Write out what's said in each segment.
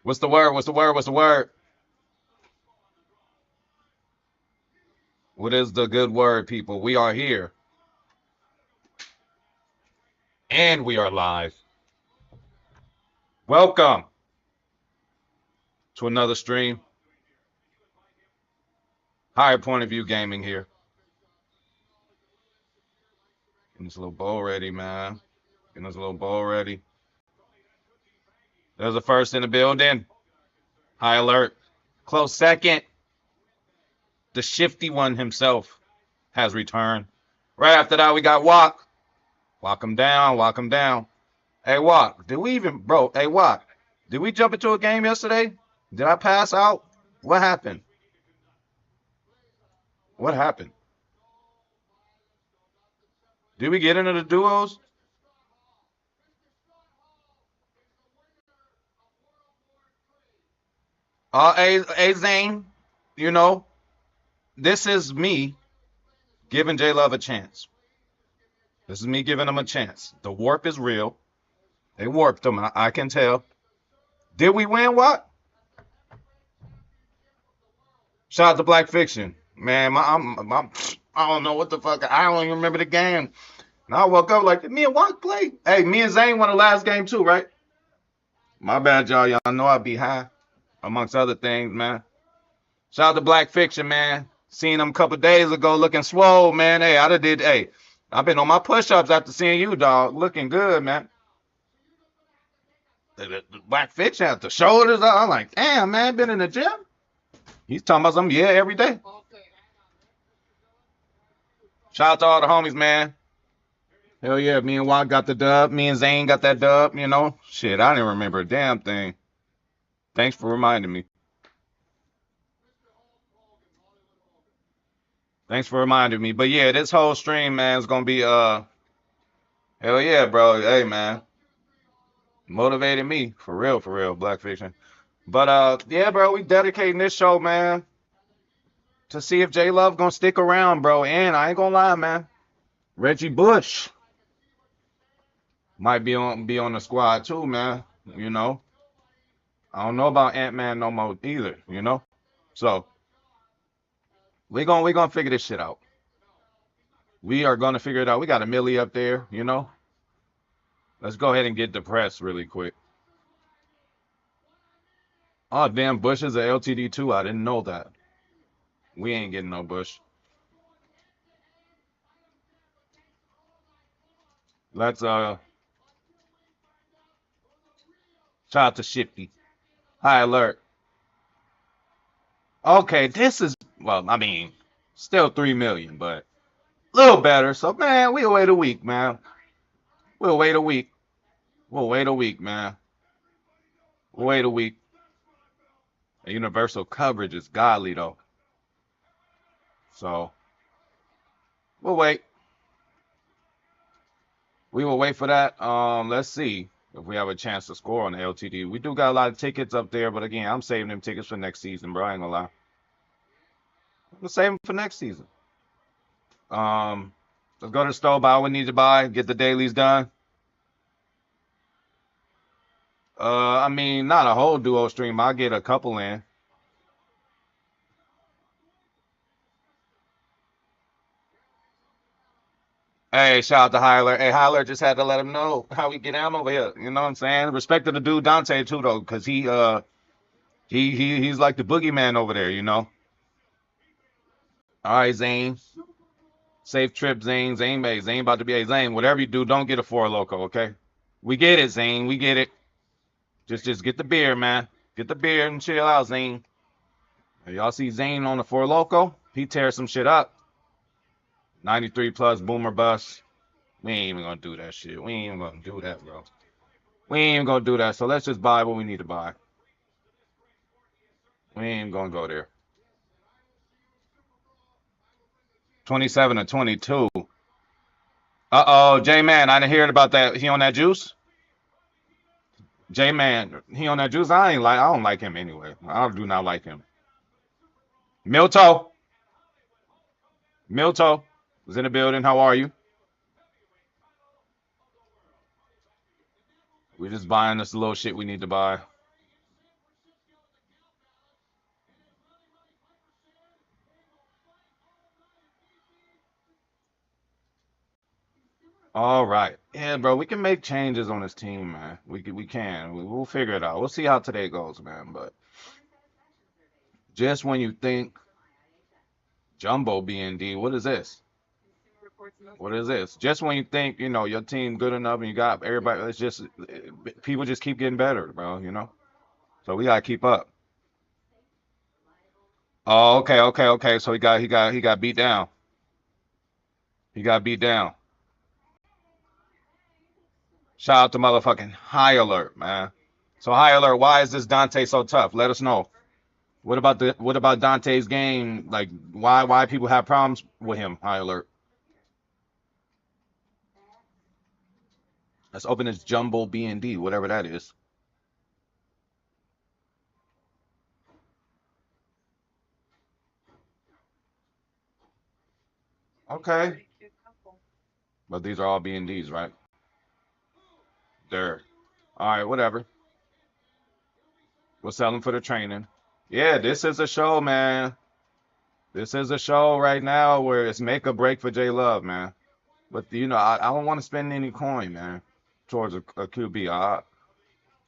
What's the word? What's the word? What's the word? What is the good word, people? We are here and we are live. Welcome to another stream. Higher point of view gaming here. Getting this little bowl ready, man. Getting this little bowl ready. There's a first in the building. High alert. Close second. The shifty one himself has returned. Right after that, we got Walk. Walk him down. Walk him down. Hey, Walk. Did we even, bro? Hey, Walk. Did we jump into a game yesterday? Did I pass out? What happened? What happened? Did we get into the duos? Hey, Zane, you know, this is me giving J Love a chance. This is me giving him a chance. The warp is real. They warped him. I can tell. Did we win what? Shout out to Black Fiction. Man, I don't know what the fuck. I don't even remember the game. And I woke up like, me and Walk play. Hey, me and Zane won the last game too, right? My bad, y'all. Y'all know I be high, amongst other things, man. Shout out to Black Fiction, man. Seen him a couple days ago looking swole, man. Hey, I've been on my push-ups after seeing you, dog. Looking good, man. The Black Fiction has the shoulders. I'm like, damn, man, been in the gym? He's talking about something, yeah, every day. Shout out to all the homies, man. Hell yeah, me and Watt got the dub. Me and Zane got that dub, you know? Shit, I didn't remember a damn thing. Thanks for reminding me. Thanks for reminding me. But yeah, this whole stream, man, is gonna be hell yeah, bro. Hey man. Motivated me. For real, Black Fiction. But yeah, bro, we dedicating this show, man, to see if J Love gonna stick around, bro. And I ain't gonna lie, man. Reggie Bush might be on the squad too, man. You know. I don't know about Ant-Man no more either, you know? So we gonna figure this shit out. We are gonna figure it out. We got a Millie up there, you know. Let's go ahead and get the press really quick. Oh damn, Bush is a LTD too. I didn't know that. We ain't getting no Bush. Let's shout out to Shifty. High alert. Okay, this is well, I mean, still 3 million, but a little better. So man, we'll wait a week, man. We'll wait a week. We'll wait a week, man. We'll wait a week. The universal coverage is godly though. So we'll wait. We will wait for that. Let's see if we have a chance to score on the LTD. We do got a lot of tickets up there, but again, I'm saving them tickets for next season, bro. I ain't gonna lie. I'm gonna save them for next season. Um, let's go to the store, buy what we need to buy, get the dailies done. I mean, not a whole duo stream. I'll get a couple in. Hey, shout out to Hyler. Hey, Hyler just had to let him know how we get down over here. You know what I'm saying? Respect to the dude Dante too, though, because he's like the boogeyman over there. You know. All right, Zane. Safe trip, Zane. Zane about to be a Zane. Whatever you do, don't get a four loco, okay? We get it, Zane. We get it. Just get the beer, man. Get the beer and chill out, Zane. Y'all see Zane on the four loco? He tears some shit up. 93 plus boomer bust. We ain't even gonna do that shit. We ain't even gonna do that, bro. We ain't even gonna do that. So let's just buy what we need to buy. We ain't even gonna go there. 27 or 22. Uh-oh, J-Man, I didn't hear about that. He on that juice? J-Man, he on that juice? I don't like him anyway. I do not like him. Milto. Milto is in the building. How are you? We're just buying this little shit we need to buy. All right. Yeah, bro, we can make changes on this team, man. We can. We'll figure it out. We'll see how today goes, man. But just when you think Jumbo BND, what is this? What is this? Just when you think, your team good enough and you got everybody, it's just people just keep getting better, bro. So we gotta keep up. Oh, okay, okay, okay. So he got beat down. He got beat down. Shout out to motherfucking High Alert, man. So High Alert, why is this Dante so tough? Let us know. What about Dante's game? Like why people have problems with him? High Alert. Let's open this Jumbo BND, whatever that is. Okay. But these are all BNDs, right? There. All right, whatever. We'll sell them for the training. Yeah, this is a show, man. This is a show right now where it's make or break for J Love, man. But I don't want to spend any coin, man, towards a QB. I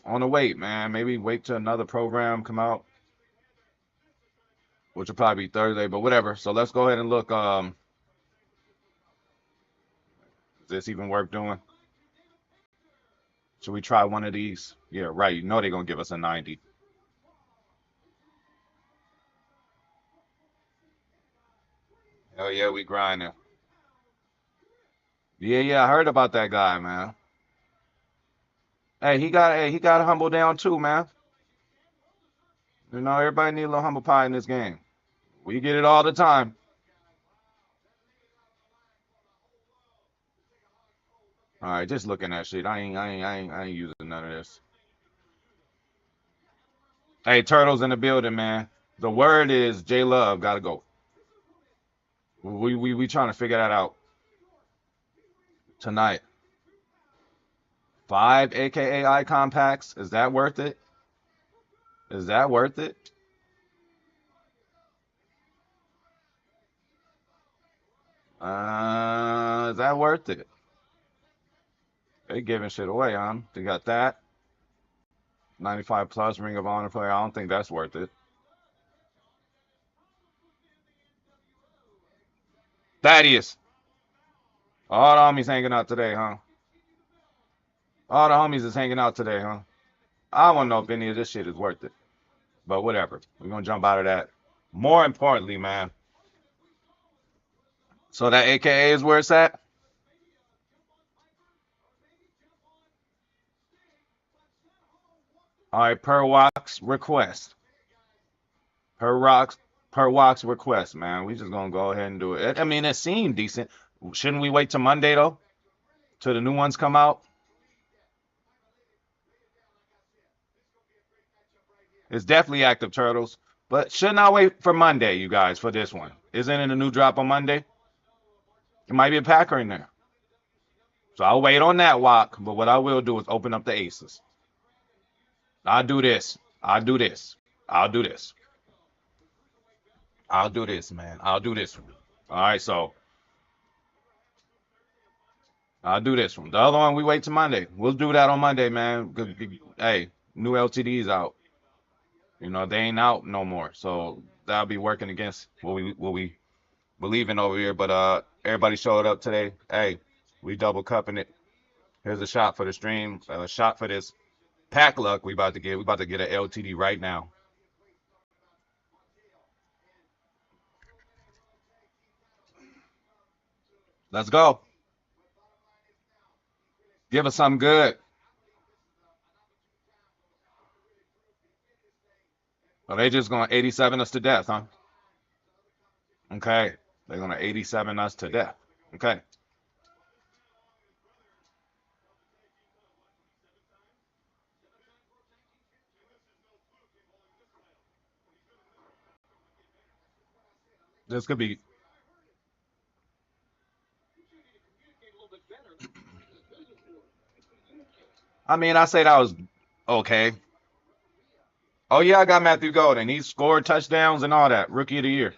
want to wait, man. Maybe wait till another program come out, which will probably be Thursday, but whatever. So let's go ahead and look. Is this even worth doing? Should we try one of these? Yeah, right. You know they're gonna give us a 90. Hell yeah, we grinding. Yeah, yeah, I heard about that guy, man. Hey, he got humble down too, man. Everybody need a little humble pie in this game. We get it all the time. All right, just looking at shit. I ain't using none of this. Hey, Turtles in the building, man. The word is J Love gotta go. We trying to figure that out tonight. 5 AKA icon packs. Is that worth it? Is that worth it? Is that worth it? They giving shit away, huh? They got that 95 plus Ring of Honor player. I don't think that's worth it. Thaddeus. All the homies hanging out today, huh? All the homies is hanging out today, huh? I want to know if any of this shit is worth it. But whatever. We're gonna jump out of that. More importantly, man. So that AKA is where it's at. All right, per Wax request. Per Rocks per Wax request, man. We just gonna go ahead and do it. I mean, it seemed decent. Shouldn't we wait till Monday though? Till the new ones come out? It's definitely active turtles. But shouldn't I wait for Monday, you guys, for this one? Isn't it a new drop on Monday? It might be a Packer in there. So I'll wait on that walk. But what I will do is open up the aces. I'll do this. I'll do this. I'll do this. I'll do this, man. I'll do this. All right, so I'll do this one. The other one we wait till Monday. We'll do that on Monday, man. Hey, new LTDs out. They ain't out no more. So that'll be working against what we believe in over here. But everybody showed up today. Hey, we double cupping it. Here's a shot for the stream. A shot for this pack luck we about to get. We about to get an LTD right now. Let's go. Give us something good. Are they just gonna 87 us to death, huh? Okay. They're gonna 87 us to death. Okay. This could be. I mean, I say that was okay. Oh yeah, I got Matthew Golden. He scored touchdowns and all that. Rookie of the year.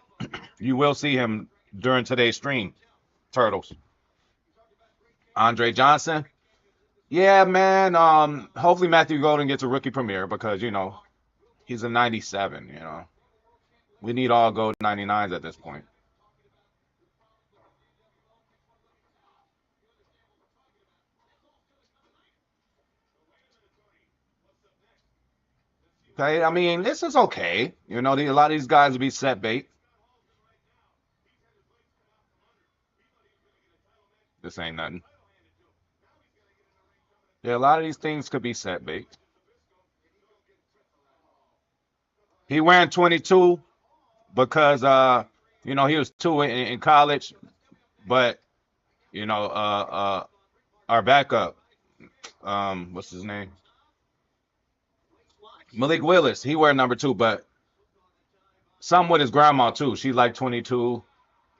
You will see him during today's stream. Turtles. Andre Johnson. Yeah, man. Hopefully Matthew Golden gets a rookie premiere because he's a 97. We need all gold 99s at this point. Okay, I mean this is okay. A lot of these guys will be set bait. This ain't nothing. Yeah, a lot of these things could be set bait. He wearing 22 because he was two in college, but our backup, what's his name? Malik Willis, he wear number 2, but something with his grandma too. She like 22,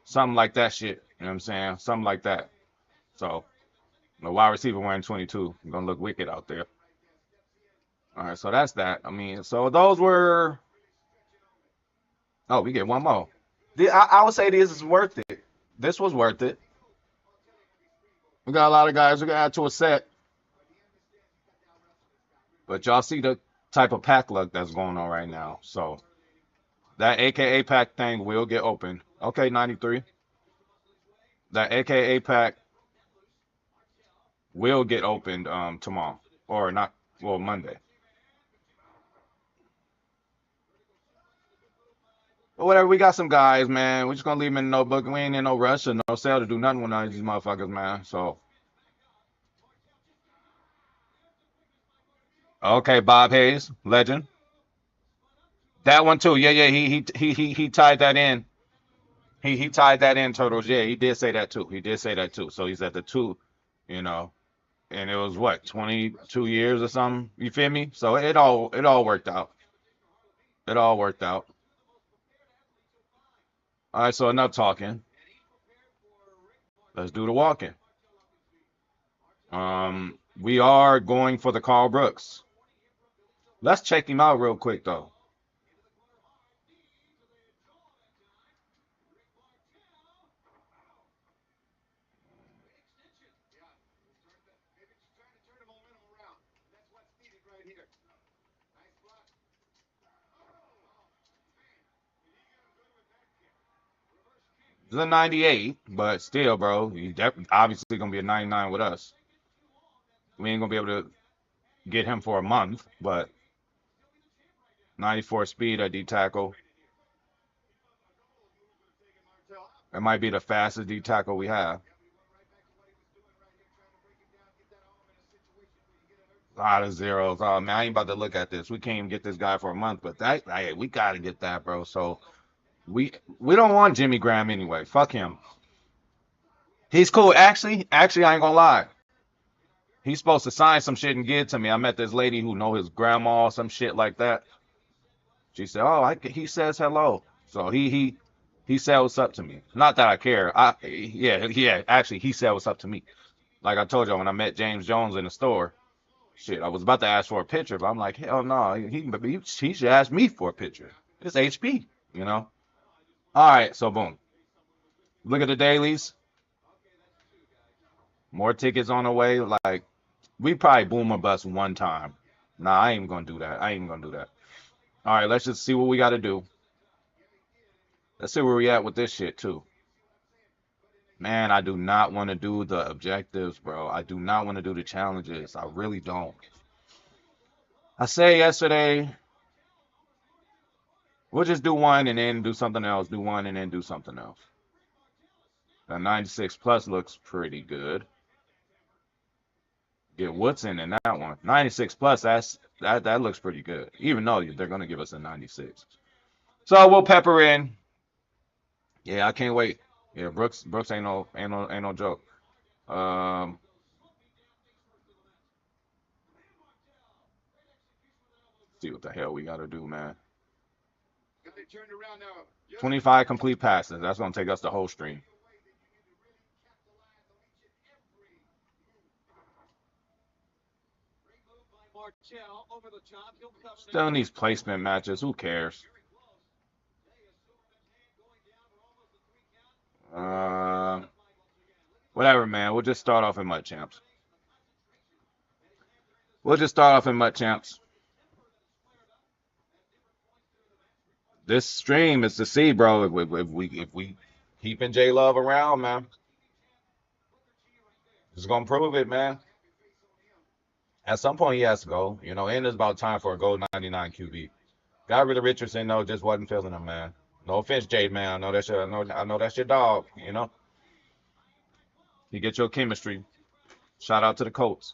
something like that shit. You know what I'm saying? Something like that. So the wide receiver wearing 22, gonna look wicked out there. All right, so that's that. I mean, so those were. Oh, we get one more. I would say this is worth it. This was worth it. We got a lot of guys we got to add to a set, but y'all see the type of pack luck that's going on right now. So that AKA pack thing will get open. Okay, 93. That AKA pack will get opened tomorrow or not. Well, Monday. But whatever, we got some guys, man. We just gonna leave them in the notebook. We ain't in no rush or no sale to do nothing with none of these motherfuckers, man. So okay, Bob Hayes, legend. That one too. Yeah, yeah. He tied that in. He tied that in, Turtles. Yeah, he did say that too. He did say that too. So he's at the two, you know, and it was what 22 years or something. You feel me? So it all worked out. It all worked out. All right. So enough talking. Let's do the walking. We are going for the Carl Brooks. Let's check him out real quick though. It's a 98, but still, bro, he obviously gonna be a 99 with us. We ain't gonna be able to get him for a month, but 94 speed at D tackle. It might be the fastest D tackle we have. A lot of zeros. Oh man, I ain't about to look at this. We can't even get this guy for a month, but that hey, we gotta get that, bro. So we don't want Jimmy Graham anyway. Fuck him. He's cool. Actually, I ain't gonna lie. He's supposed to sign some shit and give it to me. I met this lady who know his grandma, some shit like that. She said, "Oh, he says hello." So he said what's up to me. Not that I care. Yeah. Actually, he said what's up to me. Like I told you when I met James Jones in the store. Shit, I was about to ask for a picture, but I'm like, hell no, he should ask me for a picture. It's HP, you know. All right, so boom. Look at the dailies. More tickets on the way. Like we probably boom or bust one time. Nah, I ain't even gonna do that. I ain't even gonna do that. All right, let's just see what we got to do. Let's see where we at with this shit too. Man, I do not want to do the objectives, bro. I do not want to do the challenges. I really don't. I said yesterday, we'll just do one and then do something else. Do one and then do something else. The 96 plus looks pretty good. Get Woodson in that one. 96 plus, that looks pretty good. Even though they're gonna give us a 96. So we'll pepper in. Yeah, I can't wait. Yeah, Brooks ain't no joke. Um, see what the hell we gotta do, man. 25 complete passes. That's gonna take us the whole stream. Still in these placement matches. Who cares? Whatever, man. We'll just start off in MUT champs. This stream is to see, bro. If we keeping J Love around, man, it's gonna prove it, man. At some point, he has to go. You know, and it's about time for a gold 99 QB. Got rid of Richardson, though, just wasn't feeling him, man. No offense, Jade, man. I know that's your, I know that's your dog. You know, you get your chemistry. Shout out to the Colts.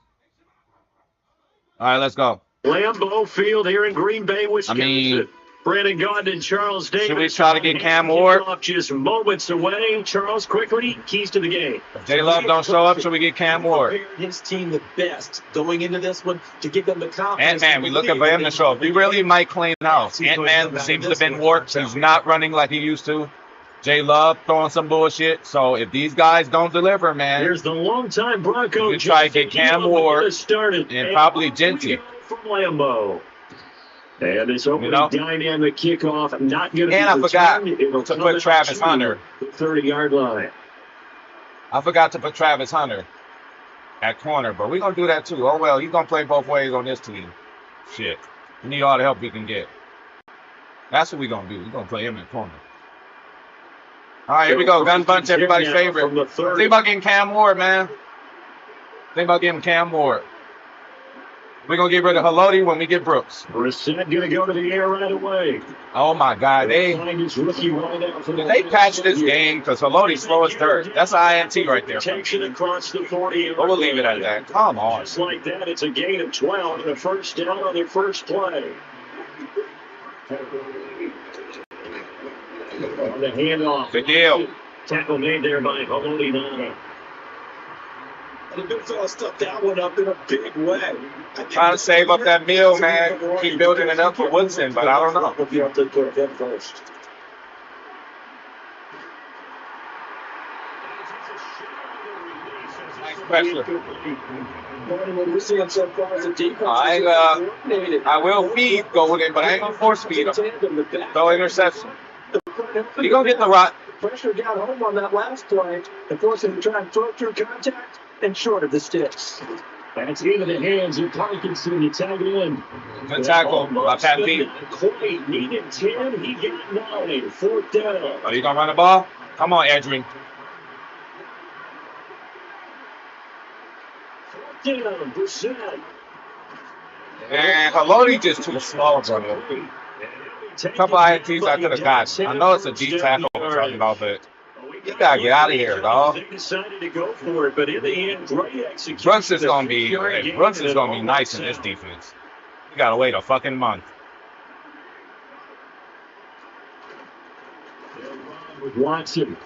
All right, let's go. Lambeau Field here in Green Bay, Wisconsin. I mean, Brandon Gaudin and Charles Davis. should we try to get Cam Ward? Just moments away. Charles, quickly, keys to the game. If J Love don't show up, should we get Cam Ward? His team the best going into this one to give them the confidence. Ant-Man, we looking for him to show up. We really might clean out. Ant-Man seems to have been warped. He's not running like he used to. J Love throwing some bullshit. So if these guys don't deliver, man, here's the longtime Bronco. We try to get Cam Ward and probably Genty from Lambeau. And this opening dynamic kickoff, not going to be. And I forgot to put Travis Hunter. The 30-yard line. I forgot to put Travis Hunter at corner, but we're going to do that too. Oh, well, he's going to play both ways on this team. Shit. We need all the help we can get. That's what we're going to do. We're going to play him in corner. All right, here we go. Gun bunch, everybody's favorite. Think about getting Cam Ward, man. Think about getting Cam Ward. We're going to get rid of Haloti when we get Brooks. Brissett going to go to the air right away. Oh, my God. Did they patch this game? Because Haloti slow as dirt. That's an INT right there. Takes it across the 40. But we'll leave it at that. Come on. Just like that, it's a gain of 12 and a first down on their first play. On the handoff. Good deal. Tackle made there by Haloti. The big fella stuffed that one up in a big way. Trying to save up that meal, man. Keep building it up for Woodson, but I don't know. If you have to put him first. We're seeing so far as a defense. I will feed Golden, but I ain't gonna force feed him. Throw interception. He gonna get the rock. Pressure got home on that last play and forced him to try and throw through contact and short of the sticks. That's into the hands of Parkinson. You tag it in. Good tackle by Pat Pete. Clay needed 10. He got 9. Fourth down. Are you gonna run the ball? Come on, Edrin. Fourth down. Brissett. And Haloti just too slow, brother. A couple INTs I could have got. I know it's a deep tackle we're talking about, but you gotta get out of here, dog. They decided to go for it, but in the end, great execution. Brunson's gonna be nice in this defense. You gotta wait a fucking month. Watson.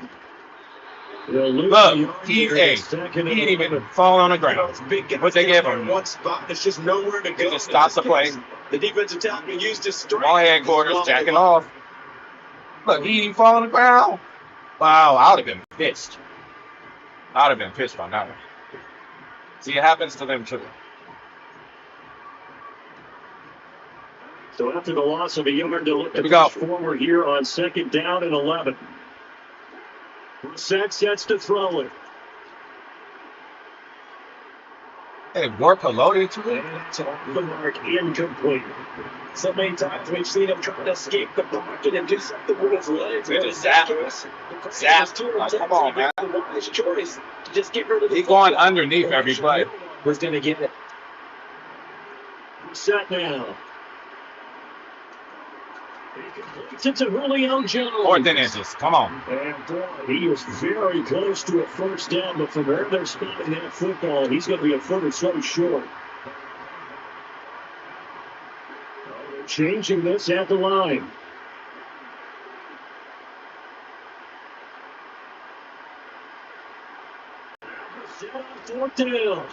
Look, he ain't even falling on the ground. What they give him? One spot, there's just nowhere to go. Just stop the play. The defensive tackle used his strength. Ball headquarters, jacking off. Look, he ain't even falling on the ground. Wow, I would have been pissed. I would have been pissed on that one. See, it happens to them too. So after the loss of a yard, to look to push forward here on second down and 11. Brissett sets to throw it. Hey, work Haloti to it. The mark incomplete. So many times we've seen him trying to escape the pocket and do something with his legs. They just zap. Come on, man. The wise choice to just get rid of the He's going underneath every play. Was going to get it. Set now. It's a Julio Jones. 4th inches. Come on. And boy, he is very close to a first down, but from where they're spotting that football, he's going to be a foot or so short. They're changing this at the line. Fourth down.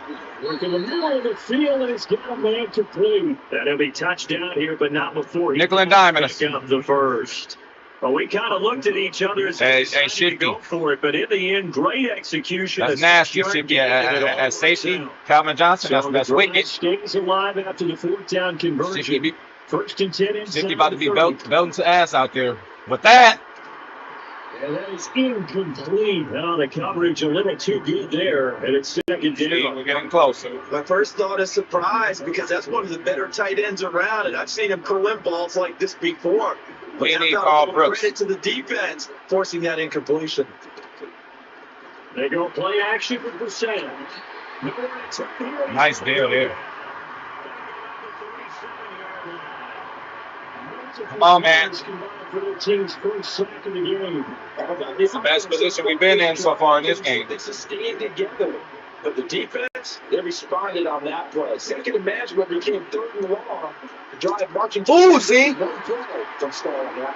Working the middle of the field, and he's got a man complete. That'll be touchdown here, but not before he Nickel and dime. pick up the first. Well, we kind of looked at each other as Hey, decided to Shifty. go for it, but in the end, great execution. That's A nasty, 6-yard Shifty. gain, and it all As safety, works out. Calvin Johnson, So the that's drive wicked. stays alive after the fourth down conversion. Shifty, First and 10 Shifty inside about the to be 30. belting to ass out there. With that, And that is incomplete. Now the coverage a little too good there, and it's second down. we're getting closer. My first thought is surprise because that's one of the better tight ends around, and I've seen him pull in balls like this before. But We how need about Carl a little Brooks. credit to the defense forcing that incompletion. They go play action with Brissett. Nice deal there. Come on, man. It's the best position we've been in so far in this game. They sustained together. But the defense, they responded on that play. Second and management became third and long. The drive marching. Ooh, see? One play from stalling that.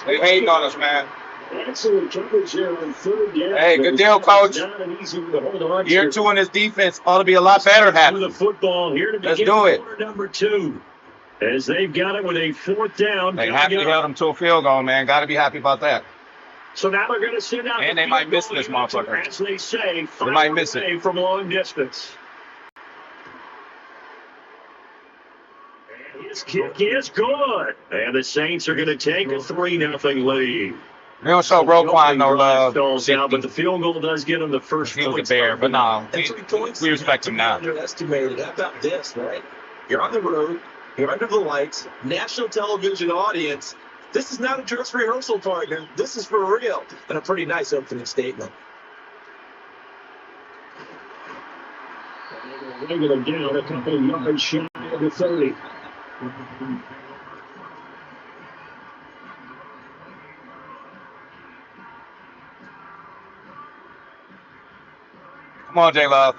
They hating on us, man. Excellent coverage here on third down. Hey, good deal, coach. Not an easy one to hold on Year to. 2 in this defense ought to be a lot better, With Happy. the football here to Let's begin do it. quarter number 2. As they've got it with a fourth down. They happily held them to a field goal, man. Got to be happy about that. So now they're going to send out. And the they might field miss goal this unit, motherfucker. as they say, They might miss it. away from long distance. And his kick is good, and the Saints are going to take a 3-0 lead. They don't show Roquan no love. Stalls out, but the field goal does get him the first He was a point. bear, but no, And 3 points. we respect him now. Underestimated. How about this, right? You're on the road. You're under the lights. National television audience. This is not a dress rehearsal, partner. This is for real. And a pretty nice opening statement. Regular down a couple of yards shy of the 30. Come on, J-Love.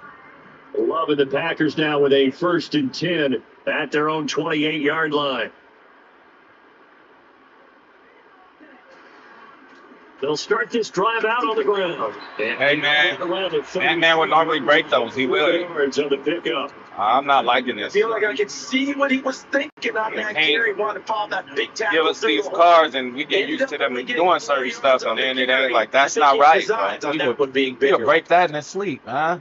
Love the Packers now with a first and 10 at their own 28-yard line. They'll start this drive out on the ground. Hey, man. That man would normally break those. He will. Yards on the pickup. I'm not liking I this. feel like I can see what he was thinking on that carry. Wanted to follow that big tackle. Give us these cards and we get used to them doing certain stuff, and then it ain't like, that's not right, bro. On that one being He'll bigger. break that in his sleep, huh?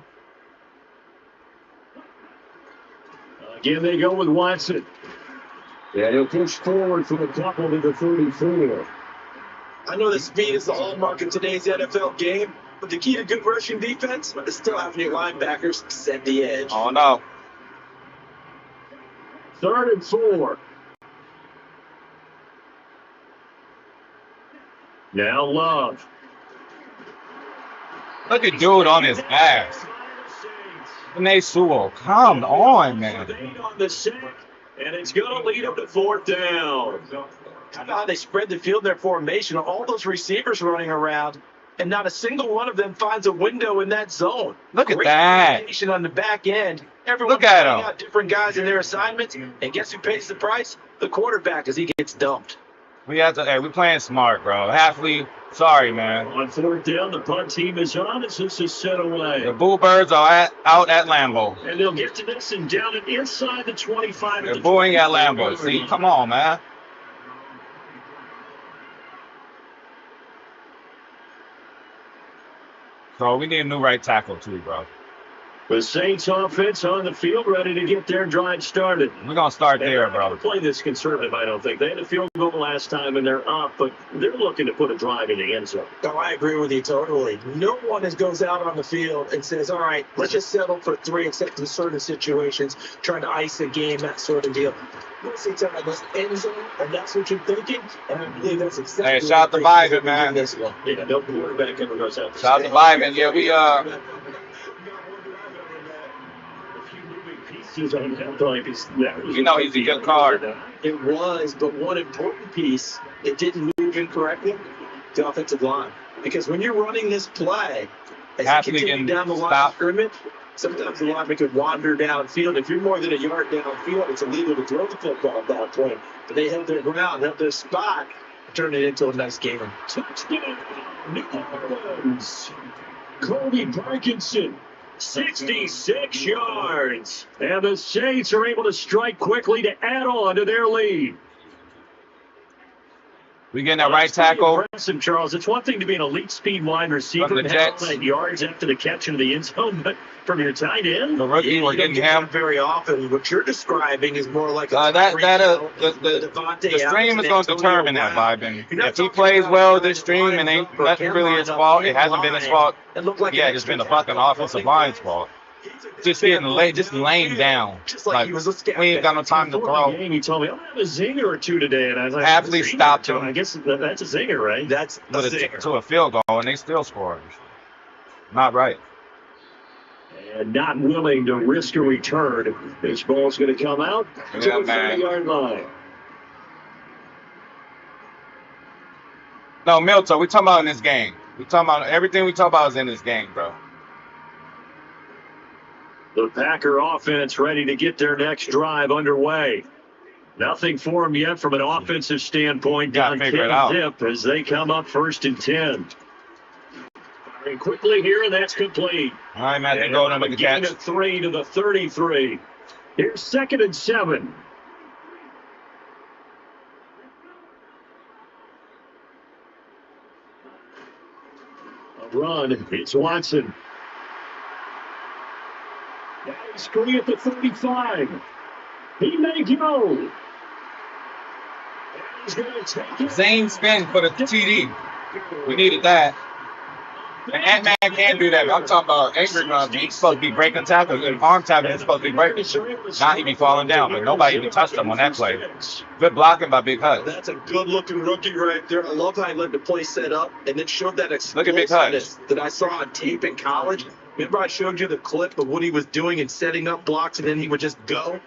Again, they go with Watson. Yeah, he'll push forward from the couple to the 34. I know that speed is the hallmark of today's NFL game, but the key to good rushing defense is still having your linebackers set the edge. Oh, no. 3rd and 4. Now Love. Look at dude on his ass. Nate Sewell, come on, man. On the sack, and it's going to lead them to 4th down. How about how they spread the field in their formation? All those receivers running around, and not a single one of them finds a window in that zone. Look at Great that. communication on the back end. Everyone Look at trying him. out different guys in their assignments, and guess who pays the price? The quarterback, as he gets dumped. We have to. Hey, we playing smart, bro. Halfly, sorry, man. On 4th down, the punt team is on as this is set away. The Boo Birds are out at Lambeau. And they'll get to this and down it inside the 25. They're booing at Lambeau. See, come on, man. So we need a new right tackle too, bro. The Saints offense on the field, ready to get their drive started. We're gonna start And there, they're not bro. gonna play this conservative, I don't think. They had a field goal last time and they're up, but they're looking to put a drive in the end zone. Oh, I agree with you totally. No one goes out on the field and says, all right, let's just settle for 3, except in certain situations, trying to ice a game, that sort of deal. Most of the time, this end zone, and that's what you're thinking, and I believe that's exactly Hey, shout what to they're thinking Vivint, man. in this one. Yeah, no quarterback ever goes out. Shout out to Vivint. Yeah, we A few moving pieces on that play. You know he's a good card. It was, but one important piece, it didn't move incorrectly, the offensive line. Because when you're running this play, as you continue Happening down the line stop. of scrimmage, sometimes the lineman could wander downfield. If you're more than a yard downfield, it's illegal to throw the football at that point. But they held their ground, held their spot, and turned it into a nice game. Touchdown, New Orleans. Colby Parkinson, 66 yards. And the Saints are able to strike quickly to add on to their lead. We getting that right tackle. Impressive, Charles. It's one thing to be an elite speed wide receiver and have all that yards after the catch into the end zone, but from your tight end, the rookie, we're getting him very often. What you're describing is more like the stream is going to determine that vibe. And if he plays well, this stream and ain't nothing really his fault. It hasn't been his fault. Yeah, it's been the fucking offensive line's fault. Just getting laying down. Like, we ain't got no time to throw. He told me, I'll have a zinger or two today. And I was like, Happily stopped him. I guess that's a zinger, right? That's a zinger. To a field goal, and they still scored. Not right. And not willing to risk a return. This ball's going to come out to the 30-yard line. No, Milton, we talking about in this game. We talking about everything we talk about is in this game, bro. The Packer offense ready to get their next drive underway. Nothing for them yet from an offensive standpoint. Down 10-zip as they come up 1st and 10. Firing quickly here, and that's complete. All right, Matt, they go to make a catch. Gain of 3 to the 33. Here's 2nd and 7. A run. It's Watson. Screen at the 35. He may go. Zane spin for the TD. We needed that. And Ant-Man can't do that. I'm talking about angry runs. He's supposed to be breaking tackles. And arm tackle is supposed to be breaking. Now he be falling down, but nobody even touched him on that play. Good blocking by Big Hutch. That's a good-looking rookie right there. I love how he let the play set up and then showed that explosiveness that I saw on tape in college. Remember I showed you the clip of what he was doing and setting up blocks, and then he would just go?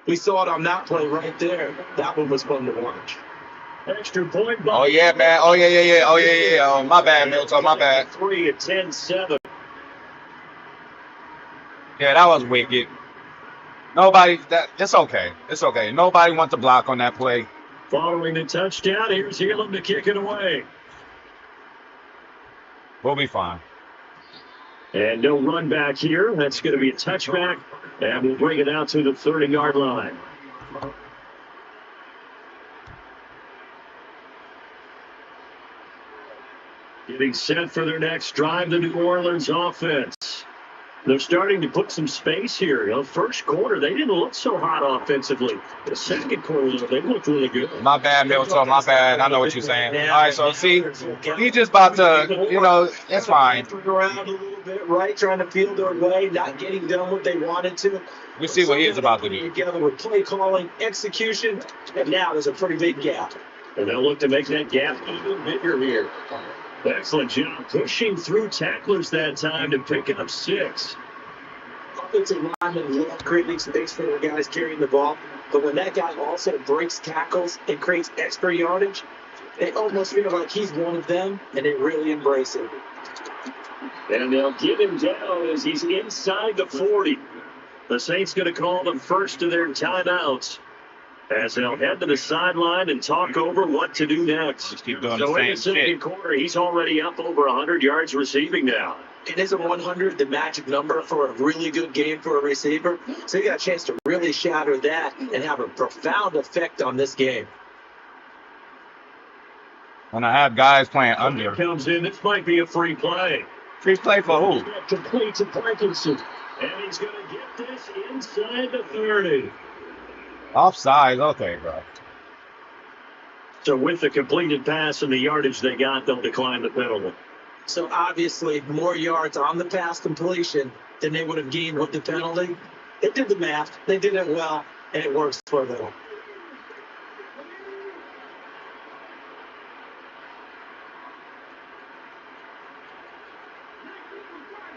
We saw it on that play right there. That one was fun to watch. Extra point. Oh, yeah, man. Oh, yeah. Oh, my bad, Milton. My bad. 3 at 10-7. Yeah, that was wicked. It's okay. It's okay. Nobody wants to block on that play. Following the touchdown, here's Elam to kick it away. We'll be fine. And no run back here. That's going to be a touchback. And we'll bring it out to the 30-yard line. Getting set for their next drive, the New Orleans offense. They're starting to put some space here. First quarter, they didn't look so hot offensively. The second quarter, they looked really good. My bad, Milton. My bad. I know what you're saying. All right, so see, he just about to, it's fine. Around a little bit, right? Trying to feel their way, not getting done what they wanted to. We see what he's about to do. Together with play calling, execution, and now there's a pretty big gap. And they'll look to make that gap even bigger here. Excellent job pushing through tacklers that time to pick up 6. Offensive linemen love creating space for the guys carrying the ball, but when that guy also breaks tackles and creates extra yardage, they almost feel like he's one of them, and they really embrace it. And they'll get him down as he's inside the 40. The Saints going to call the first of their timeouts, as they'll head to the sideline and talk over what to do next. Just keep doing so the in the second quarter, he's already up over 100 yards receiving now. It isn't 100 the magic number for a really good game for a receiver, so you got a chance to really shatter that and have a profound effect on this game. When I have guys playing under. Comes in, this might be a free play. Free play for who? Complete to Parkinson, and he's going to get this inside the 30. Offside, okay, bro. So with the completed pass and the yardage they got, they'll decline the penalty. So obviously more yards on the pass completion than they would have gained with the penalty. They did the math. They did it well, and it works for them.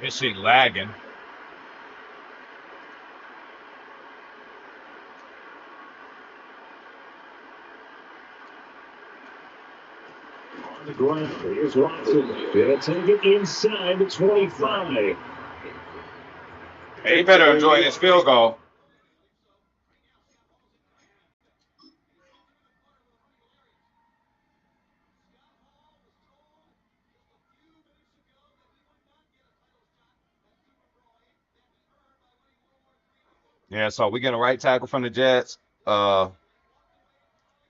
This shit lagging. On the ground, here's Watson. They'll take it inside the 25. Hey, you better enjoy this field goal. Yeah, so we get a right tackle from the Jets.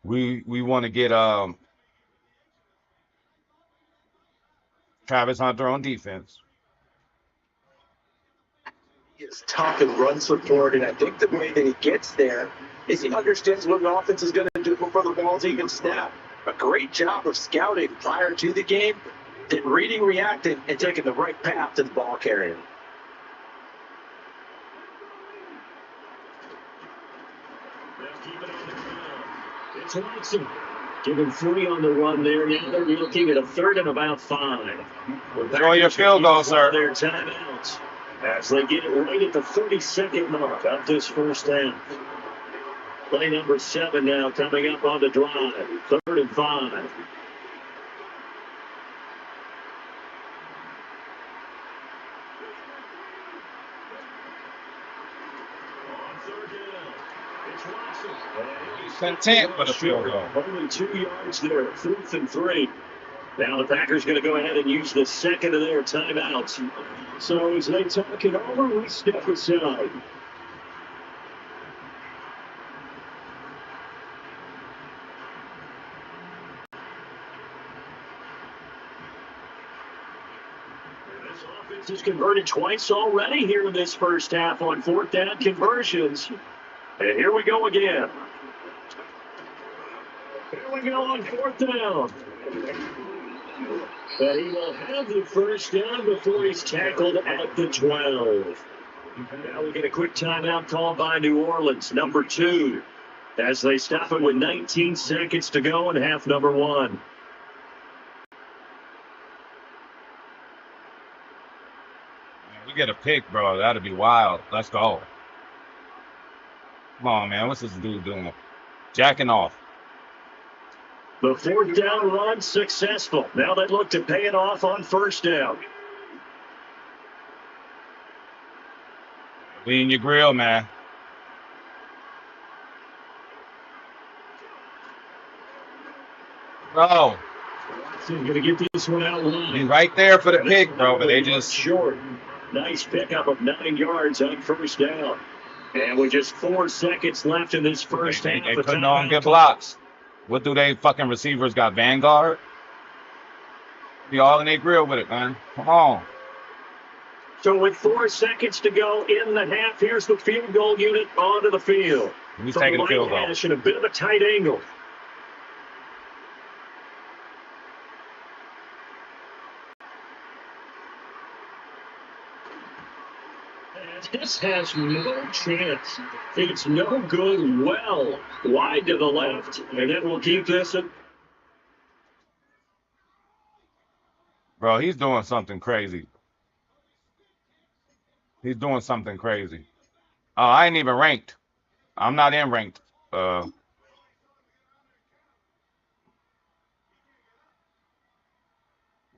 We want to get Travis Hunter on defense. He is tough and run support, and I think the way that he gets there is he understands what an offense is going to do before the ball's even snapped. A great job of scouting prior to the game, then reading, reacting, and taking the right path to the ball carrier. It's Watson. Giving 3 on the run there. Now they're looking at a 3rd and about 5. Throw your field goal, sir. Their timeouts as they get it right at the 32nd mark of this first half. Play number 7 now coming up on the drive. 3rd and 5. Content for the field goal. Only 2 yards there. 4th and 3. Now the Packers going to go ahead and use the second of their timeouts. So as they talk it over, we step aside. This offense has converted twice already here in this first half on 4th down conversions. And here we go again. Here we go on 4th down. But he will have the first down before he's tackled at the 12. Now we get a quick timeout called by New Orleans, number 2, as they stop it with 19 seconds to go in half number 1. We get a pick, bro. That'd be wild. Let's go. Come on, man. What's this dude doing? Jacking off. The 4th down run successful. Now they look to pay it off on 1st down. We in your grill, man. Bro. Watson's going to get this one out line. He's right there for the pick, bro, but they just... Short. Nice pickup of 9 yards on 1st down. And with just 4 seconds left in this first half. They couldn't all get blocks. What do they fucking receivers got? Vanguard? Be all in their grill with it, man. Come on. So with 4 seconds to go in the half, here's the field goal unit onto the field. He's taking the field goal. And a bit of a tight angle. This has no chance. It's no good. Well, wide to the left. And then we'll keep this at... Bro, he's doing something crazy. He's doing something crazy. Oh, I ain't even ranked. I'm not in ranked.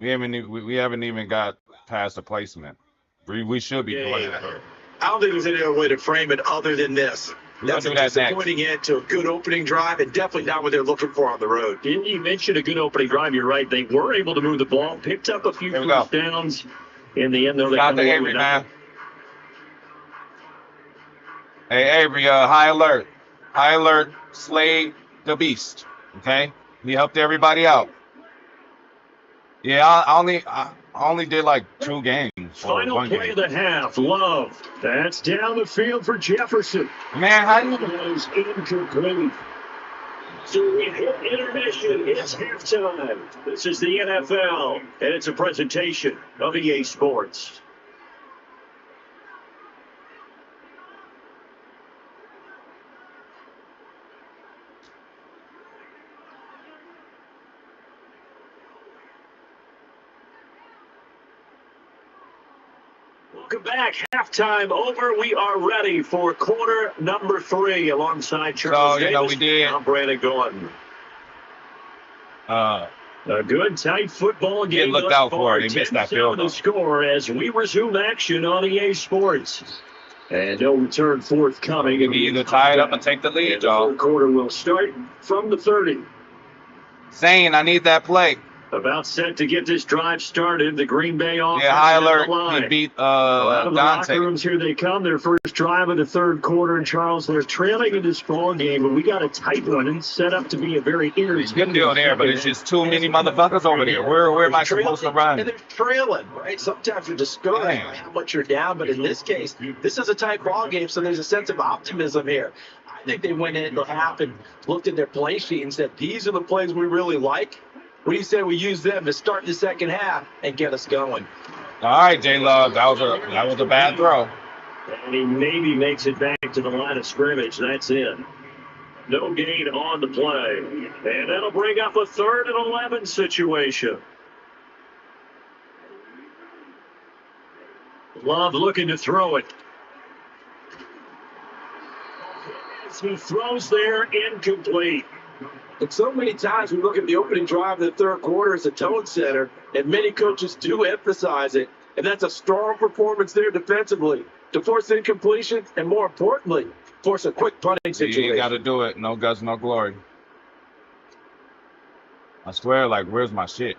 We haven't even got past the placement. We should be doing that. I don't think there's any other way to frame it other than this. That's a disappointing end to a good opening drive and definitely not what they're looking for on the road. Didn't you mention a good opening drive? You're right. They were able to move the ball, picked up a few first downs. In the end, though, they got the Avery, man. Hey, Avery, high alert. High alert, Slade the Beast. Okay? He helped everybody out. Yeah, I only did like 2 games. Final play of the half. Love. That's down the field for Jefferson. Man, how do you... That is incomplete. So we hit intermission. It's halftime. This is the NFL, and it's a presentation of EA Sports. Welcome back. Halftime over. We are ready for quarter number 3 alongside Charles Davis. We did. I'm Brandon Gordon. A good tight football game. Looked out for it. They missed that field goal. The score as we resume action on EA Sports. And no return forthcoming. You can either tie it up and take the lead, y'all. The third quarter will start from the 30. Zane, I need that play. About set to get this drive started. The Green Bay offense. Yeah, high alert. He beat out of the Dante. locker rooms, here they come. Their first drive of the third quarter. And Charles, they're trailing in this ball game, but we got a tight one and set up to be a very entertaining. Good deal there, but it's just too many motherfuckers over there. Where am I supposed to run? And they're trailing, right? Sometimes you're discouraged by how much you're down, but in this case, this is a tight ball game, so there's a sense of optimism here. I think they went into half and looked at their play sheet and said, these are the plays we really like. What do you say we use them to start the second half and get us going? All right, J-Love, that was a bad throw. And he maybe makes it back to the line of scrimmage. That's it. No gain on the play. And that'll bring up a 3rd and 11 situation. Love looking to throw it. He throws there, incomplete. And so many times we look at the opening drive of the third quarter as a tone setter, and many coaches do emphasize it, and that's a strong performance there defensively to force incompletion and, more importantly, force a quick punting situation. You got to do it. No guts, no glory. I swear, like, where's my shit?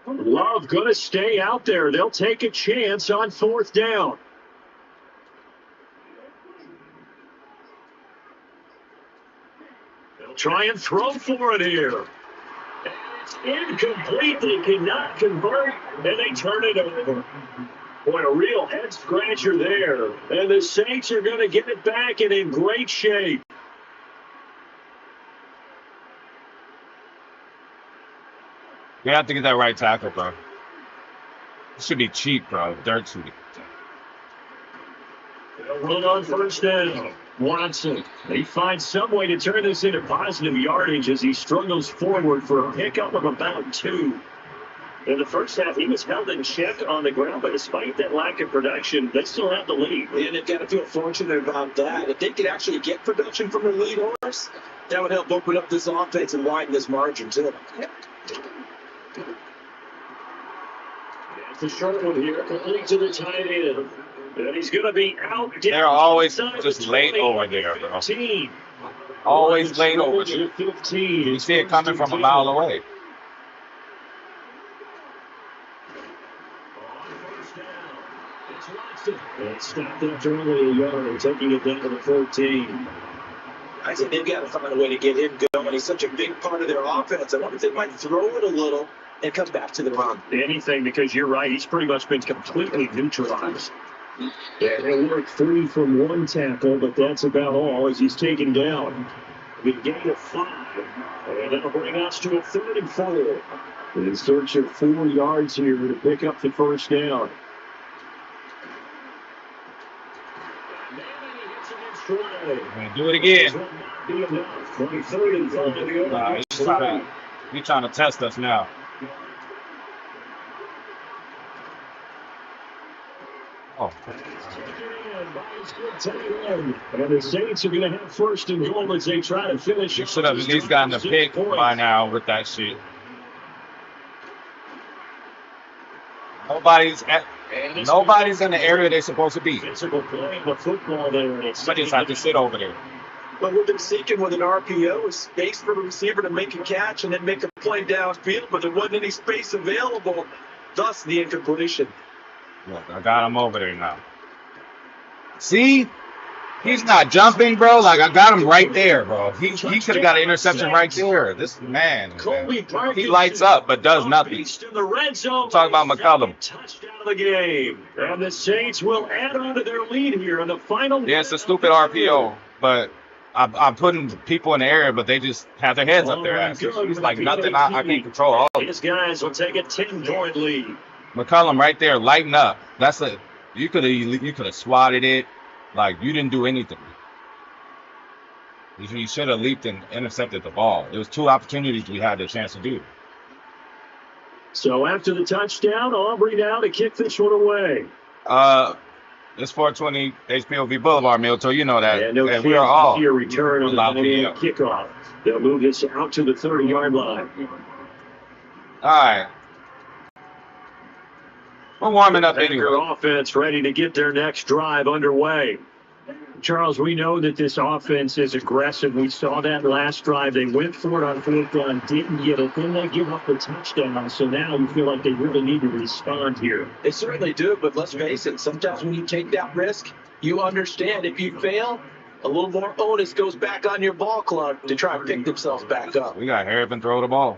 Love going to stay out there. They'll take a chance on 4th down. Try and throw for it here. It's incomplete. They cannot convert, and they turn it over. Boy, a real head scratcher there. And the Saints are going to get it back and in great shape. You have to get that right tackle, bro. It should be cheap, bro. Dirt cheap. They'll run on 1st down. Watson, he finds some way to turn this into positive yardage as he struggles forward for a pickup of about 2. In the first half, he was held in check on the ground, but despite that lack of production, they still have the lead. And they've got to feel fortunate about that. If they could actually get production from their lead horse, that would help open up this offense and widen this margin, too. That's the short one here, complete to the tight end. And he's going to be out. They're always just late over there, bro. Always late over there. 15. You see it coming from a mile away. And stopped after only a yard, taking it down to the 14. I think they've got to find a way to get him going. He's such a big part of their offense. I wonder if they might throw it a little and come back to the run. Anything, because you're right. He's pretty much been completely neutralized. Yeah, he'll work 3 from 1 tackle, but that's about all as he's taken down. We gain of 5, and that'll bring us to a 3rd and 4. In search of 4 yards here to pick up the 1st down. Do it again. He's trying to test us now. Oh. And the Saints are going to have 1st and goal as they try to finish. You should have at least gotten a pick by now with that shit. Nobody's in the area they're supposed to be. Physical play of football there. I just have to sit over there. What we've been seeking with an RPO is space for the receiver to make a catch and then make a play downfield, but there wasn't any space available, thus the incompletion. Look, I got him over there now. See? He's not jumping, bro. Like, I got him right there, bro. He could have got an interception right there. This man, he lights up but does nothing. Talk about McCullum. Touchdown of the game. And the Saints will add on to their lead here in the final. Yeah, it's a stupid RPO, but I'm putting people in the area, but they just have their heads up their ass. It's like nothing I can't control. All these guys will take a 10-point lead. McCullum right there, lighting up. That's it. You could have swatted it. Like, you didn't do anything. You should have leaped and intercepted the ball. There was 2 opportunities we had the chance to do. So after the touchdown, Aubrey now to kick this one away. It's 420 HPOV Boulevard, Milton. You know that. And we are all here return on the kickoff. They'll move this out to the 30-yard line. All right. We're warming up anyway. Offense ready to get their next drive underway. Charles, we know that this offense is aggressive. We saw that last drive. They went for it on fourth down, didn't get it. Then they give up the touchdown. So now you feel like they really need to respond here. They certainly do, but let's face it, sometimes when you take that risk, you understand if you fail, a little more onus goes back on your ball club to try and pick themselves back up. We got Harrison throw the ball.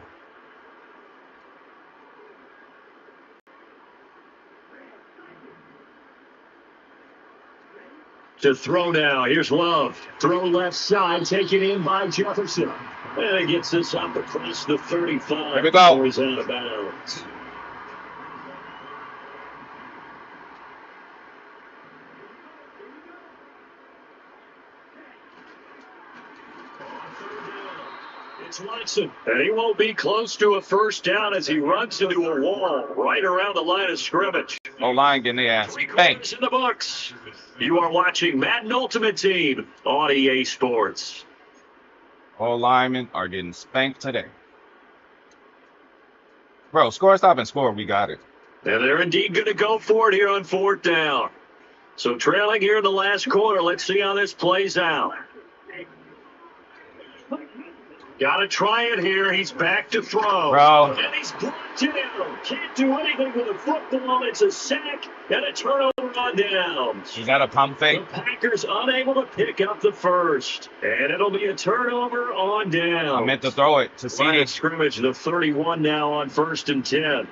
To throw now. Here's Love. Throw left side. Taken in by Jefferson. And it gets us up across the 35. Here we go. He's out of bounds. It's Watson. And he won't be close to a first down as he runs into a wall right around the line of scrimmage. O-line getting their ass spanked. In the books. You are watching Madden Ultimate Team on EA Sports. All linemen are getting spanked today. Bro, score, stop, and score. We got it. And they're indeed going to go for it here on fourth down. So trailing here in the last quarter. Let's see how this plays out. Got to try it here. He's back to throw. Bro. And he's brought down. Can't do anything with a football. It's a sack and a turnover on downs. Is that a pump fake? The Packers unable to pick up the first. And it'll be a turnover on down. I meant to throw it to see Line it. of scrimmage, the 31 now on 1st and 10.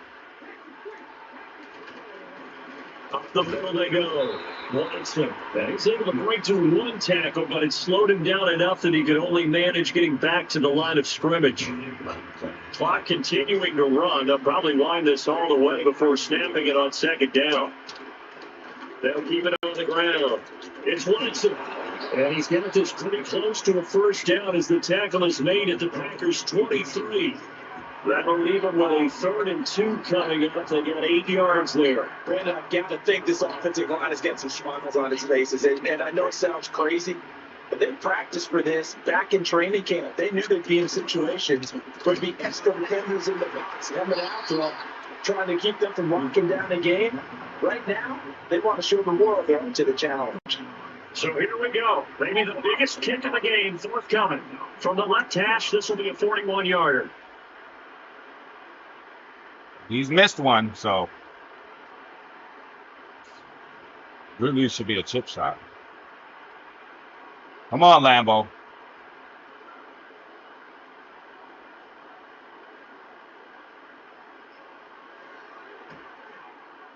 Up the middle they go. Watson. He's able to break through one tackle, but it slowed him down enough that he could only manage getting back to the line of scrimmage. Clock continuing to run. They'll probably line this all the way before snapping it on second down. They'll keep it on the ground. It's Watson. And he's got this pretty close to a first down as the tackle is made at the Packers' 23. That'll leave them with a 3rd and 2 coming up. They got 8 yards there. Brandon, I've got to think this offensive line is getting some smiles on his faces. And I know it sounds crazy, but they practiced for this back in training camp. They knew they'd be in situations where there'd be extra defenders in the box coming after them, trying to keep them from locking down the game. Right now, they want to show the world they're up to the challenge. So here we go. Maybe the biggest kick of the game forthcoming. From the left hash, this will be a 41-yarder. He's missed one, so really should be a chip shot. Come on, Lambo.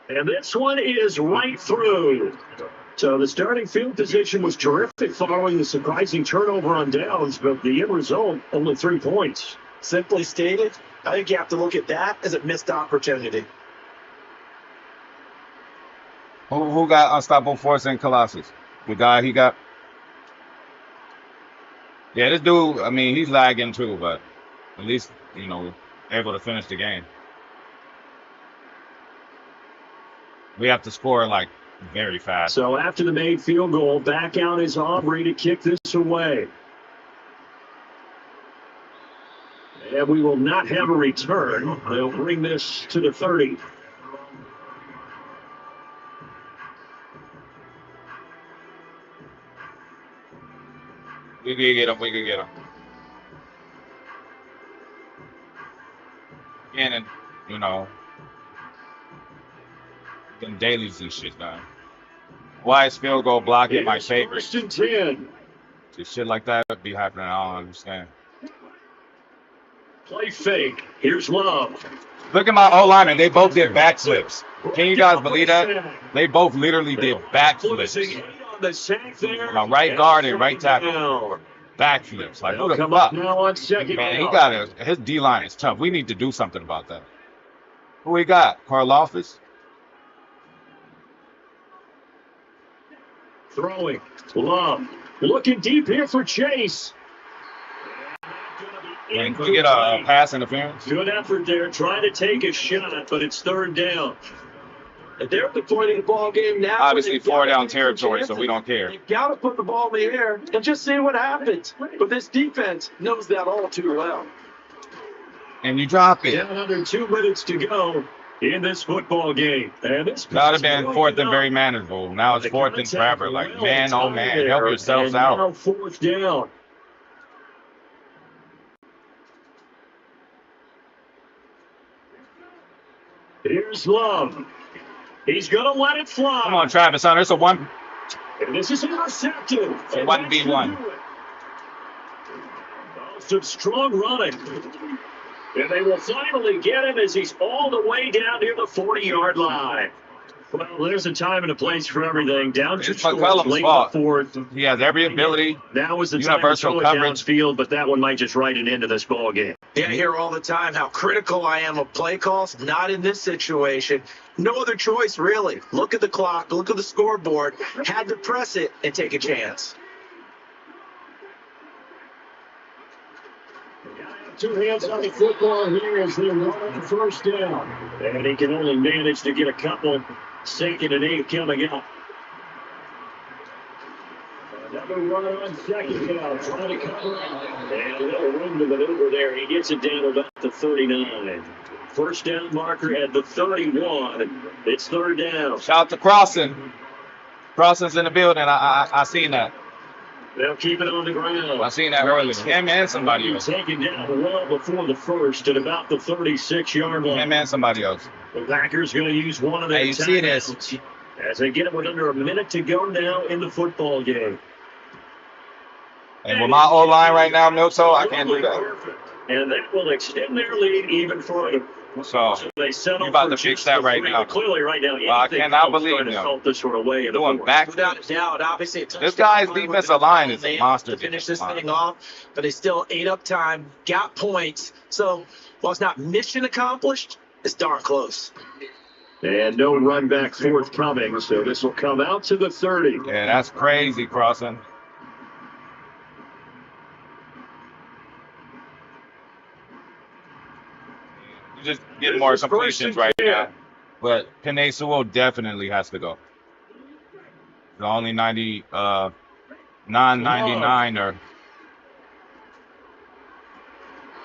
And this one is right through. So the starting field position was terrific following the surprising turnover on downs, but the end result, only 3 points. Simply stated, I think you have to look at that as a missed opportunity. Who got unstoppable force in Colossus? The guy he got? Yeah, this dude, I mean, he's lagging too, but at least, you know, able to finish the game. We have to score, like, very fast. So after the made field goal, back out is Aubrey to kick this away. And we will not have a return. They'll bring this to the 30. We can get him. We can get him. And, you know, them dailies and shit done. Why is field goal blocking my favorite? 1st and 10. Just shit like that be happening. I don't understand. Play fake. Here's Love. Look at my O-lineman. They both did backflips. Can you guys believe that? They both literally did backflips. On the sack there. My right guard and right tackle. Backflips. Like, who the Come fuck? up now on second Man, he down. got his D-line is tough. We need to do something about that. Who we got? Karlaftis? Throwing. Love. Looking deep here for Chase. Can we get a pass interference? Good effort there, trying to take a shot, but it's 3rd down. And they're at the point of the ball game now. Obviously, 4-down territory, so we don't care. You've got to put the ball in the air and just see what happens. But this defense knows that all too well. And you drop it. Down under 2 minutes to go in this football game. And this that would have been fourth and very manageable. Now it's fourth and forever. Like, man, oh man, help yourselves out. Now fourth down. Here's Love. He's going to let it fly. Come on, Travis. There's a one. And this is intercepted. It's a 1v1. Some strong running. And they will finally get him as he's all the way down near the 40-yard line. Well, there's a time and a place for everything. Down to McClellan's late fault. Fourth. He has every ability. Now is the universal time to throw it downfield, but that one might just write it into this ball game. Yeah, I hear all the time how critical I am of play calls. Not in this situation. No other choice, really. Look at the clock. Look at the scoreboard. Had to press it and take a chance. Two hands on the football here as they run the first down. And he can only manage to get a couple. Second and 8 coming up. Another run on second down. Trying to cover up. And a little room to maneuver there. He gets it down about the 39. First down marker at the 31. It's third down. Shout out to Crossing. Crossing's in the building. I seen that. They'll keep it on the ground. I seen that earlier. Him and somebody else. Taken down well before the first at about the 36-yard line. Him and somebody else. The Packers going to use one of their timeouts as they get it with under a minute to go now in the football game. And with my O-line right now, Milto, I can't do that. Perfect. And that will extend their lead even further. So they settle you're about for to fix that right now. Clearly, right now, I cannot believe him. This sort of way doing back. Without a doubt, obviously, This guy's defensive line is a monster. To finish this thing off, but they still ate up time, got points. So while it's not mission accomplished, it's darn close. And no run back forthcoming, so this will come out to the 30. Yeah, that's crazy, Crossing. Just get more completions right now. But Penei definitely has to go. The only 999 or.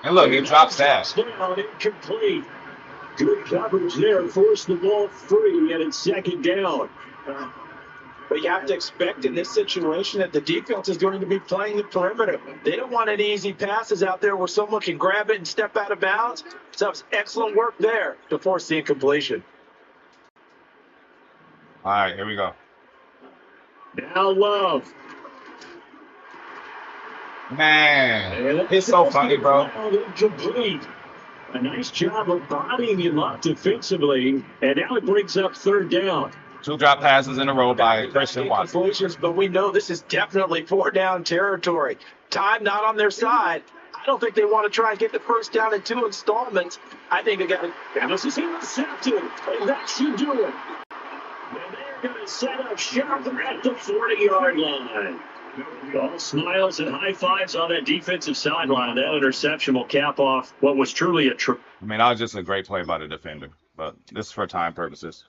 And look, he drops that. Incomplete. Good coverage there. Forced the ball free, and it's second down. But you have to expect in this situation that the defense is going to be playing the perimeter. They don't want any easy passes out there where someone can grab it and step out of bounds. So it's excellent work there to force the incompletion. All right, here we go. Now Love. Man, it's so funny, bro. Incomplete. A nice job of bodying him up defensively, and now it brings up third down. 2 drop passes in a row by Christian Watson. But we know this is definitely 4-down territory. Time not on their side. I don't think they want to try and get the first down in 2 installments. I think they got to. And this is intercepted, and that should do it. And they're going to set up sharp at the 40-yard line. All smiles and high fives on that defensive sideline. That interception will cap off what was truly a trip. I mean, that was just a great play by the defender, but this is for time purposes.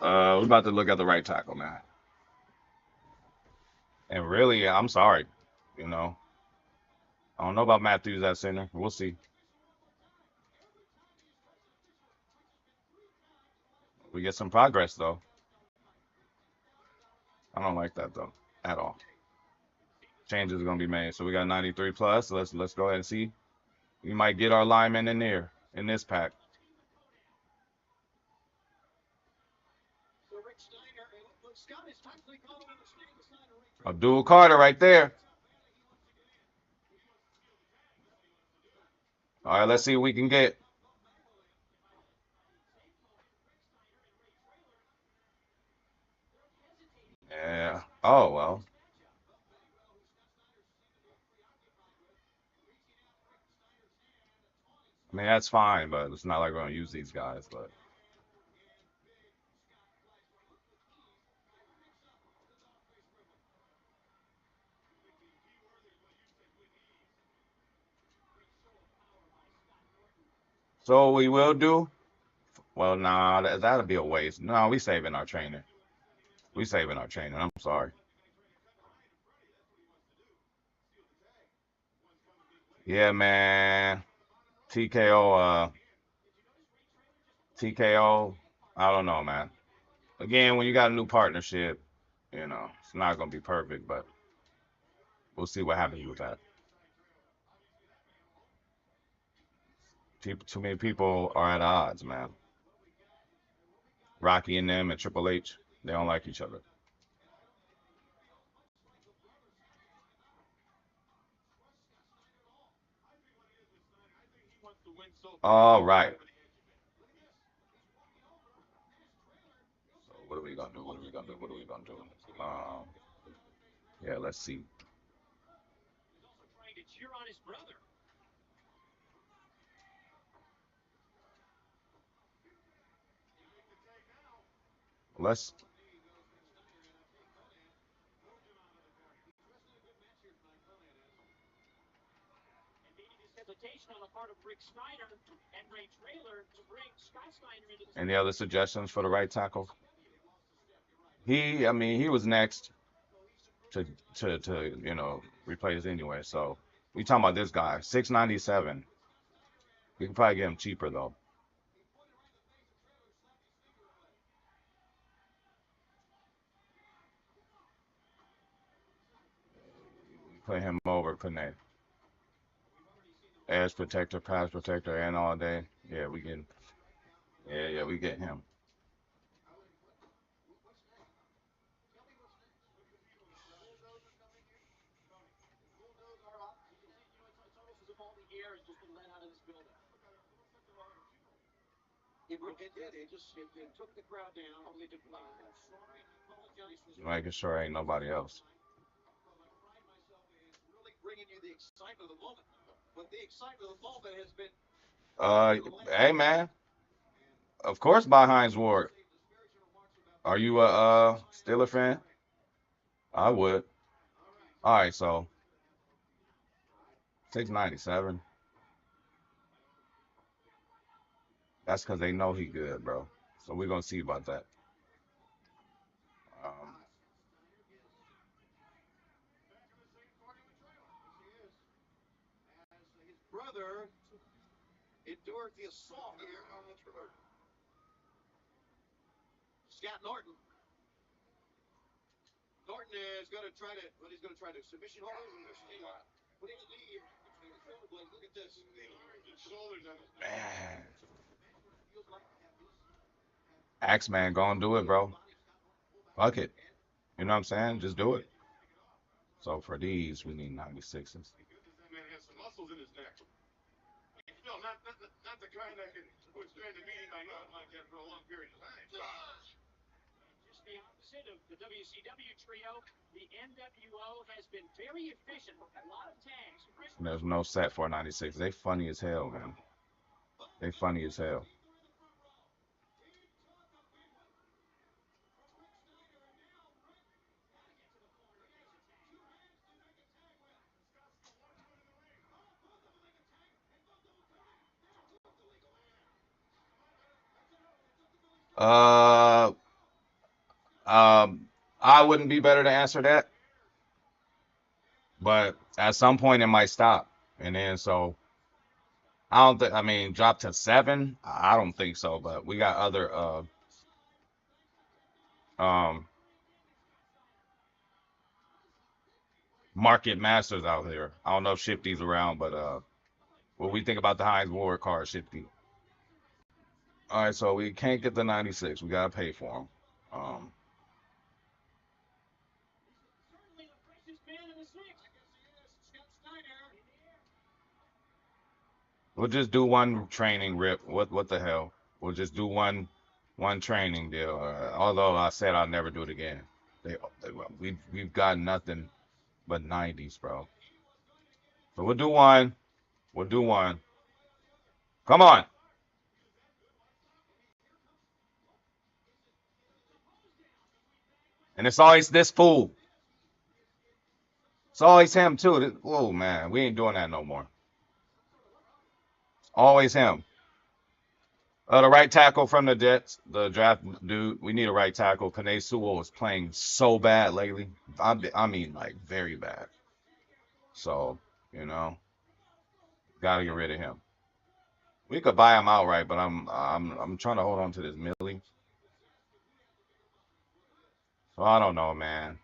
We're about to look at the right tackle now. And really, I'm sorry. I don't know about Matthews at center. We'll see. We get some progress, though. I don't like that, though, at all. Changes are going to be made. So we got 93 plus. Let's go ahead and see. We might get our linemen in there, in this pack. Abdul Carter right there. All right, let's see what we can get. Yeah. Oh, well. I mean, that's fine, but it's not like we're going to use these guys, but. So we will do. Well, nah, that'll be a waste. No, we saving our trainer. We saving our trainer. I'm sorry. Yeah, man. TKO TKO. I don't know, man. Again, when you got a new partnership, it's not gonna be perfect, but we'll see what happens with that. Too many people are at odds, man. Rocky and them and Triple H, they don't like each other. All right. So what are we gonna do? What are we gonna do? What are we gonna do? Yeah, let's see. Let's. Any other suggestions for the right tackle? I mean, he was next to replace anyway. So we talking about this guy, 697. We can probably get him cheaper though. Put him over Panay. Edge protector, pass protector, and all day. Yeah, we get. Yeah, we get him. Making sure ain't nobody else. Hey man, of course by Heinz Ward. Are you a Steeler fan? I would. All right, so 697. That's because they know he good, bro. So we're gonna see about that. Um, man, Axeman gonna do it, bro. Fuck it. You know what I'm saying? Just do it. So for these, we need 96s. There's no set for 96. They funny as hell, man. They funny as hell. Uh, I wouldn't be better to answer that, but at some point it might stop, and then so I don't think. I mean, drop to 7. I don't think so, but we got other um market masters out here. I don't know if Shifty's around, but what we think about the Heinz Ward card, Shifty? All right, so we can't get the 96. We gotta pay for them. We'll just do one training rip. What the hell? We'll just do one training deal. Although I said I'll never do it again. We've got nothing but 90s, bro. So we'll do one. We'll do one. Come on. And it's always this fool. It's always him too. Oh man, we ain't doing that no more. Always him. The right tackle from the Jets, the draft dude. We need a right tackle. Panay Sewell is playing so bad lately. I mean, like very bad. So, you know, gotta get rid of him. We could buy him outright, but I'm trying to hold on to this Millie. So I don't know, man.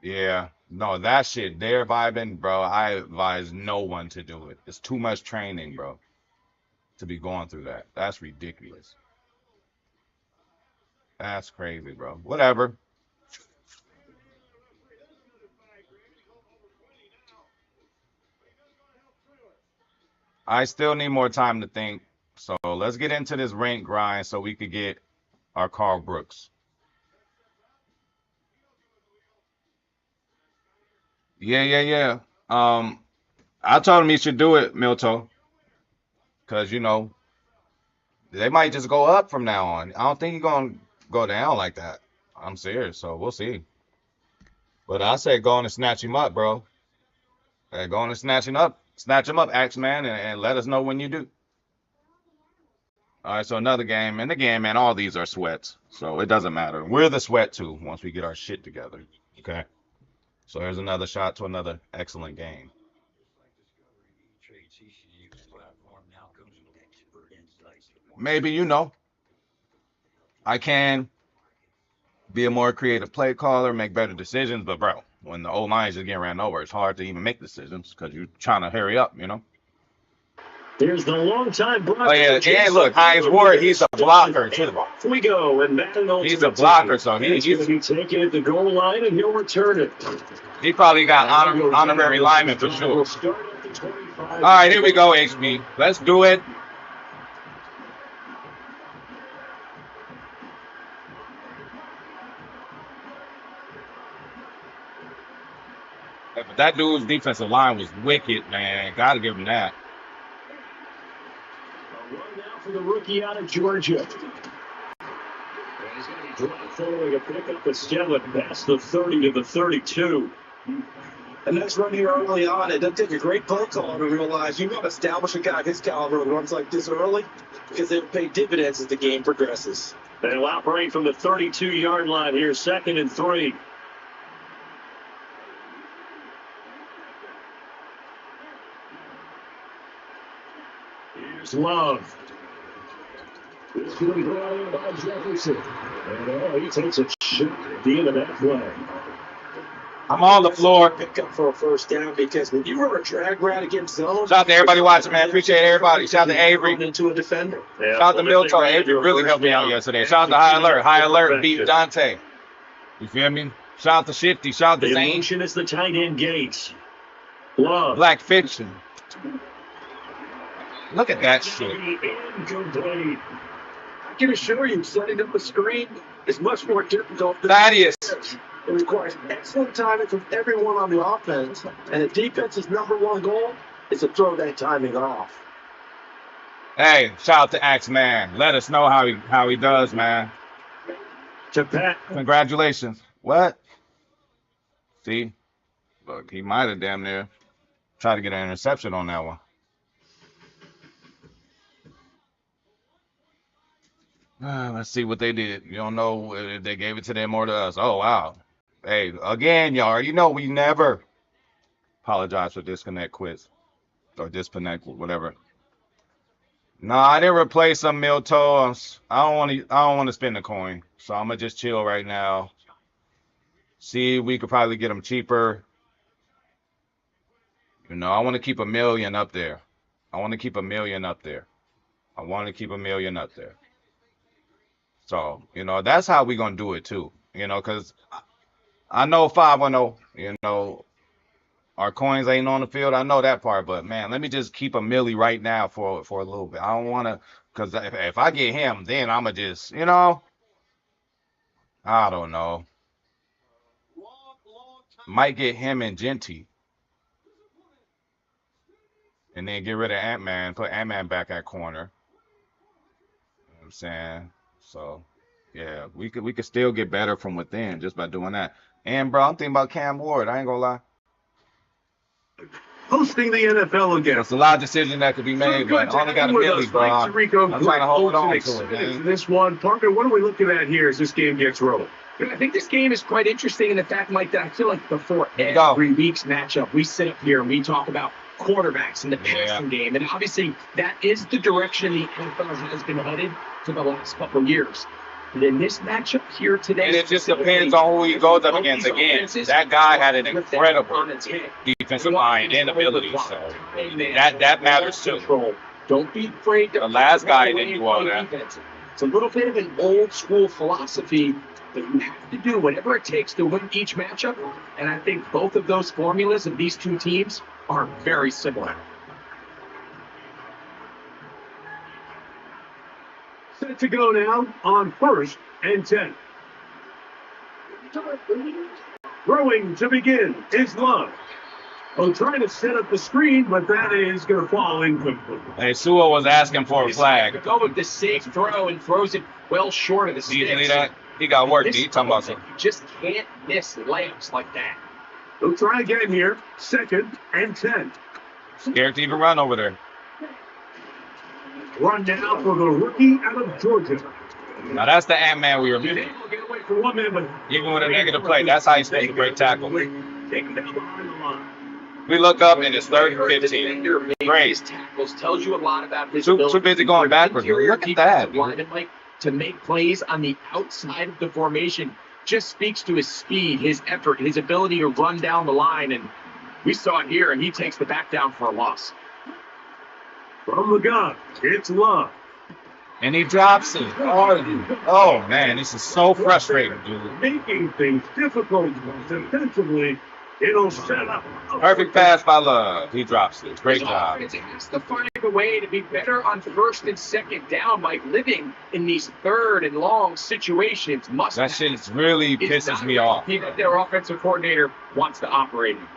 Yeah, no, that shit, they're vibing, bro. I advise no one to do it. It's too much training, bro, to be going through that. That's ridiculous. That's crazy, bro. Whatever. I still need more time to think. So let's get into this rank grind so we could get our Carl Brooks. Yeah, yeah, yeah. I told him he should do it, Milto, because they might just go up from now on. I don't think he's gonna go down like that. I'm serious, so we'll see. But I say go on and snatch him up, bro. Hey, go on and snatch him up, Axe Man, and let us know when you do. All right, so another game, and again, man, all these are sweats, so it doesn't matter. We're the sweat too once we get our shit together. Okay. So here's another shot to another excellent game. Maybe I can be a more creative play caller, make better decisions, but bro, when the old line is just getting ran over, it's hard to even make decisions because you're trying to hurry up. Here's the long-time blocker. Oh yeah, and look, Hines Ward, he's a blocker too. Off we go, and Madden He's a blocker, so he's going to be taken at the goal line, and he'll return it. He probably got honorary lineman for sure. All right, here we go, HB. Let's do it. But that dude's defensive line was wicked, man. Gotta give him that. A run now for the rookie out of Georgia. He's going to be dropped following a pickup at Skellet past the 30 to the 32. And that's run here early on. It doesn't take a great play caller to realize you got to establish a guy of his caliber who runs like this early because they'll pay dividends as the game progresses. They'll operate from the 32-yard line here, 2nd and 3. Here's Love. This one brought in by Jefferson. And he takes a shot at the end of that play. I'm on the floor. Pick up for a first down because when you run a drag route against zone. Shout out to everybody watching, man. Appreciate everybody. Shout out to Avery. Into a defender. Yeah, Shout out to Milton. Avery really helped me out yesterday. Shout out to High Alert. High Alert beat Dante. You feel me? Shout out to Shifty. Shout out to The Zane. motion is the tight end Gates. Love. Black Fiction. Look at that shit. Incomplete. I can assure you, setting up a screen is much more difficult than Thaddeus. It requires excellent timing from everyone on the offense, and the defense's #1 goal is to throw that timing off. Hey, shout out to Axe Man. Let us know how he does, man. To Pat. Congratulations. What? See? Look, he might have damn near tried to get an interception on that one. Let's see what they did. You don't know if they gave it to them or to us. Oh, wow. Hey, again, y'all already know we never apologize for disconnect quiz or disconnect, whatever. No, I didn't replace some Miltos. I don't want to spend a coin, so I'm gonna just chill right now. See, we could probably get them cheaper. I want to keep $1 million up there. I want to keep $1 million up there. So, that's how we gonna do it too. Because I know 510, our coins ain't on the field. I know that part, but man, let me just keep $1 million right now for a little bit. I don't want to, because if I get him, then I'ma just, I don't know. Might get him and Genty. And then get rid of Ant-Man, put Ant-Man back at corner. You know what I'm saying? So, yeah, we could still get better from within just by doing that. And, bro, I'm thinking about Cam Ward. I ain't going to lie. Hosting the NFL again. It's a lot of decisions that could be made, but I only got $1 million, bro. I'm trying to hold on to it, man. This one, Parker, what are we looking at here as this game gets rolling? I think this game is quite interesting in the fact, Mike, that I feel like before every week's matchup, we sit up here and we talk about quarterbacks and the passing game. And obviously, that is the direction the NFL has been headed for the last couple of years. And in this matchup here today, and it just depends on who he goes up against. Again, that guy had an incredible defensive line and ability, so that matters too. Don't be afraid to. The last guy didn't do all that. It's a little bit of an old school philosophy that you have to do whatever it takes to win each matchup. And I think both of those formulas of these two teams are very similar. Set to go now on 1st and 10. Throwing to begin is Love. Oh, trying to set up the screen, but that is going to fall incomplete. Hey, Sewell was asking for a flag. Go with the safe throw and throws it well short of the sticks. You see that? He got work. He talking about something. You just can't miss layups like that. We'll try again here. 2nd and 10. Scared to even run over there. Run now for the rookie out of Georgia. Now that's the Ant-Man we were missing. Even with a negative play, that's how he's supposed to break tackle. We look up and it's 3rd and 15. Great. Tackles tells you a lot about his too busy going backwards. Look at that. To make plays on the outside of the formation just speaks to his speed, his effort, his ability to run down the line. And we saw it here, and he takes the back down for a loss. From the gun, it's Love. And he drops it. Oh, man, this is so frustrating, dude. Making things difficult defensively. It'll set up. Perfect pass by Love. He drops it. Great job. It has to find a way to be better on 1st and 2nd down by living in these 3rd and long situations. That shit really pisses me off. That their offensive coordinator wants to operate in.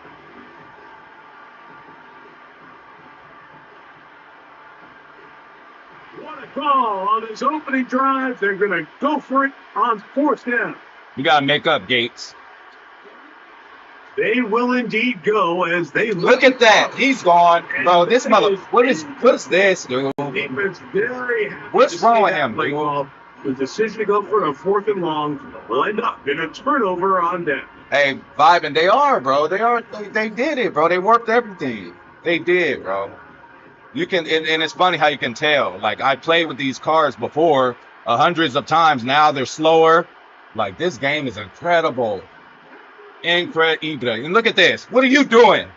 What a call on his opening drive. They're going to go for it on 4th down. You got to make up, Gates. They will indeed go as they look at that. He's gone. Bro, this mother. What's this, dude? What's wrong with him, dude? The decision to go for a 4th and long will end up in a turnover on down. Hey, vibing. They are, bro. They did it, bro. They worked everything. They did, bro. You can, and it's funny how you can tell. Like, I played with these cars before hundreds of times. Now they're slower. Like, this game is incredible. Incredible. And look at this. What are you doing?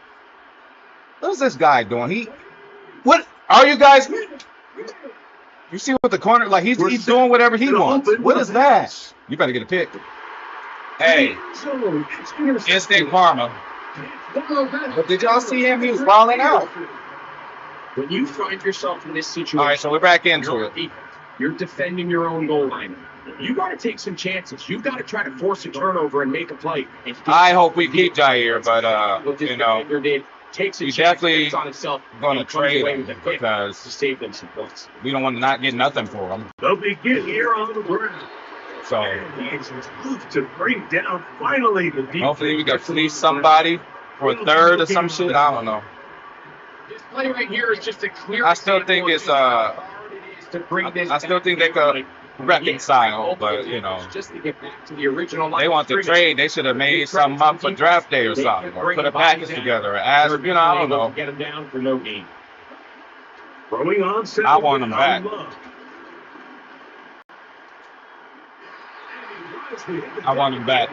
What's this guy doing? What are you guys? You see what the corner, like he's doing whatever he wants. What is that? You better get a pick. Hey, instant karma. But did y'all see him? He was balling out. When you find yourself in this situation, all right, so we're back into it. You're defending your own goal line. You got to take some chances. You've got to try to force a turnover and make a play. I hope we keep Jair, but you know, we definitely going to trade him because to save them some points. We don't want to not get nothing for him. They'll begin here on the ground. So to bring down finally the defense. Hopefully we can fleece somebody for a 3rd or some shit. I don't know. This play right here is just a clear. I still think it's I still think they could reconcile, but you know, just to get back to the original line. They want to trade. They should have made something up for draft day or something, or put a package together. Ask, you know, I don't know. Get them down for no gain. Throwing on. I want them back. I want him back.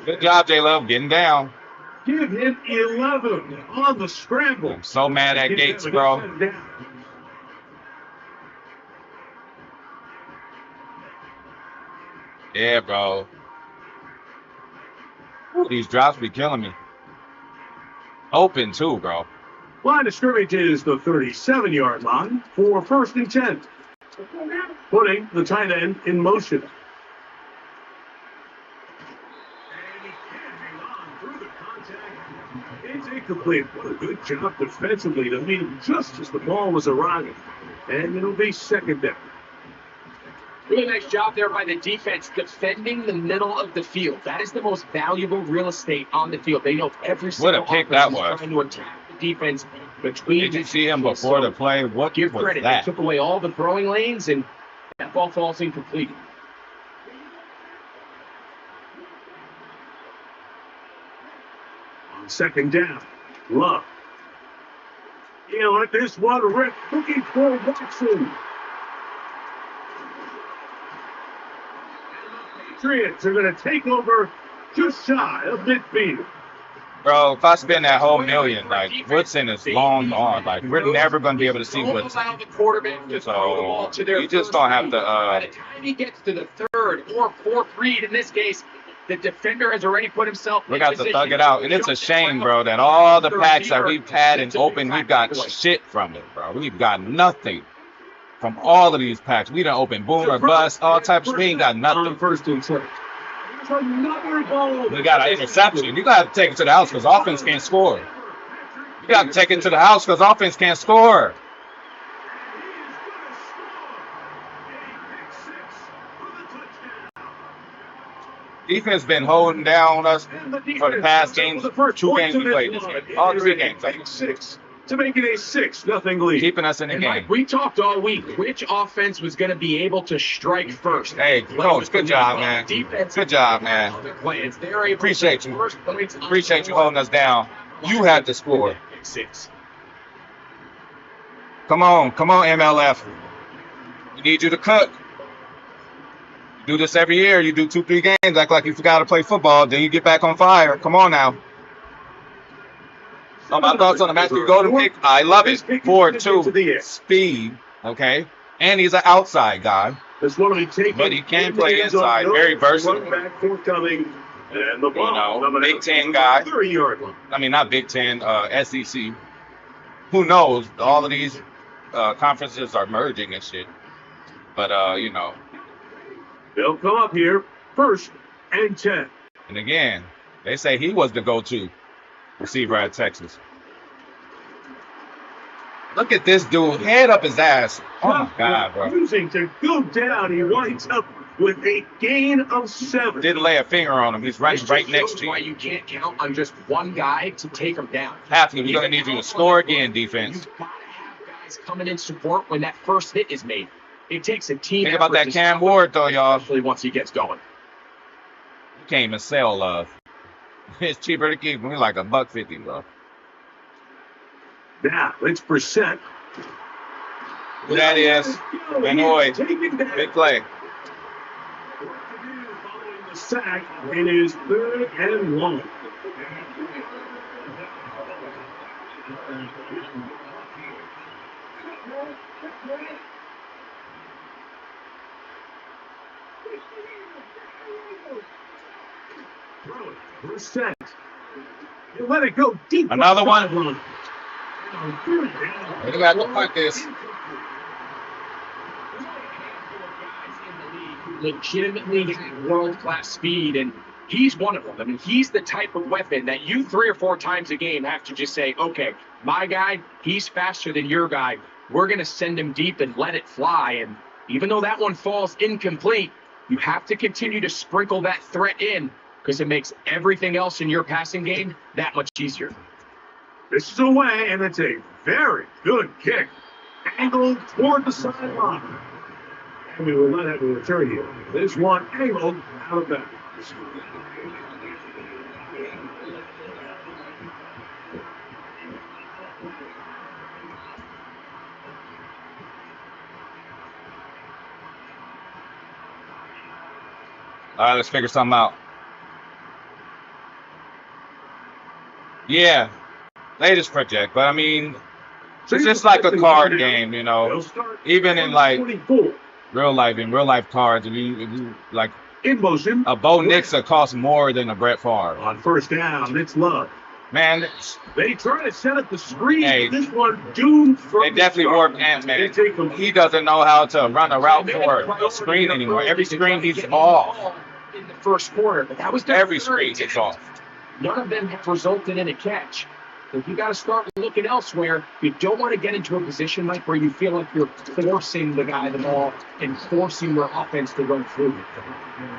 Good job, J Love, getting down. Give him 11 on the scramble. I'm so mad at Gates, bro. Yeah, bro. These drops be killing me. Open, too, bro. Line of scrimmage is the 37-yard line for 1st and 10. Putting the tight end in motion. It's incomplete. What a good job defensively to meet him just as the ball was arriving. And it'll be 2nd down. Really nice job there by the defense defending the middle of the field. That is the most valuable real estate on the field. They know every single what a pick that was. Trying to attack the defense between. Did you see him before the play? What give was credit. that? They took away all the throwing lanes, and That ball falls incomplete. On second down, Love. He'll let this one rip, looking for Watson. Patriots are going to take over just shy of midfield. Bro, if I spend that whole million, like, Woodson is long gone. Like, we're never going to be able to see Woodson. So, you just don't have to, By the time he gets to the third or fourth read, in this case, the defender has already put himself we got to thug it out. And it's a shame, bro, that all the packs that we've had and opened, we've got shit from it, bro. We've got nothing from all of these packs. We done opened boom or bust, all types. We ain't got nothing. First and 10. Another ball. We got an interception. You got to take it to the house because offense can't score. You got to take it to the house because offense can't score. Defense been holding down us for the past games. 2 games we played this game. All 3 games. 6 to make it a 6-0 lead. Keeping us in the game. Like we talked all week, which offense was going to be able to strike first? Hey, coach, good job, man. Defense. Good job, man. Appreciate you. Appreciate you holding us down. You had to score. 6. Come on, MLF. We need you to cook. You do this every year. You do 2-3 games, act like you forgot to play football, then you get back on fire. Come on now. So my thoughts on the match. You go to pick. I love it. 4-2 speed. Okay. And he's an outside guy. But he can play inside. Very versatile. And the ball, Big Ten guy. 30-yard line. I mean, not Big Ten, SEC. Who knows? All of these conferences are merging and shit. But, They'll come up here. 1st and 10. And again, they say he was the go-to receiver at Texas. Look at this dude. Head up his ass. Oh, my God, bro. Using to go down. He winds up with a gain of 7. Didn't lay a finger on him. He's right next to you. Why you can't count on just one guy to take him down. Have to. We're going to need you to score again, defense. You've got to have guys coming in support when that first hit is made. It takes a team. Think about that Cam Ward, though, y'all. Especially once he gets going. You can't even sell love. It's cheaper to keep him. He's like $1.50, bro. Now, it's Brissett. That is. Benoit. Big play. Following the sack, it is 3rd and 1. Brissett. You let it go deep. Another one. We got to punt this. Legitimately world-class speed, and he's one of them. I mean, he's the type of weapon that you 3 or 4 times a game have to just say, okay, my guy, he's faster than your guy. We're going to send him deep and let it fly. And even though that one falls incomplete, you have to continue to sprinkle that threat in because it makes everything else in your passing game that much easier. This is away, and it's a very good kick. Angled toward the sideline. And we will not have a return here. This one angled out of bounds. All right, let's figure something out. Yeah, latest project, but I mean, it's just like a card game, you know. Even in like real life cards, if you like in motion, a Bo Nix costs more than a Brett Favre. On 1st down, it's Love. Man, they try to set up the screen. Hey, this one doomed from they definitely warped Ant-Man. He doesn't know how to run a route for a screen anymore. Every screen he's off. In the first quarter, but that was every screen he's off. None of them have resulted in a catch. So you got to start looking elsewhere. You don't want to get into a position like where you feel like you're forcing the guy the ball and forcing your offense to run through.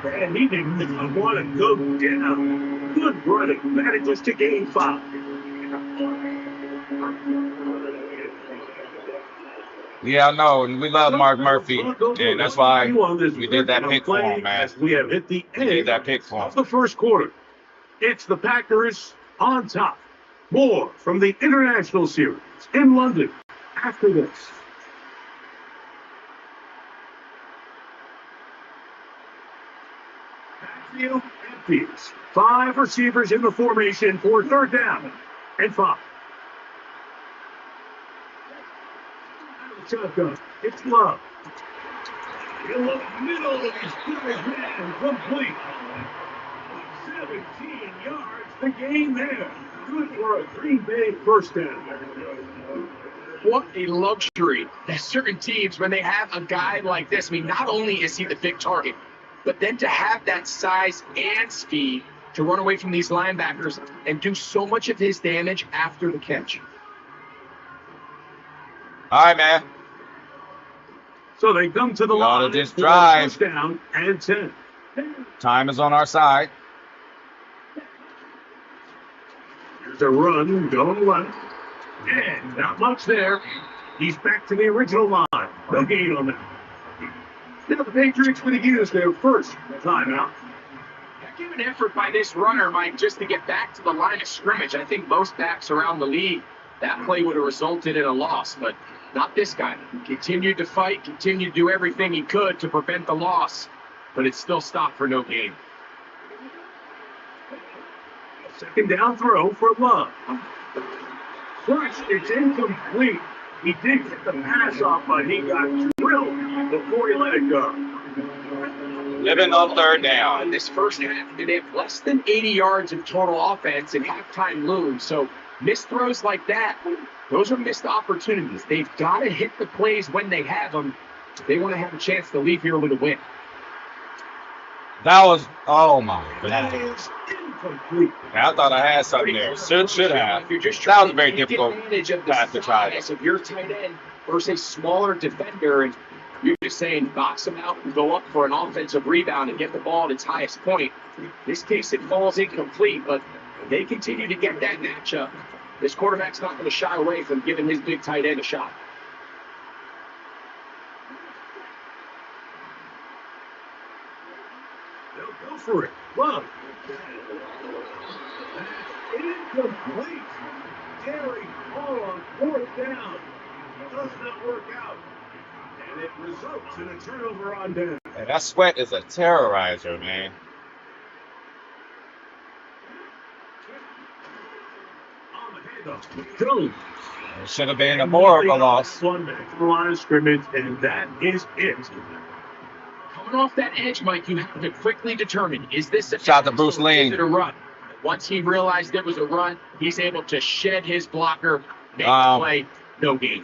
And he didn't want to go down. Good running. Manages to gain 5. Yeah, I know. And we love Mark Murphy. And that's why we did that pick for him, man. We have hit the We did that pick for him. of the first quarter. It's the Packers on top. More from the International Series in London after this. Backfield empties. 5 receivers in the formation for third down and 5. Shotgun. It's Love. In the middle of his guys, man, complete. 17 yards. The game there. Good for a Green Bay first down. What a luxury that certain teams, when they have a guy like this, I mean, not only is he the big target, but then to have that size and speed to run away from these linebackers and do so much of his damage after the catch. All right, man. So they come to the line. Just drive. Touchdown and 10. Time is on our side. Here's a run going left. And not much there. He's back to the original line. No gain on that. Now the Patriots going to use their first timeout. Heck of an effort by this runner, Mike, just to get back to the line of scrimmage. I think most backs around the league, that play would have resulted in a loss, but not this guy. He continued to fight, continued to do everything he could to prevent the loss, but it still stopped for no gain. Second down throw for Love. First, it's incomplete. He did get the pass off, but he got drilled before he let it go. Living on third down. This first half, they have less than 80 yards of total offense and halftime looms. So missed throws like that, those are missed opportunities. They've got to hit the plays when they have them. They want to have a chance to leave here with a win. That was, oh my That God. is incomplete. I thought I had something there. Should have. You're just That was trying very to take difficult advantage of the pass to try. size of your tight end versus a smaller defender, and you're just saying box him out and go up for an offensive rebound and get the ball at its highest point. In this case, it falls incomplete, but they continue to get that matchup. This quarterback's not going to shy away from giving his big tight end a shot. They'll go for it. Love. Incomplete. Gary Hall on fourth down. Does not work out. And it results in a turnover on down. And that Sweat is a terrorizer, man. On the handoff. Jones. It should have been a more of a loss. One back to the line of scrimmage, and that is it. Coming off that edge, Mike, you have to quickly determine, is this a Shout out to Bruce pass or Ling. is it a run? Once he realized it was a run, he's able to shed his blocker, make the play, no gain.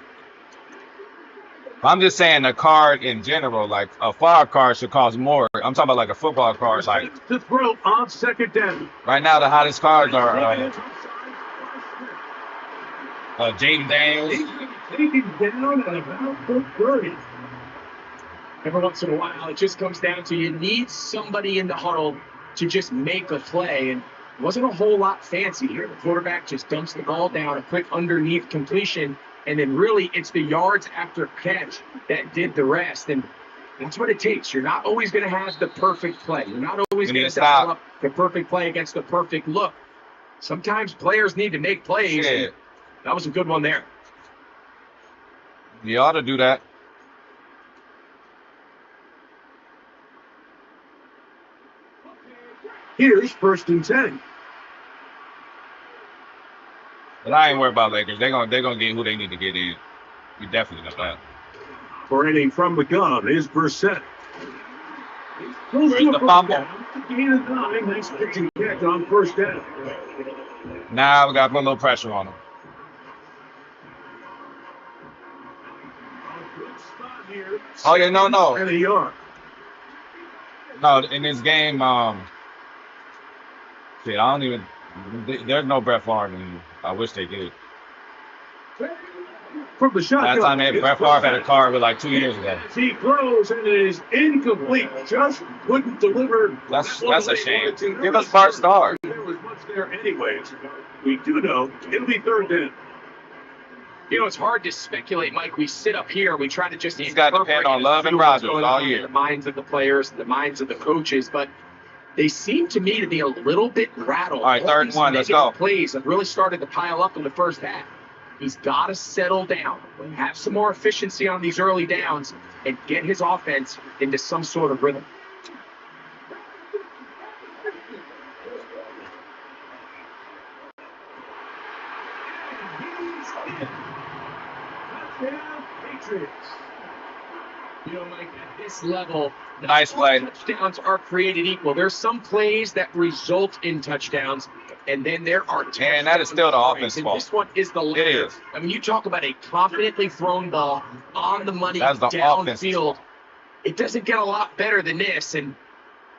I'm just saying the card in general, like a foul card should cost more. I'm talking about like a football card. Like To throw on second down. right now, the hottest cards are Jaden Daniels. Taken down at about the 30. Every once in a while, it just comes down to you need somebody in the huddle to just make a play. And it wasn't a whole lot fancy here. The quarterback just dumps the ball down, a quick underneath completion, and then really it's the yards after catch that did the rest. And that's what it takes. You're not always going to have the perfect play. You're not always going to dial up the perfect play against the perfect look. Sometimes players need to make plays. Yeah. That was a good one there. You ought to do that. Here's first and 10. But I ain't worried about Lakers. They're gonna get who they need to get in. You definitely know that. Operating from the gun is Brissett. Where's the fumble? Gain of 9. Nice pitching catch on first down. Now we got to put a little pressure on them. Oh yeah, no. And a yard. No, in this game, shit, I don't even. There's no Brett Favre in you. I wish they did. From the shotgun. Last time they had Brett Favre had a card with like 2 years ago. He throws and it is incomplete. Just couldn't deliver. That's a shame. Give us Bart Starr. There was much there anyways. We do know it'll be third down. You know, it's hard to speculate, Mike. We sit up here, we try to just. He's got to depend on Love and Rodgers all year. The minds of the players, the minds of the coaches, but they seem to me to be a little bit rattled. All right, third and 1, let's go. Plays have really started to pile up in the first half. He's got to settle down, have some more efficiency on these early downs, and get his offense into some sort of rhythm. You know, Mike, at this level, nice play. Touchdowns are created equal. There's some plays that result in touchdowns, and then there are touchdowns. And that is still the offense fault. This one is the latter. It is. I mean, you talk about a confidently thrown ball on the money downfield. It doesn't get a lot better than this, and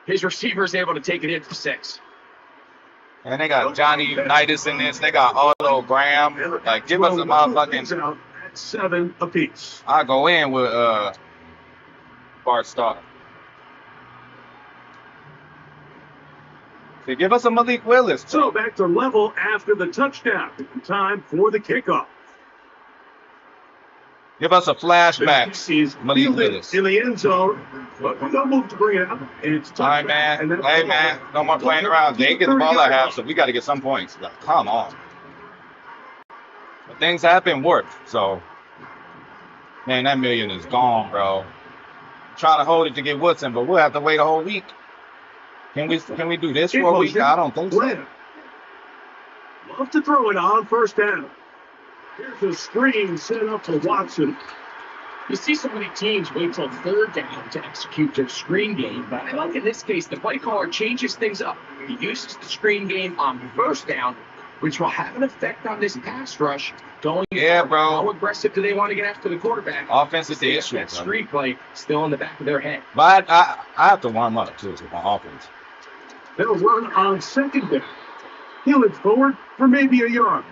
his receiver is able to take it in for 6. And they got Johnny Unitas in this. They got Otto Graham. Like, give us a motherfucking 7 apiece. I'll go in with Bart Starr. So give us a Malik Willis. So back to level after the touchdown. Time for the kickoff. Give us a flashback. Malik Willis in the end zone. But no move to bring it up. It's all right, man. Hey, man. No more playing around. They get the ball at half, so we got to get some points. Like, come on. But things have been worked, so. Man, that million is gone, bro. Trying to hold it to get Woodson, but we'll have to wait a whole week. Can we do this for a week? I don't think so. Love to throw it on first down. Here's a screen set up for Watson. You see so many teams wait till third down to execute their screen game, but I like in this case, the play caller changes things up. He uses the screen game on first down, which will have an effect on this pass rush. Bro. How aggressive do they want to get after the quarterback? Offense is the issue. That screen play still in the back of their head. But I have to warm up, too, with my offense. They'll run on second down. Heel it forward for maybe a yard.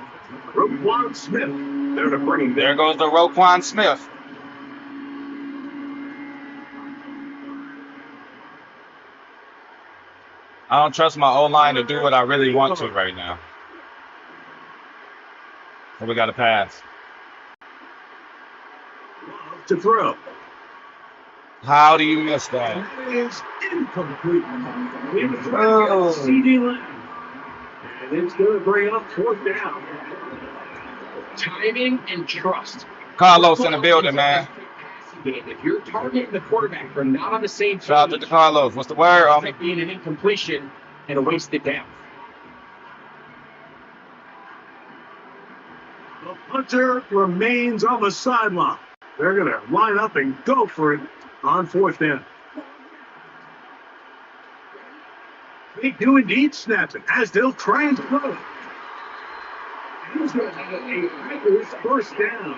Roquan Smith. There to bring him. There goes the Roquan Smith. I don't trust my O-line to do what I really want to right now. So we got to pass. To throw. How do you miss that? It is incomplete. CD Lamb. And it's going to bring up fourth down. Timing and trust. Carlos in the building, man. If you're targeting the quarterback, we're not on the same page. Shout out to Carlos. What's the word, homie? Being an incompletion and a wasted down. The punter remains on the sideline. They're going to line up and go for it on fourth down. They do indeed snap it as they'll try and throw it. He's going to have a Packers first down.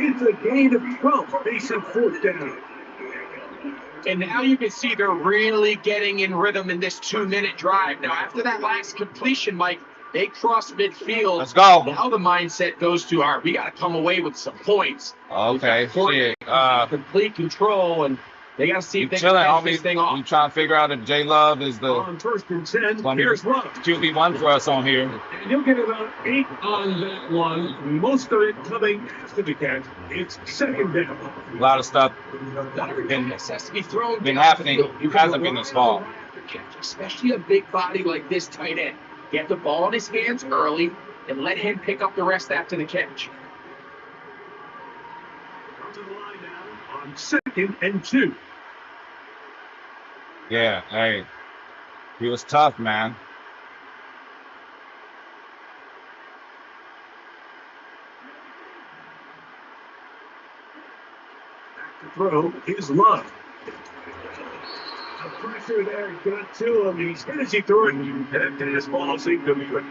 It's a gain of 12, facing fourth down. And now you can see they're really getting in rhythm in this 2-minute drive. Now, after that last completion, Mike, they cross midfield. Let's go. Now the mindset goes to, all right, we got to come away with some points. Okay, shit. Complete control, and they got to see if they can finish this thing off. You trying to figure out if J Love is the on first and 10. Here's Love. QB1 for us on here. And you'll get about 8 on that one. Most of it coming after the catch. It's second down. A lot of stuff been happening. It hasn't been this fall. Especially a big body like this tight end. Get the ball in his hands early and let him pick up the rest after the catch. To the line now on second and 2. Yeah, hey. He was tough, man. Back to throw is Love. The pressure there got to him. He's as he threw it, and his ball seemed to be good.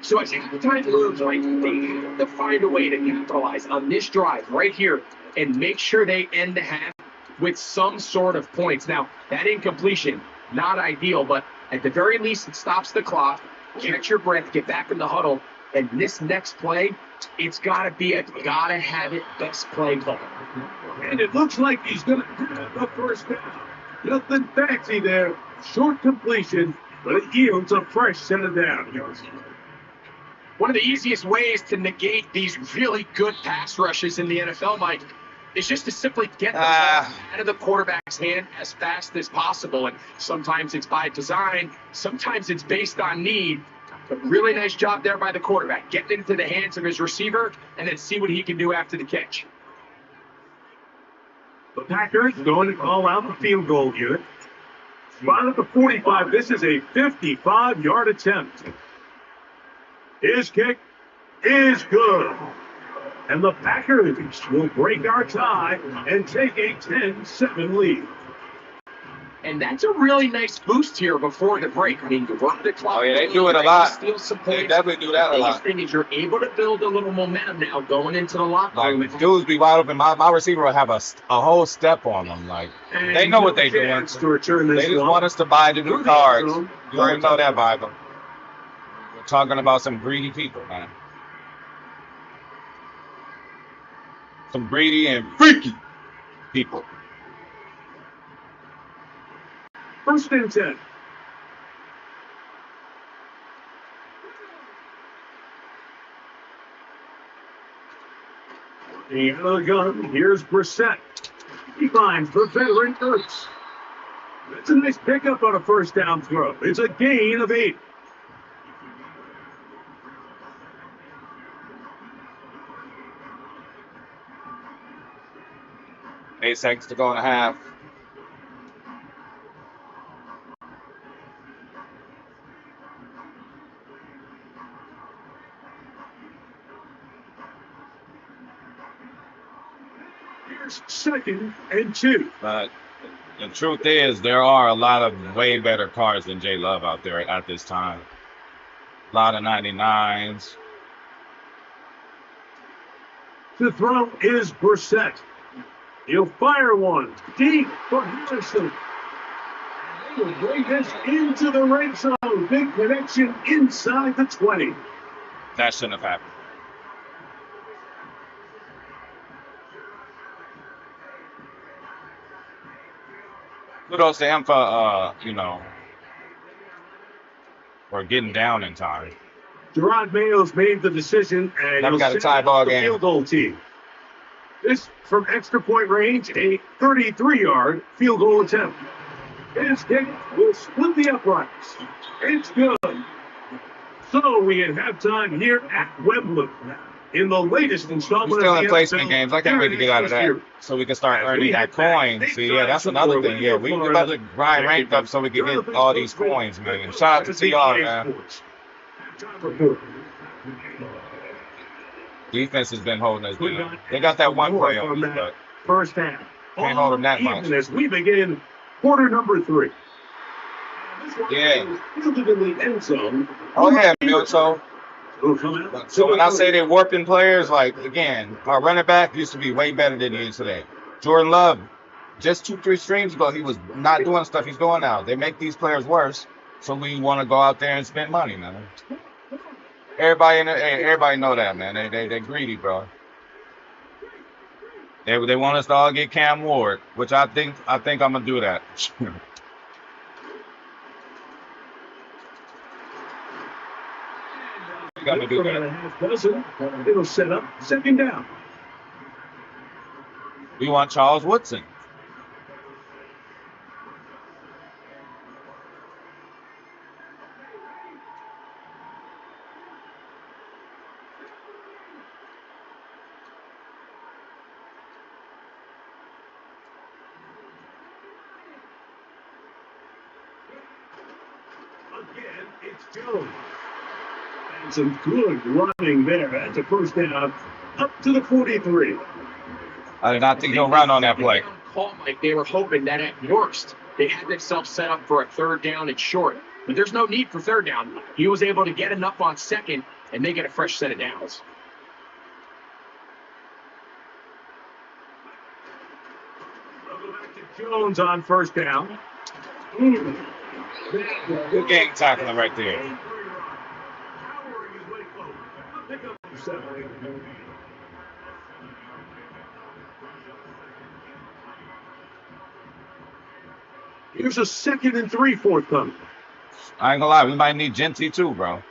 So as halftime moves, right, they have to find a way to capitalize on this drive right here and make sure they end the half with some sort of points. Now, that incompletion, not ideal, but at the very least, it stops the clock. Catch your breath, get back in the huddle, and this next play, it's got to be a gotta-have-it best play call. And it looks like he's going to have the first down. Nothing fancy there. Short completion, but it yields a fresh set of downs. One of the easiest ways to negate these really good pass rushes in the NFL, Mike, is just to simply get the ball out of the quarterback's hand as fast as possible. And sometimes it's by design, sometimes it's based on need. But really nice job there by the quarterback, getting into the hands of his receiver and then see what he can do after the catch. The Packers going to call out the field goal unit. Spot at the 45. This is a 55-yard attempt. His kick is good. And the Packers will break our tie and take a 10-7 lead. And that's a really nice boost here before the break. I mean, you work the clock. Oh, yeah, they do it a lot. Steal some They points. definitely do that a lot. The thing is, you're able to build a little momentum now going into the locker room. Like, dudes be wide open. My receiver will have a whole step on them. Like, they know what they doing. They just want us to buy the new cards. You already know that, Bible. We're talking about some greedy people, man. Some greedy and freaky people. First and 10. The end of the gun. Here's Brissett. He finds the veteran Ertz. That's a nice pickup on a first down throw. It's a gain of 8. Eight seconds to go and a half. Here's 2nd and 2. But the truth is, there are a lot of way better cars than J Love out there at this time. A lot of 99s. The throw is Brissett. He'll fire one deep for Harrison. They will bring this into the red zone. Big connection inside the 20. That shouldn't have happened. Kudos to him for, for getting down in time. Gerard Mayo's made the decision, and Now we got a tie ball game. Field goal team. This from extra point range, a 33-yard field goal attempt. His kick will split the uprights. It's good. So we have halftime here at Wembley. In the latest installment We're still of in the placement NFL, games. I can't wait to get out of that so we can start earning that coin. See, yeah, that's another thing. Yeah, we about to grind ranked up so we can get all these coins, man. Shout out to TR, man. Defense has been holding us down. They got that one play on us, but first half. Can't hold them that much. Even as we begin quarter number 3. Yeah. Fielded in the end zone. Oh, yeah, Milto. So when I say they're warping players, like, again, our running back used to be way better than he is today. Jordan Love, just 2-3 streams ago, he was not doing stuff he's doing now. They make these players worse, so we want to go out there and spend money, man. Everybody know that, man. They're greedy, bro. They want us to all get Cam Ward, which I think I'm gonna do that. Gonna do that. It'll set up 2nd down. We want Charles Woodson. Again, it's Jones. And some good running there. That's a first down up to the 43. I did not think he'll run on that play. Like they were hoping that at worst they had themselves set up for a 3rd down and short. But there's no need for 3rd down. He was able to get enough on 2nd and make it a fresh set of downs. We'll go back to Jones on 1st down. Good game tackling right there. Here's a 2nd and 3 forthcoming. I ain't gonna lie, we might need Genty too, bro.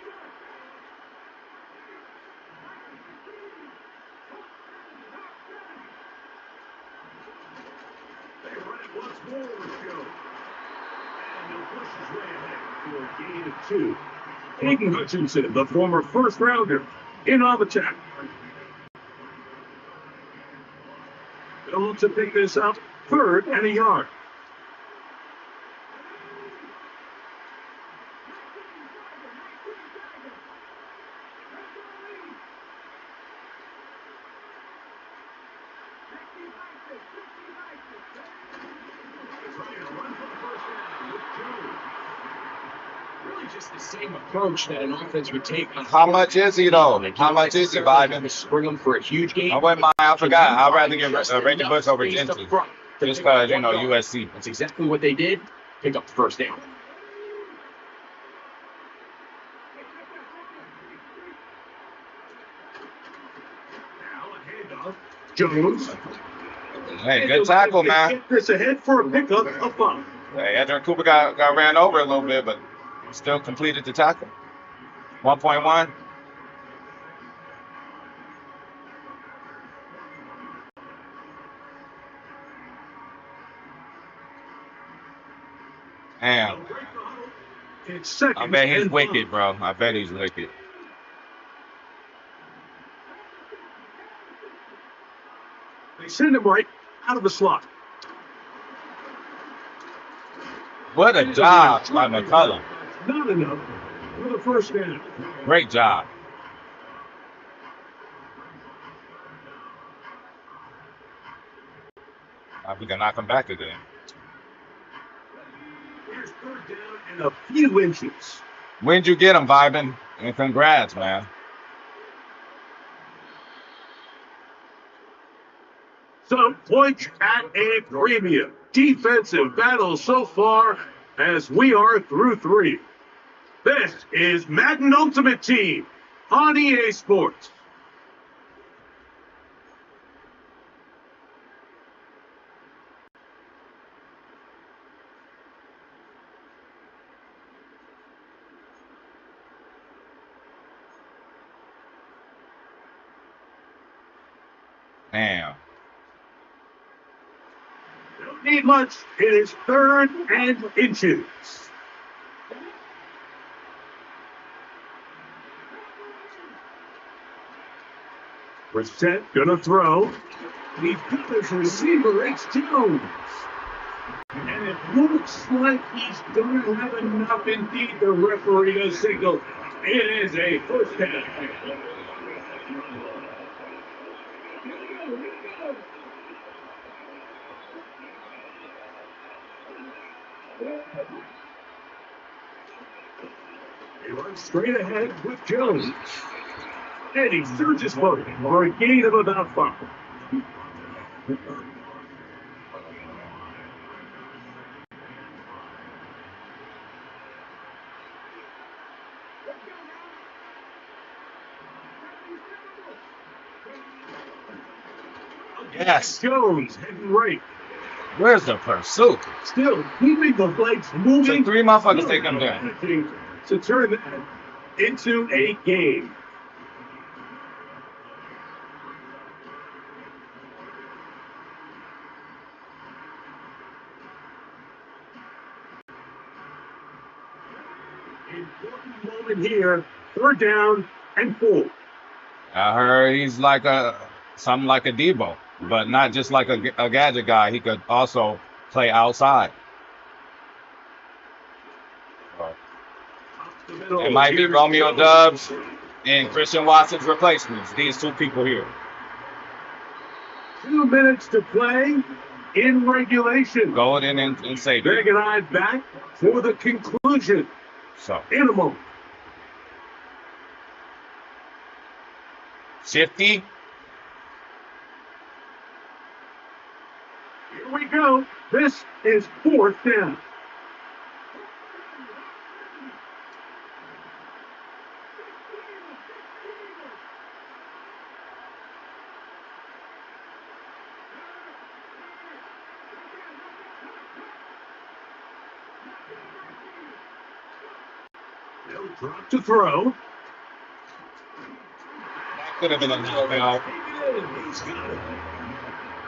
Gain of 2. Aiden Hutchinson, the former first rounder, in on the tackle. They'll look to pick this up 3rd and a yard. Just the same approach that an offense would take. How much is he though? How much is he, Biden? Spring him for a huge game. I forgot. I'd rather get Reggie Bush over Gentry. Just because, USC. That's exactly what they did. Pick up the first down. Jones. Hey, good tackle, man. Get this ahead for a pickup of 5. Hey, Edgerrin Cooper got ran over a little bit, but still completed the tackle. 1.1. Damn. I bet he's wicked, bro. I bet he's wicked. They send him right out of the slot. What a job by McCullum. Not enough for the first down. Great job. We can knock him back again. Here's 3rd down and a few inches. When'd you get him, Vibin? And congrats, man. Some points at a premium. Defensive battle so far as we are through 3. This is Madden Ultimate Team on EA Sports. Damn. Don't need much. It is 3rd and inches. Brissett gonna throw. He's got his receiver. It's Jones. And it looks like he's gonna have enough. Indeed, the referee does signal. It is a first down. He runs straight ahead with Jones. And he surges forward for a gain of about 5. Yes. Jones heading right. Where's the pursuit? Still keeping the legs moving. So 3 motherfuckers take him down. To turn that into a game. Important moment here. 3rd down and 4. I heard he's like something like a Debo, but not just like a gadget guy. He could also play outside. It might be Romeo Doubs and Christian Watson's replacements. These 2 people here. 2 minutes to play in regulation. Golden and Saban. Big and I back for the conclusion. So in a moment. Shifty. Here we go. This is 4th down. They'll drop to throw. That could have been a knockout. He's got it.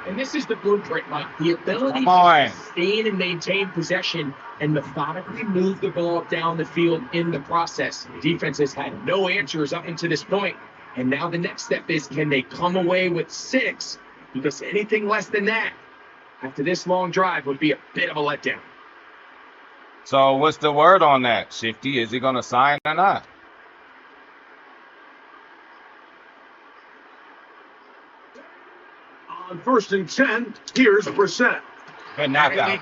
And this is the blueprint, Mike. The ability to sustain and maintain possession and methodically move the ball down the field in the process. The defense has had no answers up until this point. And now the next step is, can they come away with 6? Because anything less than that, after this long drive, would be a bit of a letdown. So what's the word on that, Shifty? Is he going to sign or not? On 1st and 10, here's Brissett. Good knockout.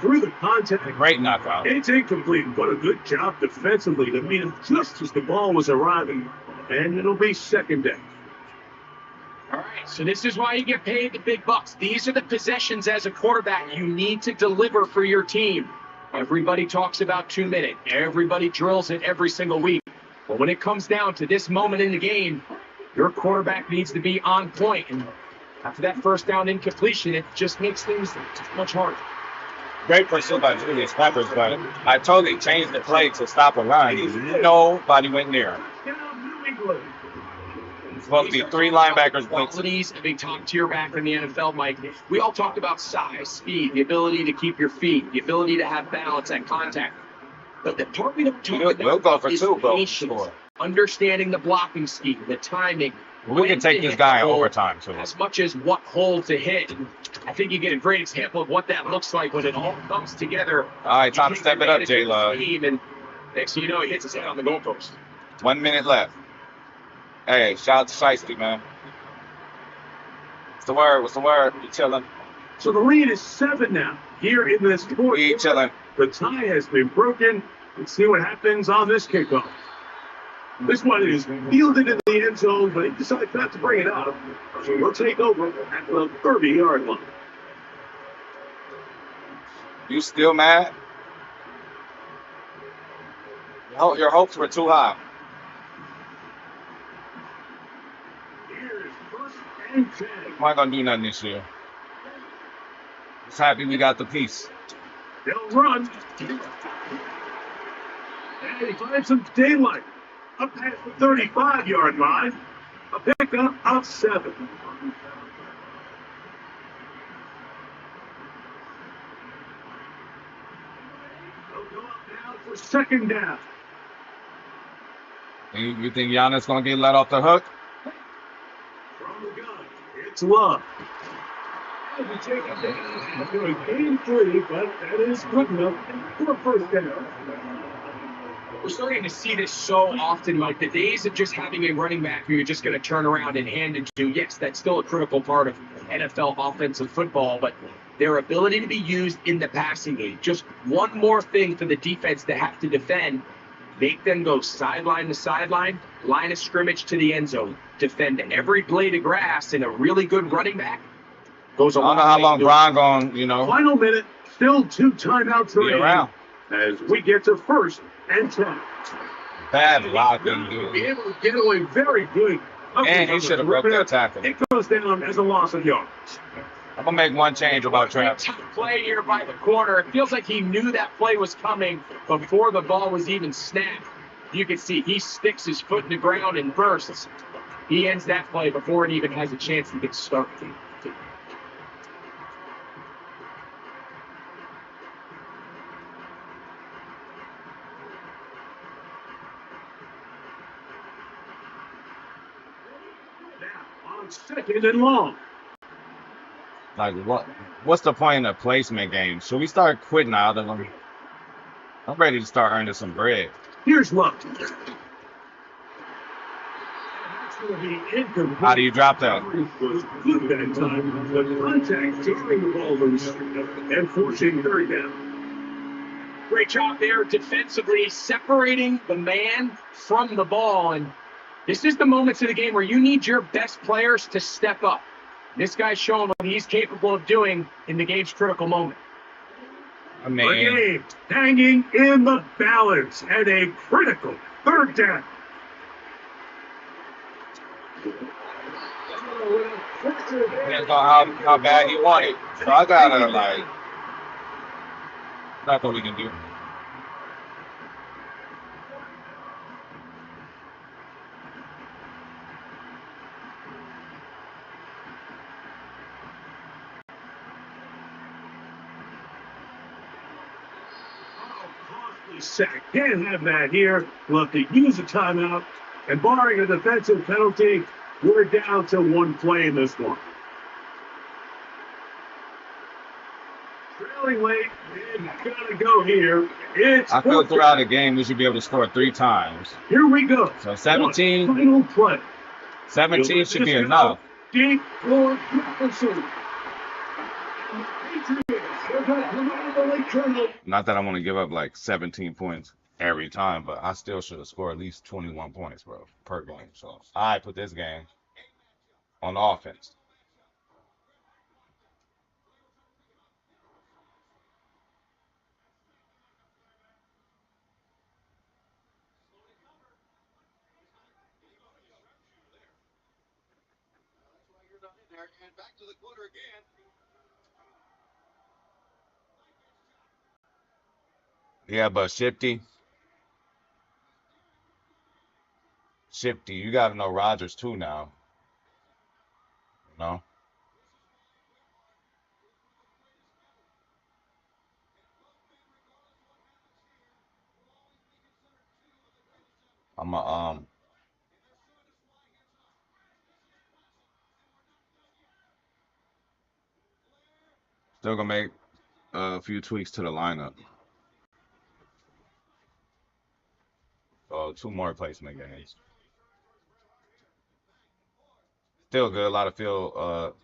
Through the contact. Great knockout. It's incomplete, but a good job defensively to meet him just as the ball was arriving. And it'll be 2nd down. All right, so this is why you get paid the big bucks. These are the possessions as a quarterback you need to deliver for your team. Everybody talks about 2-minute. Everybody drills it every single week. But when it comes down to this moment in the game, your quarterback needs to be on point. And after that first down incompletion, it just makes things much harder. Great pursuit by Julius Peppers, but I totally changed the play to stop a run. Nobody went near. It's supposed to be 3 linebackers. Qualities of a top-tier back in the NFL, Mike. We all talked about size, speed, the ability to keep your feet, the ability to have balance and contact. But the part we don't talk about is patience, understanding the blocking scheme, the timing. We can take this guy overtime, too. As much as what hole to hit. I think you get a great example of what that looks like when it all comes together. All right, time to step it up, J-Love. And next thing you know, he hits his head on the goalpost. 1 minute left. Hey, shout out to Shiesty, man. What's the word? What's the word? You chilling? So the lead is 7 now. Here in this fourth. We chilling. The tie has been broken. Let's see what happens on this kickoff. This one is fielded in the end zone, but he decided not to bring it out. So we'll take over at the 30-yard line. You still mad? Your hopes were too high. Here's 1st and 10. I'm not going to do nothing this year. Just happy we got the piece. They'll run. And he finds some daylight. Up past the 35-yard line. A pickup of 7. They'll go up now for 2nd down. You think Giannis going to get let off the hook? From the gun, it's Love. Game 3, but that is good enough for a 1st down. We're starting to see this so often, Mike. The days of just having a running back who you're just going to turn around and hand it to, yes, that's still a critical part of NFL offensive football, but their ability to be used in the passing game. Just one more thing for the defense to have to defend. Make them go sideline to sideline, line of scrimmage to the end zone. Defend every blade of grass, and a really good running back goes a long way. I don't know how long Brian going, Final minute, still 2 timeouts around. As we get to 1st and 10. Bad blocking, dude. Be able to get away very good. And he should have broke that tackle. It goes down as a loss of yards. I'm going to make one change about Travis. Tough play here by the corner. It feels like he knew that play was coming before the ball was even snapped. You can see he sticks his foot in the ground and bursts. He ends that play before it even has a chance to get started. Now, on 2nd and long. Like, what's the point of placement games? Should we start quitting out of them? I'm ready to start earning some bread. Here's Luck. How do you drop that? Was good that time. The contact tearing the ball loose and forcing 3rd down. Great job there defensively, separating the man from the ball. And this is the moments of the game where you need your best players to step up. This guy's showing what he's capable of doing in the game's critical moment. The game hanging in the balance and a critical 3rd down. Depends on how bad he wanted. So I gotta that's what we can do. Sack. Can't have that here. We'll have to use a timeout. And barring a defensive penalty, we're down to one play in this one. Trailing late, and gotta go here. I feel throughout the game we should be able to score 3 times. Here we go. So 17. Final play. 17 should be enough. Deep for Jefferson. Not that I want to give up like 17 points every time, but I still should have scored at least 21 points, bro, per game. So I put this game on the offense. Yeah, but Shifty, you got to know Rodgers too now. You know, I'm a still gonna make a few tweaks to the lineup. So 2 more placement games. Still good. A lot of field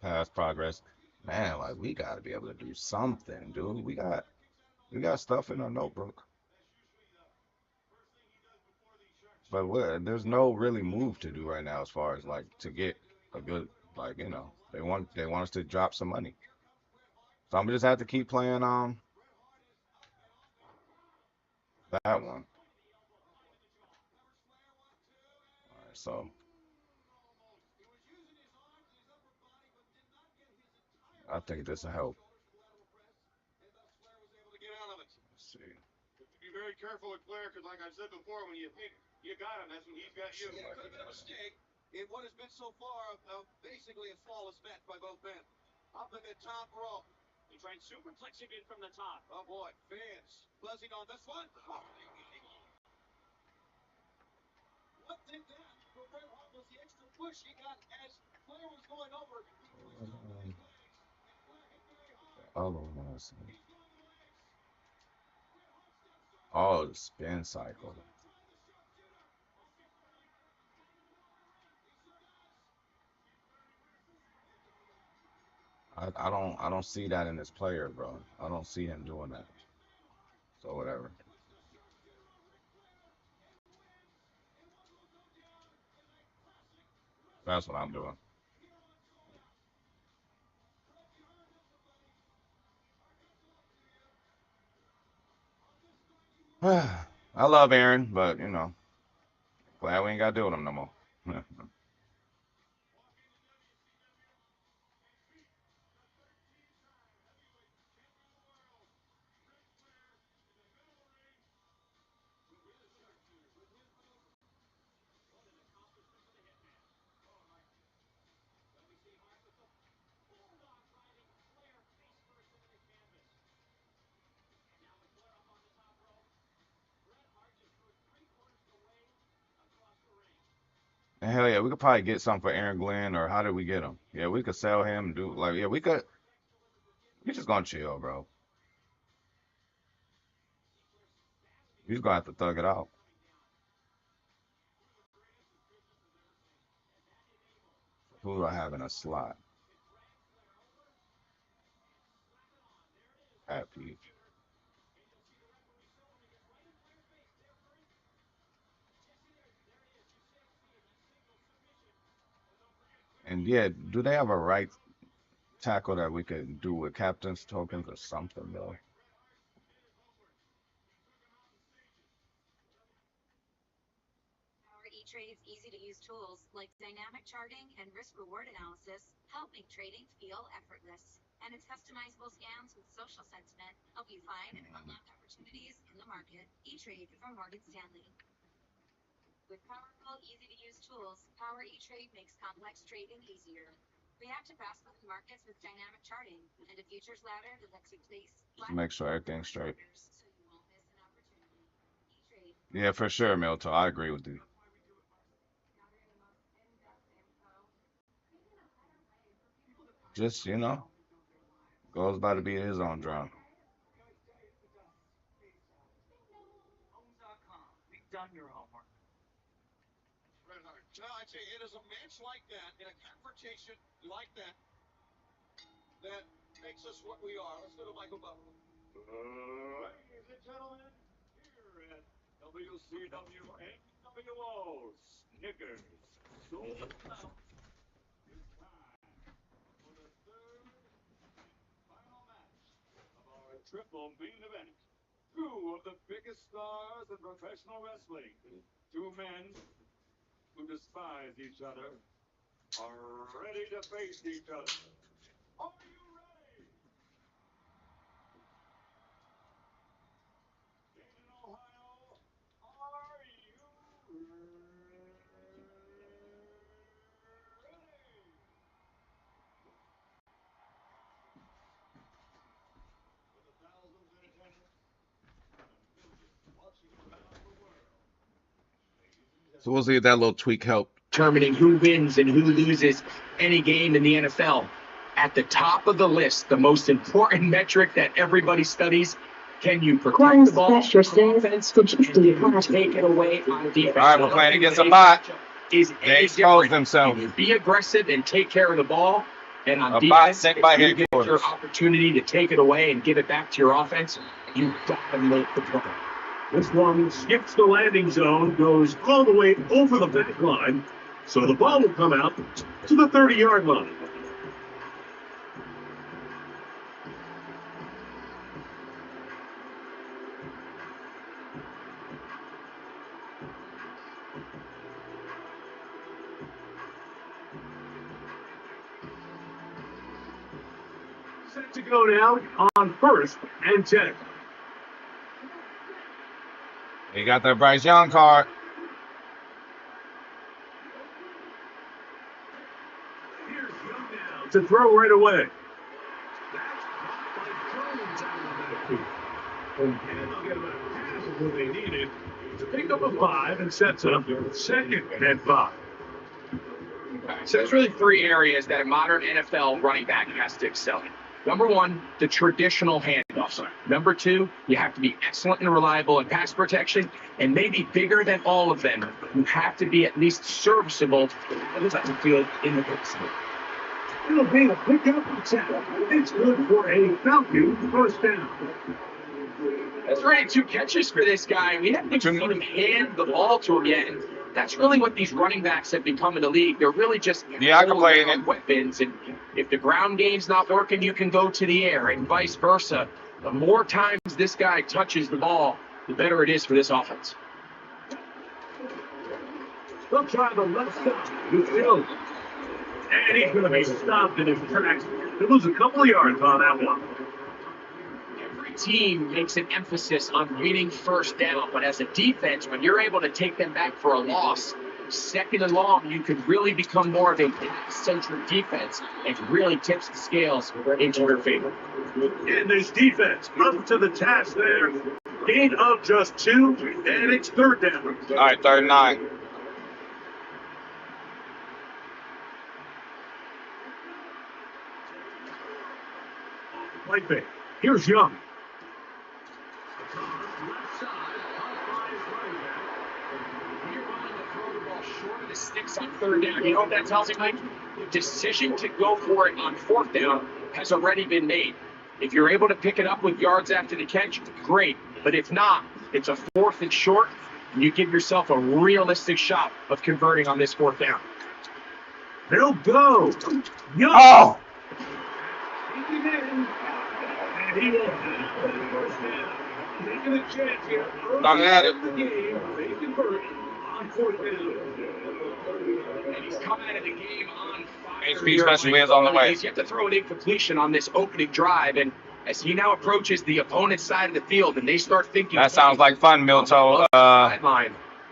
pass progress. Man, like we got to be able to do something, dude. We got stuff in our notebook, but there's no really move to do right now as far as like to get a good like they want us to drop some money. So I'm just have to keep playing that one. All right, so I think this will help. Let's see. Oh, the spin cycle. I don't see that in this player, bro. I don't see him doing that. So whatever. That's what I'm doing. I love Aaron, but glad we ain't got to deal with him no more. And hell yeah, we could probably get something for Aaron Glenn, or how did we get him? Yeah, we could sell him and do like, yeah, we could. We just gonna chill, bro. We just gonna have to thug it out. Who do I have in a slot? Happy. And yeah, do they have a right tackle that we could do with captain's tokens or something, though? Make sure everything's straight. Yeah, for sure, Milton. I agree with you. Just, goes by to be his own drama. Ladies and gentlemen, here at WCW and WO Snickers Sold Out, it's time for the third and final match of our triple main event. Two of the biggest stars in professional wrestling, two men who despise each other, are ready to face each other. Are you ready? Dayton, Ohio, are you ready? With the thousands in attendance and the millions watching around the world, ladies and So we'll gentlemen, see if that little tweak helped. Determining who wins and who loses any game in the NFL. At the top of the list, the most important metric that everybody studies: can you protect the ball on offense and take it away on defense? All right, we're playing against a bot. They exposed themselves. You be aggressive and take care of the ball, and on A bot defense, sent by you get your headquarters. opportunity to take it away and give it back to your offense. You got to make the play. this one skips the landing zone, goes all the way over the back line, so the ball will come out to the 30-yard line. Set to go now on 1st and 10. He got that Bryce Young card. Here's Young now to throw right away. And they'll get about half of what they needed to pick up a 5 and sets up their 2nd and 5. So there's really 3 areas that a modern NFL running back has to excel in. Number 1, the traditional handoffs. Number 2, you have to be excellent and reliable in pass protection. And maybe bigger than all of them, you have to be at least serviceable on the field in the box. It'll be a pickup attack. It's good for a Falcon first down. That's right, 2 catches for this guy. We haven't seen him hand the ball to him yet. And that's really what these running backs have become in the league. They're really just weapons. And if the ground game's not working, you can go to the air, and vice versa. The more times this guy touches the ball, the better it is for this offense. They'll try the left side. And he's going to be stopped in his tracks. They lose a couple of yards on that one. Every team makes an emphasis on winning first down, but as a defense, when you're able to take them back for a loss, 2nd and long, you could really become more of a centric defense and really tips the scales into your favor. And this defense up to the task there. Gain of just 2, and it's 3rd down. All right, 3rd and 9. Play fake. Here's Young. The sticks on 3rd down. You know what that tells you, Mike? The decision to go for it on 4th down has already been made. If you're able to pick it up with yards after the catch, great. But if not, it's a 4th and short, and you give yourself a realistic shot of converting on this 4th down. They'll go. Young. Oh! And he will have the first down. Taking a chance here. Not at it. The game. They convert on 4th down. And he's come out of the game on fire. HP special is on the way. He's yet to throw an incompletion on this opening drive, and as he now approaches the opponent's side of the field, and they start thinking, That sounds like fun, Milto. I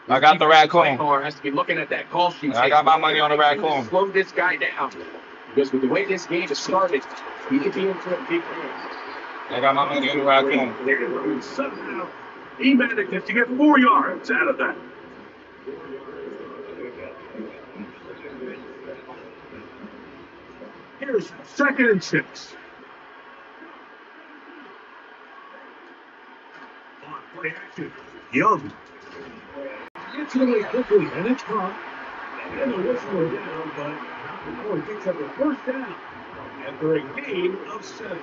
got the raccoon. Has to be looking at that call sheet. I got my money on the raccoon. Slow this guy down, because with the way this game has started, he could be in for a big game. I got my money on the raccoon. Somehow He manages to get 4 yards out of that. Here's 2nd and 6. On play action. Young. Gets it away quickly, and it's caught. And the whistle is down, but not before he picks up a 1st down after a gain of 7.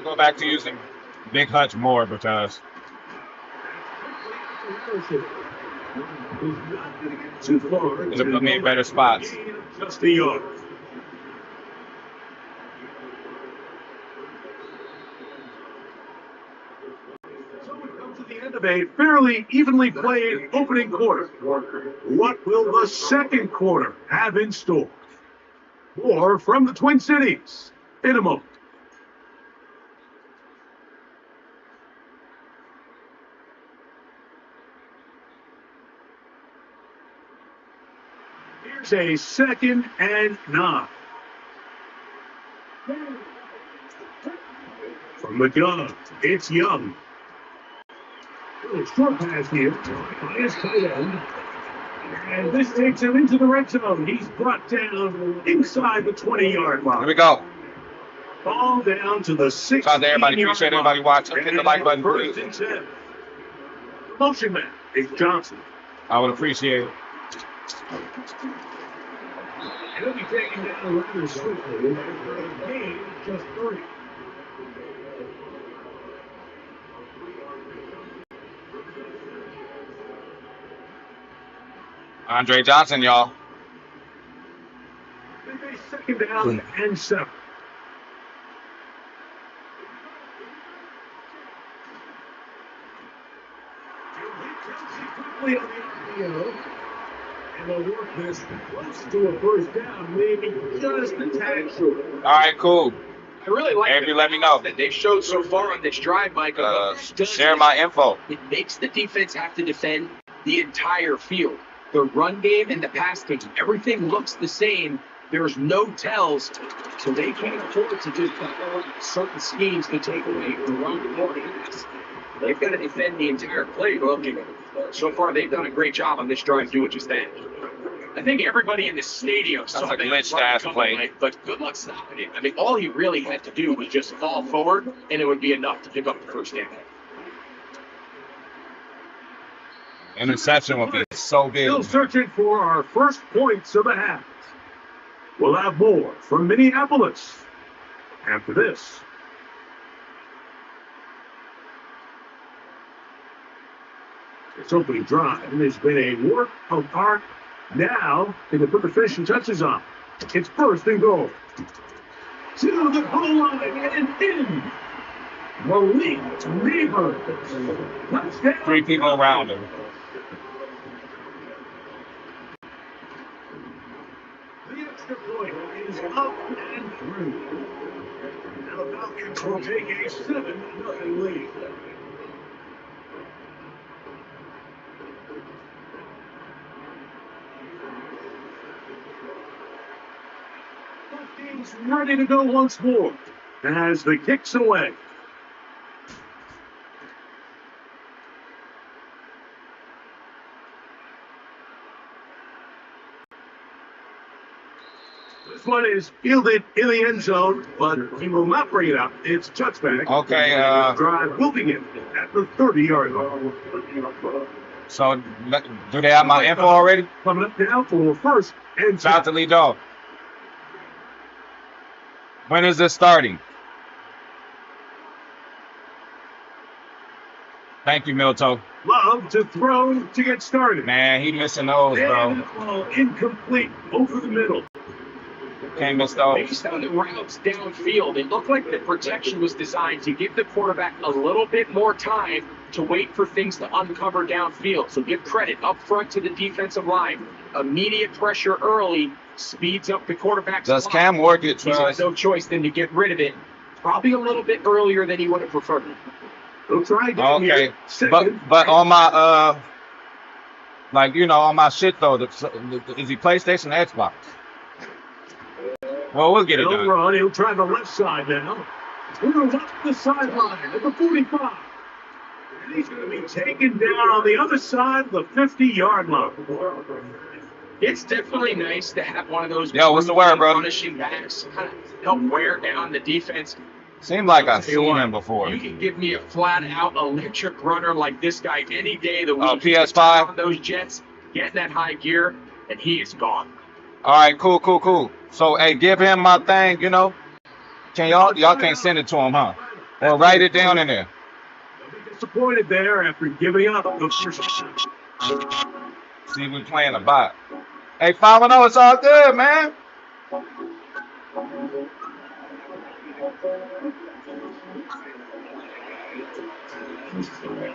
Go back to using Big Hutch more because Too far. it'll put me in better spots. Just a yard. So we come to the end of a fairly evenly played opening quarter. What will the 2nd quarter have in store? More from the Twin Cities in a moment. Here's a 2nd and 9. From the gun, it's Young. A short pass here by his tight end. And this takes him into the red zone. He's brought down inside the 20-yard line. Here we go. Ball down to the 16-yard line. Shout out to everybody. Appreciate everybody watching. Hit the like button, please. 1st and 10. Motion man is Johnson. I would appreciate it. He'll be taken down rather swiftly after a gain of just 3. Andre Johnson, y'all. A 2nd down and 7. Quickly on the RPO. And they'll work this close to a 1st down, maybe just a tad short. All right, cool. I really like Andrew, let me know. that they've showed so far on this drive, Mike. Share my info. It makes the defense have to defend the entire field. The run game and the pass game, everything looks the same. There's no tells, so they can't afford to just follow certain schemes to take away the run or the pass. They've got to defend the entire playbook, and so far they've done a great job on this drive doing just that. I think everybody in the stadium saw That's a that glitched run ass coming, play. Mike, but good luck stopping it. I mean, all he really had to do was just fall forward, and it would be enough to pick up the 1st down. Interception would be so big. Still searching for our first points of the half. We'll have more from Minneapolis after this. This opening drive has been a work of art. Now they can put the finishing touches on. It's 1st and goal. To the goal line and in. Malik Neighbors. Touchdown. 3 people around him. The extra point is up and through. Now the Falcons will take a 7-0 lead. Both teams ready to go once more as the kick's away. This one is fielded in the end zone, but he will not bring it up. It's touchback. Okay. Drive will begin at the 30-yard line. So do they have my info already? Coming up now for 1st and Shout out to Lee Dog. When is this starting? Thank you, Milto. Love to throw to get started. Man, he missing those, bro. And ball incomplete over the middle. Can't miss those. Based on the routes downfield, it looked like the protection was designed to give the quarterback a little bit more time to wait for things to uncover downfield. So give credit up front to the defensive line. Immediate pressure early speeds up the quarterback's Does clock. Cam Ward get He's got trust? no choice than to get rid of it. Probably a little bit earlier than he would have preferred. We'll try again Okay, here. but on my like on my shit though, is he PlayStation or Xbox? Well, we'll get it He'll done. run. He'll try the left side now. We're left the sideline at the 45. And he's going to be taken down on the other side of the 50-yard line. It's definitely nice to have one of those what's the word, brother? punishing backs kind of help wear down the defense. Seemed like I've seen him before. You can give me a flat-out electric runner like this guy any day of the week. Oh, PS5? On those Jets, get that high gear, and he is gone. All right, cool. So, hey, give him my thing, you know. Can y'all can't send it to him, huh? Or write it down in there. They'll be disappointed there after giving up. See, we playing a bot. Hey, 5-0, it's all good, man.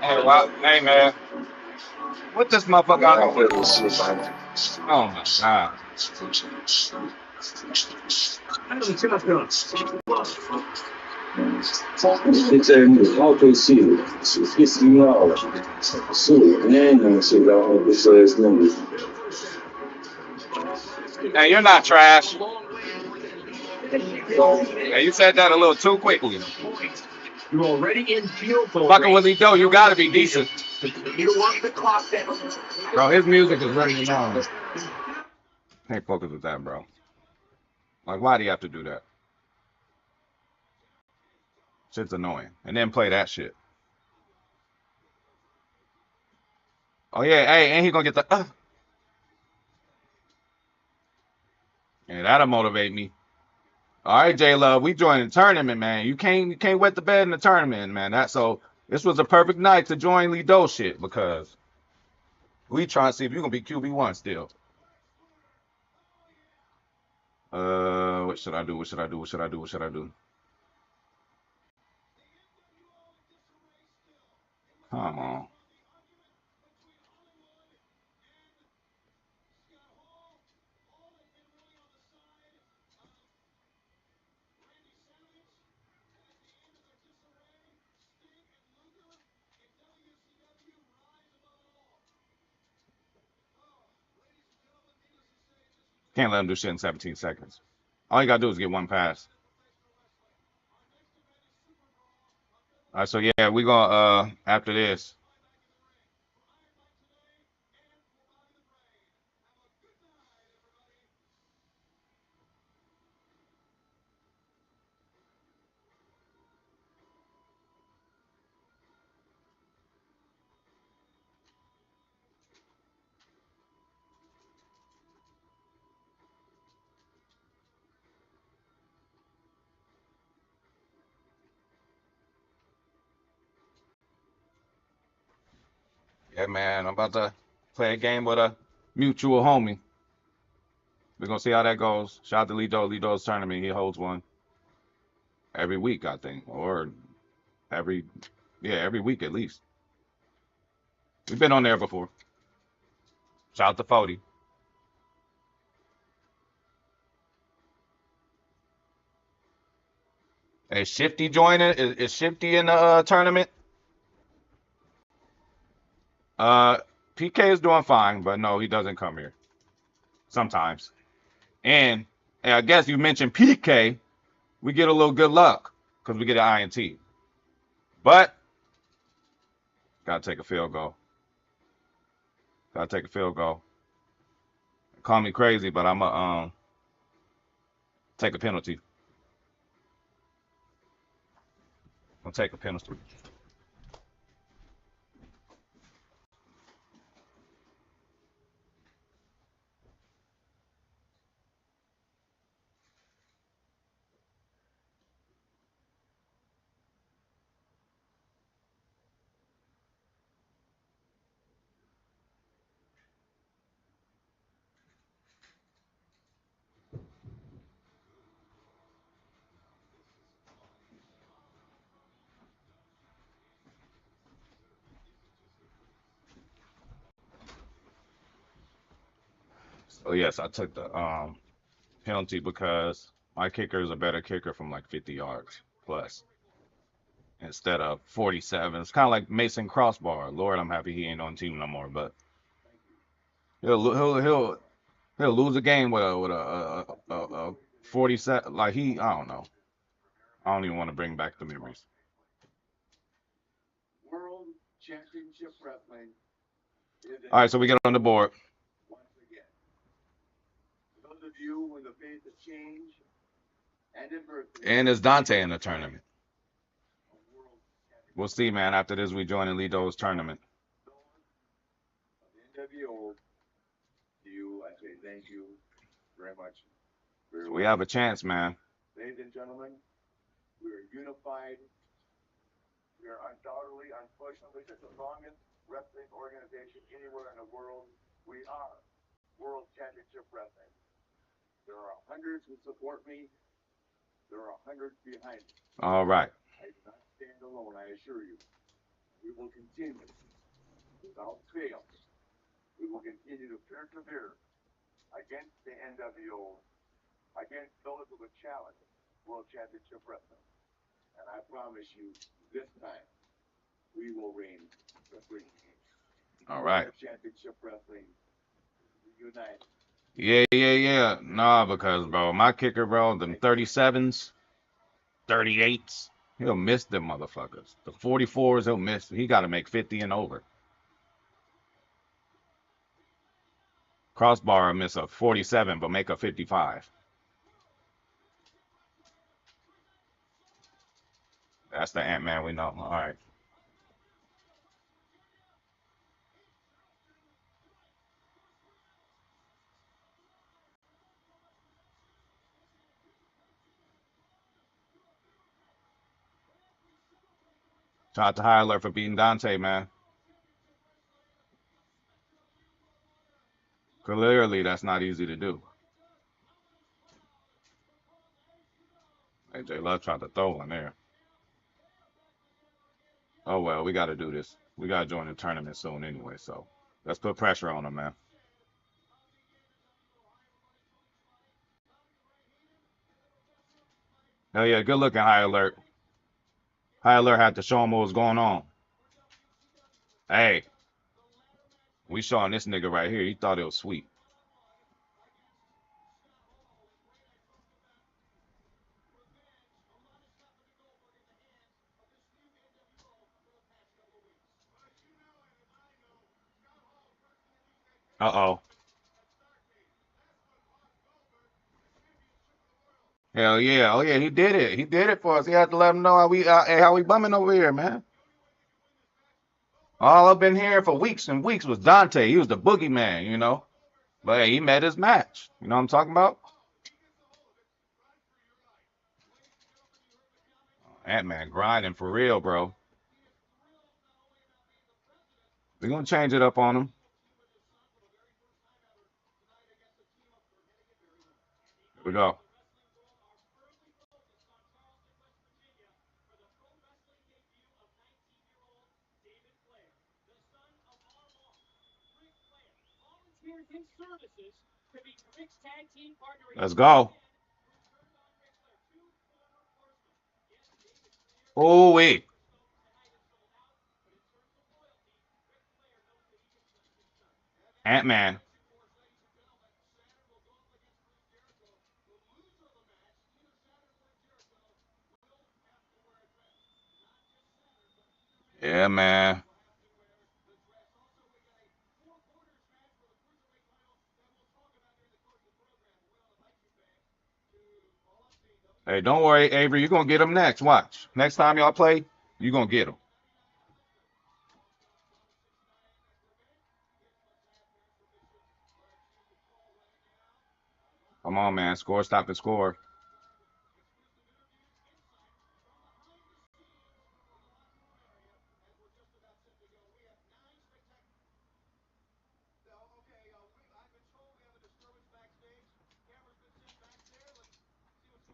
Hey, man. What this motherfucker on? Oh, my God. Это autosilo, сигнал, Hey, you're not trash. Hey, you said that a little too quickly. You're already in field goal. Fucking with Lito, you gotta be decent. You don't want the clock down. Bro, his music is running down. Can't focus with that, bro. Like, why do you have to do that? Shit's annoying. And then play that shit. Oh, yeah, hey, and he gonna get the, Yeah, that'll motivate me. All right, J-Love, we joined the tournament, man. You can't wet the bed in the tournament, man. So this was a perfect night to join Lido shit because we trying to see if you're gonna be QB1 still. What should I do? Come on. Can't let him do shit in 17 seconds. All you gotta do is get one pass. All right, so yeah, we gonna after this. Yeah, man, I'm about to play a game with a mutual homie. We're gonna see how that goes. Shout out to Lido. Lido's tournament. He holds one every week, I think, or every week at least. We've been on there before. Shout out to 40. Is Shifty joining? Is Shifty in the tournament? PK is doing fine, but no, he doesn't come here. Sometimes. And I guess you mentioned PK. We get a little good luck because we get an INT. But gotta take a field goal. Call me crazy, but I'm gonna take a penalty. I'll take a penalty. So yes, I took the penalty because my kicker is a better kicker from like 50 yards plus instead of 47. It's kind of like Mason Crossbar. Lord, I'm happy he ain't on the team no more. But he'll lose a game with a 47, like I don't know. I don't even want to bring back the memories. World Championship Wrestling. All right, so we get on the board. Once again, those of you with a faith of change and adversity. And is Dante in the tournament? We'll see, man. After this, we join Alito's tournament. NWO, to you, I say thank you very much. We have a chance, man. Ladies and gentlemen, we are unified. We are undoubtedly, unfortunately, the longest wrestling organization anywhere in the world. We are World Championship Wrestling. There are hundreds who support me. There are hundreds behind me. All right. I do not stand alone, I assure you. We will continue without fail. We will continue to persevere against the NWO, against those who would challenge World Championship Wrestling. And I promise you, this time, we will reign supreme. All right. World Championship Wrestling, unite. Yeah. Nah, because, bro, my kicker, bro, them 37s, 38s, he'll miss them motherfuckers. The 44s, he'll miss. He got to make 50 and over. Crossbar will miss a 47, but make a 55. That's the Ant-Man we know. All right. Shout out to High Alert for beating Dante, man. Clearly, that's not easy to do. AJ Love tried to throw one there. Oh, well, we got to do this. We got to join the tournament soon anyway, so let's put pressure on him, man. Hell yeah, good looking, High Alert. High Alert had to show him what was going on. Hey, we showing this nigga right here. He thought it was sweet. Uh-oh. Hell yeah. Oh yeah, he did it. He did it for us. He had to let him know how we bumming over here, man. All I've been hearing for weeks and weeks was Dante. He was the boogeyman, you know. But hey, he met his match. You know what I'm talking about? Ant-Man grinding for real, bro. We're gonna change it up on him. Here we go. Let's go. Oh wait. Ant-Man. Yeah, man. Hey, don't worry, Avery. You're gonna get him next. Watch. Next time y'all play, you're gonna get him. Come on, man. Score, stop, and score.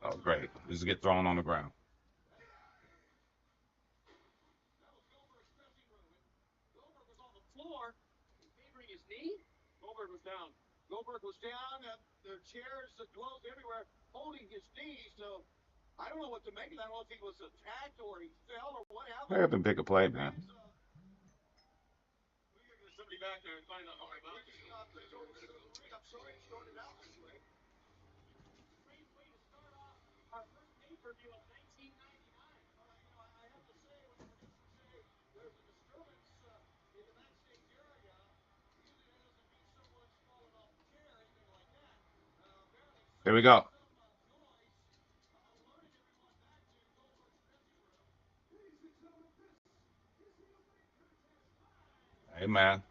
Oh, great. Just get thrown on the ground. Goldberg was down. The chairs, the gloves everywhere, holding his knee. So I don't know what to make of that. I don't know if he was attacked or he fell or what happened. Hurry up and pick a play, man. Somebody back there and find out how about Here we go. Hey, man.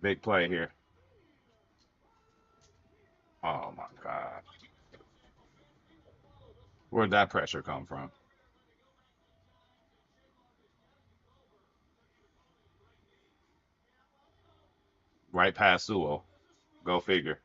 Big play here. Oh, my God. Where'd that pressure come from? Right past Sewell. Go figure.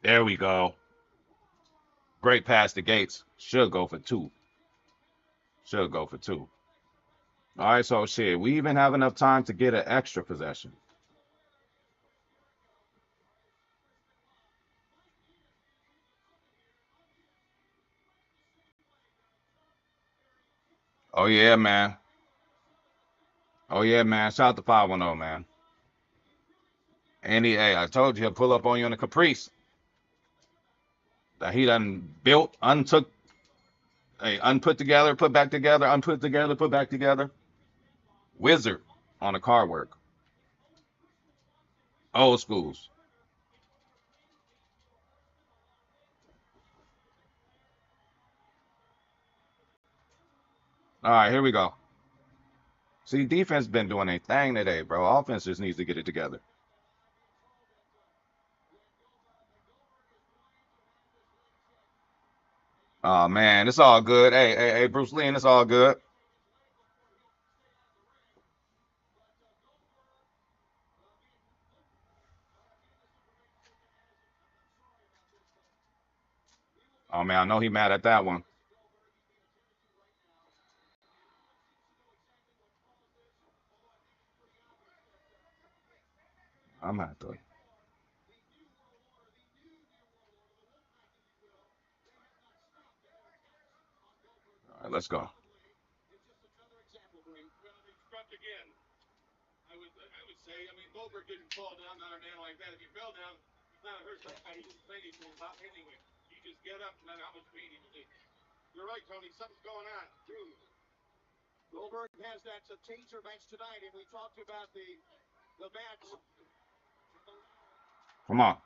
There we go. Great pass to Gates. Should go for 2. Should go for 2. All right, so shit. We even have enough time to get an extra possession. Oh, yeah, man. Oh, yeah, man. Shout out to 510, man. And hey, I told you he'll pull up on you in a caprice. That he done built, untook, hey, unput together, put back together, unput together, put back together. Wizard on the car work. Old schools. All right, here we go. See, defense been doing a thing today, bro. Offense just needs to get it together. Oh man, it's all good. Hey, Bruce Lee, it's all good. Oh man, I know he mad at that one. I'm at to. All right, let's go. Goldberg has that taser match tonight, and we talked about the match. Come on.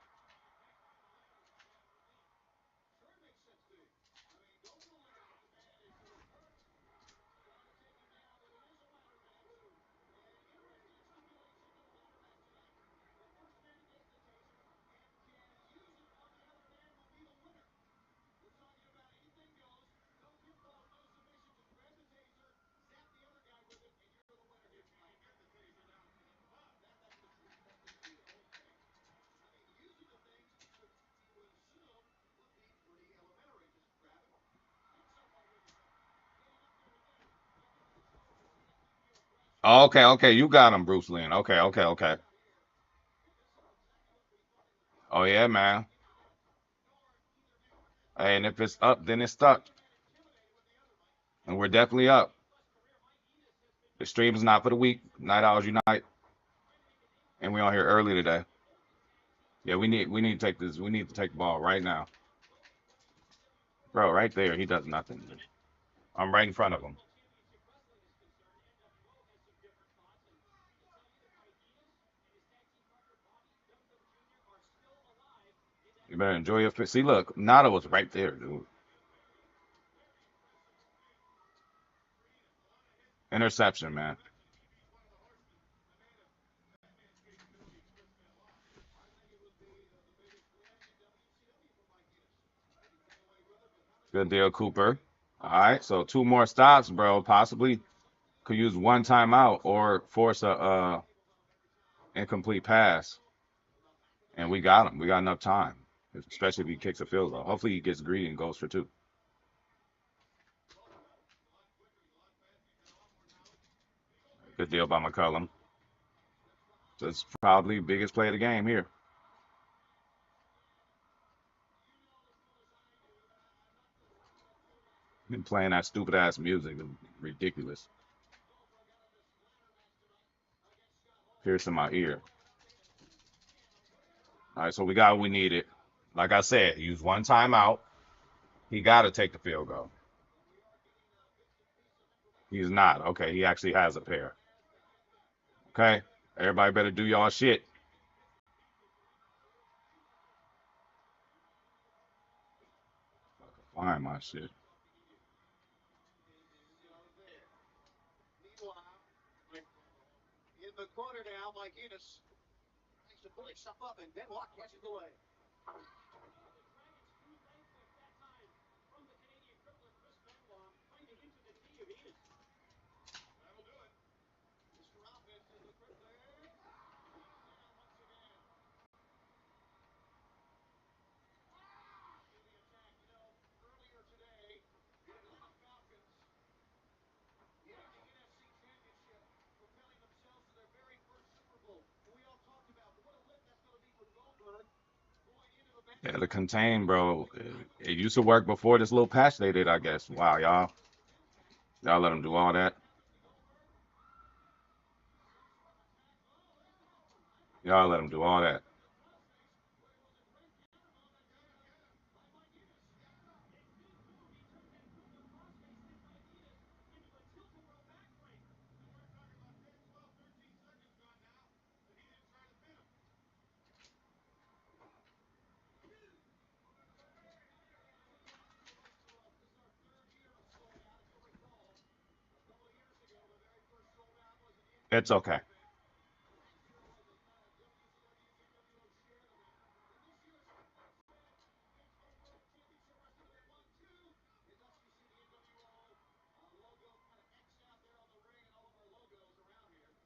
Okay, okay, you got him, Bruce Lee. Okay, okay, okay. Oh yeah, man. Hey, and if it's up, then it's stuck. And we're definitely up. The stream is not for the weak. Night Owls Unite. And we on here early today. Yeah, we need to take this. We need to take the ball right now. Bro, right there. He does nothing. I'm right in front of him. You better enjoy your fit. See, look, Nada was right there, dude. Interception, man. Good deal, Cooper. All right, so 2 more stops, bro. Possibly could use 1 timeout or force a incomplete pass. And we got him. We got enough time, especially if he kicks a field goal. Hopefully he gets greedy and goes for 2. Good deal by McCullum. That's probably biggest play of the game here. Been playing that stupid ass music. Ridiculous. Piercing my ear. All right, so we got what we needed. Like I said, use one timeout. He got to take the field goal. He's not. Okay, he actually has a pair. Okay, everybody better do y'all shit. Find my shit. In the corner now, Mike Enos tries to pull himself up, and Benoit catches away. Yeah, the contain, bro. It used to work before this little patch they did, I guess. Wow, y'all let him do all that. Y'all let him do all that. It's okay.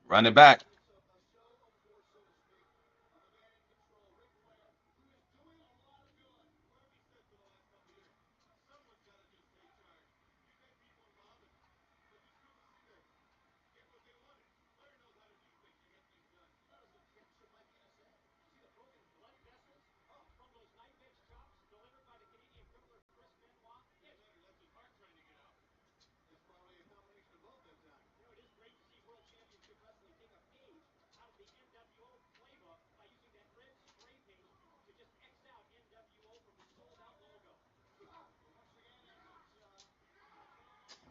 Run it back.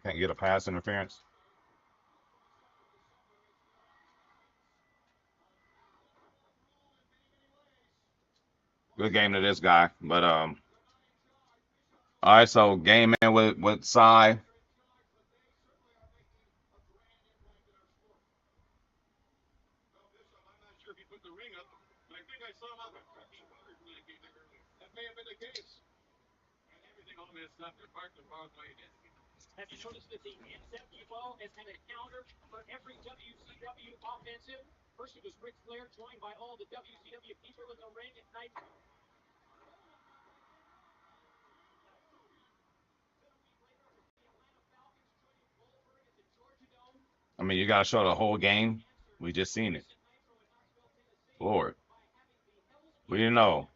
Can't get a pass interference. Good game to this guy, but all right. So game in with Cy. Have you noticed that the NWO has had a counter for every WCW offensive? First it was Ric Flair joined by all the WCW people in the ring at night. I mean, you gotta show the whole game. We just seen it. Lord, we didn't know.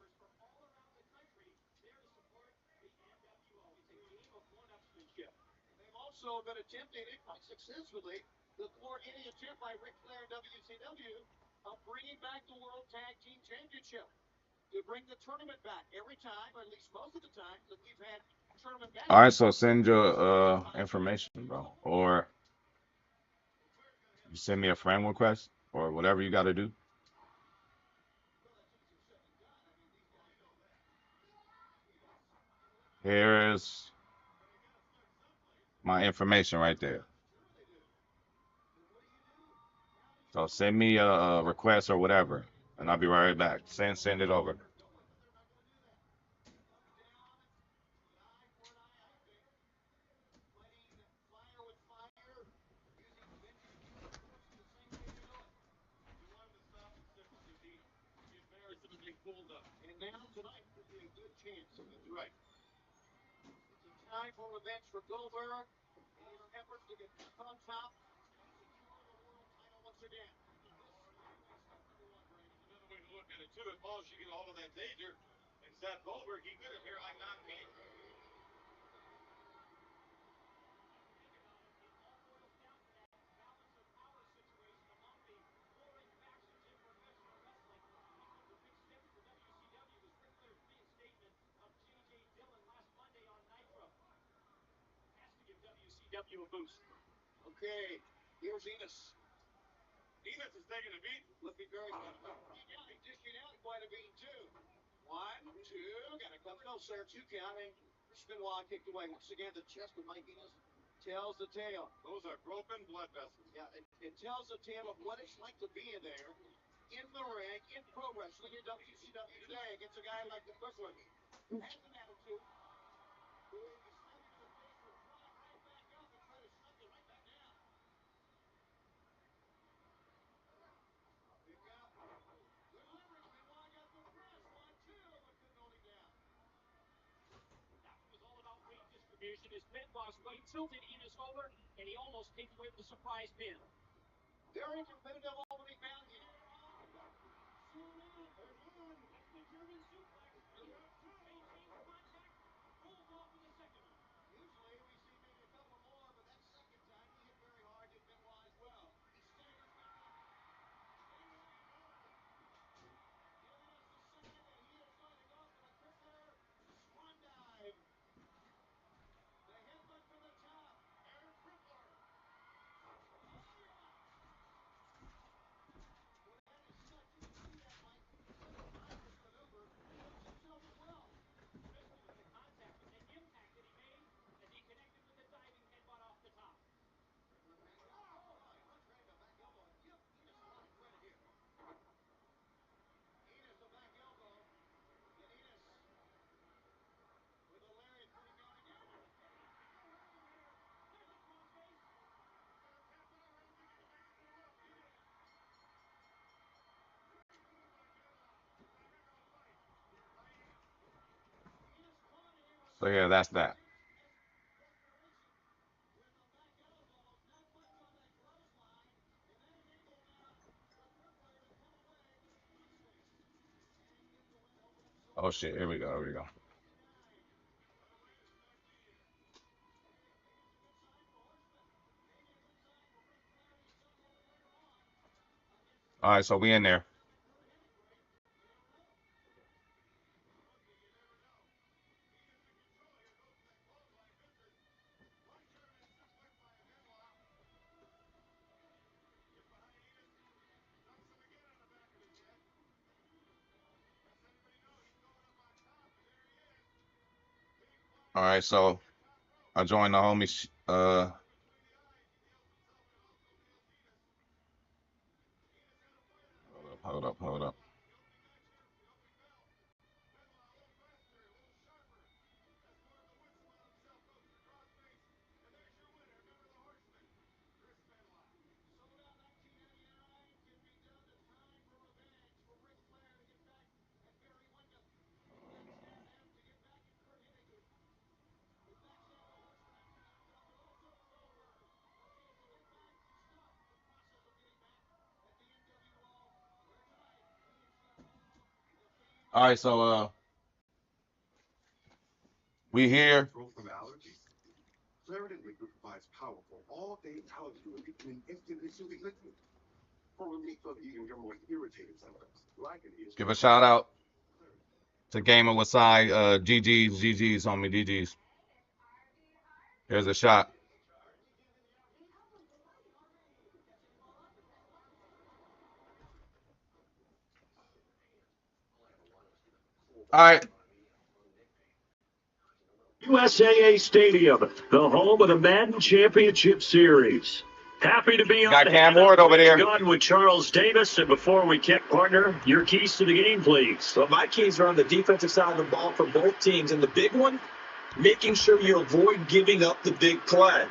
They've also been attempting it quite successfully to thwart any attempt by Ric Flair and WCW of bringing back the World Tag Team Championship. To bring the tournament back every time, or at least most of the time, that we've had tournament back. All right, so send your information, bro, or you send me a friend request or whatever you got to do. Here's my information right there. So send me a request or whatever, and I'll be right back. Send it over. And now tonight could be a good chance. That's right. It's a time for revenge for Goldberg in his efforts to get back on top and secure the world title once again. Another way to look at it too, if Paul should get a hold of that danger, and Seth Goldberg, he could have here like not me. you a boost. Okay, here's Enos. Enos is taking a beat. Looking very good. Yeah, he's dishing out quite a beat, too. 1, 2, got a couple. No, sir, 2 counting. Benoit kicked away. Once again, the chest of Mike Enos tells the tale. Those are broken blood vessels. Yeah, it tells the tale of what it's like to be in there, in the ring, in pro wrestling, in WCW today, against a guy like the Crippler, who has an attitude, who is slapped in the face will climb right back up and try to suck it right back down. Pick up. Good leverage. Benoit got the press. 1, 2, but couldn't hold him down. That was all about weight distribution. His pin boss weight tilted Enos over, and he almost came away with a surprise pin. Very competitive opening bout here. Soon out. There's one. That's the German suplex. And there's 2. Maintains contact. Pulls off with the second one. Usually we see maybe a couple more, but that second time he hit very hard, hit Benoit as well. He staggers back up. Giving us the sign that he is going to go for the Crippler swan dive. The headbutt from the top. Aaron Crippler. Oh, yeah. When that is such, you can see that, Mike. Such a high-risk maneuver. Puts himself as well. Risky with the contact, but the impact that he made as he connected with the diving headbutt off the top. Oh, he looks ready to back elbow. Give Enos a lot of credit here. Enos a back elbow. And Enos with a lariat putting going down. There's a crossface. So yeah, that's that. Oh shit, here we go, here we go. All right, so we in there. All right, so I joined the homies. Hold up. All right, so we here. Claritin Liquid provides powerful all-day allergy relief in an instantly soothing liquid for relief of even your most irritating symptoms. Give a shout out to Gamer Wasai, GG's on me, GG's. Here's a shot. All right. USAA Stadium, the home of the Madden Championship Series. Happy to be on Got Cam Ward over there. Gun with Charles Davis. And before we kick, partner, your keys to the game, please. Well, my keys are on the defensive side of the ball for both teams. And the big one, making sure you avoid giving up the big play.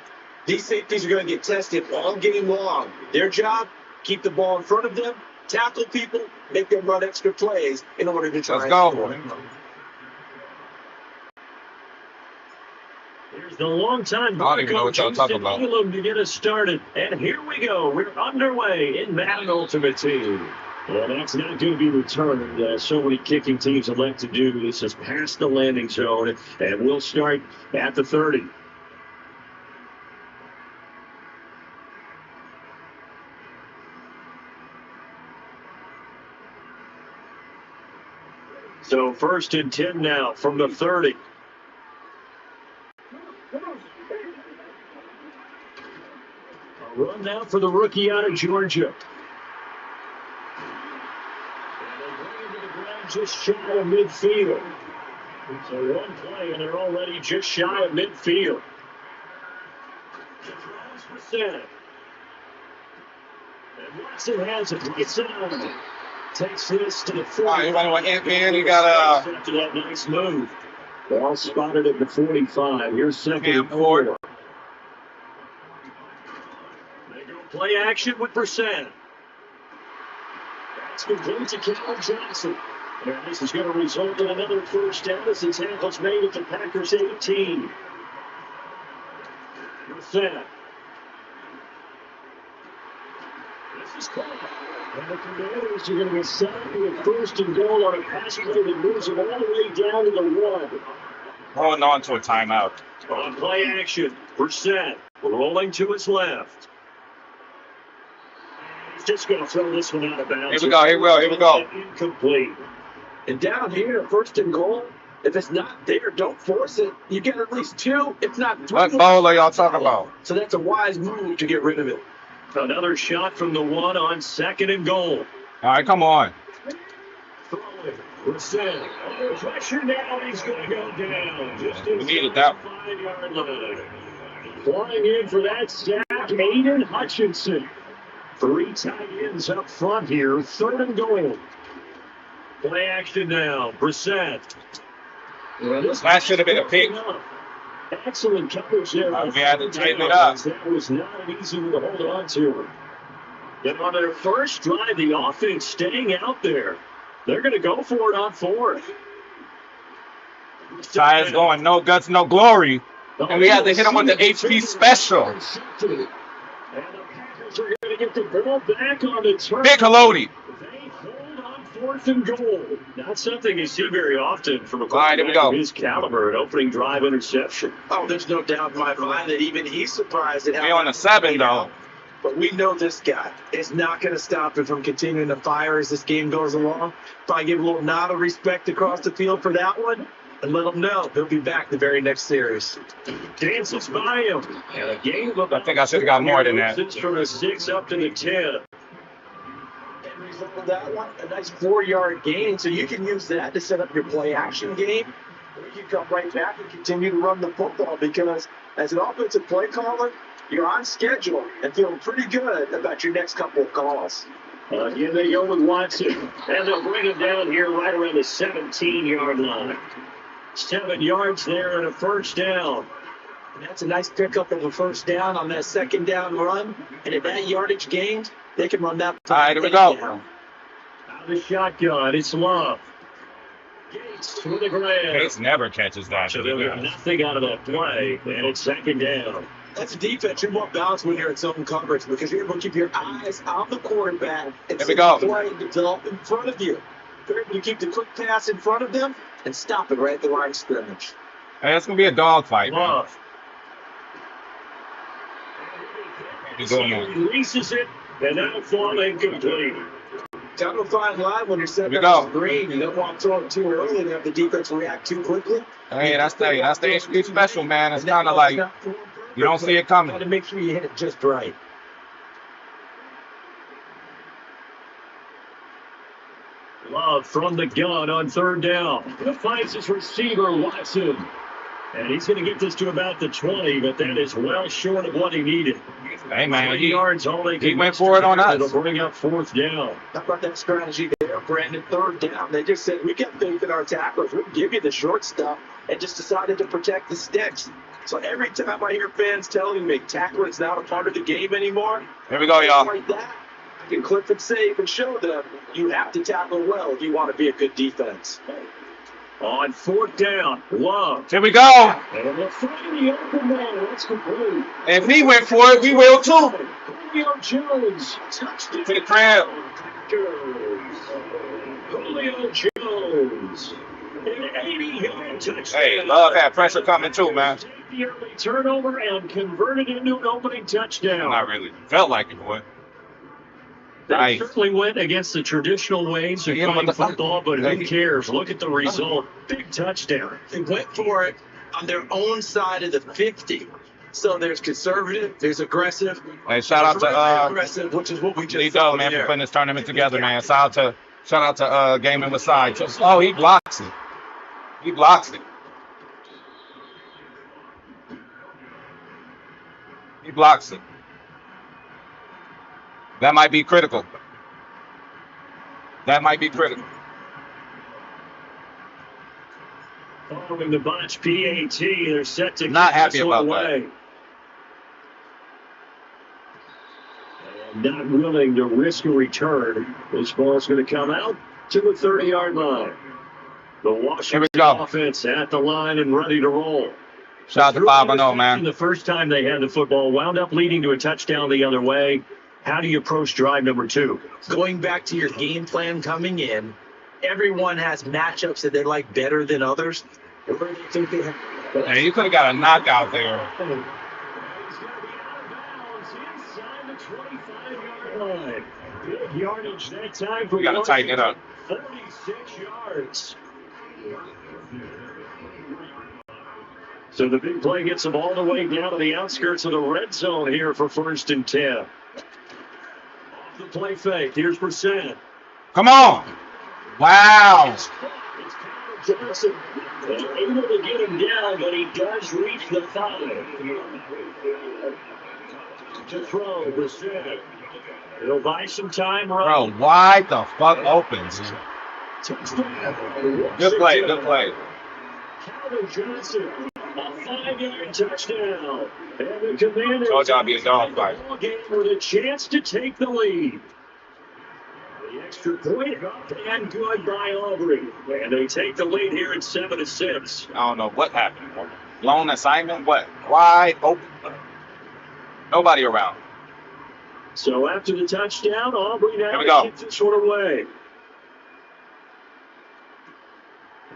These safeties are going to get tested all game long. Their job, keep the ball in front of them, tackle people, make them run extra plays in order to try Let's go. Here's the long-time I don't even know what y'all talking about. Elam to get us started. And here we go. We're underway in Madden Ultimate Team. Well, that's not going to be returned, as so many kicking teams elect to do. This is past the landing zone, and we'll start at the 30. So 1st and 10 now from the 30. come now for the rookie out of Georgia. And they bring him to the ground just shy of midfield. So one play, and they're already just shy of midfield. And Watson has it. It's on. Takes this to the 40. Anybody want Ant-Man? You got after that nice move. Ball spotted at the 45. Here's second and 4. They go play action with Brissett. That's complete to Calvin Johnson. And this is going to result in another first down as the tackle's made at the Packers 18. Brissett. This is caught. And the Commanders are going to be set with first and goal on a pass play that moves them all the way down to the 1. holding on to a timeout. On play action, Brissett rolling to his left. He's just going to throw this one out of bounds. Here we go. Incomplete. And down here, first and goal, if it's not there, don't force it. You get at least 2, if not 3. What ball are y'all talking about? So that's a wise move to get rid of it. Another shot from the 1 on second and goal. All right, come on. Throwing. Brissett under pressure now. He's going to go down. Just We needed that. 5-yard line. Flying in for that sack, Aiden Hutchinson. 3 tight ends up front here. Third and goal. Play action now. Brissett. That should have been a pick. Excellent coverage there. We had to tighten it up. That was not an easy one to hold on to. And on their first drive, the offense staying out there. They're going to go for it on 4th. Ty's going no guts, no glory. And we had to hit him with the HP special. And the Packers are going to get the ball back on the turn. Big Haloti. They hold on 4th and goal. Not something you see very often from a All right, here we go. of his caliber, an opening drive interception. Oh, there's no doubt in my mind that even he's surprised at how. We on a 7 though. But we know this guy is not going to stop him from continuing to fire as this game goes along. Probably give a little nod of respect across the field for that one and let him know he'll be back the very next series. Dances by him. And a game of I think I should have got more than that. It's from a 6 up to the 10. And result of that one, a nice 4-yard gain. So you can use that to set up your play action game. Or you can come right back and continue to run the football because as an offensive play caller, you're on schedule and feeling pretty good about your next couple of calls. Again, they go with Watson, and they'll bring him down here right around the 17-yard line. 7 yards there and a first down. And that's a nice pickup of a first down on that second down run. And at that yardage gained, they can run that. All right, here we go. Out of the shotgun, it's Love. Gates to the ground. Gates never catches that. So they'll get nothing out of that play, and it's second down. That's a defense. You're more balanced when you're in zone coverage because you're able to keep your eyes on the quarterback and Here we go. play develop in front of you. You're able to keep the quick pass in front of them and stop it right at the line of scrimmage. Hey, it's going to be a dogfight, man. Love. He's doing that. Releases it, and now fall incomplete. Down the fine line when you're setting Here we up go. the screen. You don't want to throw it too early and have the defense react too quickly. Hey, that's the HP special, man. It's kind of like you don't see it coming. Got to make sure you hit it just right. Love from the gun on third down. He finds his receiver, Watson. And he's going to get this to about the 20, but that is well short of what he needed. Hey, man, 20 yards all they he can went for it on us. It'll bring up fourth down. How about that strategy there, Brandon? Third down. They just said, we got faith in our tacklers. We'll give you the short stuff, and just decided to protect the sticks. So every time I hear fans telling me tackling's not a part of the game anymore, Here we go, y'all. like that, I can clip and save and show them you have to tackle well if you want to be a good defense. On fourth down, Love. Here we go. And they'll find the open man. That's complete. If he went for it, we will too. Julio Jones touchdown. To the crib. Julio Jones. An 80-yard touchdown. Hey, Love had pressure coming too, man. Take the early turnover and converted into an opening touchdown. Not really. Felt like it, boy. They Nice. certainly went against the traditional ways of Hit him playing with the- football, but who cares? Look at the result. Big touchdown. They went for it on their own side of the 50. So there's conservative, there's aggressive. Hey, shout out to aggressive, which is what we just Lido, man, for putting this tournament together, man. Shout out to Gaming with Side. Oh, he blocks it. He blocks it. He blocks it. That might be critical. That might be critical. Following the botch PAT, they're set to not happy about that. And not willing to risk a return. This ball's going to come out to the 30-yard line. The Washington offense at the line and ready to roll. Shout out to 5-0, man. The first time they had the football, wound up leading to a touchdown the other way. How do you approach drive number 2? Going back to your game plan coming in, everyone has matchups that they like better than others. Hey, you could have got a knockout there. He's going to be out of bounds inside the 25-yard line. Big yardage that time for we got to tighten it up. 46 yards. So the big play gets them all the way down to the outskirts of the red zone here for 1st and 10. Off the play fake. Here's Brissett. Come on. Wow. Johnson able to get him down, but he does reach the 5. To throw, Brissett. It'll buy some time. Bro, wide the fuck opens. Good play, good play. Calvin Johnson, a 5-yard touchdown. And the Commanders told y'all be a dog fight. Game with a chance to take the lead. The extra point up and good by Aubrey. And they take the lead here at 7-6. I don't know what happened. Blown assignment? What? Wide open. Nobody around. So after the touchdown, Aubrey now keeps this one away.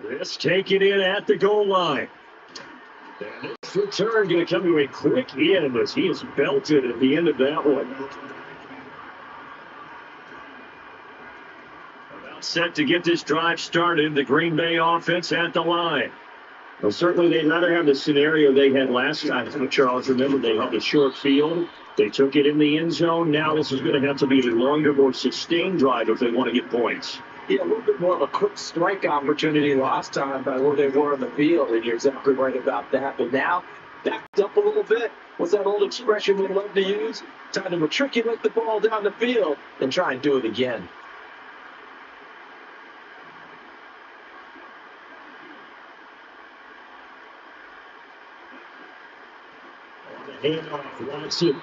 This taken in at the goal line. And this return going to come to a quick end as he is belted at the end of that one. About set to get this drive started, the Green Bay offense at the line. Well, certainly they'd rather have the scenario they had last time. So Charles, remember, they had the short field. They took it in the end zone. Now this is going to have to be a longer, more sustained drive if they want to get points. Yeah, a little bit more of a quick strike opportunity last time by where they were on the field, and you're exactly right about that. But now, backed up a little bit. What's that old expression we love to use? Time to matriculate the ball down the field and try and do it again. Handoff, Watson.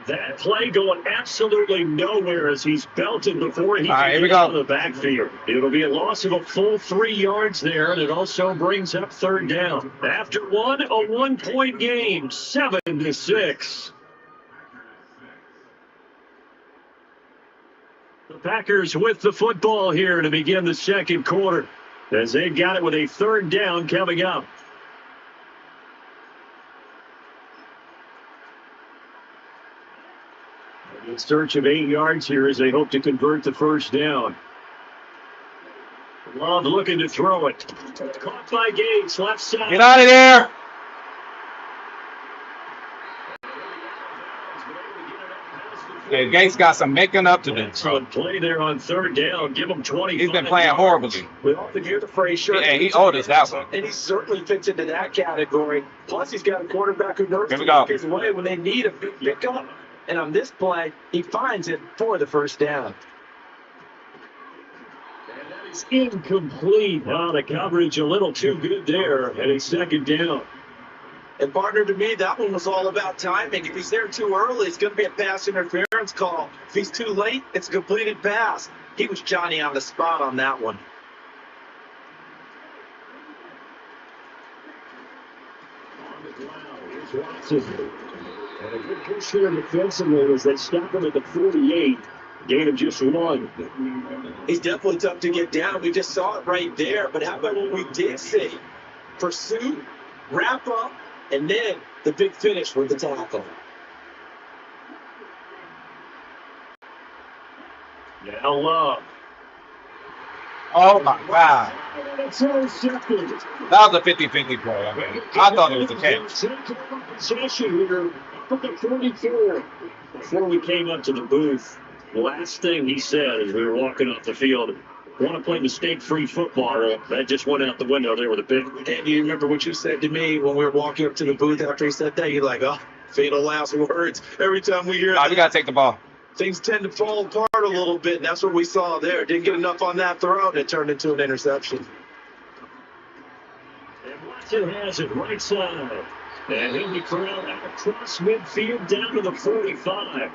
That play going absolutely nowhere as he's belted before he can get out of the backfield. It'll be a loss of a full 3 yards there, and it also brings up 3rd down. After a 1-point game, 7-6. The Packers with the football here to begin the 2nd quarter as they've got it with a 3rd down coming up. In search of 8 yards here as they hope to convert the 1st down. Love looking to throw it. Caught by Gates, left side. Get out of there. Yeah, Gates got some making up to do. Excellent play there on 3rd down. Give him 20. He's been playing horribly. We often hear the phrase, sure. Yeah, he owed us that one. And he certainly fits into that category. Plus, he's got a quarterback who knows to make his way when they need a big pickup. And on this play, he finds it for the 1st down. And that is incomplete. Oh, the coverage a little too good there. And it's 2nd down. And partner, to me, that one was all about timing. If he's there too early, it's going to be a pass interference call. If he's too late, it's a completed pass. He was Johnny on the spot on that one. On the ground, here's Watson. And a good push here defensively as they stop him at the 48. Gain of just 1. He's definitely tough to get down. We just saw it right there. But how about what we did see? Pursuit, wrap up, and then the big finish with the tackle. Now Love. Oh my God. It's intercepted. That was a 50-50 play. I mean, I thought it was a catch. Possession here up at the 44. Before we came up to the booth, the last thing he said as we were walking off the field, want to play mistake-free football. That just went out the window there with a pick. And you remember what you said to me when we were walking up to the booth after he said that? You're like, oh, fatal last words. Every time we hear that, We got to take the ball. Things tend to fall apart a little bit, and that's what we saw there. Didn't get enough on that throw, and it turned into an interception. And Watson has it right side. And he'll be corralled out across midfield down to the 45.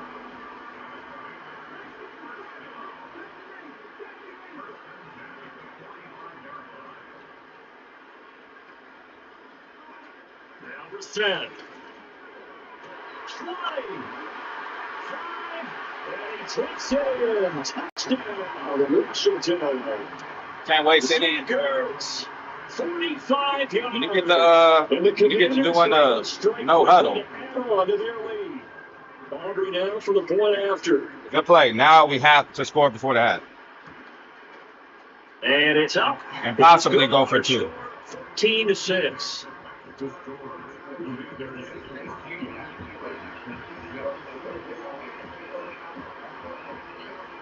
Now Brissett. 20. 5. And he takes it in. Touchdown. Washington. Can't wait, City. Girls. 45 yards. You get to doing no huddle. Aubrey now for the point after. Good play. Now we have to score before the half. And it's up. And possibly go for 2. 14-6.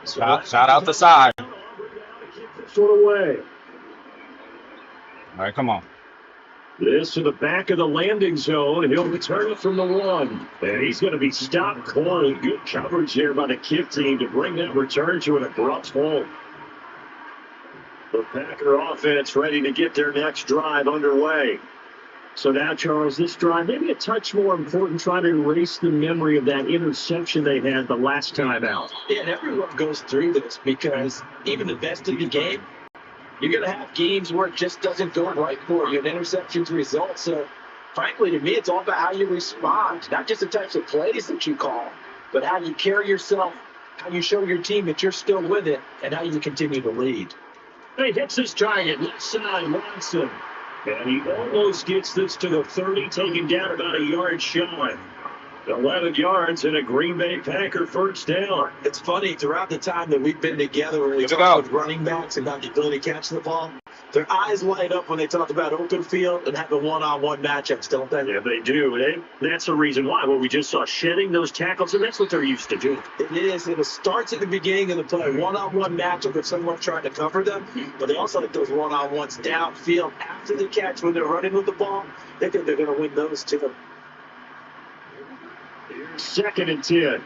Shout out the side. Sort of way. All right, come on. This to the back of the landing zone. He'll return it from the 1. And he's going to be stopped cold. Good coverage there by the kick team to bring that return to an abrupt halt. The Packer offense ready to get their next drive underway. So now, Charles, this drive maybe a touch more important, trying to erase the memory of that interception they had the last time out. Yeah, and everyone goes through this because even the best of the game, you're going to have games where it just doesn't go right for you. An interception's result. So, frankly, to me, it's all about how you respond. Not just the types of plays that you call, but how you carry yourself, how you show your team that you're still with it, and how you continue to lead. He hits his target, left side, Watson. And he almost gets this to the 30, taken down about a yard shy. 11 yards and a Green Bay Packer first down. It's funny, throughout the time that we've been together when we talk with running backs and not the ability to catch the ball, their eyes light up when they talk about open field and having one-on-one matchups, don't they? Yeah, they do. That's the reason why. Well, we just saw shedding those tackles, and that's what they're used to doing. It is, and it starts at the beginning of the play. One-on-one matchup if someone's trying to cover them, but they also like those one-on-ones downfield after the catch when they're running with the ball. They think they're going to win those too. Second and 10.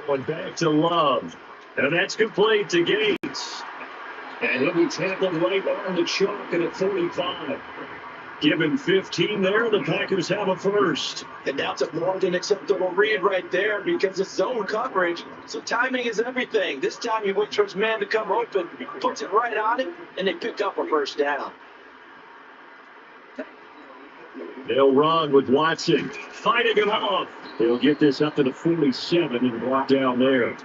Going back to Love. And that's complete to Gates. And he'll be tackled right on the chalk at a 45. Given 15 there, the Packers have a first. And that's a more than acceptable read right there because it's zone coverage. So timing is everything. This time you wait for his man to come open, puts it right on him, and they pick up a first down. They'll run with Watson, fighting him off. They'll get this up to the 47 and block down there.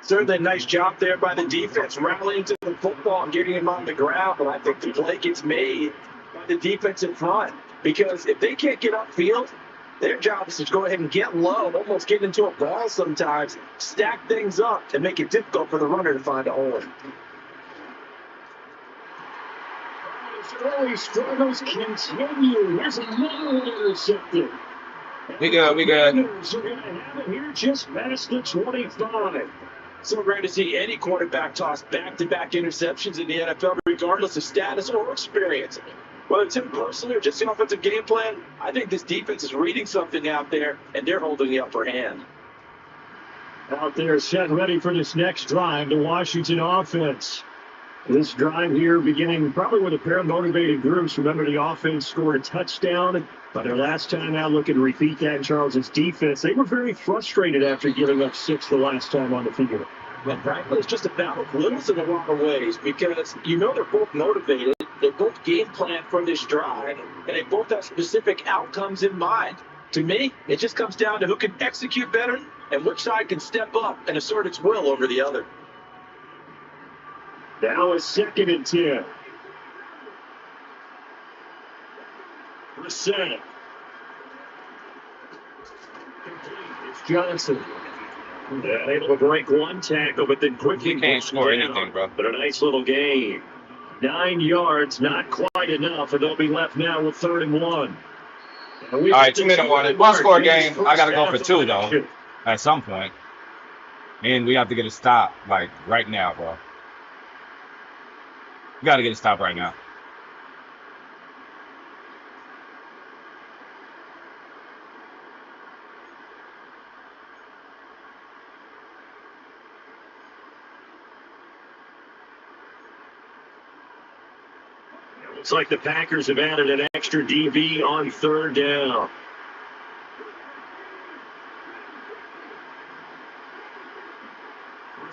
Certainly a nice job there by the defense, rallying to the football and getting him on the ground. But I think the play gets made by the defense in front. Because if they can't get upfield, their job is to go ahead and get low, almost get into a ball sometimes, stack things up, and make it difficult for the runner to find a hole. Early struggles continue. There's another one intercepted. We good. We're going to have it here just past the 25. So rare to see any quarterback toss back-to-back interceptions in the NFL, regardless of status or experience. Whether it's him personally or just the offensive game plan, I think this defense is reading something out there, and they're holding the upper hand. Out there set ready for this next drive, the Washington offense. This drive here beginning probably with a pair of motivated groups. Remember, the offense scored a touchdown, but their last time out looking to repeat that in Charles's defense. They were very frustrated after giving up 6 the last time on the field. But frankly, it's just a battle of wills in a lot of ways because you know they're both motivated. They both game plan for this drive, and they both have specific outcomes in mind. To me, it just comes down to who can execute better and which side can step up and assert its will over the other. Now it's 2nd and 10. Brissett. It's Johnson. Able to break one tackle, but then quickly can't score anything, bro. But a nice little gain. 9 yards, not quite enough, and they'll be left now with 3rd and 1. All right, 2-minute warning. One score game. I got to go for 2, though, at some point. And we have to get a stop, like, right now, bro. We got to get a stop right now. Looks like the Packers have added an extra DB on 3rd down.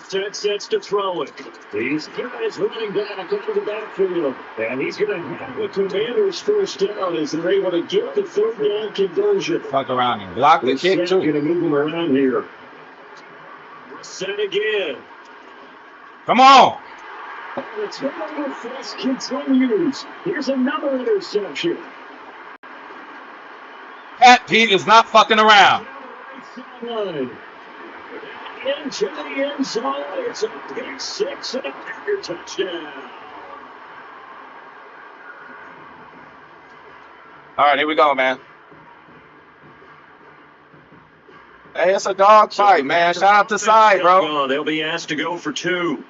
Set sets to throw it. These guys running back into the backfield. And he's going to have the Commanders' first down as they're able to get the 3rd down conversion. Fuck around and block the kick, too. Going to move them around here. Set again. Come on. The turnover force continues. Here's another interception. Pat Pete is not fucking around. Into the end zone. It's a pick 6 and a Packer touchdown. All right, here we go, man. Hey, it's a dog fight, man. Shout out to Side, bro. They'll be asked to go for 2.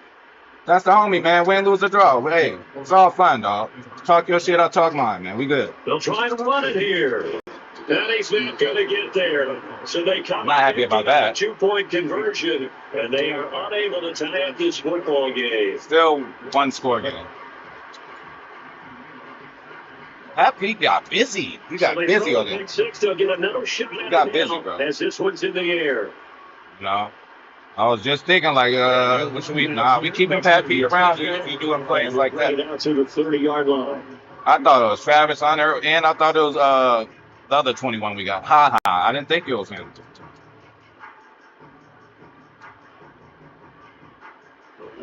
That's the homie, man. Win, lose, or draw. Hey, it's all fun, dog. Talk your shit, I'll talk mine, man. We good. They'll try to run it here. And he's not going to get there. So they come. I'm not happy about that. 2-point conversion, and they are unable to tie up this football game. Still one score game. Pat Pete got busy. He got busy on it. 6, they'll get another shot. He got busy, bro. As this one's in the air. No. I was just thinking, like, what should we? Nah, we keeping Pat Pete around here if you doing plays like that. Right out to the 30-yard line. I thought it was Travis Hunter, and I thought it was the other 21 we got. I didn't think it was him.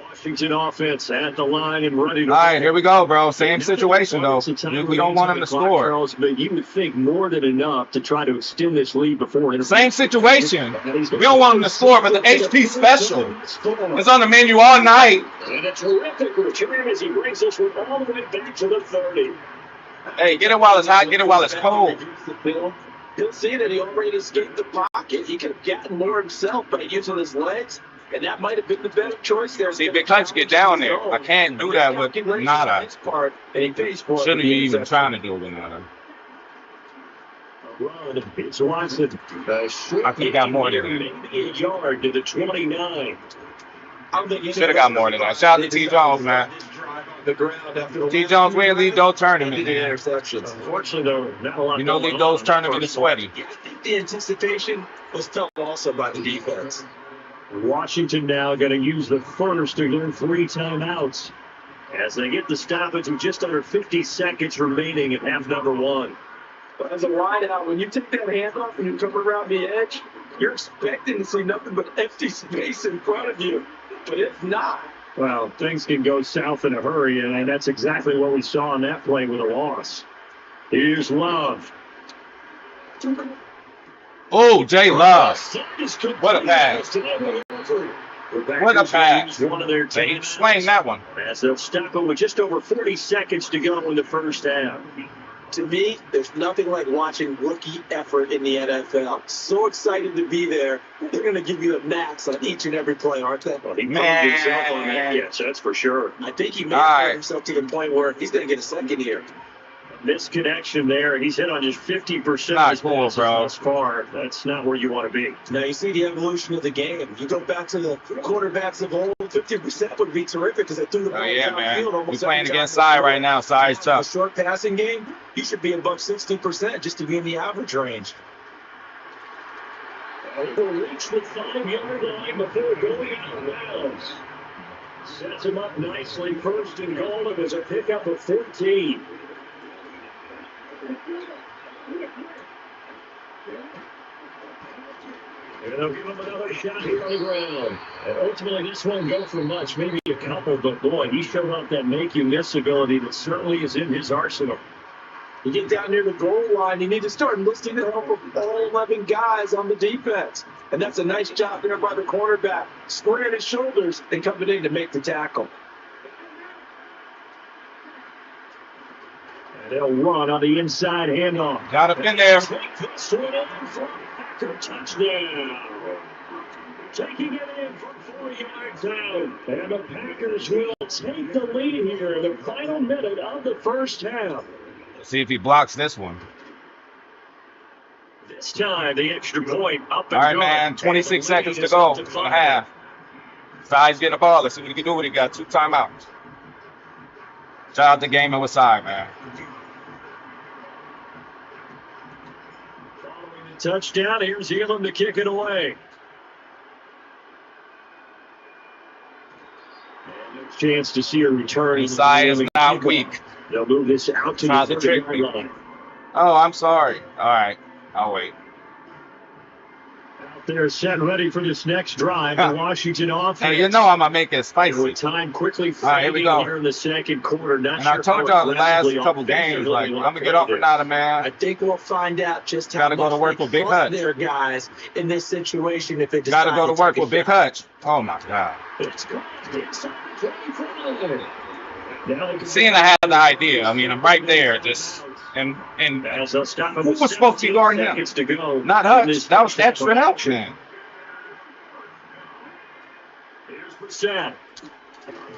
Washington offense at the line and ready to. All right, here we go, bro. Same situation, though. We don't want him to score. But you would think more than enough to try to extend this lead before. Same situation. We don't want him to score, but the HP special is on the menu all night. And a terrific return as he brings this one all the way back to the 30. Hey, get it while it's hot. Get it while it's cold. He'll see that he already escaped the pocket. He could have gotten more himself by using his legs. And that might have been the better choice there. See, because get down there. I can't do that with Nada. Shouldn't be even trying to do it with Nada. It's Watson. I think he got more than that. A yard to the 29. Should have got more than that. Shout out to T. Jones, man. T. Jones, we didn't lead those tournaments. Unfortunately, though, not a lot. You know, lead those tournaments is sweaty. I think the anticipation was felt also by the defense. Washington now going to use the first to get 3 timeouts as they get the stoppage with just under 50 seconds remaining in half number 1. But as a wideout, when you take that handoff and you come around the edge, you're expecting to see nothing but empty space in front of you. But if not, well, things can go south in a hurry, and that's exactly what we saw on that play with a loss. Here's Love. Oh, Jay Love. What a pass. What a pass. They explain that one. As they'll stop it with just over 40 seconds to go in the first half. To me, there's nothing like watching rookie effort in the NFL. So excited to be there. They're going to give you the max on each and every play, aren't they? Well, he proved himself on that. Yes, that's for sure. I think he made himself to the point where he's going to get a second here. Misconnection there. He's hit on just 50% of his passes thus far. That's not where you want to be. Now, you see the evolution of the game. You go back to the quarterbacks of old, 50% would be terrific because they threw the ball downfield almost. We're playing against Cy right now. Cy's tough. A short passing game, you should be above 60% just to be in the average range. They'll reach the 5-yard line before going out of bounds. Sets him up nicely. First and goal. It was a pickup of 14. And they'll give him another shot here on the ground. And ultimately, this won't go for much, maybe a couple, but boy, he showed off that make-you-miss ability that certainly is in his arsenal. You get down near the goal line, you need to start enlisting the help of all 11 guys on the defense. And that's a nice job there by the cornerback, squaring his shoulders and coming in to make the tackle. And they'll run on the inside handoff. Got up in there. Take this one in for Packer touchdown. Taking it in for 4 yards out. And the Packers will take the lead here in the final minute of the first half. See if he blocks this one. This time, the extra point up and All right, going. man. 26 seconds to go for the half. Side's getting the ball. Let's see what he can do. What he got. 2 timeouts. Shout out to Gaming with Side, man. Following the touchdown, here's Elam to kick it away. And a chance to see a return. Side is not weak. They'll move this out to Tries the to trick 30-yard me. line. Oh, I'm sorry. All right. I'll wait. Out there set ready for this next drive. The Washington offense. Hey, you know I'm going to make it spicy. With time quickly All right, here we go. here in the second quarter. Not And sure I told how y'all the last aggressively couple games, offensively like, I'm they'll going to get play off or this. not, I man. think we'll find out just how Gotta go much to work they with Big trust Hutch. their guys in this situation if they Got decide to go to take work a with Big shot. Hutch. Oh, my God. It's going to be Seeing I had the idea. I mean, I'm right there. Just and who was supposed to be guarding him? to go. Not Hutch. That was extra help, man. Here's Brissett.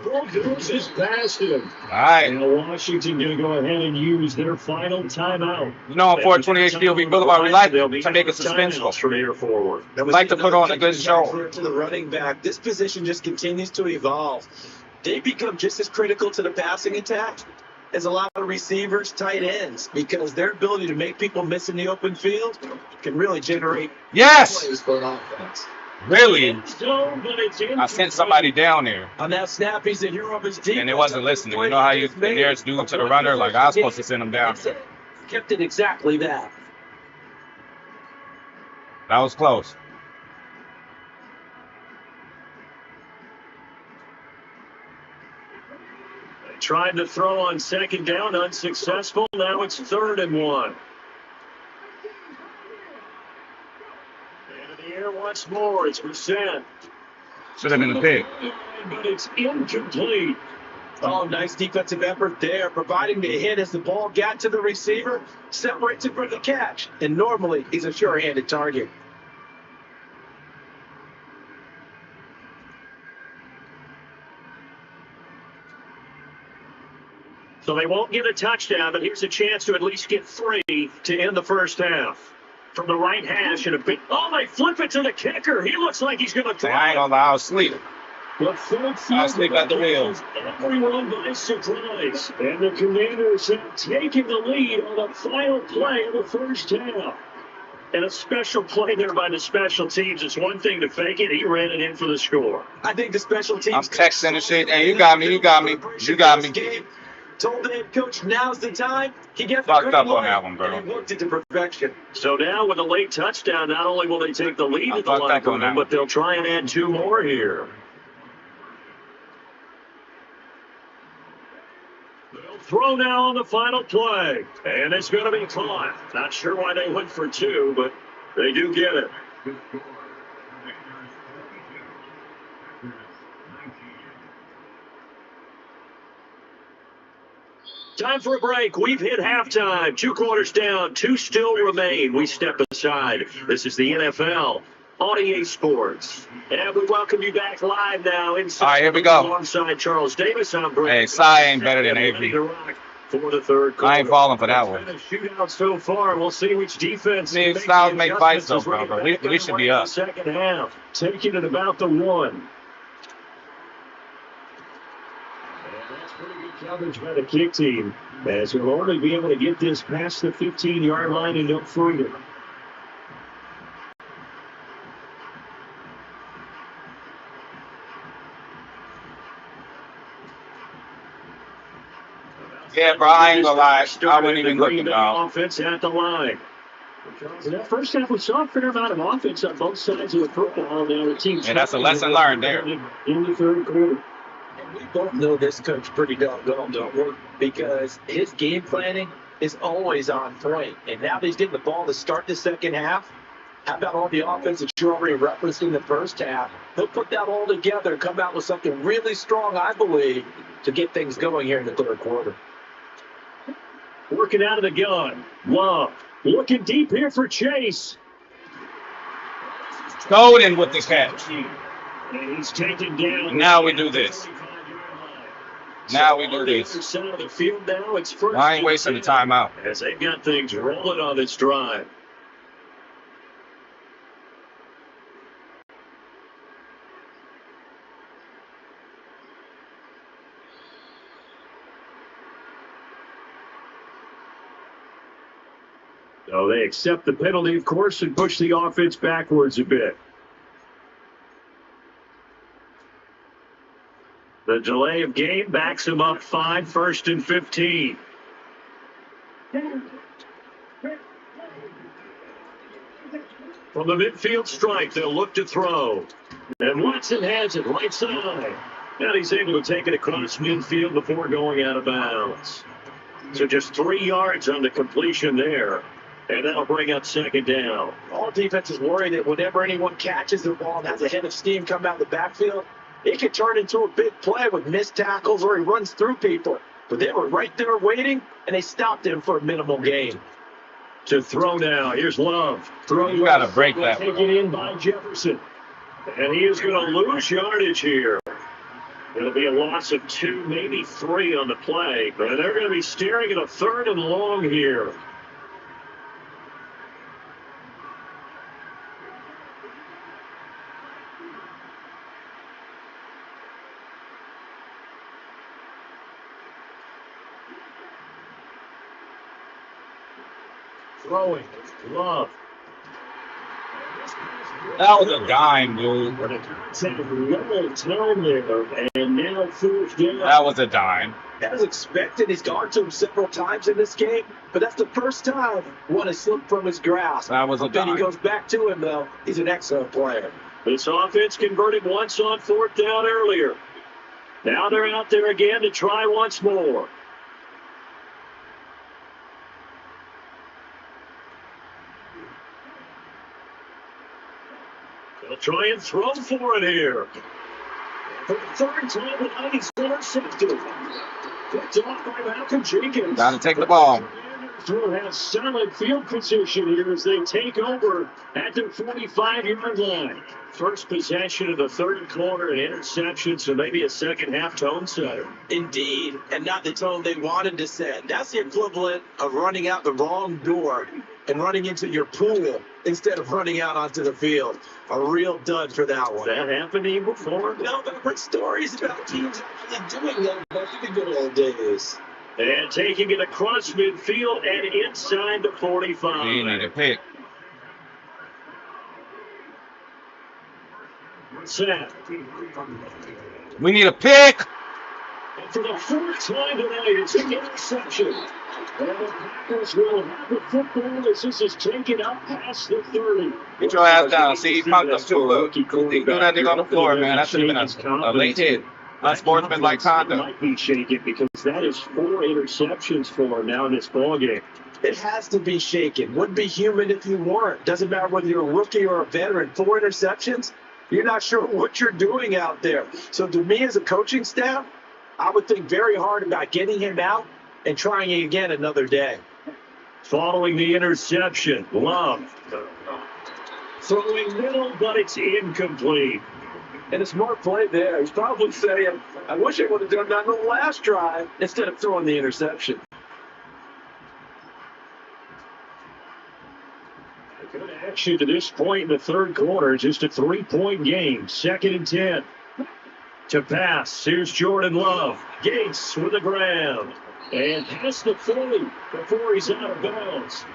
Ball goes is past him. All right. And Washington going to go ahead and use their final timeout. You know, on 428 POV Boulevard, we like to make it suspense suspenseful. from here forward. That was Like to put on a another good show. thing to the running back. This position just continues to evolve. They become just as critical to the passing attack as a lot of receivers, tight ends, because their ability to make people miss in the open field can really generate Yes. plays for an offense. Really? So, but it's I sent somebody down there, On that snap, he said, "You're over his deep." and it wasn't listening. You know how you the nearest dude to the runner? Like, I was supposed to send him down. That's it. Kept it exactly that. That was close. Tried to throw on second down, unsuccessful. Now it's 3rd and 1. And in the air once more, it's Brissett. Should have been a pick. But it's incomplete. Oh, nice defensive effort there, providing the hit as the ball got to the receiver, separates it from the catch. And normally, he's a sure-handed target. So they won't get a touchdown, but here's a chance to at least get 3 to end the first half. From the right hash and a big. Oh, they flip it to the kicker. He looks like he's going to I ain't gonna lie, I was asleep. I'll sleep at the wheel. Everyone by surprise. And the Commanders have taken the lead on the final play of the first half. And a special play there by the special teams. It's one thing to fake it. He ran it in for the score. I think the special teams. I'm texting and shit. Hey, you got me. You got me. You got me. Told the head coach, now's the time. He gets Fucked up on that one, bro. And he worked it to perfection. So now with a late touchdown, not only will they take the lead I in the fucked up locker on that room, one. but they'll try and add 2 more here. They'll throw now on the final play. And it's going to be caught. Not sure why they went for 2, but they do get it. Time for a break. We've hit halftime. 2 quarters down. 2 still remain. We step aside. This is the NFL on EA Sports. And we welcome you back live now inside. All right, here we go. Alongside Charles Davis. I'm Brent. Hey, Cy ain't better than AV. For the third quarter. I ain't falling for that one. It's been a shootout so far. We'll see which defense. See, makes styles the make fights, though, adjustments bro. as We get should be underway in up. the second half. Taking it about the 1. That's pretty good coverage by the kick team, as we'll only be able to get this past the 15-yard line and no further. Yeah, bro, I ain't gonna lie. I wasn't even looking, dog. Offense at the line. In that first half, we saw a fair amount of offense on both sides of the football. Now the team. And that's a lesson learned there. In the third quarter. And we both know this coach pretty doggone, don't we? Because his game planning is always on point. And now that he's getting the ball to start the second half, how about all the offense that you already referenced in the first half? He'll put that all together and come out with something really strong, I believe, to get things going here in the third quarter. Working out of the gun. Love. Looking deep here for Chase. Golden with the catch. And he's taken down. Now we do this. Now we do this. Of the field now, it's first I ain't wasting the timeout. as they've got things rolling on this drive. So they accept the penalty, of course, and push the offense backwards a bit. The delay of game backs them up 5, 1st and 15. From the midfield stripe, they'll look to throw. And Watson has it right side. And he's able to take it across midfield before going out of bounds. So just 3 yards on the completion there. And that'll bring up second down. All defenses worry that whenever anyone catches the ball and has a head of steam come out of the backfield, it can turn into a big play with missed tackles or he runs through people. But they were right there waiting, and they stopped him for a minimal gain. To throw now. Here's Love. You got to break that. Taken in by Jefferson. And he is going to lose yardage here. It'll be a loss of 2, maybe 3 on the play. But they're going to be staring at a 3rd and long here. Throwing. Love. That was a dime, dude. But it's a little time there. And now 4th down. That was a dime. That was expected. He's gone to him several times in this game, but that's the first time one has slipped from his grasp. That was a Then dime. he goes back to him, though. He's an excellent player. This offense converted once on 4th down earlier. Now they're out there again to try once more. They'll try and throw for it here. For the 3rd time tonight, he's intercepted. Picked off by Malcolm Jenkins. Got to take the ball. Through has solid field position here as they take over at the 45-yard line. First possession of the 3rd quarter, an interception, so maybe a second half tone setter. Indeed, and not the tone they wanted to set. That's the equivalent of running out the wrong door and running into your pool instead of running out onto the field. A real dud for that one. That happened to you before? No, but I've heard stories about teams actually doing that back in the good old days. And taking it across midfield and inside the 45. We need a pick. Set. We need a pick. And for the 4th time tonight, it's an interception. And the Packers will have the football as this is taken up past the 30. Get your ass down. See, he punked us too. Look, he threw that nigga on the floor, man. That should have been a late hit. Unsportsmanlike conduct. Might be shaken because that is 4 interceptions for him now in this ballgame. It has to be shaken. Wouldn't be human if you weren't. Doesn't matter whether you're a rookie or a veteran. 4 interceptions, you're not sure what you're doing out there. So to me as a coaching staff, I would think very hard about getting him out and trying it again another day. Following the interception, Love throwing middle, but it's incomplete. And a smart play there. He's probably saying, I wish I would have done that on the last drive instead of throwing the interception. Good action to this point in the 3rd quarter. Just a 3-point game. 2nd and 10. To pass. Here's Jordan Love. Gates with the grab. And past the 40 before he's out of bounds.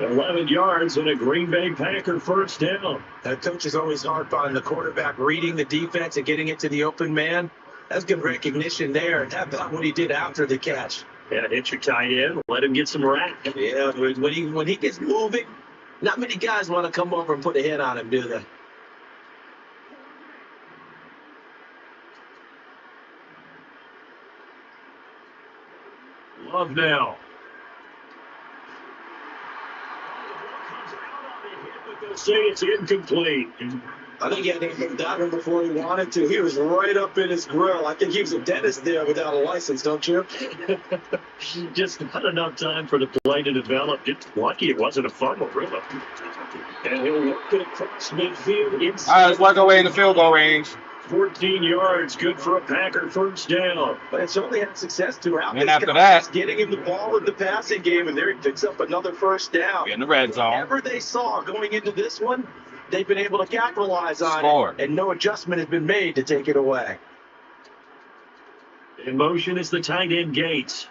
11 yards and a Green Bay Packer 1st down. That coach is always hard on the quarterback reading the defense and getting it to the open man. That's good recognition there. And how about what he did after the catch? Yeah, hit your tight end. Let him get some rack. Yeah, when he gets moving, not many guys want to come over and put a hit on him, do they? Love now. will say it's incomplete. I think he had to dive him before he wanted to. He was right up in his grill. I think he was a dentist there without a license, don't you? Just not enough time for the play to develop. Just lucky it wasn't a fumble, really. And he'll work it across midfield. All right, let's walk away in the field goal range. 14 yards, good for a Packer first down. But it's certainly had success throughout. And after that, getting him the ball in the passing game, and there he picks up another first down. In the red zone. Whatever they saw going into this one, they've been able to capitalize on Score. it, and no adjustment has been made to take it away. In motion is the tight end Gates.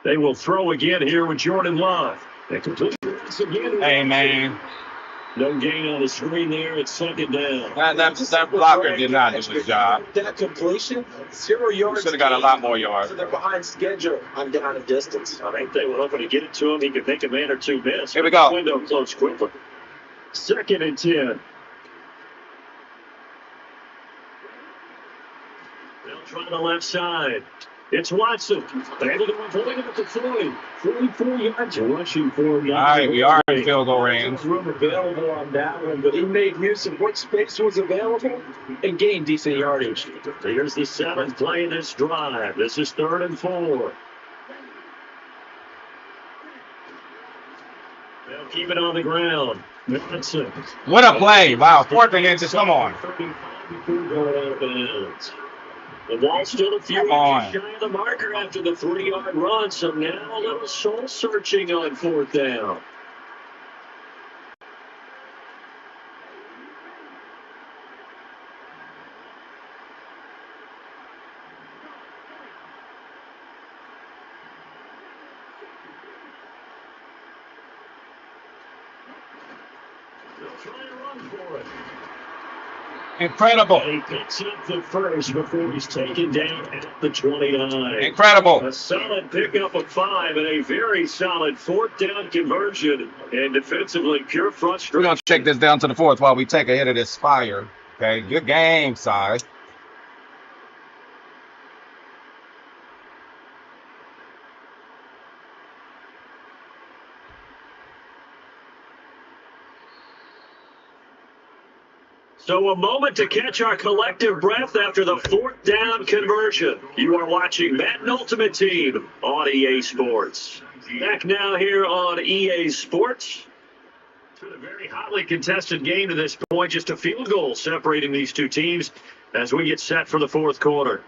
They will throw again here with Jordan Love. They complete this again. Hey, man. No gain on the screen there. It's second down. That blocker did not do his job. That completion, 0 yards. Should have got a lot more yards. So they're behind schedule on down and distance. I think they were hoping to get it to him. He could make a man or two miss. Here we go. The window closed quickly. 2nd and 10. They'll try the left side. It's Watson. They ended up holding him at the 40. 44 yards rushing for him. All right, we are in field goal range. Room available on that one, but he made use of what space was available and gained decent yardage. Here's the 7th play in this drive. This is 3rd and 4. They'll keep it on the ground. Johnson. What a play. Wow, 4th and inches. Come on. The ball's still a few on. inches shy of the marker after the 3-yard run, so now a little soul searching on 4th down. They'll try to run for it. Incredible. He picks up the first before he's taken down at the 29. Incredible. A solid pickup of 5 and a very solid 4th down conversion. And defensively, pure frustration. We're going to check this down to the 4th while we take a hit of this fire. Okay, good game, Si. So a moment to catch our collective breath after the 4th down conversion. You are watching Madden Ultimate Team on EA Sports. Back now here on EA Sports. It's been a very hotly contested game to this point. Just a field goal separating these two teams as we get set for the 4th quarter.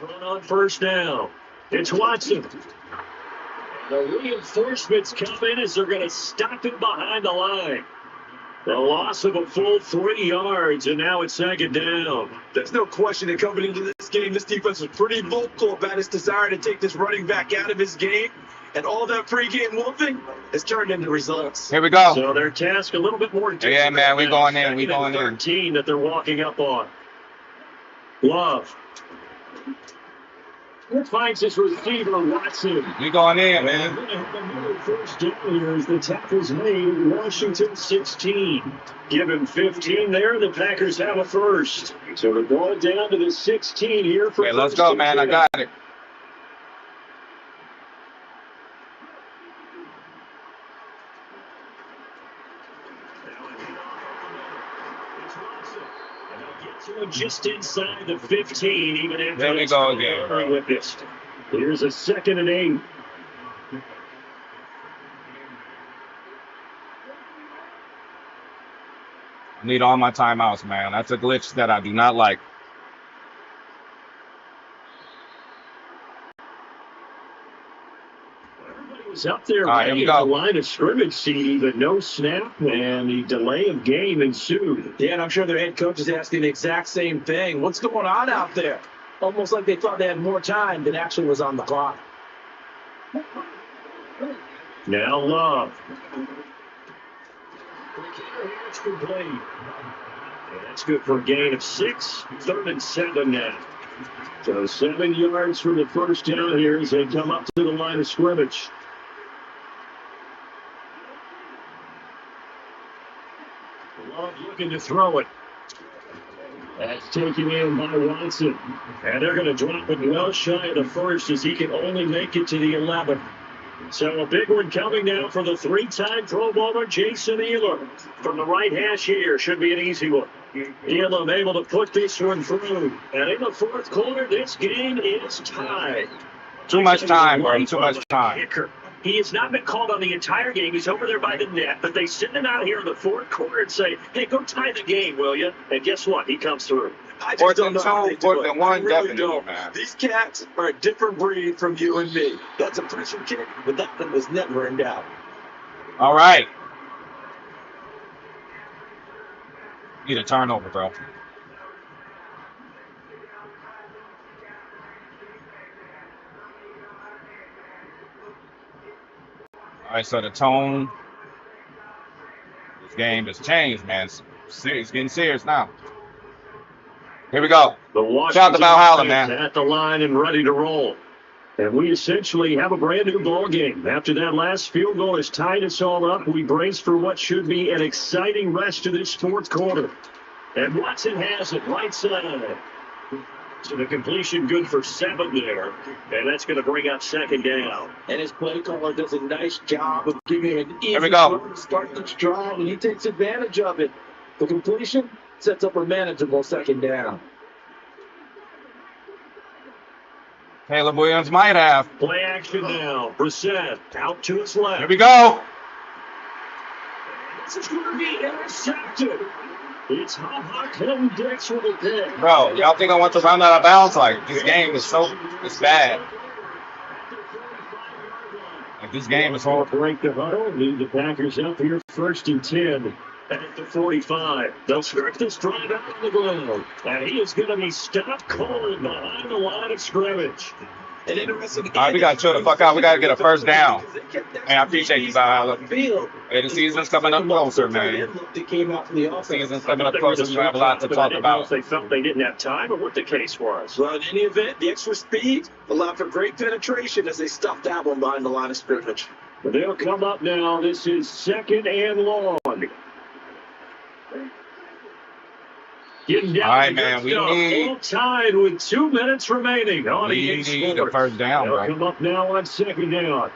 Run on 1st down. It's Watson. The reinforcements come in as they're going to stop him behind the line. The loss of a full 3 yards, and now it's 2nd down. There's no question that coming into this game, this defense was pretty vocal about its desire to take this running back out of his game. And all that pregame wolfing has turned into results. Here we go. So their task a little bit more difficult. Yeah, man, we going in. We going in. 13 that they're walking up on. Love. Finds his receiver, Watson. We going in, man. First down here as the tackle's made. Washington 16. Give him 15 there. The Packers have a first. So they're going down to the 16 here for. Okay, let's go, man. I got it. Just inside the 15, even after there we go again. Witnessed. Here's a 2nd and 8. I need all my timeouts, man. That's a glitch that I do not like. Up there ready at the line of scrimmage seat, but no snap, and the delay of game ensued. Yeah, and I'm sure their head coach is asking the exact same thing. What's going on out there? Almost like they thought they had more time than actually was on the clock. Now Love. That's good for a gain of 6. 3rd and 7 now. So 7 yards for the first down here as they come up to the line of scrimmage. Love looking to throw it. That's taken in by Watson. And they're going to drop it well shy of the first as he can only make it to the 11th. So a big one coming now for the three-time Pro Bowler, Jason Elam. From the right hash here, should be an easy one. Elam able to put this one through. And in the fourth quarter, this game is tied. Too much time, bro. Too much time. Kicker. He has not been called on the entire game. He's over there by the net, but they send him out here in the fourth quarter and say, hey, go tie the game, will you? And guess what? He comes through. I just don't know how they do it. One, I really definitely, don't. man. These cats are a different breed from you and me. That's a pressure kick, but that one was never in doubt. All right. Need a turnover, bro. All right, so the tone, this game has changed, man. It's getting serious now. Here we go. Shout out to Valhalla, man. At the line and ready to roll. And we essentially have a brand new ball game. After that last field goal has tied us all up, we brace for what should be an exciting rest of this fourth quarter. And Watson has it right side. So the completion good for 7 there. And that's going to bring up second down. And his play caller does a nice job of giving him an easy go. to start the drive, and he takes advantage of it. The completion sets up a manageable second down. Caleb Williams might have. Play action now. Brissett out to his left. Here we go. This is going to be intercepted. It's Clinton Dix with a pick. Bro, y'all think I want to run out of bounds? Like, this game is it's bad. Like, this game is horrible. Break the huddle. Lead the Packers up here first and 10 at the 45. They'll start this drive out on the ground. And he is going to be stopped cold behind the line of scrimmage. An interesting. All right, we got to chill the fuck out. We got to get a first down. Man, I appreciate you, Valhalla. Hey, the season's coming up closer, man. The season's coming up closer. We have a lot to talk about. They felt they didn't have time or what the case was. Well, in any event, the extra speed allowed for great penetration as they stuffed that one behind the line of scrimmage. But they'll come up now. This is second and long. Getting down. All right, man. We need tied with 2 minutes remaining. We need a first down, They'll bro. come up now on second down.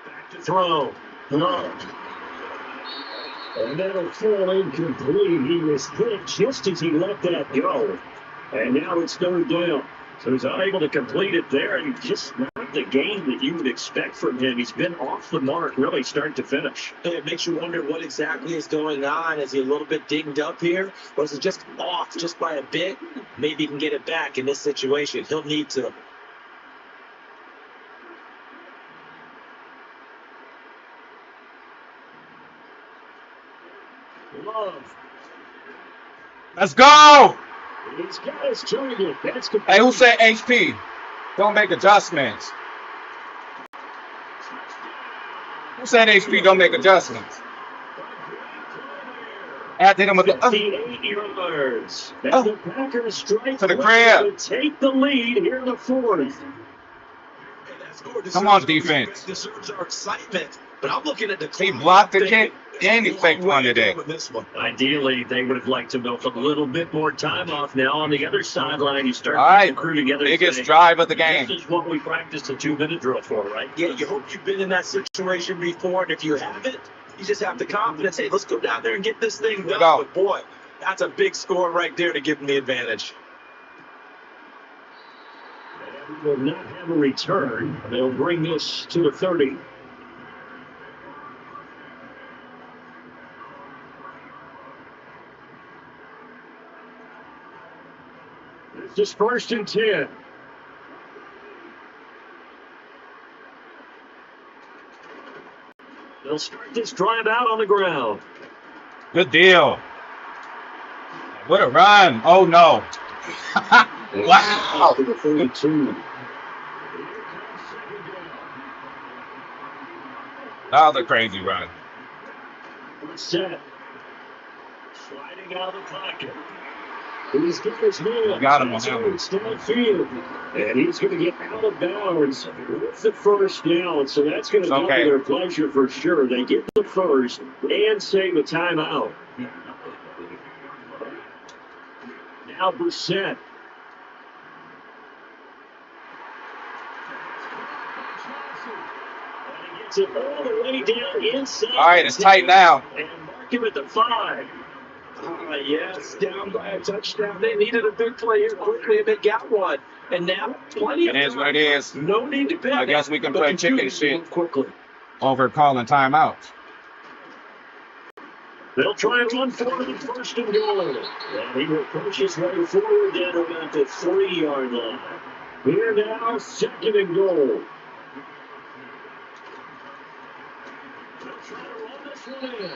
Back to throw. And that'll fall incomplete. He was hit just as he let that go. And now it's third down. So he's unable to complete it there, and just not the game that you would expect from him. He's been off the mark, really, start to finish. It makes you wonder what exactly is going on. Is he a little bit dinged up here? Or is it just off just by a bit? Maybe he can get it back in this situation. He'll need to. Love. Let's go. These guys trying to. That's Hey, who said HP? Don't make adjustments. Who said HP don't make adjustments? I did him with the 58 yards. And the Packers strike to the crib. to take the lead here in the fourth. Come on, defense. Deserves our excitement. But I'm looking at the He blocked the kick and he faked one today. Ideally, they would have liked to milk a little bit more time off now. On the other sideline, you start All right, the crew together. biggest drive of the game. This is what we practiced a 2-minute drill for, right? Yeah, you hope you've been in that situation before, and if you haven't, you just have the confidence. Hey, let's go down there and get this thing done. But boy, that's a big score right there to give them the advantage. And we will not have a return. They'll bring this to the 30. Just first and 10. They'll start this drive out on the ground. Good deal. What a run. Oh, no. Wow. To the 32. That was a crazy run. Set. Sliding out of the pocket. He's got his man. Got him on that one. Downfield. And he's going to get out of bounds with the first down. So that's going to double their pleasure for sure. They get the first and save a timeout. Now Brissett. Gets it all the way down inside. All right, it's tight now. And mark him at the 5. Yes, down by a touchdown. They needed a big play here quickly, and they got one. And now, plenty of time. It is what it is. No need to panic. I guess we can play chicken shit quickly. over calling timeouts. They'll try and run forward in first and goal. And he will push his way forward down about the 3-yard line. Here now, second and goal. They'll try to run this one in.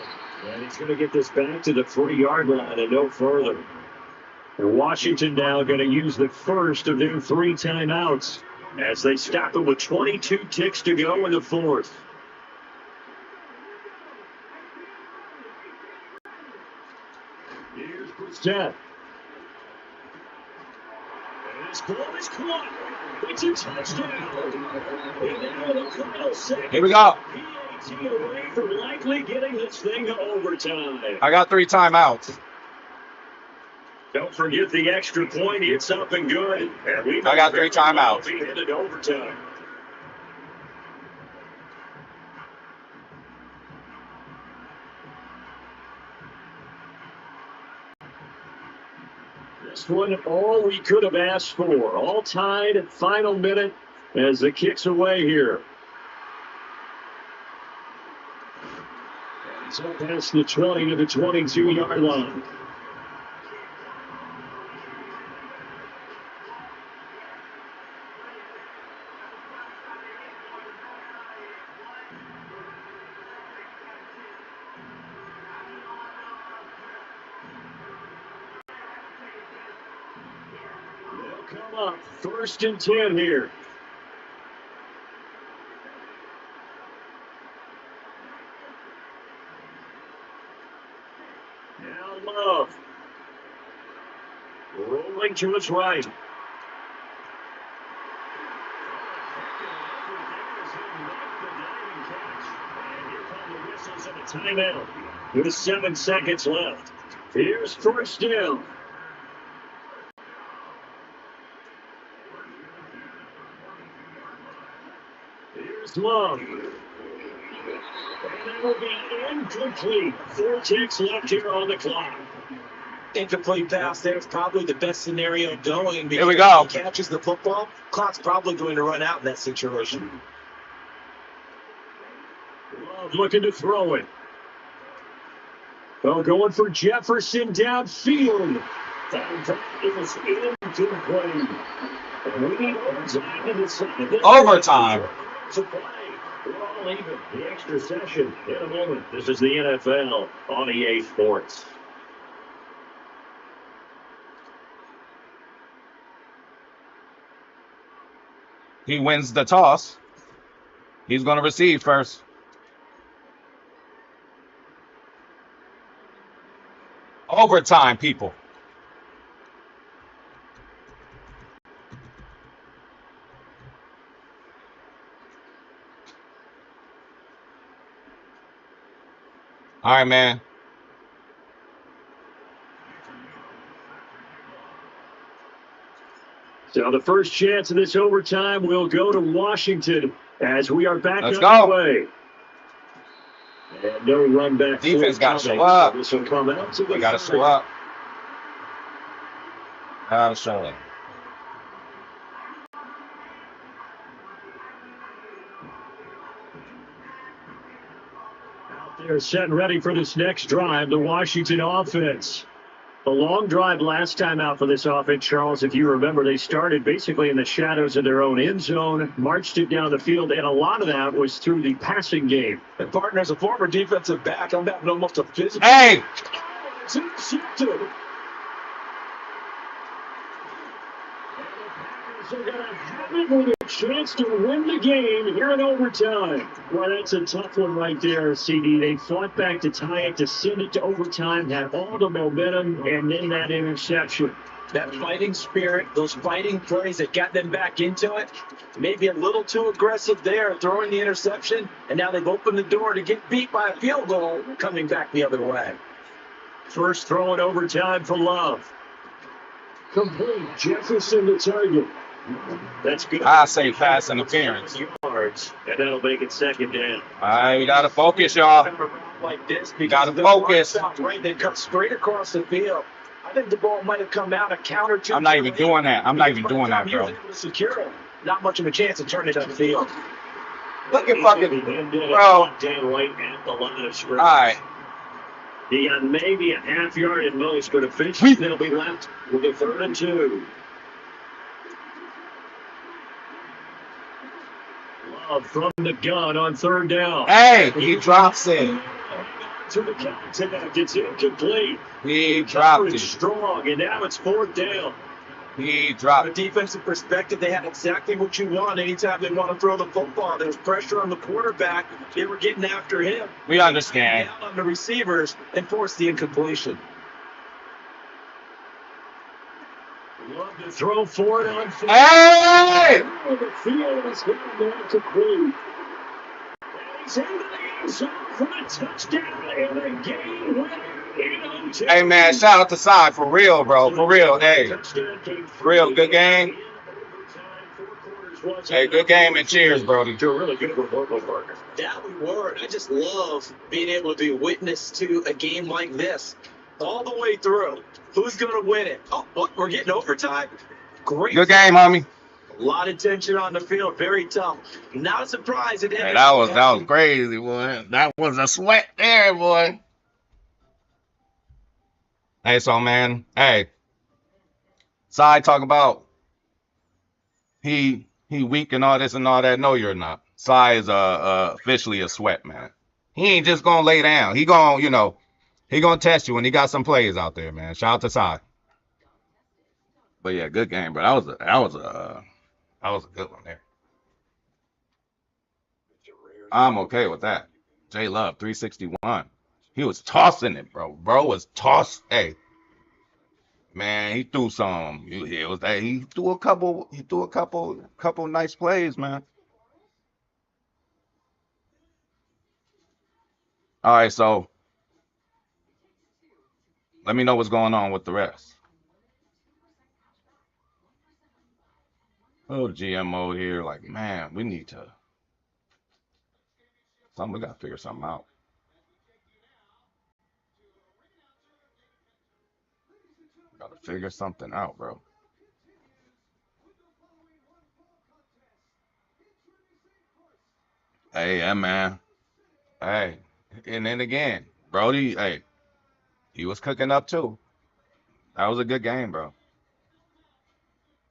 And he's going to get this back to the 3-yard line and no further. And Washington now going to use the first of their 3 timeouts as they stop it with 22 ticks to go in the 4th. Here's Brissett. And his ball is caught. It's a touchdown. And now in the final second. Here we go. Away from likely getting this thing to overtime. I got 3 timeouts. Don't forget the extra point. It's up and good. And I got 3 timeouts. Be headed to overtime. This one, all we could have asked for. All tied at final minute as the kick's away here. It's up past the 20 to the 22-yard line. They'll come up 1st and 10 here. Love. Rolling to his right. And here come the whistles of a timeout with 7 seconds left. Here's first down. Here's Love. And that will be incomplete. 4 ticks left here on the clock. Incomplete pass there is probably the best scenario going. Here we go. If he catches the football, clock's probably going to run out in that situation. Love looking to throw it. Well, going for Jefferson downfield. That is incomplete. And we need overtime in the second. Overtime. To play. We're all even. The extra session in a moment. This is the NFL on EA Sports. He wins the toss. He's going to receive first. Overtime, people. All right, man. So the first chance of this overtime will go to Washington as we are back Let's underway. And no run back. Defense got to show up. This will come out to We got to show up. Got to show up. They're set and ready for this next drive, the Washington offense. A long drive last time out for this offense, Charles. If you remember, they started basically in the shadows of their own end zone, marched it down the field, and a lot of that was through the passing game. And partner, as a former defensive back, I'm having almost a physical. Hey! It's intercepted. They're going to have it with a chance to win the game here in overtime. Well, that's a tough one right there, CD. They fought back to tie it, to send it to overtime, had all the momentum, and then that interception. That fighting spirit, those fighting plays that got them back into it, maybe a little too aggressive there, throwing the interception, and now they've opened the door to get beat by a field goal coming back the other way. First throw in overtime for Love. Complete. Jefferson the target. That's good. I say pass interference. Yards, and that'll make it second down. All right, we got to focus, y'all. Like this, We got to focus. Right, they cut straight across the field. I think the ball might have come out a counter to. I'm not even doing that. I'm not even doing that, bro. Secure it. Not much of a chance to turn it upfield. Look at fucking, bro. All right. He got maybe a half yard at most, but officially they'll be left with a 3rd and 2. Love from the gun on 3rd down. Hey, he drops it. To the contact, it's incomplete. He dropped it. Strong, and now it's 4th down. He dropped it. From a defensive perspective, they had exactly what you want. Anytime they want to throw the football, there's pressure on the quarterback. They were getting after him. We understand. Down on the receivers and forced the incompletion. Love to throw for it on field. Hey! The field is going back to Queen. He's into the end zone for a touchdown and a game winner. Hey, man, shout out to Sai. For real, bro. For real. Hey. For real, good game. Hey, good game and cheers, Brody. To a really good football partner. That we were. I just love being able to be witness to a game like this all the way through. Who's going to win it? Oh, what? We're getting overtime? Great. Good game, homie. A lot of tension on the field. Very tough. Not a surprise. It hey, that was crazy, boy. That was a sweat there, boy. Hey, so, man, hey. Sai talk about he weak and all this and all that. No, you're not. Sai is officially a sweat, man. He ain't just gonna lay down. He gonna, he gonna test you when he got some plays out there, man. Shout out to Sai. But yeah, good game, bro. That was a good one there. I'm okay with that. J Love 361. He was tossing it, bro. Bro was tossed. Hey, man, he threw some. It was that he threw a couple. He threw a couple nice plays, man. All right, so let me know what's going on with the rest. Oh, GM mode here. Like, man, we need to. We gotta figure something out. Gotta figure something out, bro. Hey, yeah, man. Hey, and then again, Brody, hey, he was cooking up too. That was a good game, bro.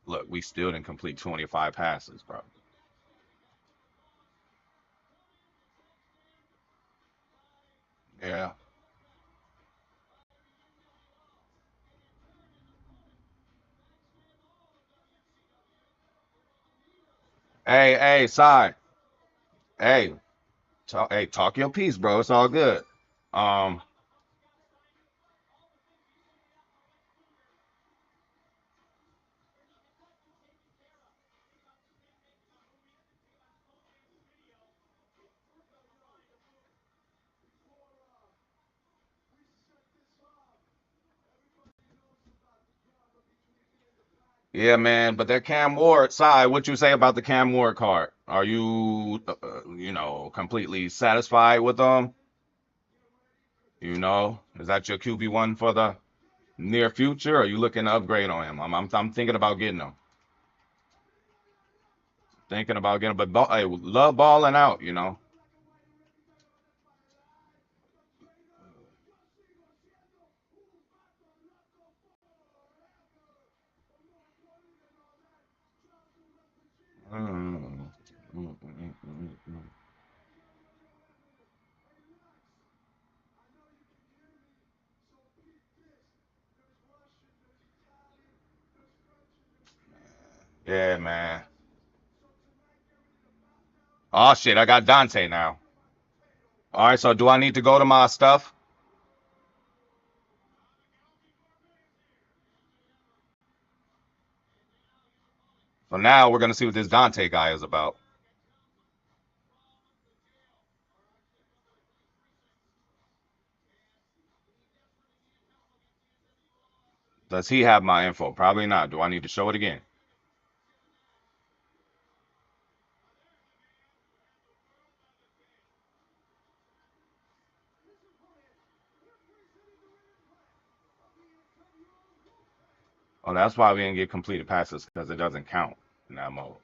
Look, we still didn't complete 25 passes, bro. Yeah. Hey, Sai. Hey, talk your piece, bro. It's all good. Yeah, man. But that Cam Ward side, what you say about the Cam Ward card? Are you, completely satisfied with them? Is that your QB1 for the near future? Or are you looking to upgrade on him? I'm thinking about getting him. But I love balling out, Mm, mm, mm, mm, mm. Yeah, man. Oh, shit. I got Dante now. All right, so do I need to go to my stuff? So now we're going to see what this Dante guy is about. Does he have my info? Probably not. Do I need to show it again? Oh, that's why we didn't get completed passes, because it doesn't count in that mode.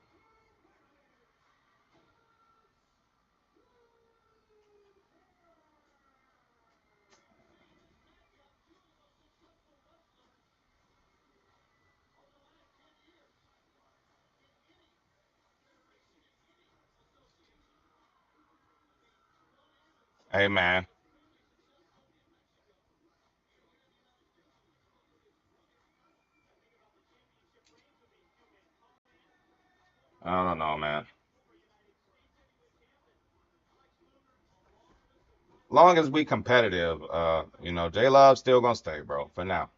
Hey, man. I don't know, man. Long as we competitive, you know, J Love's still gonna stay, bro, for now.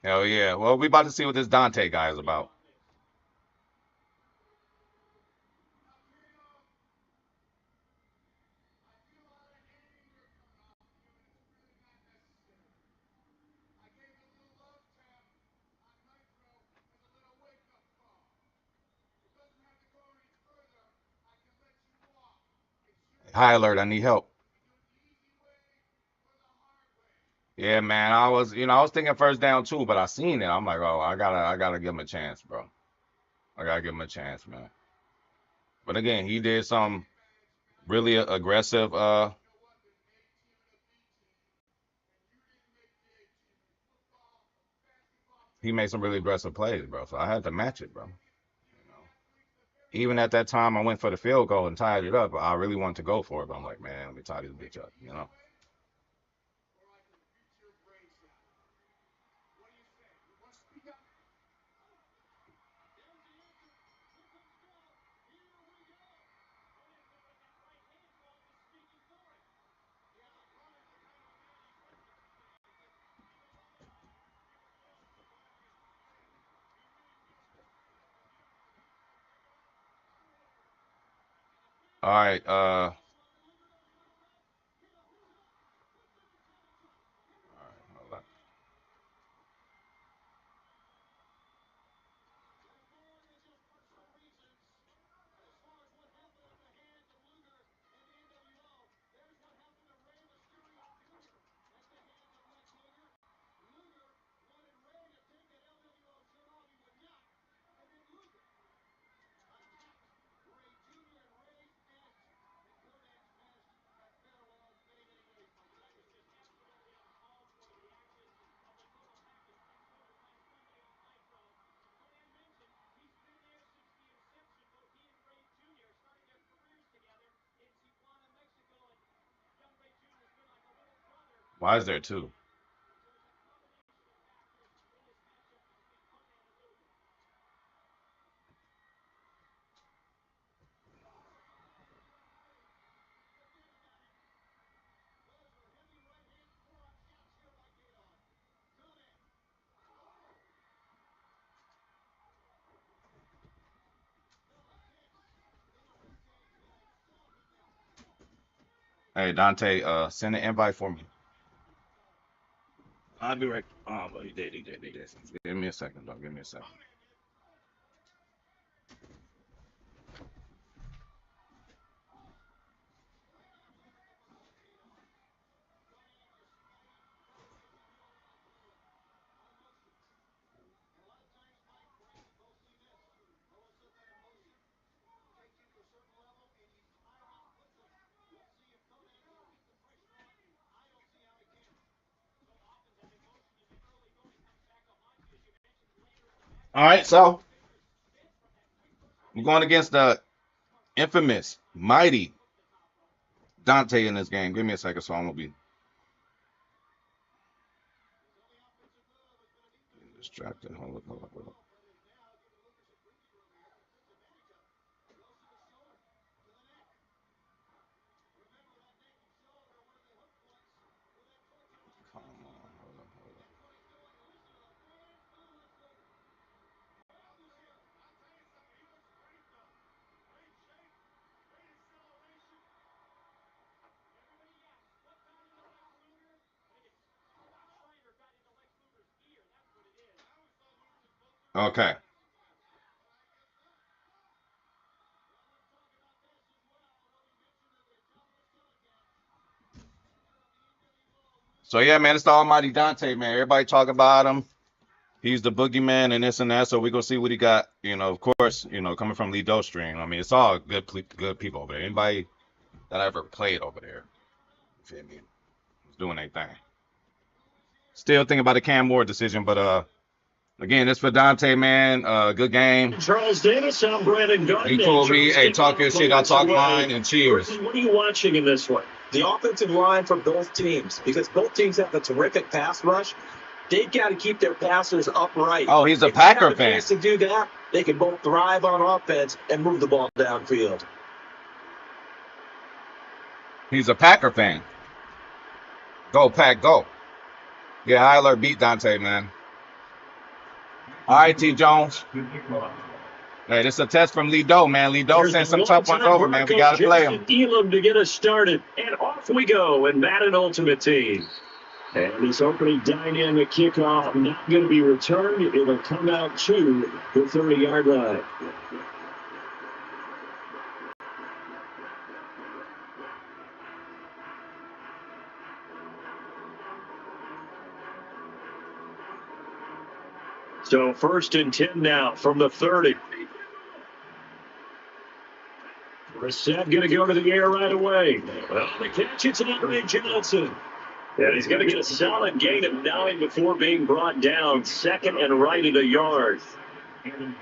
Hell yeah. Well, we about to see what this Dante guy is about. High alert, I need help. Yeah, man. I was thinking first down too, but I seen it. I'm like, oh, I gotta give him a chance, bro. I gotta give him a chance, man. But again, he did some really aggressive. He made some really aggressive plays, bro. So I had to match it, bro. You know, even at that time, I went for the field goal and tied it up. I really wanted to go for it, but I'm like, man, let me tie this bitch up. You know. All right. Hold on. Why is there two? Hey, Dante, send an invite for me. I'll be right. Oh, but he did. Give me a second, dog. Give me a second. All right, so we're going against the infamous, mighty Dante in this game. Give me a second, so I'm gonna be distracted. Hold up. Okay. So yeah, man, it's the almighty Dante, man. Everybody talk about him. He's the boogeyman and this and that. So we're gonna see what he got. Of course, coming from Lido Stream. I mean, it's all good people over there. Anybody that I ever played over there, you feel me, was doing their thing. Still thinking about the Cam Ward decision, but again, it's for Dante, man. Good game. Charles Davis, I'm Brandon Gardner. He told me, hey, talk your shit, I'll talk mine, and cheers. What are you watching in this one? The offensive line for both teams, because both teams have a terrific pass rush. They've got to keep their passers upright. Oh, he's a Packer fan. If they have a chance to do that, they can both thrive on offense and move the ball downfield. He's a Packer fan. Go, Pack, go. Yeah, Eiler beat Dante, man. All right, T. Jones. Hey, this is a test from Lido, man. Lido sent some tough ones over, man. We got to play him. Elam to get us started, and off we go in Madden Ultimate Team. And this opening dynamic kickoff not going to be returned. It'll come out to the 30-yard line. So 1st and 10 now from the 30. Brissett going to go to the air right away. Well, the catch, it's Andre Johnson. And he's going to get a solid gain of 9 before being brought down. 2nd and right at a yard. From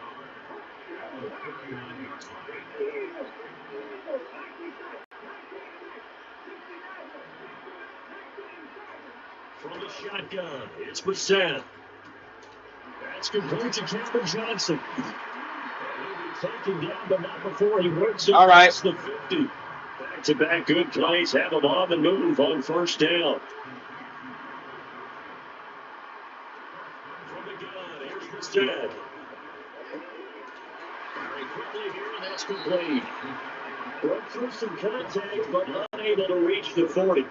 the shotgun, it's Brissett. That's complete to Cameron Johnson. Taken down, but not before he works it past the 50. Back-to-back good plays. Have him on the move on 1st down. From the gun, here's Brissett. Very quickly here, and that's complete. Broke through some contact, but unable to reach the 40.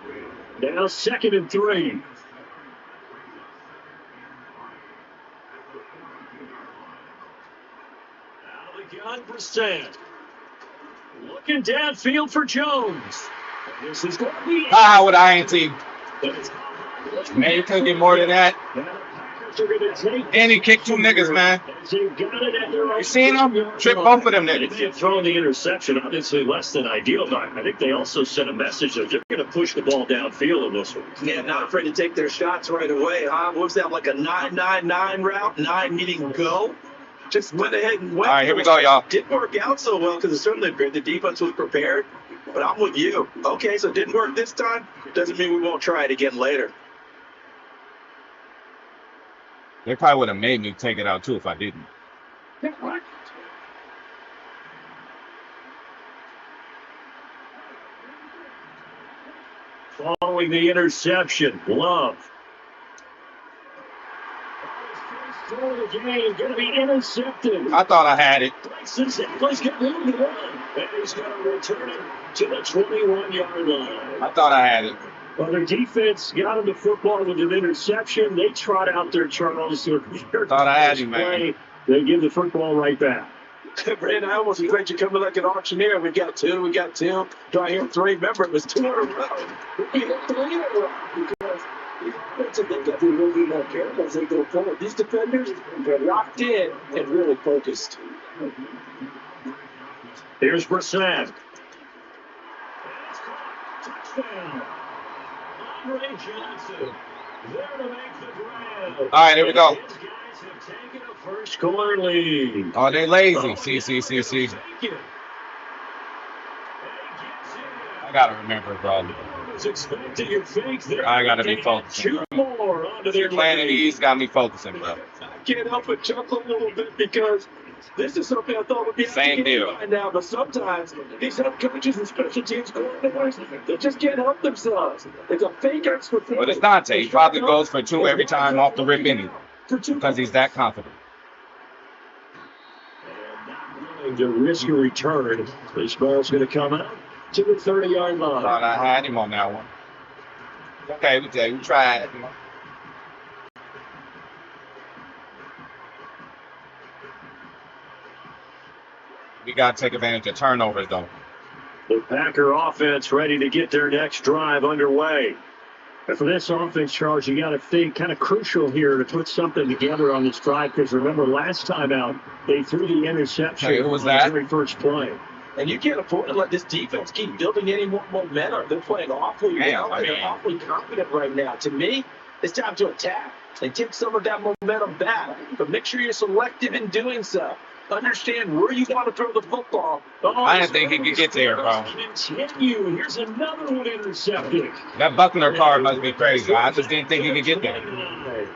Now 2nd and 3. Gun Brissett. Looking downfield for Jones. This is going to be with INT. Man, you couldn't get more than that. And he kicked 2 niggas, man. You seen him? Trip both of them niggas. They have thrown the interception, obviously less than ideal, but I think they also sent a message that they're going to push the ball downfield in this one. Yeah, not afraid to take their shots right away, huh? What was that, like a 9-9-9 route? 9 meaning go? Just went ahead and went. All right, here we go, y'all. Didn't work out so well because it certainly appeared the defense was prepared. But I'm with you. Okay, so it didn't work this time. Doesn't mean we won't try it again later. They probably would have made me take it out, too, if I didn't. Following the interception, Love. The game going to be intercepted. I thought I had it. He's got room to run, and he's going to return it to the 21-yard line. I thought I had it. Well, their defense got him the football with an interception. They trot out there, Charles. Thought I had you, man. They give the football right back. Brandon, I almost expect you coming like an auctioneer. We got two. Do I hear 3? Remember, it was 2 in a row. We got 3 in a row because they've got to be really more careful as they go forward. These defenders, they're locked in and really focused. Here's Brissett. Touchdown. Andre Johnson. There to make the grab. All right, here we go. His guys have taken a first quarter lead. Oh, they lazy. See. I gotta remember, bro. I gotta be focusing, bro. Playing in the East got me focusing, bro. I can't help but chuckle a little bit because this is something I thought would be same deal by now. But sometimes these head coaches and special teams coordinators, they just can't help themselves. It's a fake expert. But it's Dante. He probably goes for 2 every time off the rip anyway, because he's that confident. To risk a return, this ball's going to come out to the 30-yard line. Thought I had him on that one. Okay, we tried. We got to take advantage of turnovers, though. The Packer offense ready to get their next drive underway. And for this offense, Charles, you got to think kind of crucial here to put something together on this drive, because remember last time out, they threw the interception on the very first play. And you can't afford to let this defense keep building any more momentum. They're playing awfully well, and they're awfully confident right now. To me, it's time to attack and take some of that momentum back. But make sure you're selective in doing so. Understand where you want to throw the football. I didn't think he could get there, bro. Continue. Here's another one intercepted. That Buckner card must be crazy. I just didn't think he could get there.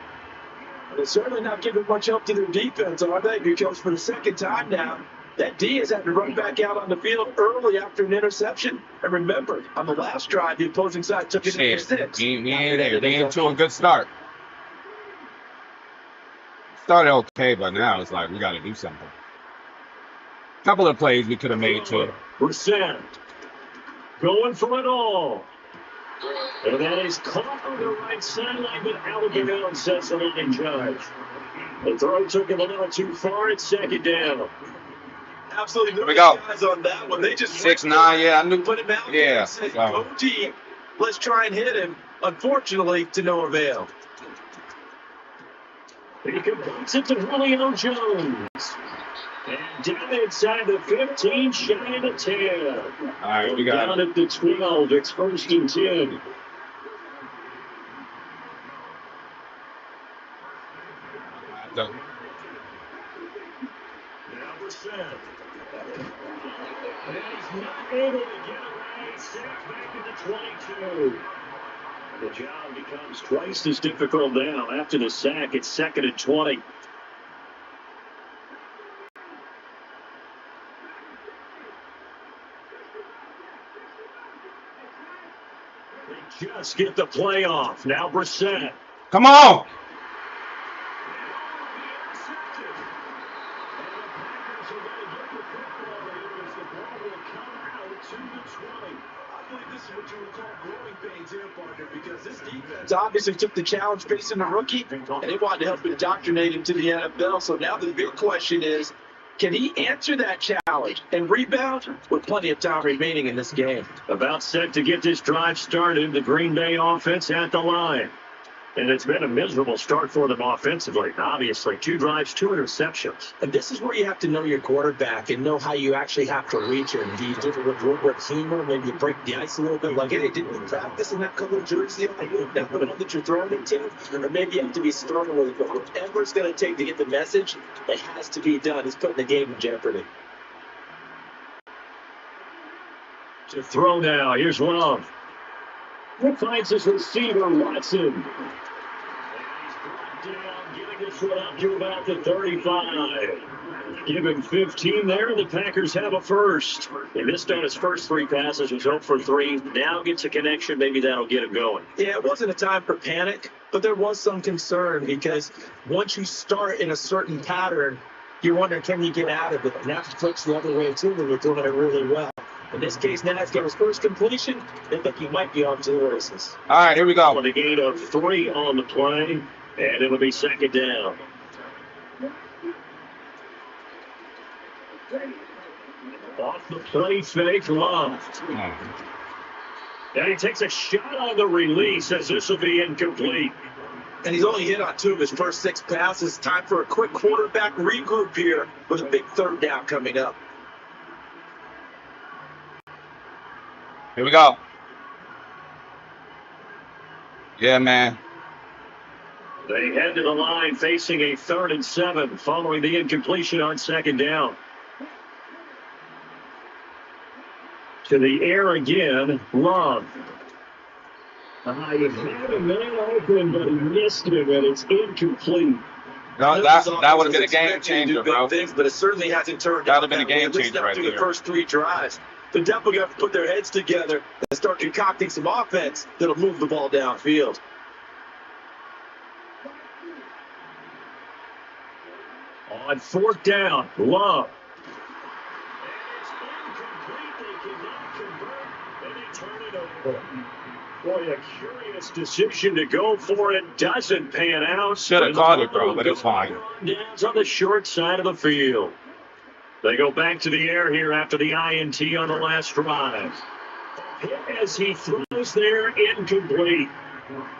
They're certainly not giving much help to their defense, are they? Because for the second time now, that D has had to run back out on the field early after an interception. And remember, on the last drive, the opposing side took it into 6. We ain't to a good start. Started okay, but now it's like we got to do something. Couple of plays we could have made too. Percent going for it all. And that is caught on the right sideline, but out of bounds, says the line judge. The throw took him a little too far. It's second down. Absolutely no guys on that one. They just 6'9", yeah, I knew. Put him out. Yeah. Go deep. Let's try and hit him. Unfortunately, to no avail. He completes it to Julio Jones. And down inside the 15, shy of the 10. All right, we got down at the 12. It's 1st and 10. The, Number 7. And he's not able to get away. Sacked back at the 22. The job becomes twice as difficult now. After the sack, it's 2nd and 20. They just get the play off. Now Brissett. Come on! Because this defense obviously took the challenge facing a rookie, and they wanted to help indoctrinate him to the NFL. So now the big question is, can he answer that challenge and rebound with plenty of time remaining in this game? About set to get this drive started, the Green Bay offense at the line. And it's been a miserable start for them offensively. Obviously, 2 drives, 2 interceptions. And this is where you have to know your quarterback and know how you actually have to reach him. Do you do it with a little bit of humor? Maybe you break the ice a little bit. Like, hey, didn't you practice in that color jersey? Like, that one that you're throwing into? Or maybe you have to be stern with it. But whatever it's going to take to get the message, it has to be done. It's putting the game in jeopardy. To throw now. Here's Love. He finds his receiver, Watson. Getting this one up to about the 35. Give him 15 there, and the Packers have a first. They missed on his first 3 passes, was 0 for 3. Now gets a connection. Maybe that'll get him going. Yeah, it wasn't a time for panic, but there was some concern because once you start in a certain pattern, you're wondering, can you get out of it? And that's flips the other way, too, when you're doing it really well. In this case, now after his first completion, they think he might be off to the races. All right, here we go. With a gain of 3 on the play, and it'll be 2nd down. Off the play fake, Love. And he takes a shot on the release as this will be incomplete. And he's only hit on 2 of his first 6 passes. Time for a quick quarterback regroup here with a big 3rd down coming up. Here we go. Yeah, man. They head to the line facing a 3rd and 7 following the incompletion on 2nd down. To the air again, Love. He had a man open, but he missed him, and it's incomplete. No, that would have been a game changer, bro. Things, but it certainly hasn't turned That out would have been a game changer right through there. the first 3 drives. They're definitely going to have to put their heads together and start concocting some offense that'll move the ball downfield. On 4th down, Love. Turn it over. Boy, a curious decision to go for it. Doesn't pan out. Should have caught it, bro, but it's fine. Downs on the short side of the field. They go back to the air here after the INT on the last drive. As he throws there, incomplete.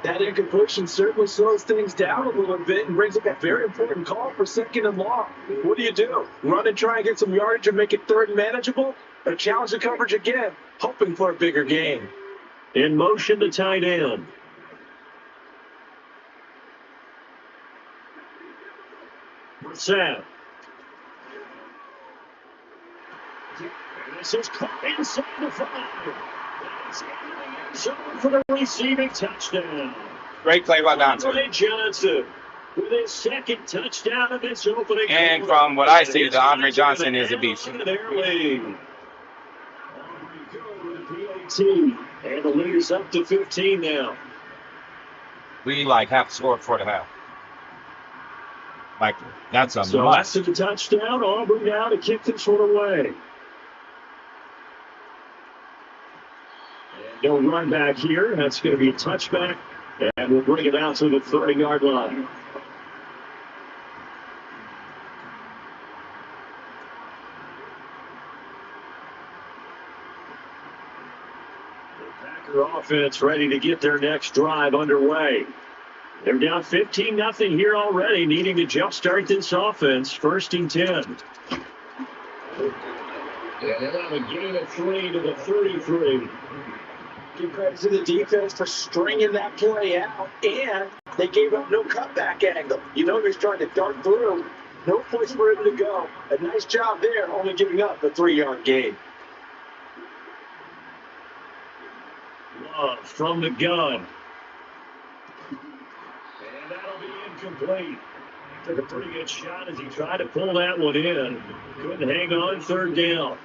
That incompletion certainly slows things down a little bit and brings up a very important call for 2nd and long. What do? Run and try and get some yardage and make it 3rd and manageable? Or challenge the coverage again, hoping for a bigger gain? In motion, the tight end. Brissett. This is caught inside the 5. It's in the end zone for the receiving touchdown. Great play by Dante. Andre Johnson with his 2nd touchdown of this opening. And from what I see, the Andre Johnson is a beast. Their lead. And the lead is up to 15 now. We have to score before the half. That's a So must. after the touchdown, Auburn now to kick this one away. And no run back here. That's going to be a touchback. And we'll bring it out to the 30-yard line. Offense ready to get their next drive underway. They're down 15-0 here already, needing to jumpstart this offense. 1st and 10. And they'll have a gain of 3 to the 33. Give credit to the defense for stringing that play out, and they gave up no cutback angle. He was trying to dart through. No place for him to go. A nice job there, only giving up a 3-yard gain. Love from the gun. And that'll be incomplete. Took a pretty good shot as he tried to pull that one in. Couldn't hang on. 3rd down.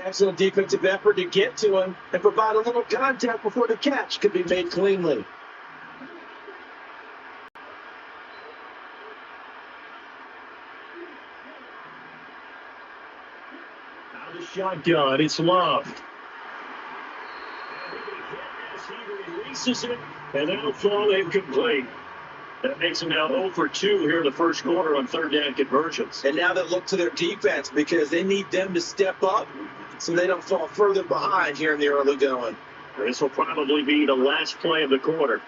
Excellent defensive effort to get to him and provide a little contact before the catch could be made cleanly. Out of the shotgun, it's Love. He releases it, and that'll fall incomplete. That makes him now 0 for 2 here in the first quarter on 3rd down conversions. And now they look to their defense because they need them to step up so they don't fall further behind here in the early going. This will probably be the last play of the quarter.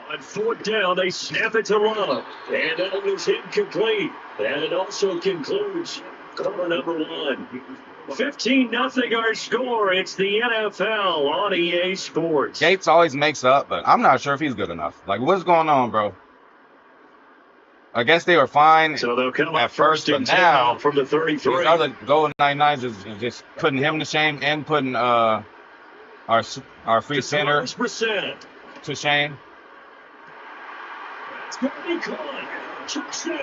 On 4th down, they snap it to Love. And that is incomplete. And it also concludes quarter number 1. 15-0 our score. It's the NFL on EA Sports. Gates always makes up, but I'm not sure if he's good enough. What's going on, bro? I guess they were fine So they'll come at up first, but and 10 now from the 33. these other Golden 99s is just putting him to shame and putting our free center Brissett. to shame. It's going to be caught. Touchdown.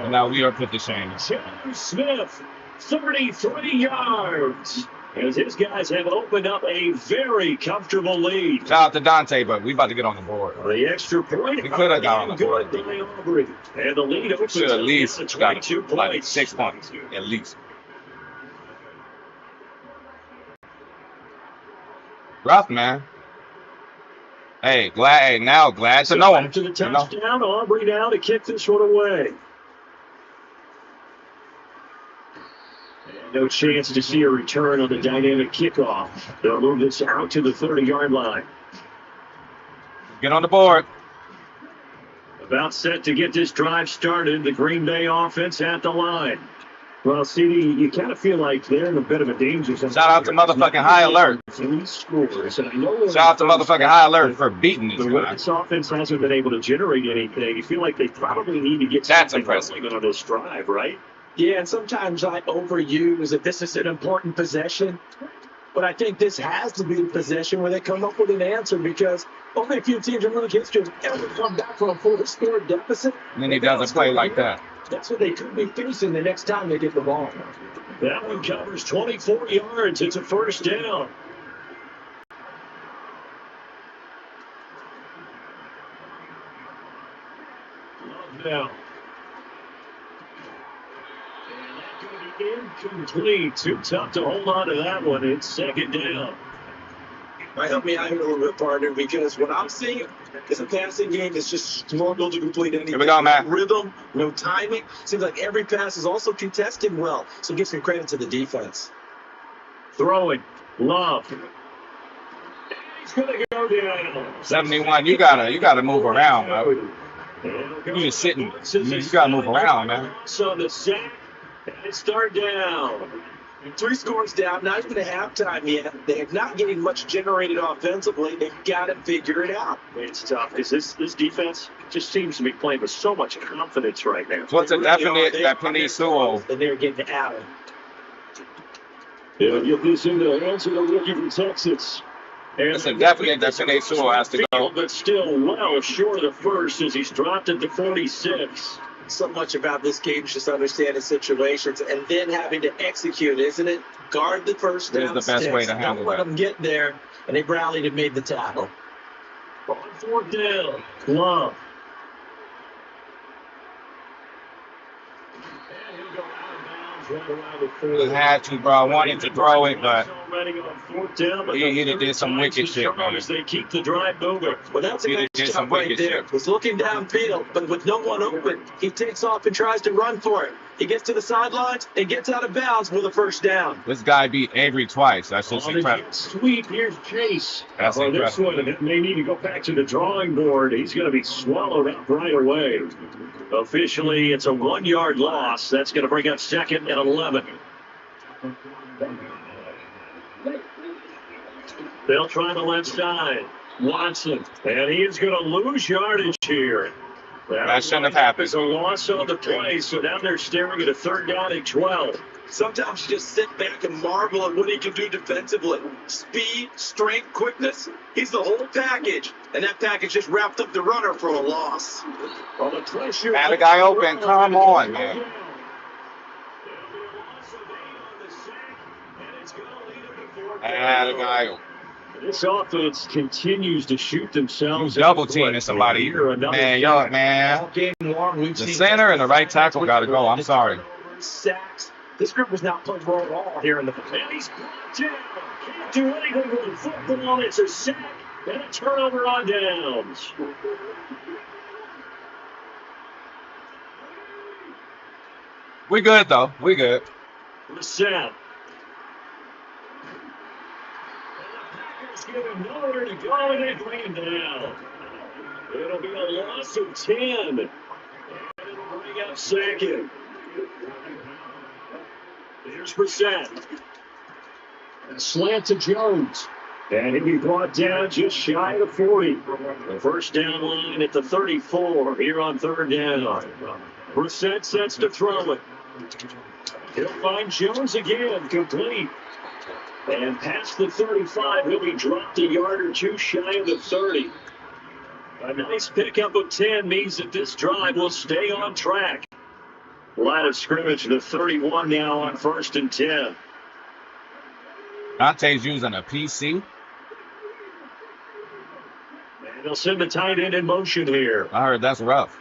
And now we are put to shame. Taylor Smith, 33 yards. As his guys have opened up a very comfortable lead. Shout out to Dante, but we about to get on the board. The extra point. We could have got on the board. Good by Aubrey. And the lead opens Should at least up to got 22 points. 6 points, at least. Rough, man. Hey, glad to know him. After the touchdown, Aubrey now to kick this one away. And no chance to see a return on the dynamic kickoff. They'll move this out to the 30-yard line. Get on the board. About set to get this drive started. The Green Bay offense at the line. Well, CD, you kind of feel like they're in a bit of a danger zone. Shout out to motherfucking High Alert. Shout out to motherfucking High Alert for beating this guy. This offense hasn't been able to generate anything. You feel like they probably need to get something going on this drive, right? Yeah, and sometimes I overuse that this is an important possession. But I think this has to be the possession where they come up with an answer, because only a few teams in league history have ever come back from a 4-score deficit. And then he doesn't play like that. That's what they could be facing the next time they get the ball. That one covers 24 yards. It's a first down. Now. Incomplete. Too tough to hold on to that one. It's second down. Might help me out here a little bit, partner, because what I'm seeing is a passing game that's just struggled to complete anything. Here we go, Matt. Rhythm, no timing. Seems like every pass is also contested well. So give some credit to the defense. Throwing. Love. He's going to go down. 71. You gotta move around, bro. You're just sitting. You gotta move around, man. So the sack. And it's third down. 3 scores down, not even a halftime yet. They're not getting much generated offensively. They've got to figure it out. It's tough because this defense just seems to be playing with so much confidence right now. So it's a definite suo. And they're getting out. They'll get this in the hands of the rookie from Texas. It's a definite suo has to go. But still well short of the first as he's dropped it to 46. So much about this game is just understanding situations and then having to execute, isn't it? Guard the first down. It's the best way to handle Don't let that. them get there, and they rallied and made the tackle. On fourth down, Love. He had to, bro. I wanted to throw it, but he did some wicked shit, man. They keep the drive moving. Well, that's a nice job right there. He's looking downfield, but with no one open, he takes off and tries to run for it. He gets to the sidelines and gets out of bounds with a first down. This guy beat Avery twice. That's just incredible. Sweep, here's Chase. That's this incredible. one may need to go back to the drawing board. He's going to be swallowed up right away. Officially, it's a 1-yard loss. That's going to bring up second and 11. They'll try the left side. Watson. And he is going to lose yardage here. That shouldn't have happened. It's a loss on the play, so now they're staring at a third down and 12. Sometimes you just sit back and marvel at what he can do defensively. Speed, strength, quickness. He's the whole package. And that package just wrapped up the runner for a loss. Had a guy open. Come on, man. Had a guy open. This offense continues to shoot themselves. You double teaming somebody. Man, y'all, man. The center and the right tackle got to go. I'm sorry. Sacks. This group was not playing well at all here in the And he's brought down. Can't do anything with the football. It's a sack and a turnover on downs. We good, though. We good. Reset. Give him nowhere to go, and they bring him down. It'll be a loss of 10. And it'll bring up second. Here's Brissett. Slant to Jones. And he'll be brought down just shy of 40. The first down line at the 34 here on third down. Brissett sets to throw it. He'll find Jones again, complete. And past the 35, he'll be dropped a yard or two shy of the 30. A nice pickup of 10 means that this drive will stay on track. Line of scrimmage to 31 now on 1st and 10. Dante's using a PC. And they'll send the tight end in motion here. I heard that's rough.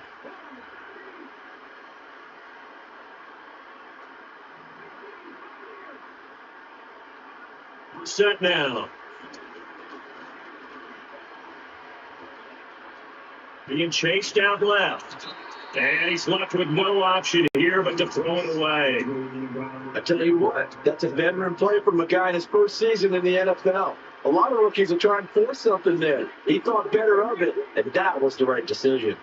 Set now. Being chased out left. And he's left with no option here but to throw it away. I tell you what, that's a veteran play from a guy in his first season in the NFL. A lot of rookies are trying to force something there. He thought better of it, and that was the right decision.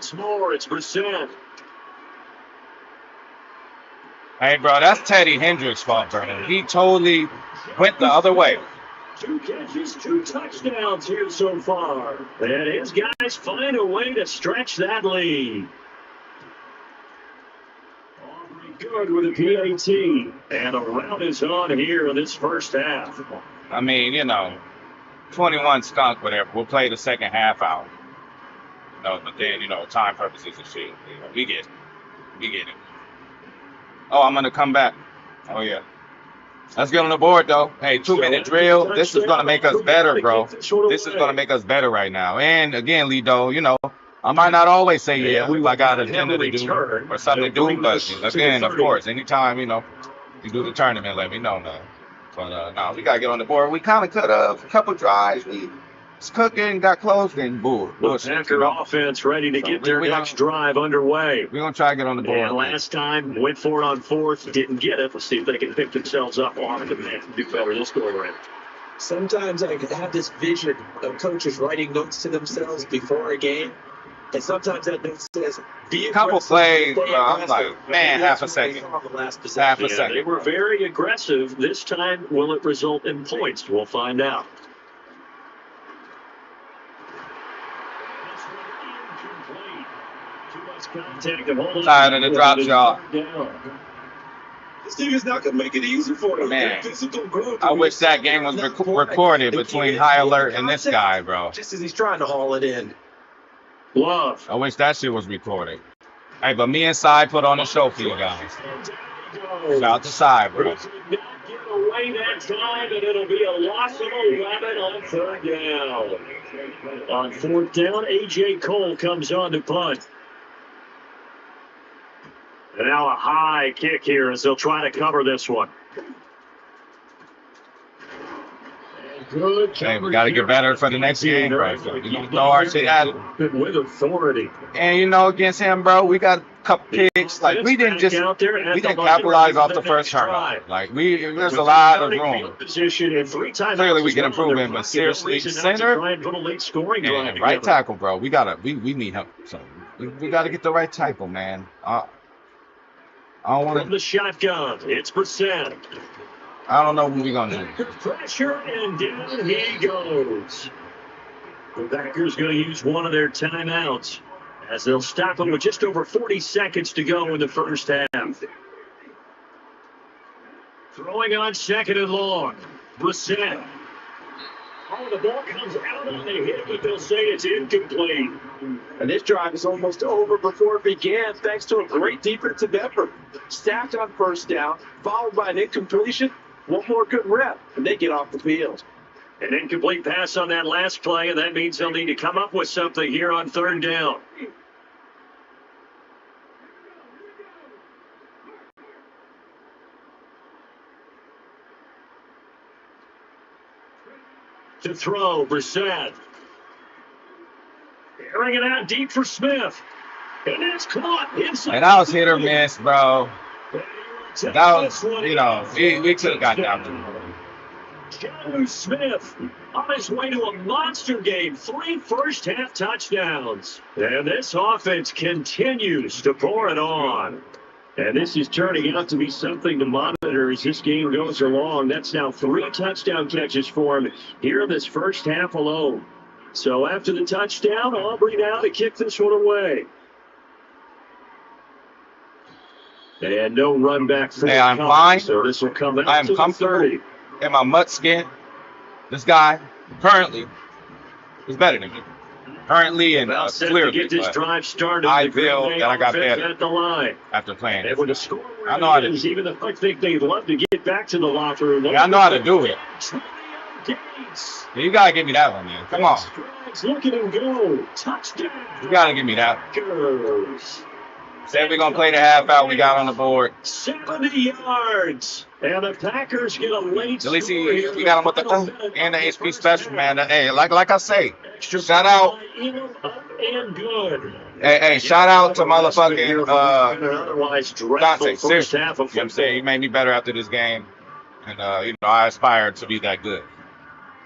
once more. It's Brissett. Hey, bro, that's Teddy Hendricks' fault, bro. He totally went the other way. 2 catches, 2 touchdowns here so far. And his guys find a way to stretch that lead. Aubrey good with a PAT. And a round is on here in this first half. I mean, 21 skunk, whatever. We'll play the second half out. But then, time purposes and shit. We get it. We get it. Oh, I'm going to come back. Oh, yeah. Let's get on the board, though. Hey, 2-minute drill. This is going to make us better, bro. This is going to make us better right now. And, again, Lido, I might not always say, yeah, I got a agenda to do or something to do. But, again, of course, anytime, you do the tournament, let me know, man. But, no, we got to get on the board. We kind of cut a couple drives. We was cooking, got close, then boom. The Packer offense ready to get their next drive underway. We're going to try to get on the board. And last time, went for it on 4th, didn't get it. Let's see if they can pick themselves up on it and do better this go around. Sometimes I have this vision of coaches writing notes to themselves before a game. And sometimes that note says, be aggressive. Couple plays, I'm like, man, half a second. Half a second. They were very aggressive. This time, will it result in points? We'll find out. Tired of the drop shot. This team is not going to make it easy for them. Man, I wish that game was recorded between High Alert and this guy, bro. Just as he's trying to haul it in. Love. I wish that shit was recorded. Hey, but me and Cy put on the show for you guys. Shout out to Cy, bro. Get away that time, and it'll be a loss of 11 on 3rd down. On 4th down, A.J. Cole comes on to punt. And now a high kick here as they'll try to cover this one. Hey, we got to get better for the next game, bro. So, throw our shit at him. With authority. And, against him, bro, we got a couple kicks. Like, we didn't capitalize off the first turnover. Like, there's a lot of room. Clearly, we can improve him, but seriously, center and right tackle, bro. We need help. So, we got to get the right tackle, man. I don't want to. From the shotgun, it's Brissett. I don't know what we're going to do. Pressure, and down he goes. The Packers going to use one of their timeouts as they'll stop him with just over 40 seconds to go in the first half. Throwing on 2nd and long. Brissett. Oh, the ball comes out on the hit, but they'll say it's incomplete. And this drive is almost over before it began, thanks to a great defensive effort. Stacked on 1st down, followed by an incompletion. One more good rep, and they get off the field. An incomplete pass on that last play, and that means they'll need to come up with something here on 3rd down. To throw, Brissett. Airing it out deep for Smith. And it's caught inside. And that was hit or miss, bro. That was, we could have got down to Jonnu Smith on his way to a monster game. 3 first-half touchdowns. And this offense continues to pour it on. And this is turning out to be something to monitor as this game goes along. That's now 3 touchdown catches for him here in this first half alone. So after the touchdown, Aubrey now to kick this one away. And no run back for Hey, I'm fine. So this will come out I am to comfortable 30. in my MUT skin. This guy, currently, is better than me. Currently and clearly, get this drive started. I feel that I got better at the line. after playing. And with the score, I know how to. Even the I think they'd love to get back to the locker room. Yeah, I know how to do it. Yeah, you gotta give me that one, man. Come on. Look at him go. Touchdown. You gotta give me that one. Said we're gonna play the half out. We got on the board. 70 yards. And the Packers get a late. At least we got him with the and the HP special, man. Hey, like I say, shout out. And good. Hey, shout out to motherfucking Dante. Seriously, half you know what I'm saying? He made me better after this game, and I aspire to be that good.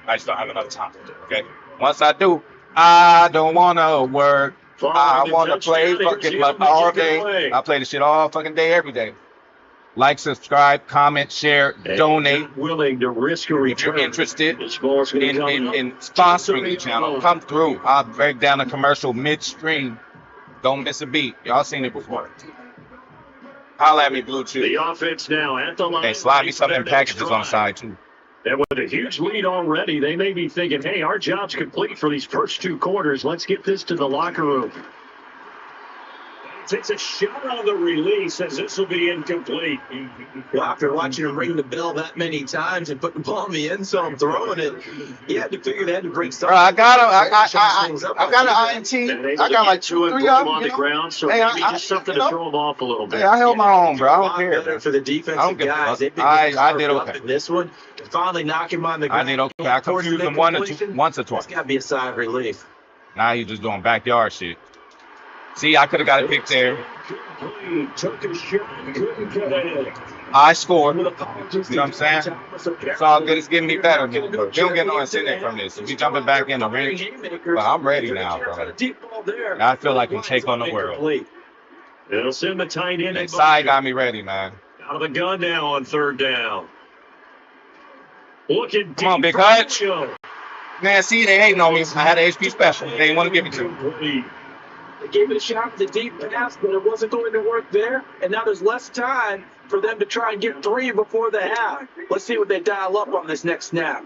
I just don't have enough time. Okay, once I do, I don't wanna work. I want to play fucking all day. I play this shit all fucking day, every day. Like, subscribe, comment, share, donate. Willing to risk a return. If you're interested in sponsoring the channel, come through. I'll break down a commercial midstream. Don't miss a beat. Y'all seen it before. Holla at me, Blue Chew. The offense now at the line. Hey, slide me some of them packages on the side, too. And with a huge lead already, they may be thinking, hey, our job's complete for these first 2 quarters. Let's get this to the locker room. Takes a shot on the release as this will be incomplete. Well, after watching him ring the bell that many times and putting the ball in the end zone, throwing it, he had to figure they had to bring something. Bro, I got him. I got an INT. I got like 2 or 3 of them on the ground, so hey, maybe just something to throw him off a little bit. Hey, I held my own, bro. I don't care. For the defensive guys, they've been I did okay. In this one, finally knock him on the ground. I did okay. I confused him once or twice. It's got to be a sigh of relief. Now he's just doing backyard shit. See, I could have got a pick there. I scored. You know what I'm saying? It's all good. It's getting me better. We don't get no incentive from this. If we jumping back in the ring, but I'm ready now, bro. I feel like we take on the world. It'll send the tight end. That side got me ready, man. Out of the gun now on 3rd down. Looking Come on, big hutch. Man, see, they hating on me. I had an HP special. They didn't want to give me to. They gave it a shot for the deep pass, but it wasn't going to work there. And now there's less time for them to try and get 3 before the half. Let's see what they dial up on this next snap.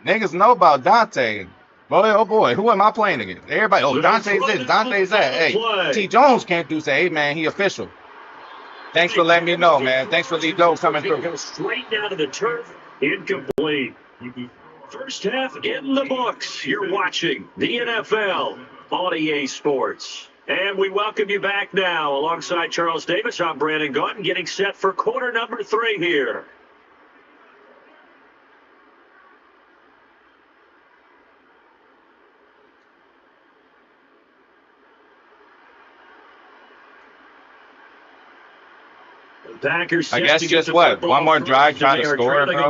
Niggas know about Dante. Boy, oh boy, who am I playing against? Everybody, oh, Dante's this, Dante's that. Hey, T. Jones can't do say, hey, man, he official. Thanks for letting me know, man. Thanks for the dough coming through. Goes straight down to the turf, incomplete. First half in the books. You're watching the NFL on EA Sports. And we welcome you back now. Alongside Charles Davis, I'm Brandon Gaunt, getting set for quarter number 3 here. Packers. I guess just what? One more drive trying to score, bro, and then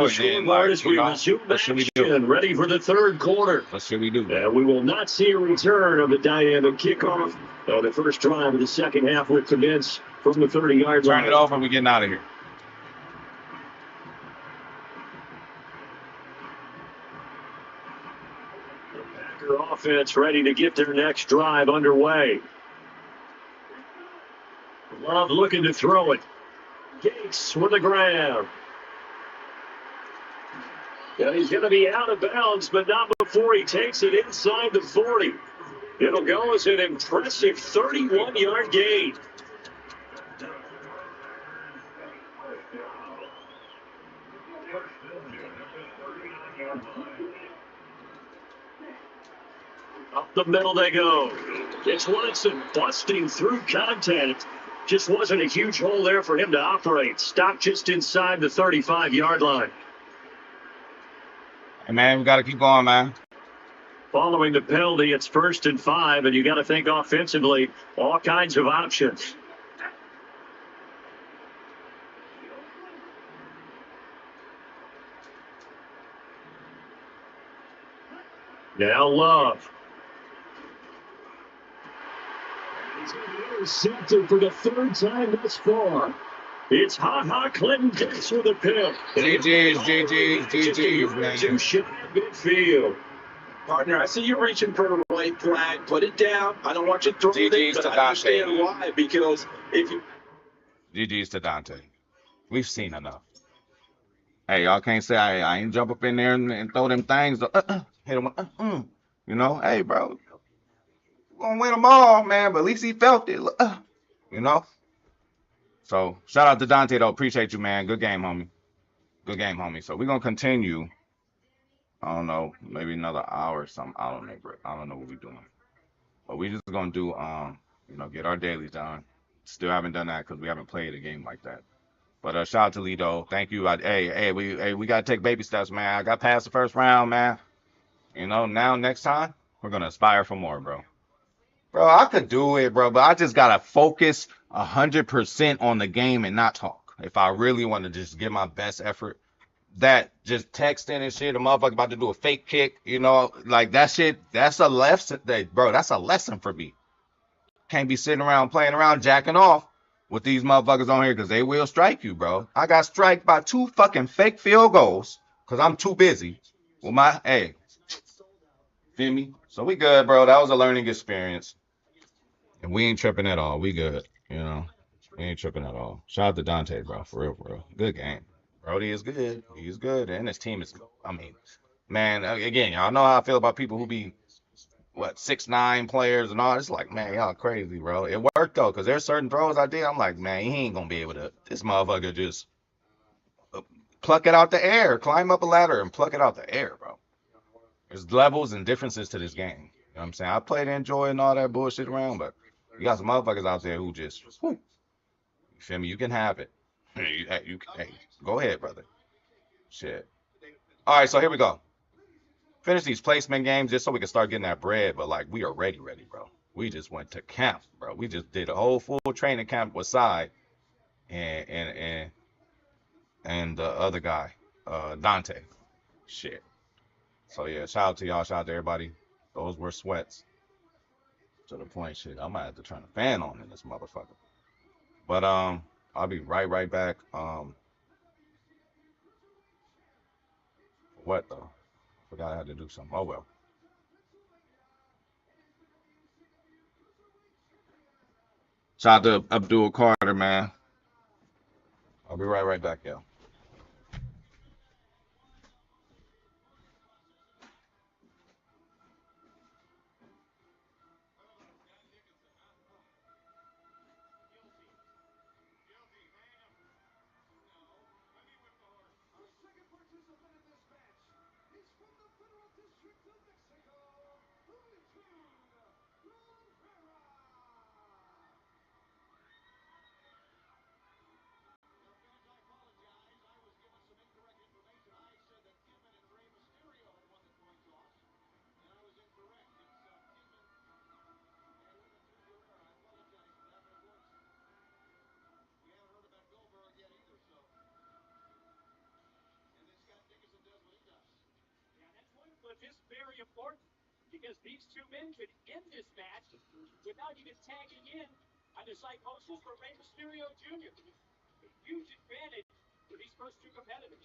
like, you know, what should we do? Ready for the 3rd quarter. What should we do? We will not see a return of the dynamic kickoff. The first drive of the second half will commence from the 30-yard line. Turn it over. We're getting out of here. The Packer offense ready to get their next drive underway. Love looking to throw it. Gates with the grab. And he's going to be out of bounds, but not before he takes it inside the 40. It'll go as an impressive 31-yard gain. Up the middle they go. It's Watson busting through contact. Just wasn't a huge hole there for him to operate. Stopped just inside the 35-yard line. Hey, man, we got to keep going, man. Following the penalty, it's 1st and 5, and you got to think offensively, all kinds of options. Now Love. Intercepted for the 3rd time thus far. It's Ha Clinton Dix with a pick. GG's, man. Too shy of midfield. Partner, I see you reaching for a white flag. Put it down. I don't want you to throw it, but I understand why. Because if you... GG's to Dante. We've seen enough. Hey, y'all can't say I ain't jump up in there and throw them things. Hit him. You know, hey, bro. We're going to win them all, man. But at least he felt it. You know? So, shout out to Dante, though. Appreciate you, man. Good game, homie. Good game, homie. So, we're going to continue. I don't know. Maybe another hour or something. I don't know, bro. I don't know what we're doing. But we just going to do, you know, get our dailies done. Still haven't done that because we haven't played a game like that. But shout out to Lido. Thank you. We got to take baby steps, man. I got past the first round, man. You know, now next time, we're going to aspire for more, bro. Bro, I could do it, bro, but I just got to focus 100% on the game and not talk. If I really want to just give my best effort, that just texting and shit, a motherfucker about to do a fake kick, you know, like that shit, that's a lesson, bro, that's a lesson for me. Can't be sitting around playing around jacking off with these motherfuckers on here because they will strike you, bro. I got striked by 2 fucking fake field goals because I'm too busy with my, hey, feel me? So we good, bro. That was a learning experience. And we ain't tripping at all. We good, you know. We ain't tripping at all. Shout out to Dante, bro. For real, for real. Good game. Brody is good. He's good. And his team is, I mean, man, again, y'all know how I feel about people who be, what, 6'9" players and all. It's like, man, y'all crazy, bro. It worked, though, because there's certain throws I did. I'm like, man, he ain't going to be able to, this motherfucker just pluck it out the air, climb up a ladder and pluck it out the air, bro. There's levels and differences to this game. You know what I'm saying? I play to enjoy and all that bullshit around, but you got some motherfuckers out there who just, whew, you feel me? You can have it. Hey, go ahead, brother. Shit. All right, so here we go. Finish these placement games just so we can start getting that bread, but like we are ready, bro. We just went to camp, bro. We just did a whole full training camp with Sai and the other guy, Dante. Shit. So yeah, shout out to y'all, shout out to everybody. Those were sweats. To the point, shit. I might have to turn the fan on in this motherfucker. But I'll be right back. What though? Forgot I had to do something. Oh well. Shout out to Abdul Carter, man. I'll be right back, yo. Is very important because these two men could end this match without even tagging in on the side hostels for Rey Mysterio Jr. A huge advantage for these first two competitors.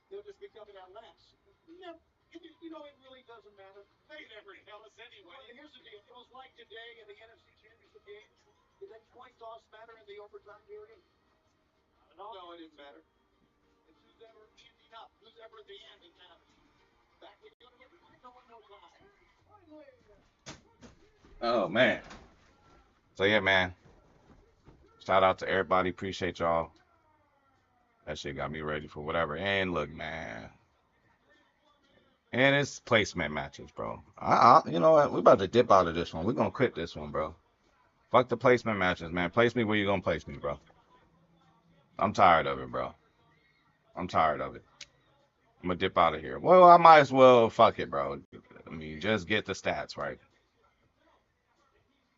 They'll just be coming out last. No, you know, it really doesn't matter. They never tell us anyway. Well, here's the deal. It was like today in the NFC Championship game. Did that coin toss matter in the overtime period? No, it didn't matter. It's who's ever ending up, who's ever at the end that matters. Back when you're going to get no one knows why. Oh man. So yeah, man. Shout out to everybody. Appreciate y'all. That shit got me ready for whatever. And look, man. And it's placement matches, bro. You know what? We're about to dip out of this one. We're gonna quit this one, bro. Fuck the placement matches, man. Place me where you gonna place me, bro. I'm tired of it, bro. I'm tired of it. I'm gonna dip out of here. Well, I might as well fuck it, bro. I mean, just get the stats right.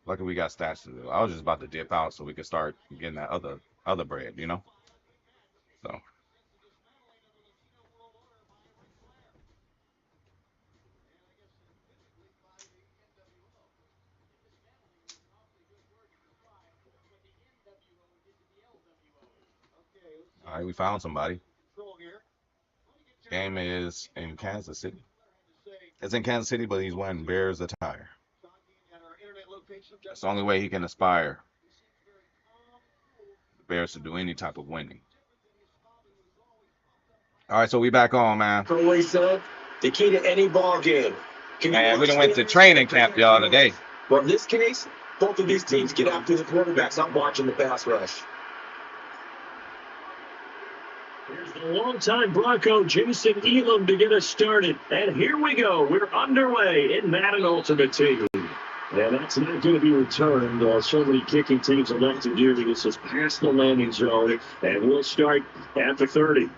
Luckily, we got stats to do. I was just about to dip out so we could start getting that other bread, you know. So. All right, we found somebody. Game is in Kansas City. It's in Kansas City, but he's wearing Bears attire. That's the only way he can aspire the Bears to do any type of winning. All right, so we back on, man. Always said the key to any ball game. Man, we done went to training camp, y'all, today. Well, in this case, both of these teams get after the quarterbacks. I'm watching the pass rush. Here's the longtime Bronco, Jason Elam, to get us started. And here we go. We're underway in Madden Ultimate Team. And that's not going to be returned. So many kicking teams elect to do because it's past the landing zone. And we'll start at the 30.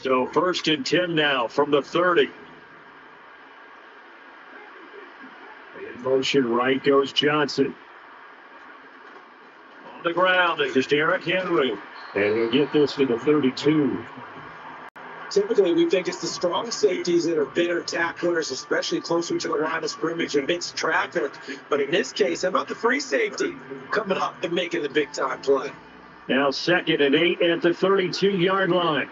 So 1st and 10 now from the 30. In motion right goes Johnson. On the ground is just Derrick Henry. And he'll get this to the 32. Typically, we think it's the strong safeties that are better tacklers, especially closer to the line of scrimmage amidst traffic. But in this case, how about the free safety coming up and making the big-time play? Now 2nd and 8 at the 32-yard line.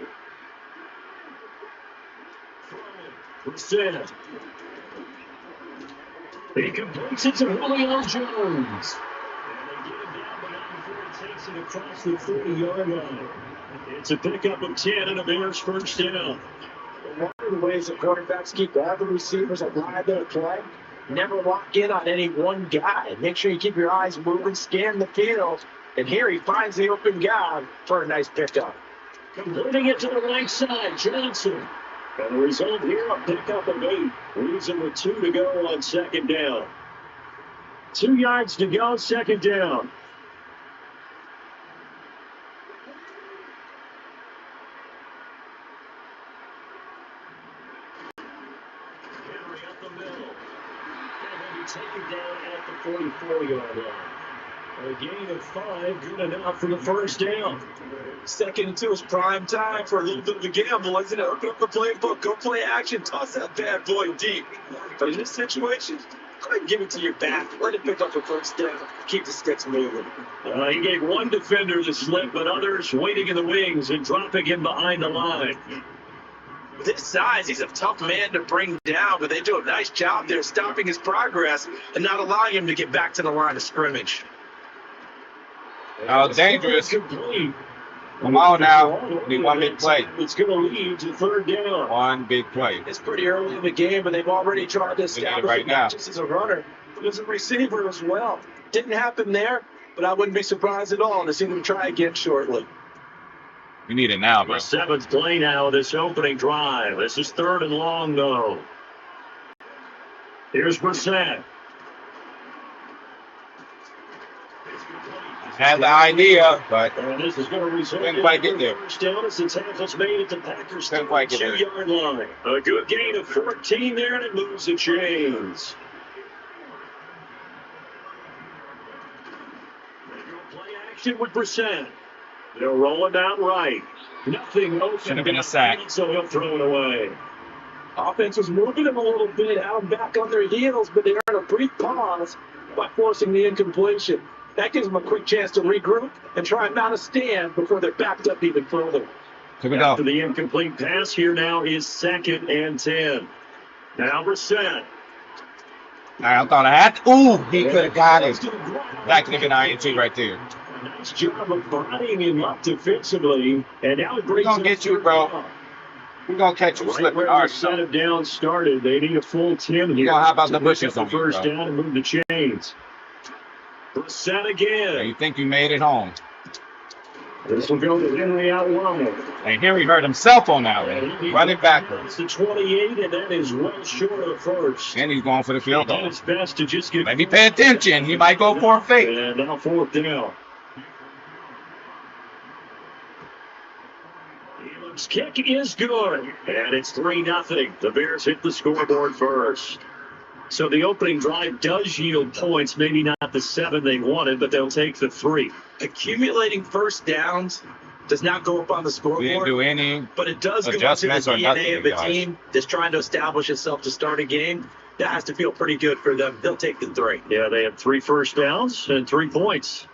Brissett. He completes it to Julio Jones. And they get him down the line before he takes it across the 30-yard line. It's a pickup of 10 and a Bears first down. One of the ways that quarterbacks keep all the receivers alive in a play, never lock in on any one guy. Make sure you keep your eyes moving, scan the field, and here he finds the open guy for a nice pickup. Completing it to the right side, Johnson. And the result here, a pickup of 8. Leaves him with 2 to go on 2nd down. 2 yards to go, 2nd down. Henry up the middle. And he'll be taken down at the 44-yard line. A gain of 5, good enough for the first down. 2nd and 2 is prime time for a little bit of a gamble, isn't it? Open up the playbook, go play action, toss that bad boy deep. But in this situation, go ahead and give it to your back. Let it pick up the first down. Keep the sticks moving. He gave one defender the slip, but others waiting in the wings and dropping him behind the line. This size, he's a tough man to bring down, but they do a nice job there stopping his progress and not allowing him to get back to the line of scrimmage. Oh, dangerous. Complete. Come on now. Need one big play. It's going to lead to 3rd down. One big play. It's pretty early in the game, but they've already tried to establish right now. not just as a runner, but as a receiver as well. Didn't happen there, but I wouldn't be surprised at all to see them try again shortly. We need it now, bro. The 7th play now of this opening drive. This is 3rd and long, though. Here's Brissett. Had the idea, but this is going to result didn't quite get there. First down as the tackle's made at the Packers' Didn't quite get there. 2-yard line. A good gain of 14 there, and it moves the chains. They go play action with Brissett. They'll roll it out right. Nothing open. Should have been a sack. So he'll throw it away. Offense was moving them a little bit out back on their heels, but they earned a brief pause by forcing the incompletion. That gives them a quick chance to regroup and try and mount a stand before they're backed up even further. Here we go. After the incomplete pass, here now is 2nd and 10. Now Brissett. I thought I had to. Ooh, he could have got it. That could have been INT right there. A nice job of bodying him up defensively. And now it brings We're going to get you, bro. We're going to catch you right slipping. where All the right, set of down started. They need a full 10 here. How about the to bushes pick up on the you, first bro? down and move the chains. Brissett again. You think you made it home. This will go to Henry out wide. And Henry hurt himself on that one. Running backwards. It's the 28, and that is well short of the first. And he's going for the field He did goal. his best to just get. Maybe pay attention. He might go for a fake. And now 4th down. Elam's kick is good, and it's 3-0. The Bears hit the scoreboard first. So the opening drive does yield points, maybe not the 7 they wanted, but they'll take the 3. Accumulating first downs does not go up on the scoreboard. We didn't do any but it does go into the adjustments or DNA nothing, of the guys. team that's trying to establish itself to start a game. That has to feel pretty good for them. They'll take the 3. Yeah, they had 3 first downs and 3 points.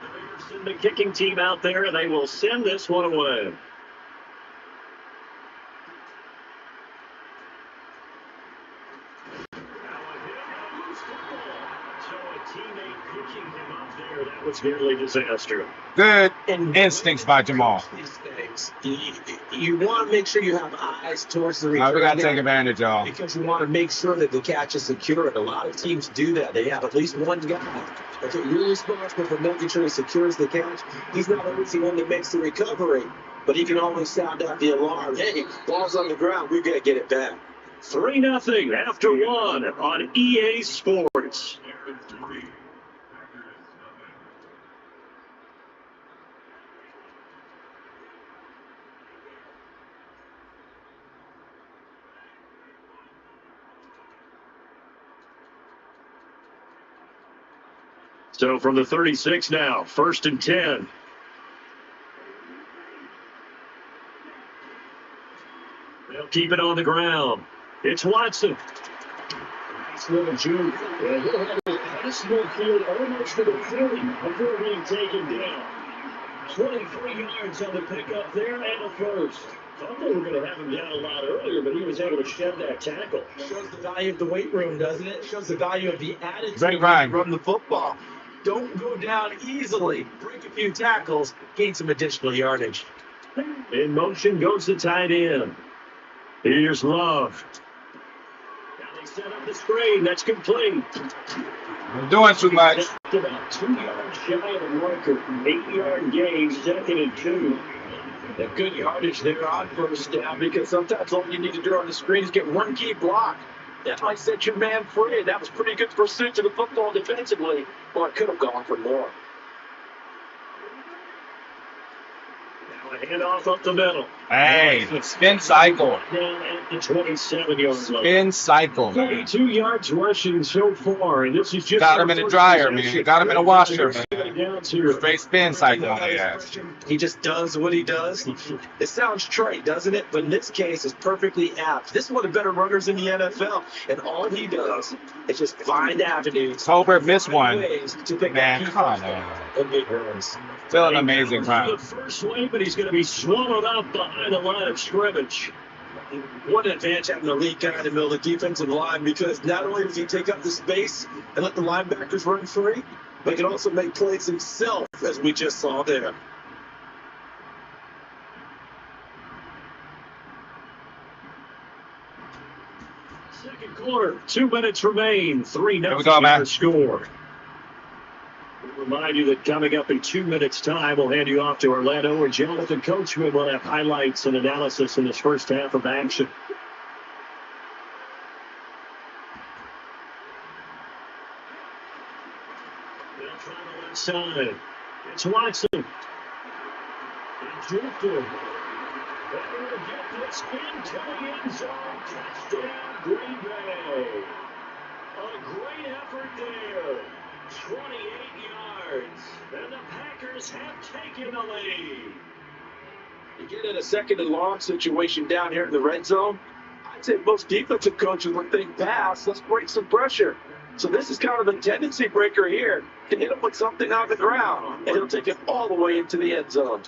The Bears send the kicking team out there, and they will send this one away. That was nearly disaster. good instincts by Jamal. You want to make sure you have eyes towards the Now return. we got to take advantage, y'all. Because you want to make sure that the catch is secure. And a lot of teams do that. They have at least one guy. Okay, you're responsible for making sure he secures the catch. He's not always the one that makes the recovery, but he can always sound out the alarm. Hey, ball's on the ground. We've got to get it back. 3-0 after 1 on EA Sports. So from the 36 now, 1st and 10. They'll keep it on the ground. It's Watson. Nice little juke. And he'll have a possible field almost to the 40 before being taken down. 23 yards on the pickup there and a first. Thought they were going to have him down a lot earlier, but he was able to shed that tackle. Shows the value of the weight room, doesn't it? Shows the value of the attitude to run the football. Don't go down easily. Break a few tackles, gain some additional yardage. In motion goes the tight end. Here's Love. Now they set up the screen. That's complete. I'm doing too much. About 2 yards shy of the marker. 8-yard gain, 2nd and 2. A good yardage there on first down, because sometimes all you need to do on the screen is get one key block. That might set your man free. That was pretty good pursuit of the football defensively. Well, it could have gone for more. Now a handoff up the middle. Hey, spin cycle. Down at the 27-yard line. Spin cycle, man. 32 yards rushing so far, and this is just got him in the dryer, man. Got him in a washer, man. Down to straight spin cycle on their ass. He just does what he does. It sounds trite, doesn't it? But in this case, it's perfectly apt. This is one of the better runners in the NFL, and all he does is just find avenues. Tolbert missed one. Man, come on, man. Still an amazing run. The first way, but he's going to be swallowed up behind the line of scrimmage. What an advantage having a lead guy in the middle of the defensive line, because not only does he take up the space and let the linebackers run free, but he can also make plays himself, as we just saw there. Second quarter, 2 minutes remain. 3-0 score. We'll remind you that coming up in 2 minutes' time, we'll hand you off to Orlando, and Jonathan Coachman will have highlights and analysis in this first half of action. They'll try the left side. It's Watson. It's Drifter. They will get this into the end zone. Touchdown, Green Bay. A great effort there. 28 yards. And the Packers have taken the lead. You get in a 2nd and long situation down here in the red zone, I'd say most defensive coaches would think, pass, let's break some pressure. So this is kind of a tendency breaker here to hit him with something on the ground, and he'll take it all the way into the end zone.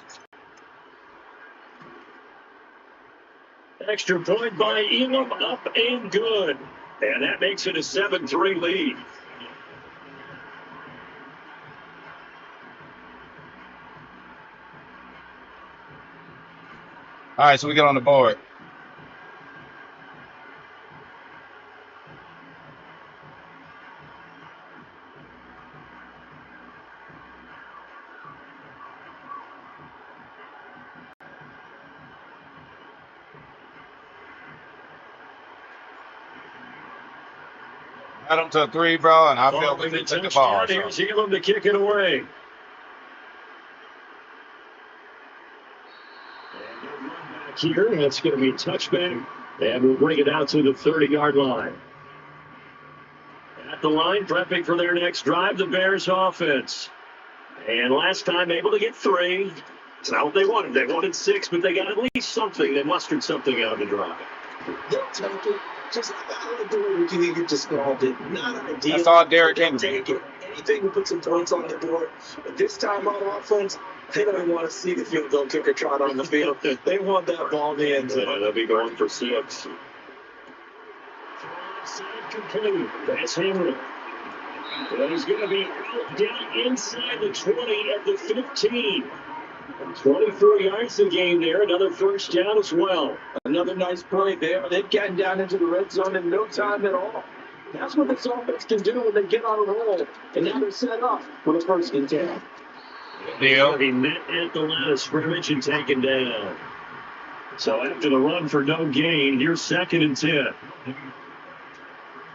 Extra point by Elam, up and good. And that makes it a 7-3 lead. All right, so we get on the board. Got him to a 3, bro, and I feel we can take the ball. Here's Elam to kick it away. Here, and it's going to be touchback, and we'll bring it out to the 30-yard line. At the line, prepping for their next drive, the Bears offense. And last time, able to get 3. It's not what they wanted. They wanted 6, but they got at least something. They mustered something out of the drive. They'll take it. Just out of the door, you described it. Not ideal. That's all Derrick Henry. Take it. Anything to put some points on the board. But this time on offense, they don't want to see the field goal kicker trot on the field. They want that ball in the end zone. They'll be going for 6. Complete. That's Henry. But he's going to be out down inside the 20 at the 15. 24 yards to gain there. Another first down as well. Another nice play there. They've gotten down into the red zone in no time at all. That's what this offense can do when they get on a roll. And now they're set up for the 1st and 10. Deal. He met at the line of scrimmage and taken down. So after the run for no gain, here's 2nd and 10.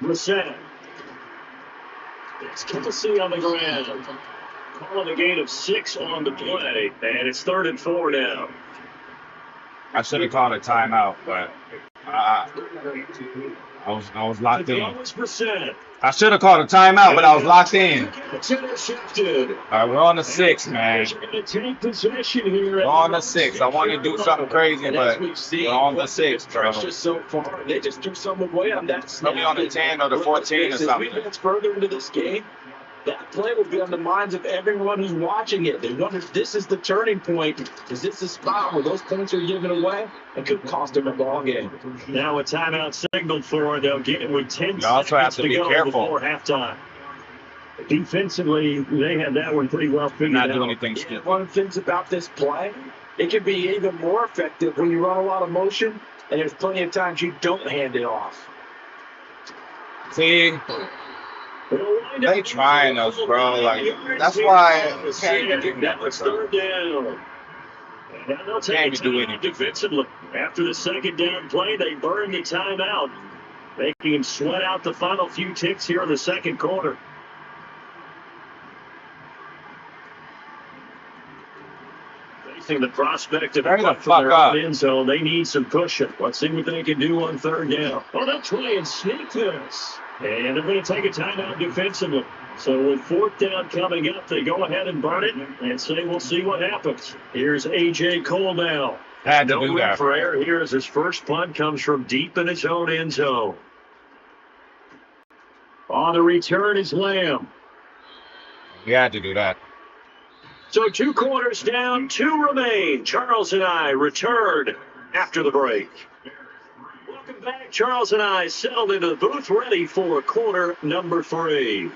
Brissett. It's Kelsey on the ground. Calling a gain of 6 on the play, and it's 3rd and 4 now. I should have called a timeout, but I was locked in. Percent. I should have called a timeout, but I was locked in. Intercepted. All right, we're on the 6, man. Take possession here. We're on the 6. I want to do something crazy, but we're on the 6, bro. Just so far, they just threw some away on that snap. Maybe on the 10 or the 14 or something. As we get further into this game, that play will be on the minds of everyone who's watching it. They wonder if this is the turning point. Is this the spot where those points are given away? It could cost them a ball game. Now a timeout signaled for. They'll get it with 10 You also have seconds to to be go careful. before halftime. Defensively, they had that one pretty well figured Not out. doing anything stupid. One of the things about this play, it can be even more effective when you run a lot of motion, and there's plenty of times you don't hand it off. See, they trying us, bro. Like, that's why you can't do That was third down. And they'll take a timeout defensively. After the second down play, they burned the timeout, making him sweat out the final few ticks here in the second quarter. Facing the prospect of a from their own end zone, they need some pushing. Let's see what they can do on third down. Oh, they'll try and sneak this. And they're going to take a timeout defensively. So with fourth down coming up, they go ahead and burn it and say, we'll see what happens. Here's A.J. Cole now. Had to do that. For error here as his first punt comes from deep in his own end zone. On the return is Lamb. We had to do that. So 2 quarters down, 2 remain. Charles and I return after the break. Welcome back. Charles and I settled into the booth, ready for quarter number 3.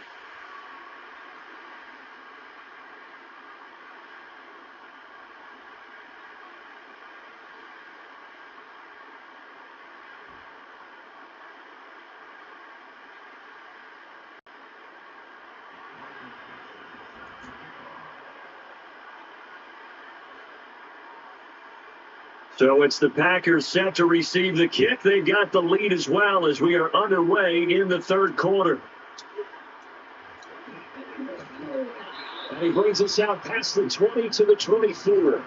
So it's the Packers set to receive the kick. They've got the lead as well as we are underway in the third quarter. And he brings us out past the 20 to the 24.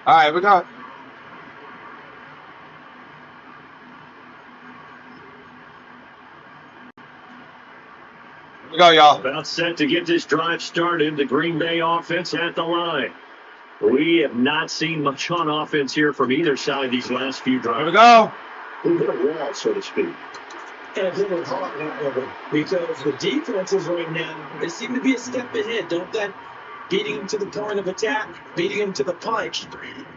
All right, we got. Here we go, y'all. About set to get this drive started. The Green Bay offense at the line. We have not seen much on offense here from either side these last few drives. Here we go. We've hit a wall, so to speak. And it's a little hard now, because the defenses right now, they seem to be a step ahead, don't they? Beating them to the point of attack, beating them to the punch.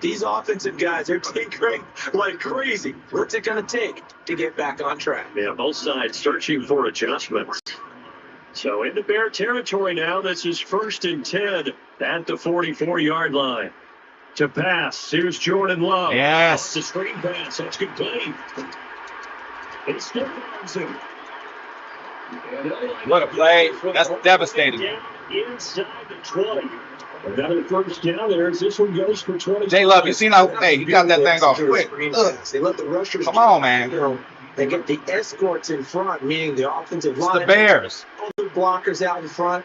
These offensive guys are tinkering like crazy. What's it going to take to get back on track? Yeah, both sides searching for adjustments. So into Bear territory now. This is 1st and 10 at the 44-yard line. To pass, here's Jordan Love. Yes. It's a screen pass. That's good play. He still finds him. What a play. That's devastating. Inside the 20. Another first down there as this one goes for 20. J Love, you seen how he got that thing off quick. They let the rushers Come on, man. They get the escorts in front, meaning the offensive It's line. the Bears. Other blockers out in front.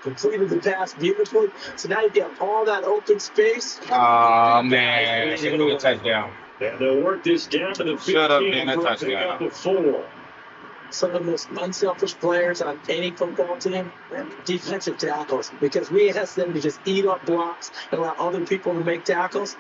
Completed the pass beautifully. So now you get all that open space. Oh, man. Should have been a touchdown. And they'll work this down to the 15. Should have been a for touchdown. pick up of 4. Some of the most unselfish players on any football team, defensive tackles, because we ask them to just eat up blocks and allow other people to make tackles.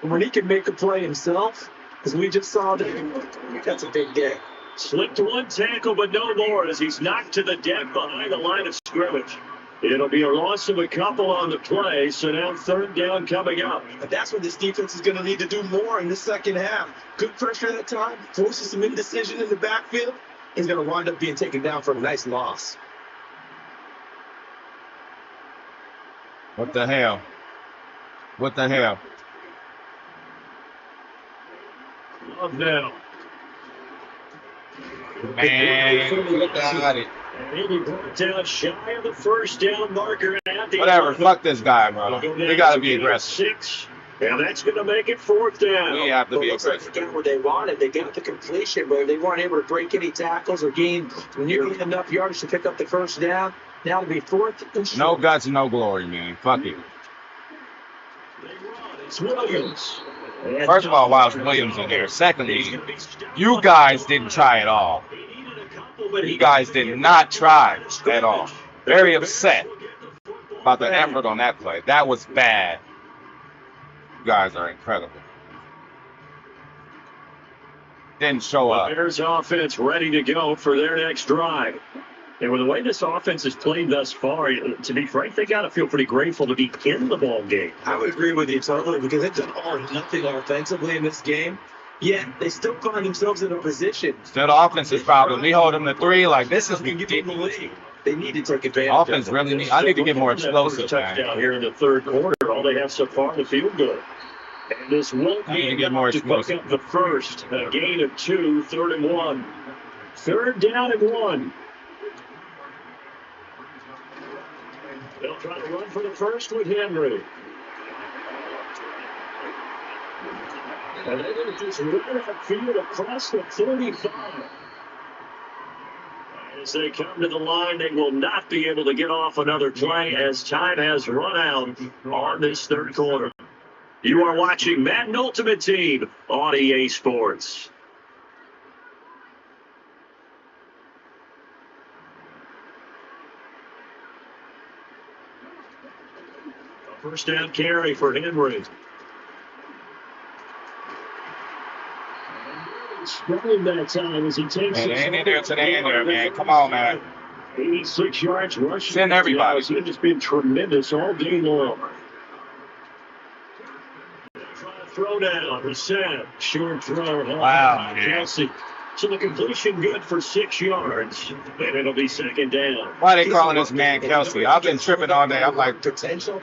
And when he can make a play himself, as we just saw, that's a big day. Slipped one tackle, but no more as he's knocked to the deck behind the line of scrimmage. It'll be a loss of a couple on the play, so now third down coming up. But that's what this defense is going to need to do more in the second half. Good pressure at that time, forces some indecision in the backfield. He's going to wind up being taken down for a nice loss. What the hell? What the hell? Love now. Man, got it. And he brought down shy of the first down marker at the Whatever. 11. Fuck this guy, bro. We got to be aggressive. 6. And that's going to make it fourth down. We have to be aggressive. They got what they wanted. They got the completion, but they weren't able to break any tackles or gain nearly enough yardage to pick up the first down. Now to be fourth and short. No guts, no glory, man. Fuck it. It's Williams. First of all, why is Williams in there? Secondly, you guys didn't try at all. You guys did not try at all. Very upset about the effort on that play. That was bad. You guys are incredible. Didn't show up. Bears offense ready to go for their next drive. And with the way this offense has played thus far, to be frank, they got to feel pretty grateful to be in the ball game. I would agree with you totally because they've done all or nothing offensively in this game. Yet they still find themselves in a position. Still the offense's problem. We hold them to 3 like this is ridiculous. They need to take advantage. Offense really need. I need to get more explosive. Touchdown here in the third quarter. All they have so far to feel good. And this won't be enough to pick up the first. A gain of 2, 3rd and 1. 3rd down and 1. They'll try to run for the first with Henry. And they're going to just run that field across the 35. As they come to the line, they will not be able to get off another play as time has run out on this third quarter. You are watching Madden Ultimate Team on EA Sports. A first down carry for Henry. That time as he takes it ain't in there today, man. Come on, man. 86 yards rushing. Send everybody. It's just been tremendous all day long. Throw down, reset, short throw. Wow, Kelsey. So the completion good for 6 yards, and it'll be 2nd down. Why are they calling this man Kelsey? I've been tripping all day. I'm like,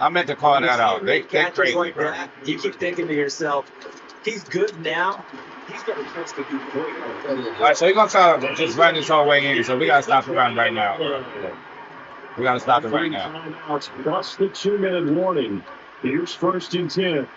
I meant to call that out. They crazy, like bro. that. You keep thinking to yourself, he's good now. He's got a chance to do great. All right, so you're going to try to just run this whole way in, so we got to stop the run right now. We got to stop it right now. Plus the 2-minute warning. Here's 1st and 10.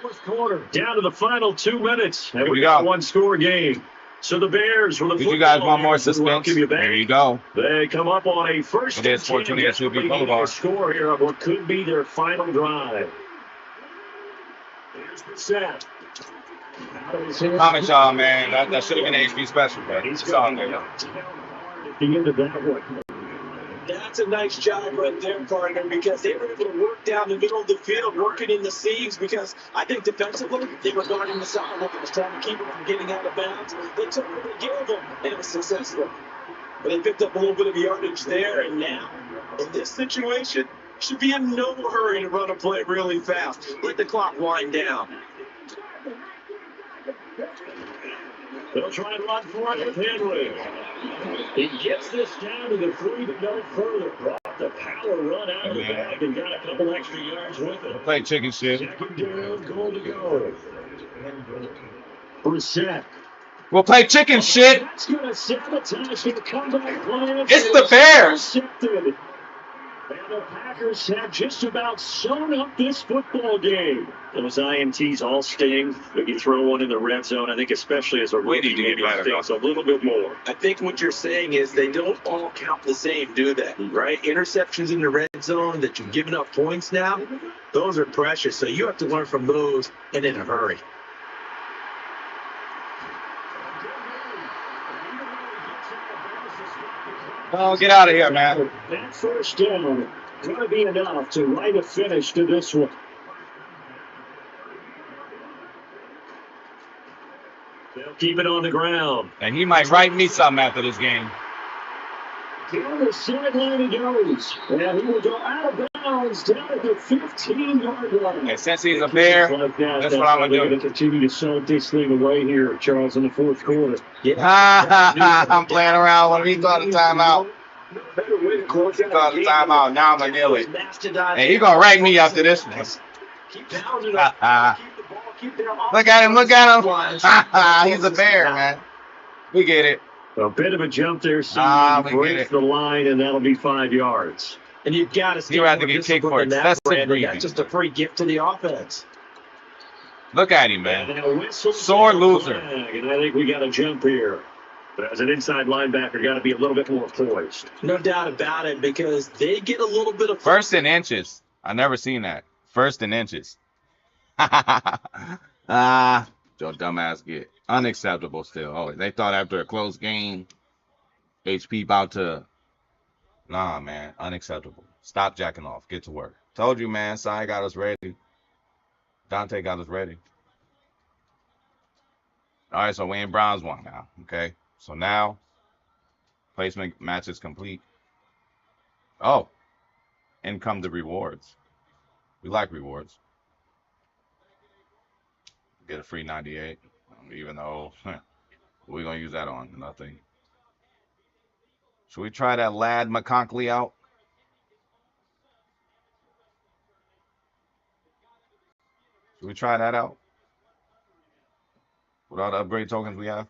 Fourth quarter, down to the final 2 minutes. And we got a one-score game. So the Bears with a Did you guys want more suspense? There you go. They come up on a first and 10. Score here of what could be their final drive. Here's the set. Comment, y'all, man. That should have been an HB special, man. It's all there. At the end of that one. That's a nice job right there, partner, because they were able to work down the middle of the field, working in the seams, because I think defensively, they were guarding the sidewalk and was trying to keep them from getting out of bounds. They took what they gave them, and it was successful. But they picked up a little bit of yardage there, and now, in this situation, should be in no hurry to run a play really fast. Let the clock wind down. They'll try and run for it with Henry. He gets this down to the 3 to go further. Brought the power run out of the bag and got a couple extra yards with it. Play chicken shit. 2nd down, goal to go. Brissett. We'll play chicken shit. That's going to sabotage the comeback plan. It's the Bears. And the Packers have just about sewn up this football game. Those INTs all sting. If you throw one in the red zone, I think especially as a rookie, maybe it stings a little bit more. I think what you're saying is they don't all count the same, do they? Right? Interceptions in the red zone that you've given up points now, those are precious. So you have to learn from those and in a hurry. Oh, get out of here, man. That first down going to be enough to write a finish to this one. They'll keep it on the ground. And he might write me something after this game. On the sideline he goes. And he will go out of bounds down at the 15-yard line. And since he's a Bear, that's what I'm going to do. They're going to continue to salt this thing away here, Charles, in the fourth quarter. I'm playing around when he called the timeout. He called the timeout. Now I'm going to nail it. And he's going to rank me after this one. Look at him. Look at him. He's a Bear, man. We get it. A bit of a jump there. Breaks the line, and that'll be 5 yards. And you've got to see rather get kicked for excessive breathing. That's just a free gift to the offense. Look at him, man. Sore loser. And I think we got a jump here. As an inside linebacker, got to be a little bit more poised. No doubt about it, because they get a little bit of... First and inches. I never seen that. First and inches. Joe dumbass get unacceptable still. Oh, they thought after a close game, HP about to... Nah, man. Unacceptable. Stop jacking off. Get to work. Told you, man. Sai got us ready. Dante got us ready. All right, so Wayne Brown's won now. Okay. So now, placement match is complete. Oh. In come the rewards. We like rewards. Get a free 98. Even though we're going to use that on nothing. Should we try that Lad McConkley out? Should we try that out? With all the upgrade tokens we have?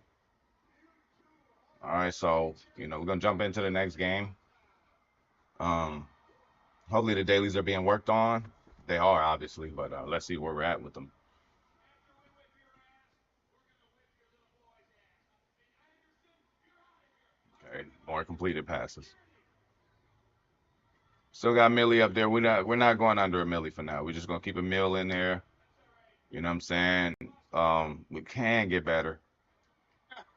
All right, so, we're going to jump into the next game. Hopefully the dailies are being worked on. They are, obviously, but let's see where we're at with them. Okay, more completed passes. Still got Millie up there. We're not going under a Millie for now. We're just gonna keep a mill in there. You know what I'm saying? We can get better.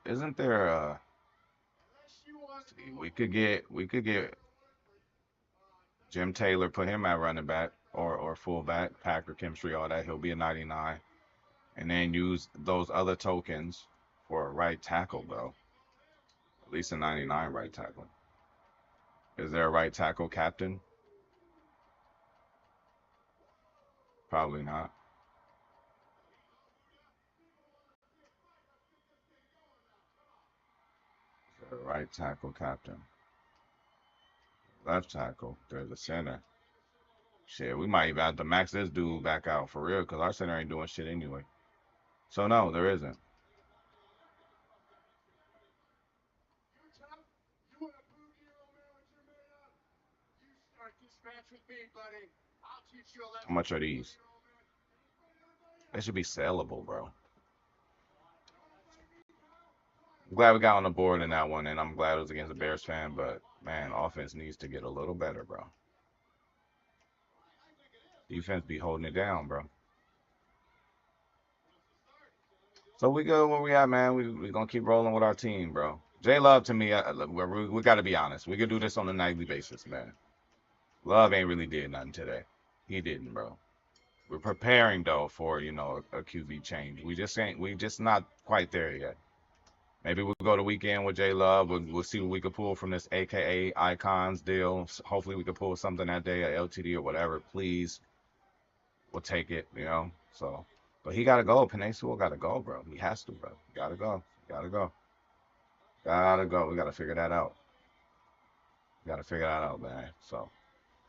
Isn't there we could get Jim Taylor, put him at running back or fullback, Packer chemistry, all that. He'll be a 99. And then use those other tokens for a right tackle, though. At least a 99 right tackle. Is there a right tackle captain? Probably not. Is there a right tackle captain? Left tackle. There's a center. Shit, we might even have to max this dude back out for real, because our center ain't doing shit anyway. So no, there isn't. How much are these? They should be sellable, bro. I'm glad we got on the board in that one, and I'm glad it was against a Bears fan, but, man, offense needs to get a little better, bro. Defense be holding it down, bro. So we go where we at, man. We gonna keep rolling with our team, bro. J Love, to me, we got to be honest. We could do this on a nightly basis, man. Love ain't really did nothing today. He didn't, bro. We're preparing though for a QB change. We just not quite there yet. Maybe we'll go the weekend with J Love. We'll see what we could pull from this AKA Icons deal. Hopefully we could pull something that day, a LTD or whatever. Please, we'll take it. So. But he gotta go. Penei Sewell gotta go, bro. He has to, bro. Gotta go. Gotta go. Gotta go. We gotta figure that out. We gotta figure that out, man. So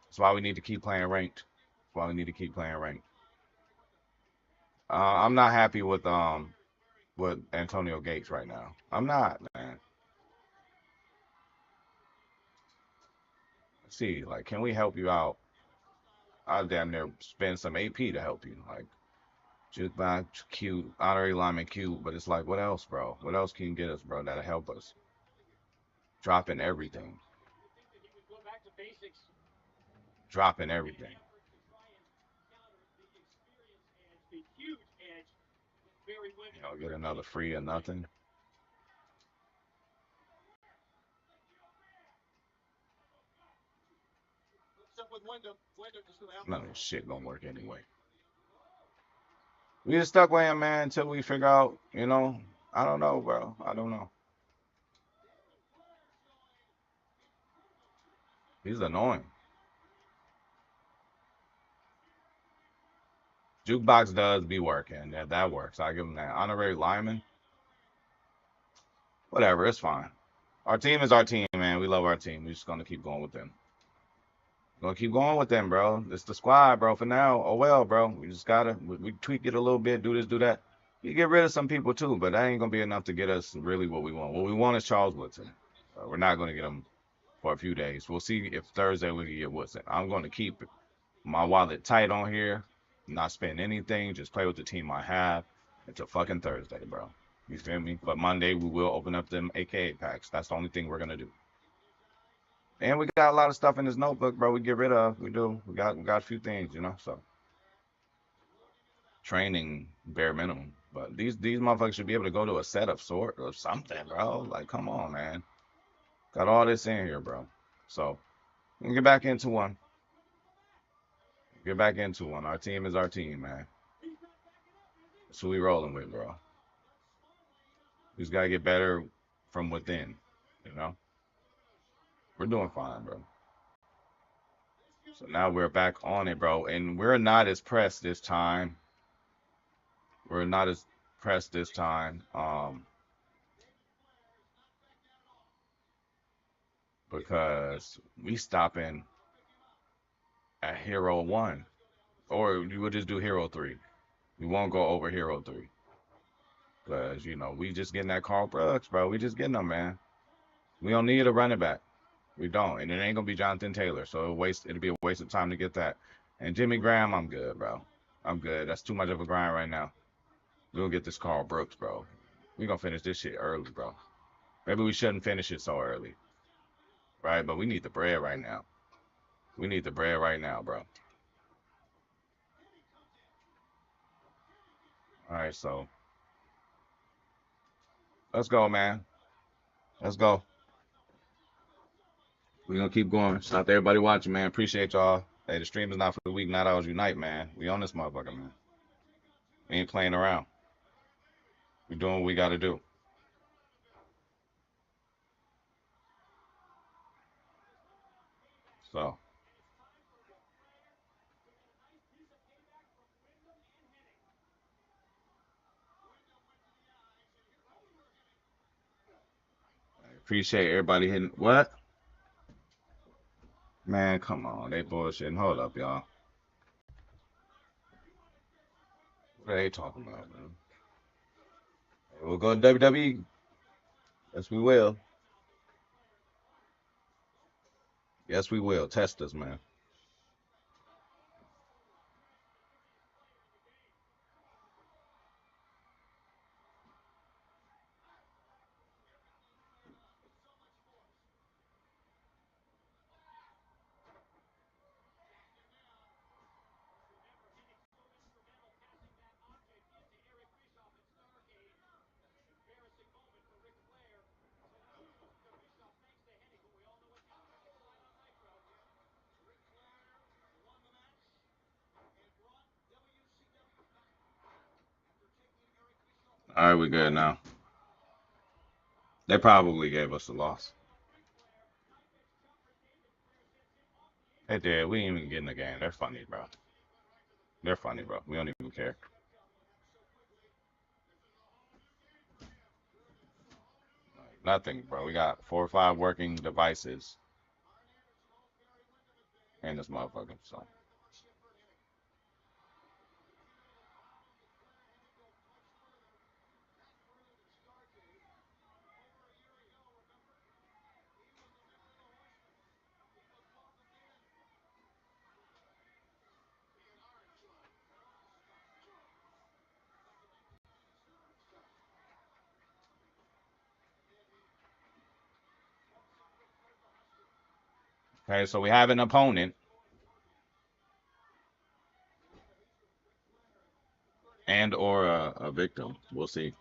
that's why we need to keep playing ranked. That's why we need to keep playing ranked. I'm not happy with Antonio Gates right now. I'm not, man. Let's see, like, can we help you out? I'll damn near spend some AP to help you. Like, jukebox, cute, honorary lineman, cute, but it's like, what else, bro? What else can you get us, bro, that'll help us? Dropping everything. Dropping everything. Get another free or nothing. None of this shit gonna work anyway. We just stuck with him, man, until we figure out, I don't know, bro. I don't know. He's annoying. Jukebox does be working. Yeah, that works. I give him that. Honorary lineman. Whatever, it's fine. Our team is our team, man. We love our team. We're just gonna keep going with them. Gonna keep going with them, bro. It's the squad, bro. For now, oh well, bro. We just gotta we tweak it a little bit, do this, do that. You get rid of some people too, but that ain't gonna be enough to get us really what we want. What we want is Charles Woodson. We're not gonna get him for a few days. We'll see if Thursday we can get Woodson. I'm gonna keep my wallet tight on here, not spend anything, just play with the team I have until fucking Thursday, bro. You feel me? But Monday we will open up them AKA packs. That's the only thing we're gonna do. And we got a lot of stuff in this notebook, bro. We get rid of. We do. We got a few things, you know. So training bare minimum. But these motherfuckers should be able to go to a set of sort or something, bro. Like, come on, man. Got all this in here, bro. So we can get back into one. Get back into one. Our team is our team, man. That's who we rolling with, bro. We just gotta get better from within, you know. We're doing fine, bro. So now we're back on it, bro, and we're not as pressed this time. We're not as pressed this time, because we stopping at Hero 1, or we will just do Hero 3. We won't go over Hero 3, because you know we just getting that Carl Brooks, bro. We just getting them, man. We don't need a running back. We don't, and it ain't gonna be Jonathan Taylor, so it'll be a waste of time to get that. And Jimmy Graham, I'm good, bro. I'm good. That's too much of a grind right now. We'll get this Carl Brooks, bro. We gonna finish this shit early, bro. Maybe we shouldn't finish it so early, right? But we need the bread right now. We need the bread right now, bro. All right, so let's go, man. Let's go. We gonna keep going. Shout out to everybody watching, man. Appreciate y'all. Hey, the stream is not for the weak. Not ours unite, man. We on this motherfucker, man. We ain't playing around. We doing what we gotta do. So. Appreciate everybody hitting. What? Man, come on. They bullshitting. Hold up, y'all. What are they talking about, man? We'll go to WWE. Yes, we will. Yes, we will. Test us, man. All right, we good now. They probably gave us a loss. They did. We ain't even get in the game. They're funny, bro. They're funny, bro. We don't even care. Nothing, bro. We got 4 or 5 working devices in this motherfucker. So. Okay, so we have an opponent and or a victim. We'll see.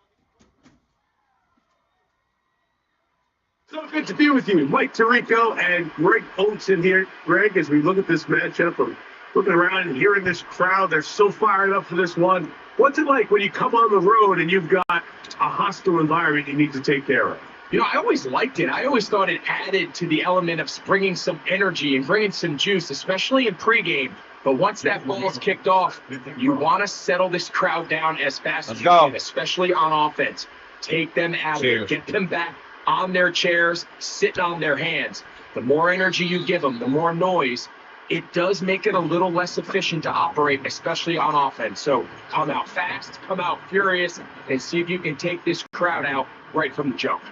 So good to be with you, Mike Tirico and Greg Oates in here. Greg, as we look at this matchup, I'm looking around and hearing this crowd. They're so fired up for this one. What's it like when you come on the road and you've got a hostile environment you need to take care of? You know, I always liked it. I always thought it added to the element of bringing some energy and bringing some juice, especially in pregame. But once that ball's kicked off, you want to settle this crowd down as fast as you can, especially on offense. Take them out of it. Get them back on their chairs, sitting on their hands. The more energy you give them, the more noise. It does make it a little less efficient to operate, especially on offense. So come out fast, come out furious, and see if you can take this crowd out right from the jump.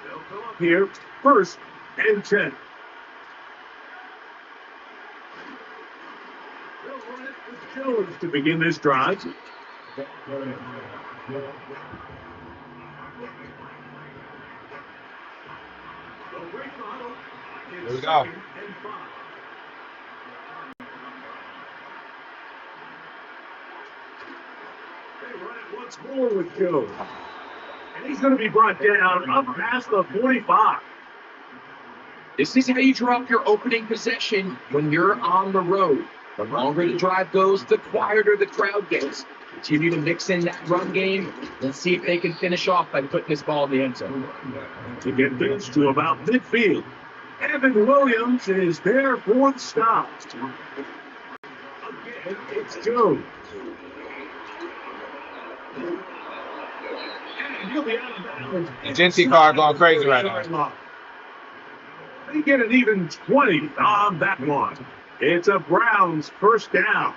They'll go up here, 1st and 10. Jones to begin this drive. Here we go. They run it once more with Jones. And he's going to be brought down up past the 45. This is how you drop your opening possession when you're on the road. The longer the drive goes, the quieter the crowd gets. Continue to mix in that run game. Let's see if they can finish off by putting this ball in the end zone. To get this to about midfield, Evan Williams is there for the stop. Again, it's Jones. And he'll be out of bounds. The Genty car going crazy right now. They get an even 20 on that one. It's a Browns first down.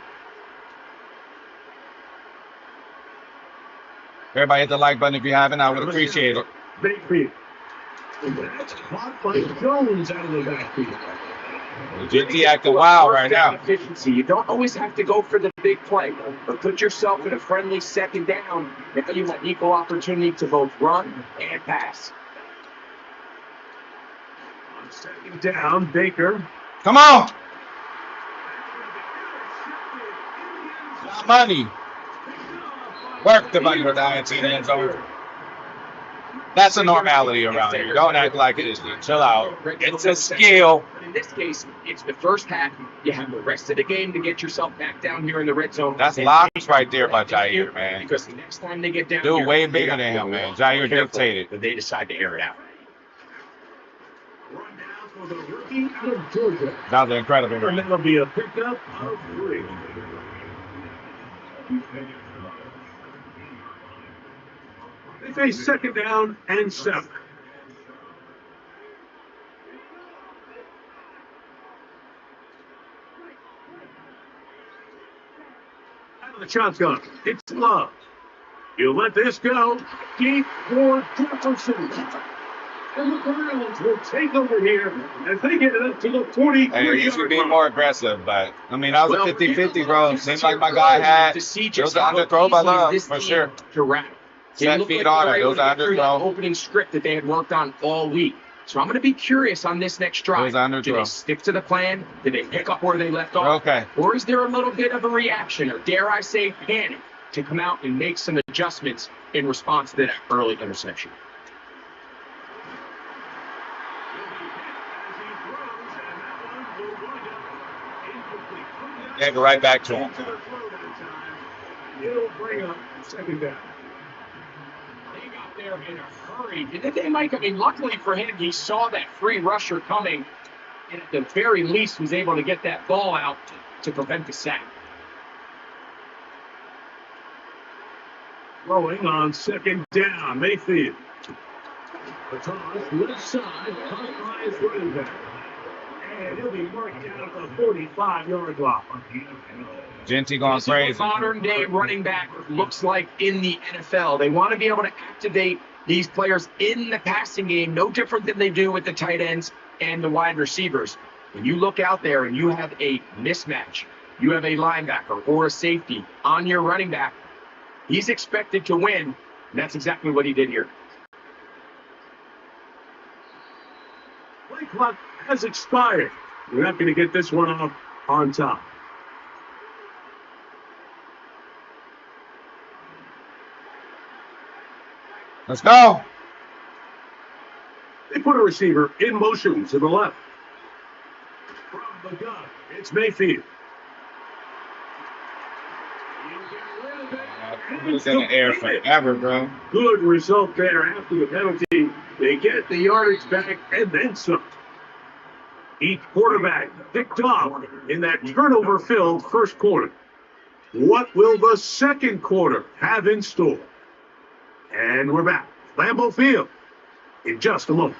Everybody hit the like button if you haven't. I would appreciate it. Backfield. That's caught by Jones out of the backfield. Genty acting wild right now. Efficiency. You don't always have to go for the big play, but put yourself in a friendly second down. Now you have equal opportunity to both run and pass. On second down, Baker. Come on. Money. Work the money with the INT end zone. That's a normality around here. Don't act like it isn't. Chill out. It's a skill. In this case, it's the first half. You have the rest of the game to get yourself back down here in the red zone. That's locks right there by Jair, man. Because the next time they get down Dude, here, way bigger than him, man. Jair dictated. But they decide to air it out. Run down for the rookie out of Georgia. That was incredible. And that'll be a pickup of 3. They face second down and 7. Out of the shotgun, it's Love. You let this go deep for Jefferson. And the Browns will take over here as they get it up to the 43. Hey, you should be more aggressive, but I mean, that was a 50-50, bro. Seems like my guy had. It was an underthrow by Love, for sure. Set feet on it. It was an underthrow. Opening script that they had worked on all week. So I'm going to be curious on this next drive. It was an underthrow. Do they stick to the plan? Did they pick up where they left off? Okay. Or is there a little bit of a reaction, or dare I say panic, to come out and make some adjustments in response to that early interception? Yeah, go right back to him. It'll bring up second down. They got there in a hurry. Didn't they, Mike? I mean, luckily for him, he saw that free rusher coming, and at the very least was able to get that ball out to prevent the sack. Throwing on second down, Mayfield. The toss, left side, caught by his running back. And he'll be marked down at the 45-yard line. Genty going crazy. Modern day running back looks like in the NFL. They want to be able to activate these players in the passing game, no different than they do with the tight ends and the wide receivers. When you look out there and you have a mismatch, you have a linebacker or a safety on your running back, he's expected to win, and that's exactly what he did here. Play clock has expired. We're not going to get this one off on top. Let's go. They put a receiver in motion to the left. From the gun, it's Mayfield. It's in the air forever, bro. Good result there after the penalty. They get the yardage back and then some. Each quarterback picked off in that turnover-filled first quarter. What will the second quarter have in store? And we're back. Lambeau Field in just a moment.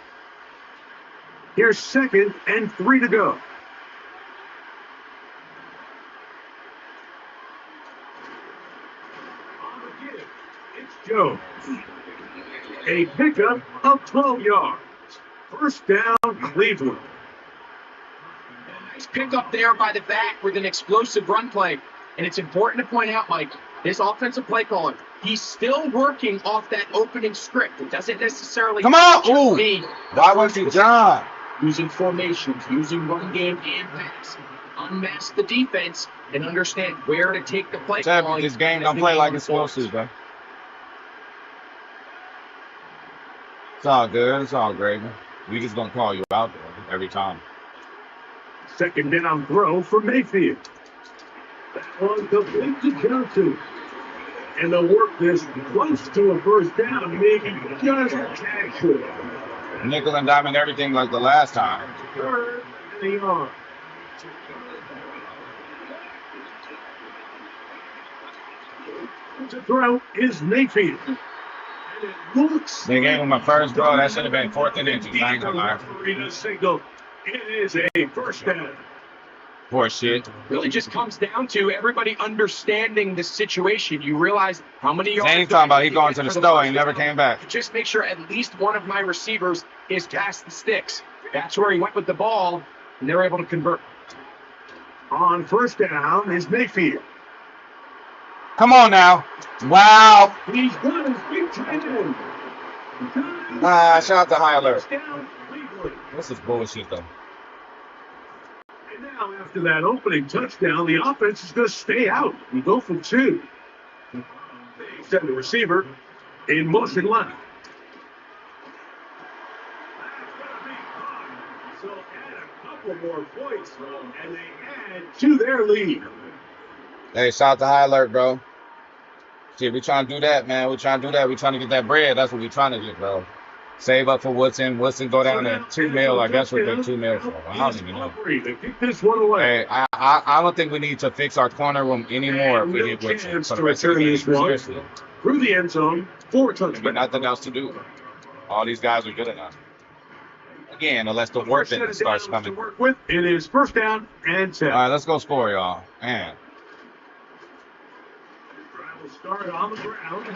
Here's 2nd and 3 to go. On the give, it's Jones. A pickup of 12 yards. First down, Cleveland. Nice pick up there by the back with an explosive run play. And it's important to point out, Mike, this offensive play caller, he's still working off that opening script. It doesn't necessarily come on. mean Why was he John? Using formations, using run game and pass. Unmask the defense and understand where to take the play. This game don't play like it's supposed to, bro. It's all good. It's all great. We just gonna call you out there every time. Second down throw for Mayfield. That one complete to Johnson. And they'll work this close to a first down, maybe just actually. Nickel and diamond everything like the last time. Third and the arm. To throw is Mayfield. And it looks they gave him a first throw. That should have been 4th and inches. I ain't gonna lie. Single. It is a first down. Poor shit. Really just comes down to everybody understanding the situation. You realize how many yards. Zane talking about he going to the store and he never came back. Just make sure at least one of my receivers is past the sticks. That's where he went with the ball, and they're able to convert. On first down is Mayfield. Come on now. Wow. He's got his big tight end. Shout out to High Alert. What's this bullshit though? And now after that opening touchdown, the offense is going to stay out and go for 2. They send the receiver in motion left. So add a couple more points, and they add to their lead. Hey, shout out to High Alert, bro. See, we trying to do that, man. We trying to do that. We trying to get that bread. That's what we trying to get, bro. Save up for Woodson. Woodson go down at 2 mil. I guess what they're 2 mil for. I don't even know. Kick this one away. Hey, I don't think we need to fix our corner room anymore if we hit Woodson. To return this one through the end zone for touchdown. Nothing else to do. All these guys are good enough. Again, unless the work that starts coming. It is first down and 10. All right, let's go score, y'all. Man. Start on the ground.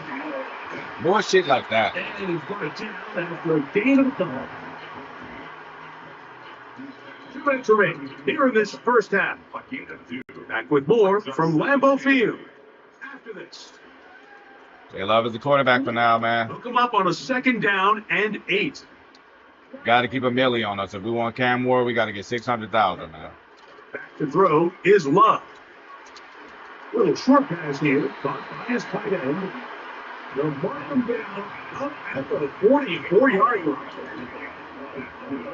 More shit like that. And he's going to down after a gain of the ball. 2 minutes remaining here in this first half. Back with more from Lambeau Field. After this. J Love is the quarterback for now, man. Hook him up on a second down and 8. Got to keep a milli on us. If we want Cam Ward, we got to get 600,000, man. Back to throw is Love. Little short pass here, caught by his tight end. They'll mark him down up at the 44-yard line.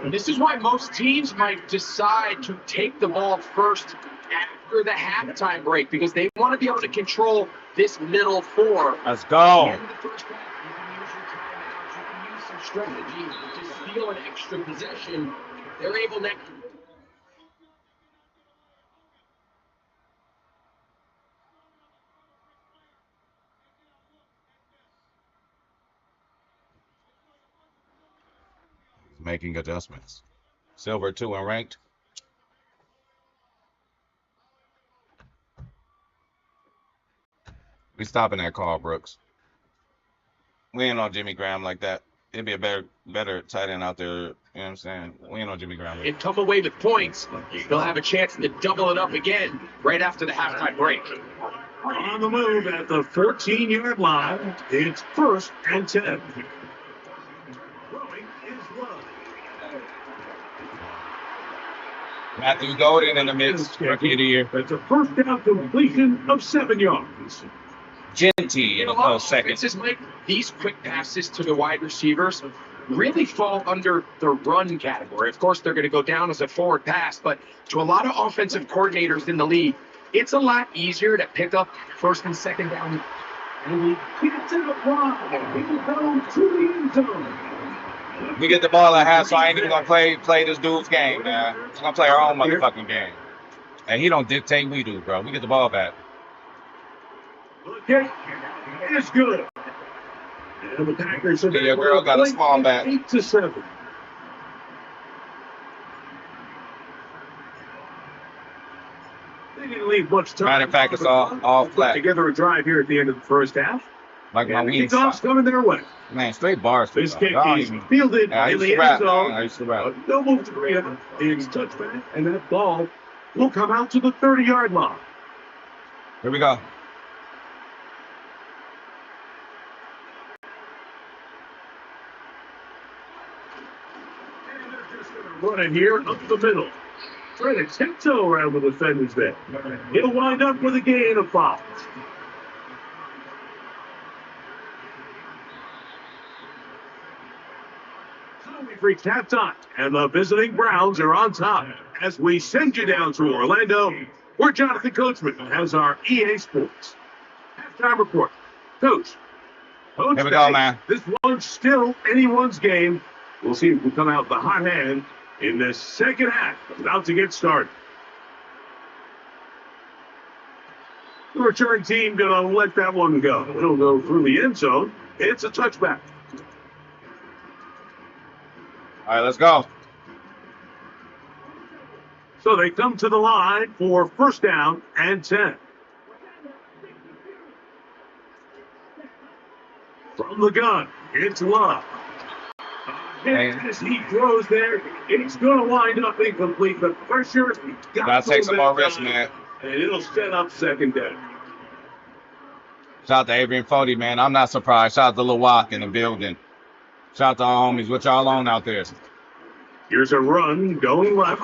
And this is why most teams might decide to take the ball first after the halftime break, because they want to be able to control this middle 4. Let's go. In the first half, you can use some strategy to steal an extra possession. They're able to. Making adjustments. Silver 2 and ranked. We stopping that call, Brooks. We ain't on Jimmy Graham like that. It'd be a better tight end out there. You know what I'm saying? We ain't on Jimmy Graham. It come away with points. They'll have a chance to double it up again right after the halftime break. On the move at the 14-yard line. It's first and 10. Matthew Golden in the mix, rookie of the year. It's a first down completion of 7 yards. Genty in a close second. These quick passes to the wide receivers really fall under the run category. Of course, they're going to go down as a forward pass, but to a lot of offensive coordinators in the league, it's a lot easier to pick up first and second down. And he gets it applied. He goes to the end zone. We get the ball at half, so I ain't even gonna play this dude's game, man. We're gonna play our own motherfucking game. And he don't dictate, we do, bro. We get the ball back. Okay, it's good. And the Packers are your girl got a small bat. 8-7. They didn't leave much time. Matter of fact, it's all flat. Together a drive here at the end of the first half. Like my wings. Kickoff's coming their way. Man, straight bars. This kick is fielded in the end zone. I used to rap. No move to three. It's touchback, and that ball will come out to the 30-yard line. Here we go. Running here up the middle. Trying to tiptoe around the defenders there. He'll wind up with a gain of 5. So we've reached halftime, and the visiting Browns are on top as we send you down to Orlando, where Jonathan Coachman has our EA Sports halftime report. Coach, Here we go, man. This one's still anyone's game. We'll see who will come out the hot hand in the second half. About to get started. The return team going to let that one go. It'll go through the end zone. It's a touchback. All right, let's go. So they come to the line for first down and 10. From the gun, it's Love. As he throws there, it's going to wind up incomplete. The pressure Gotta take some more risks, man. And it'll set up second down. Shout out to Adrian Fody, man. I'm not surprised. Shout out to Lil Walk in the building. Shout out to our homies. What y'all on out there? Here's a run going left.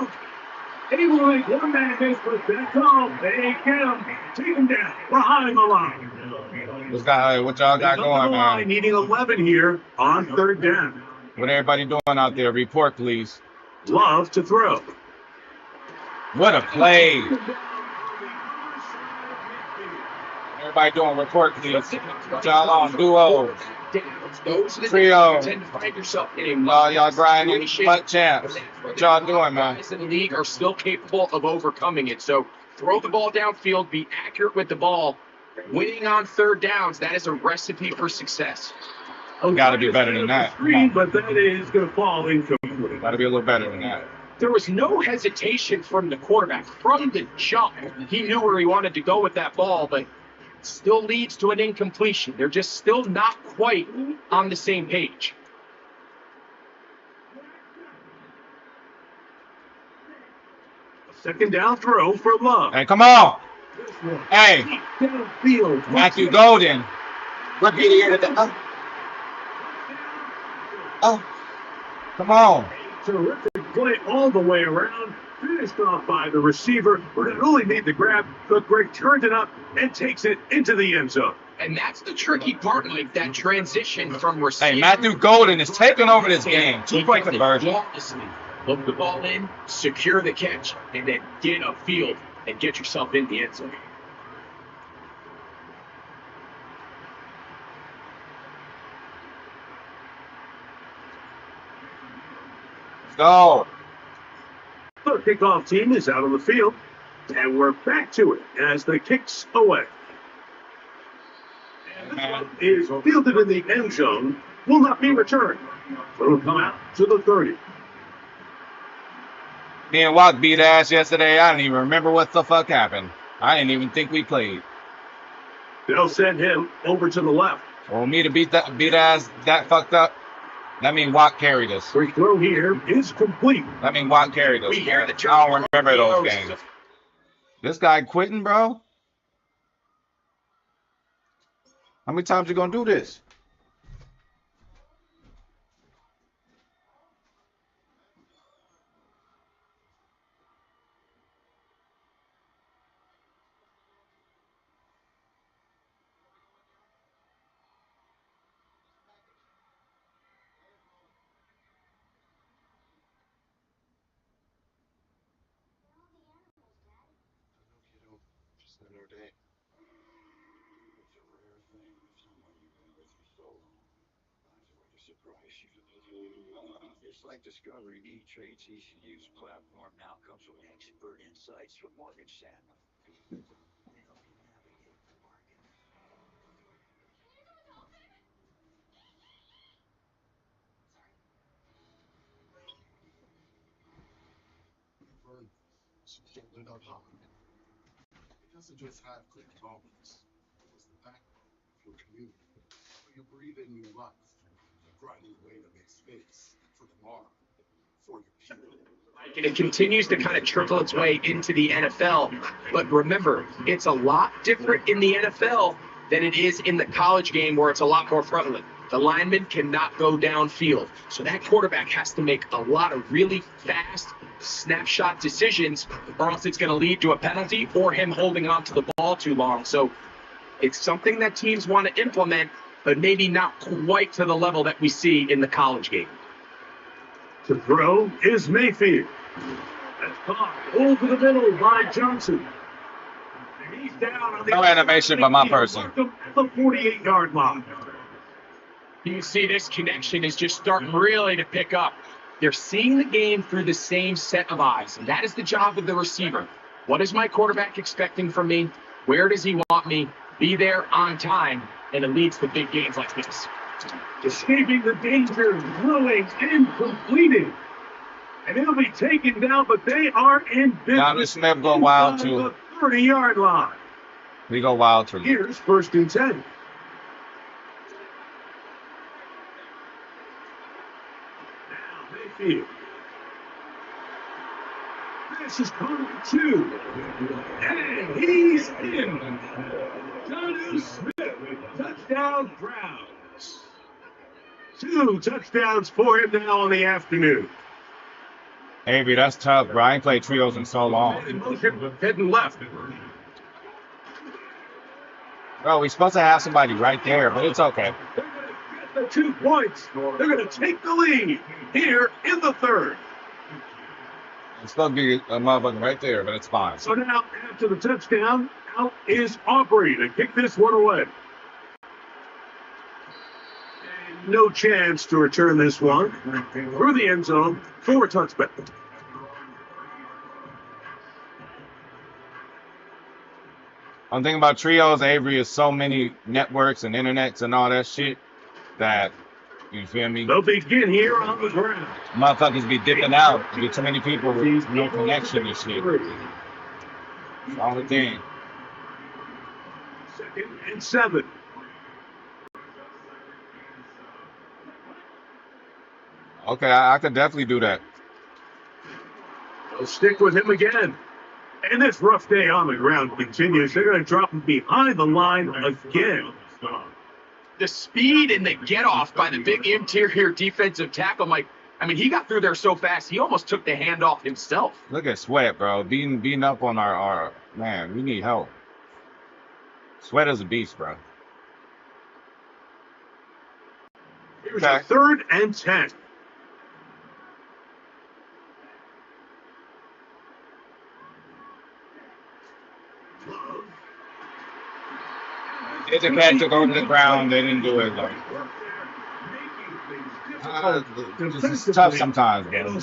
Able to make one man miss, but that's all. They get him. Take him down behind the line. What y'all got going, man? Needing 11 here on third down. What everybody doing out there? Report, please. Love to throw. What a play. Everybody doing report, please. What y'all on? Duos. Trios. Y'all grinding. MUT champs. What y'all doing, man? Guys in the league are still capable of overcoming it. So throw the ball downfield, be accurate with the ball. Winning on third downs, that is a recipe for success. Got to be better than that. But that is going to fall incomplete. Got to be a little better than that. There was no hesitation from the quarterback. From the jump, he knew where he wanted to go with that ball, but still leads to an incompletion. They're just still not quite on the same page. A second down throw for Love. Hey, come on. Hey, Matthew Golden. Rookie of the year. Come on. Terrific play all the way around. Finished off by the receiver, but it only made the grab. But Greg turned it up and takes it into the end zone. And that's the tricky part, Mike, that transition from receiver. Hey, Matthew Golden is taking over this game. 2-point conversion. Look the ball in, secure the catch, and then get upfield and get yourself in the end zone. Let's go. The kickoff team is out on the field, and we're back to it as the kicks away. And this one is fielded in the end zone, will not be returned. It'll come out to the 30. Me and Watt beat ass yesterday. I didn't even remember what the fuck happened. I didn't even think we played. They'll send him over to the left. For me to beat ass that fucked up, that means Watt carried us. Free throw here is complete. That means Watt carried us. We hear the I don't remember those games. This guy quitting, bro? How many times you gonna do this? It's like discovering E-Trade's easy-to-use platform now comes with expert insights from Morgan Stanley. They help you navigate the market. Holding up high. It doesn't just have great moments. It's the backbone of your community. Where you breathe in new life. Grinding away to make space for tomorrow. And it continues to kind of trickle its way into the NFL. But remember, it's a lot different in the NFL than it is in the college game where it's a lot more prevalent. The lineman cannot go downfield. So that quarterback has to make a lot of really fast snapshot decisions, or else it's going to lead to a penalty or him holding on to the ball too long. So it's something that teams want to implement, but maybe not quite to the level that we see in the college game. To throw is Mayfield. That's caught over the middle by Johnson. And he's down on the no animation by my person. At the 48-yard line. You see this connection is just starting really to pick up. They're seeing the game through the same set of eyes, and that is the job of the receiver. What is my quarterback expecting from me? Where does he want me? Be there on time, and it leads to big gains like this. Escaping the danger, throwing and completing. And it'll be taken down, but they are in business. Now this Smith go wild too. The 30-yard line. We go wild too. Here's 1st and 10. Now Mayfield. This is coming to 2. And he's in. Jonnu Smith, touchdown Browns. 2 touchdowns for him now in the afternoon. Avery, that's tough, bro. I ain't played trios in so long. Heading left. Bro, we're supposed to have somebody right there, but it's okay. They're going to get the 2 points. They're going to take the lead here in the 3rd. It's supposed to be a motherfucker right there, but it's fine. So now, after the touchdown, out is Aubrey to kick this one away. And no chance to return this one through the end zone for a touchback. I'm thinking about trios. Avery is so many networks and internets and all that shit that, you feel me? They'll begin here on the ground. Motherfuckers be dipping out. Be too many people with no connection and shit. It's the only thing. 2nd and 7. Okay, I could definitely do that. They'll stick with him again. And this rough day on the ground continues. They're going to drop him behind the line again. The speed and the get-off by the big interior defensive tackle, Mike. I mean, he got through there so fast, he almost took the handoff himself. Look at Sweat, bro. Beating up on our man. We need help. Sweat is a beast, bro. Here's a 3rd and 10. Did the catch to go to the ground? They didn't do it though. It's tough sometimes, bro.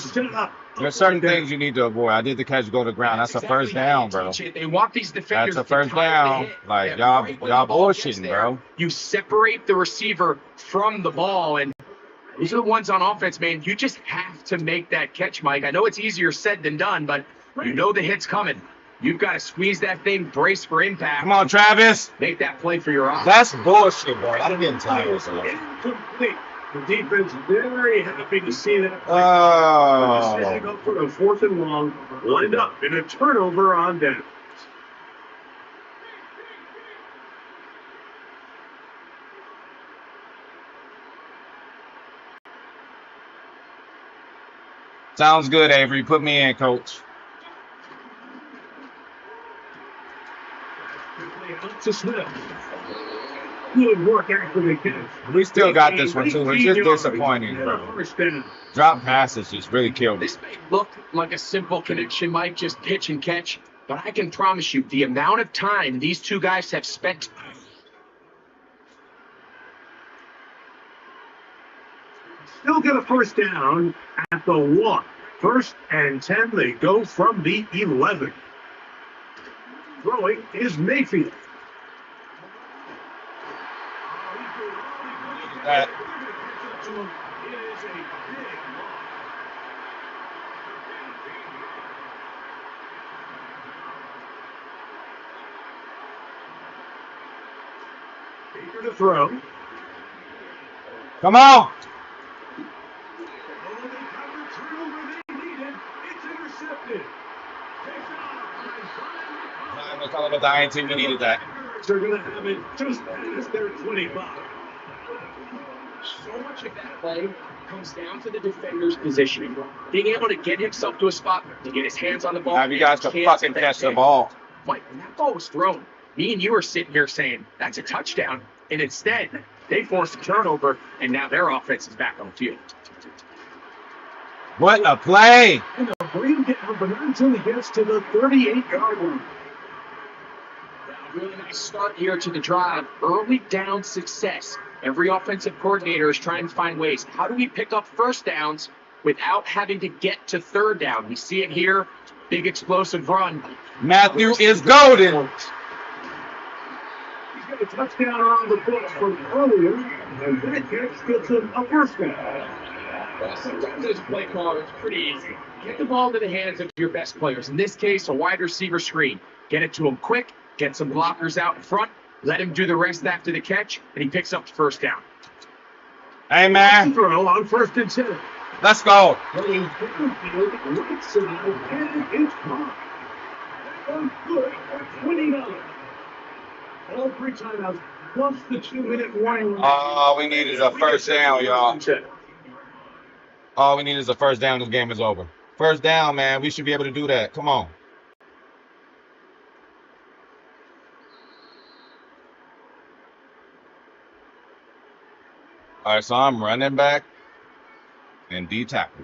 There's certain things you need to avoid. I did the catch go to the ground. That's a first down, bro. They want these defenders. That's a first down. Like y'all bullshitting, bro. You separate the receiver from the ball, and these are the ones on offense, man. You just have to make that catch, Mike. I know it's easier said than done, but you know the hit's coming. You've got to squeeze that thing, brace for impact. Come on, Travis. Make that play for your eyes. That's bullshit, bro. I didn't get tired. Incomplete. The defense very happy to see that. Oh. Setting up for a 4th and long, lined up in a turnover on down. Sounds good, Avery. Put me in, coach. To Smith. Good work after the catch. We still got this one too. It's just disappointing, bro. Drop passes just really killed me. This may look like a simple connection, Mike, just pitch and catch, but I can promise you the amount of time these two guys have spent. Still get a first down at the 1. 1st and 10. They go from the 11. Throwing is Mayfield. Baker to throw. Come on. Oh, they cover through with I'm gonna call it with the INT. We needed that. They're going to have it just past their 25. So much of that play comes down to the defender's positioning, being able to get himself to a spot to get his hands on the ball. Now you guys can fucking catch the ball. Mike, when that ball was thrown, me and you were sitting here saying that's a touchdown, and instead they forced a turnover, and now their offense is back on the field. What a play! And a bring down, but not until he gets to the 38-yard line. Really nice start here to the drive. Early down success. Every offensive coordinator is trying to find ways. How do we pick up first downs without having to get to third down? We see it here. Big explosive run. Matthew is golden. He's got a touchdown around the foot from earlier, and that catch gets him a first down. Well, sometimes as a play caller, it's pretty easy. Get the ball to the hands of your best players. In this case, a wide receiver screen. Get it to him quick. Get some blockers out in front. Let him do the rest after the catch, and he picks up the first down. Hey, man. Throw on 1st and 10. Let's go. Good. At 29. All 3 timeouts plus the 2-minute warning. All we need is a first down, y'all. All we need is a first down. This game is over. First down, man. We should be able to do that. Come on. All right, so I'm running back and D tackle.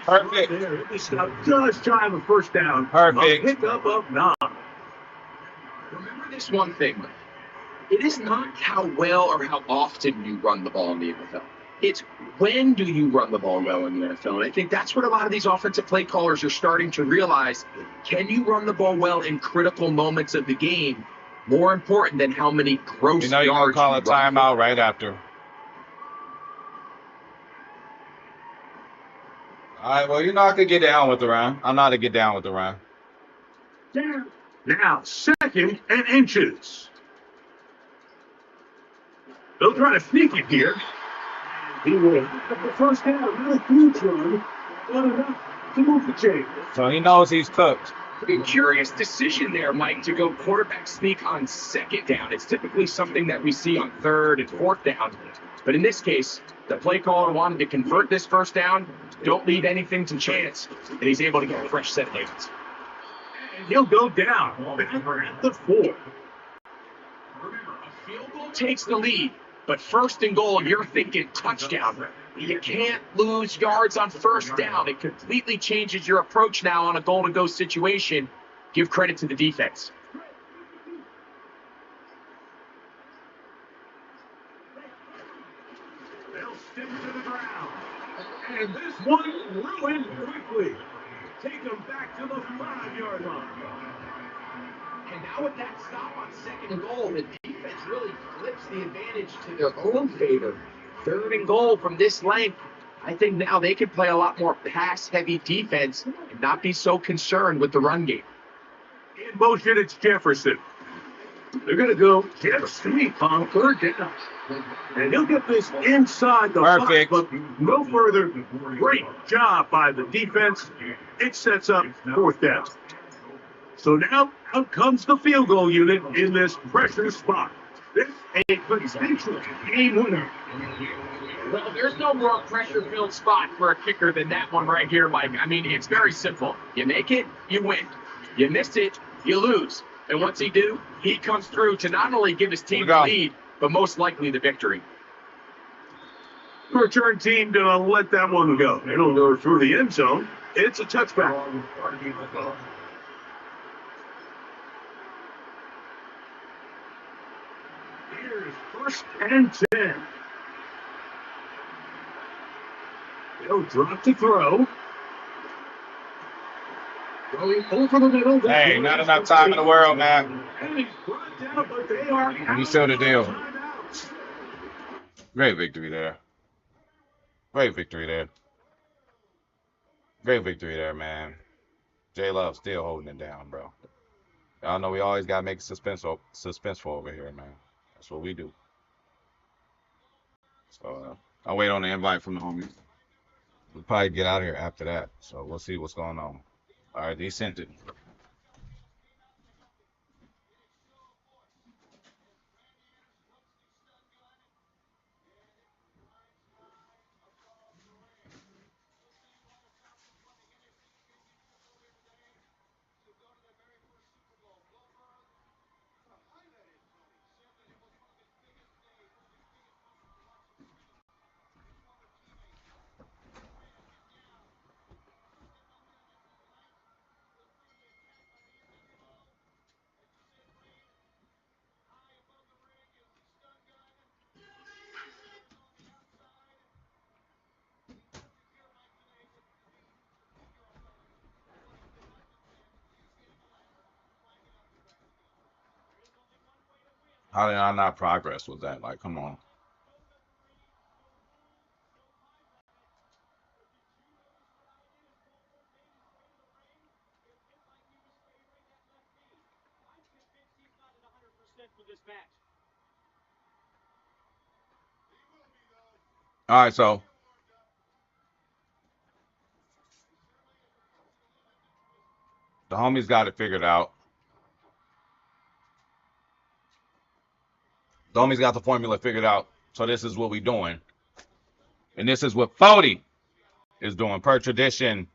Perfect. Just shy of a first down. Perfect. A pickup of 9. Remember this one thing, Mike. It is not how well or how often you run the ball in the NFL. It's when do you run the ball well in the NFL. And I think that's what a lot of these offensive play callers are starting to realize. Can you run the ball well in critical moments of the game? More important than how many gross yards you're going to call a timeout right after. All right, well, I could get down with the run. I'm not to get down with the run. Now, 2nd and inches. They'll try to sneak it here. He will. The first down, really huge run. Not enough to move the chain. So he knows he's cooked. A curious decision there, Mike, to go quarterback sneak on 2nd down. It's typically something that we see on 3rd and 4th down. But in this case, the play caller wanted to convert this first down. Don't leave anything to chance. And he's able to get a fresh set of hands. And he'll go down. Back at the 4. Remember, a field goal takes the lead. But 1st and goal, you're thinking touchdown. You can't lose yards on 1st down. It completely changes your approach now on a goal-to-go situation. Give credit to the defense. They'll stick to the ground. And this one ruined quickly. Take them back to the 5-yard line. And now with that stop on 2nd and goal, the defense really flips the advantage to their own favor. 3rd and goal from this length, I think now they can play a lot more pass-heavy defense and not be so concerned with the run game. In motion, it's Jefferson. They're going to go jet sweep on 3rd down. And he'll get this inside the Perfect. 5, but no further. Great job by the defense. It sets up 4th down. So now out comes the field goal unit in this pressure spot. This is a potential game winner. Well, there's no more pressure-filled spot for a kicker than that one right here, Mike. I mean, it's very simple. You make it, you win. You miss it, you lose. And what's he do? He comes through to not only give his team the lead, but most likely the victory. The return team gonna let that one go. It'll go through the end zone. It's a touchback. Here's 1st and 10. They'll drop to throw. Going over the middle. Hey, not enough time in the world, man. And he's brought down, but they are You showed the deal. Great victory there. Great victory there. Great victory there, man. J Love still holding it down, bro. Y'all know we always gotta make it suspenseful over here, man. That's what we do. So I'll wait on the invite from the homies. We'll probably get out of here after that. So we'll see what's going on. All right, they sent it. How did I not progress with that? Like, come on. All right, so the homies got it figured out. The homies got the formula figured out. So this is what we doing. And this is what 40 is doing per tradition.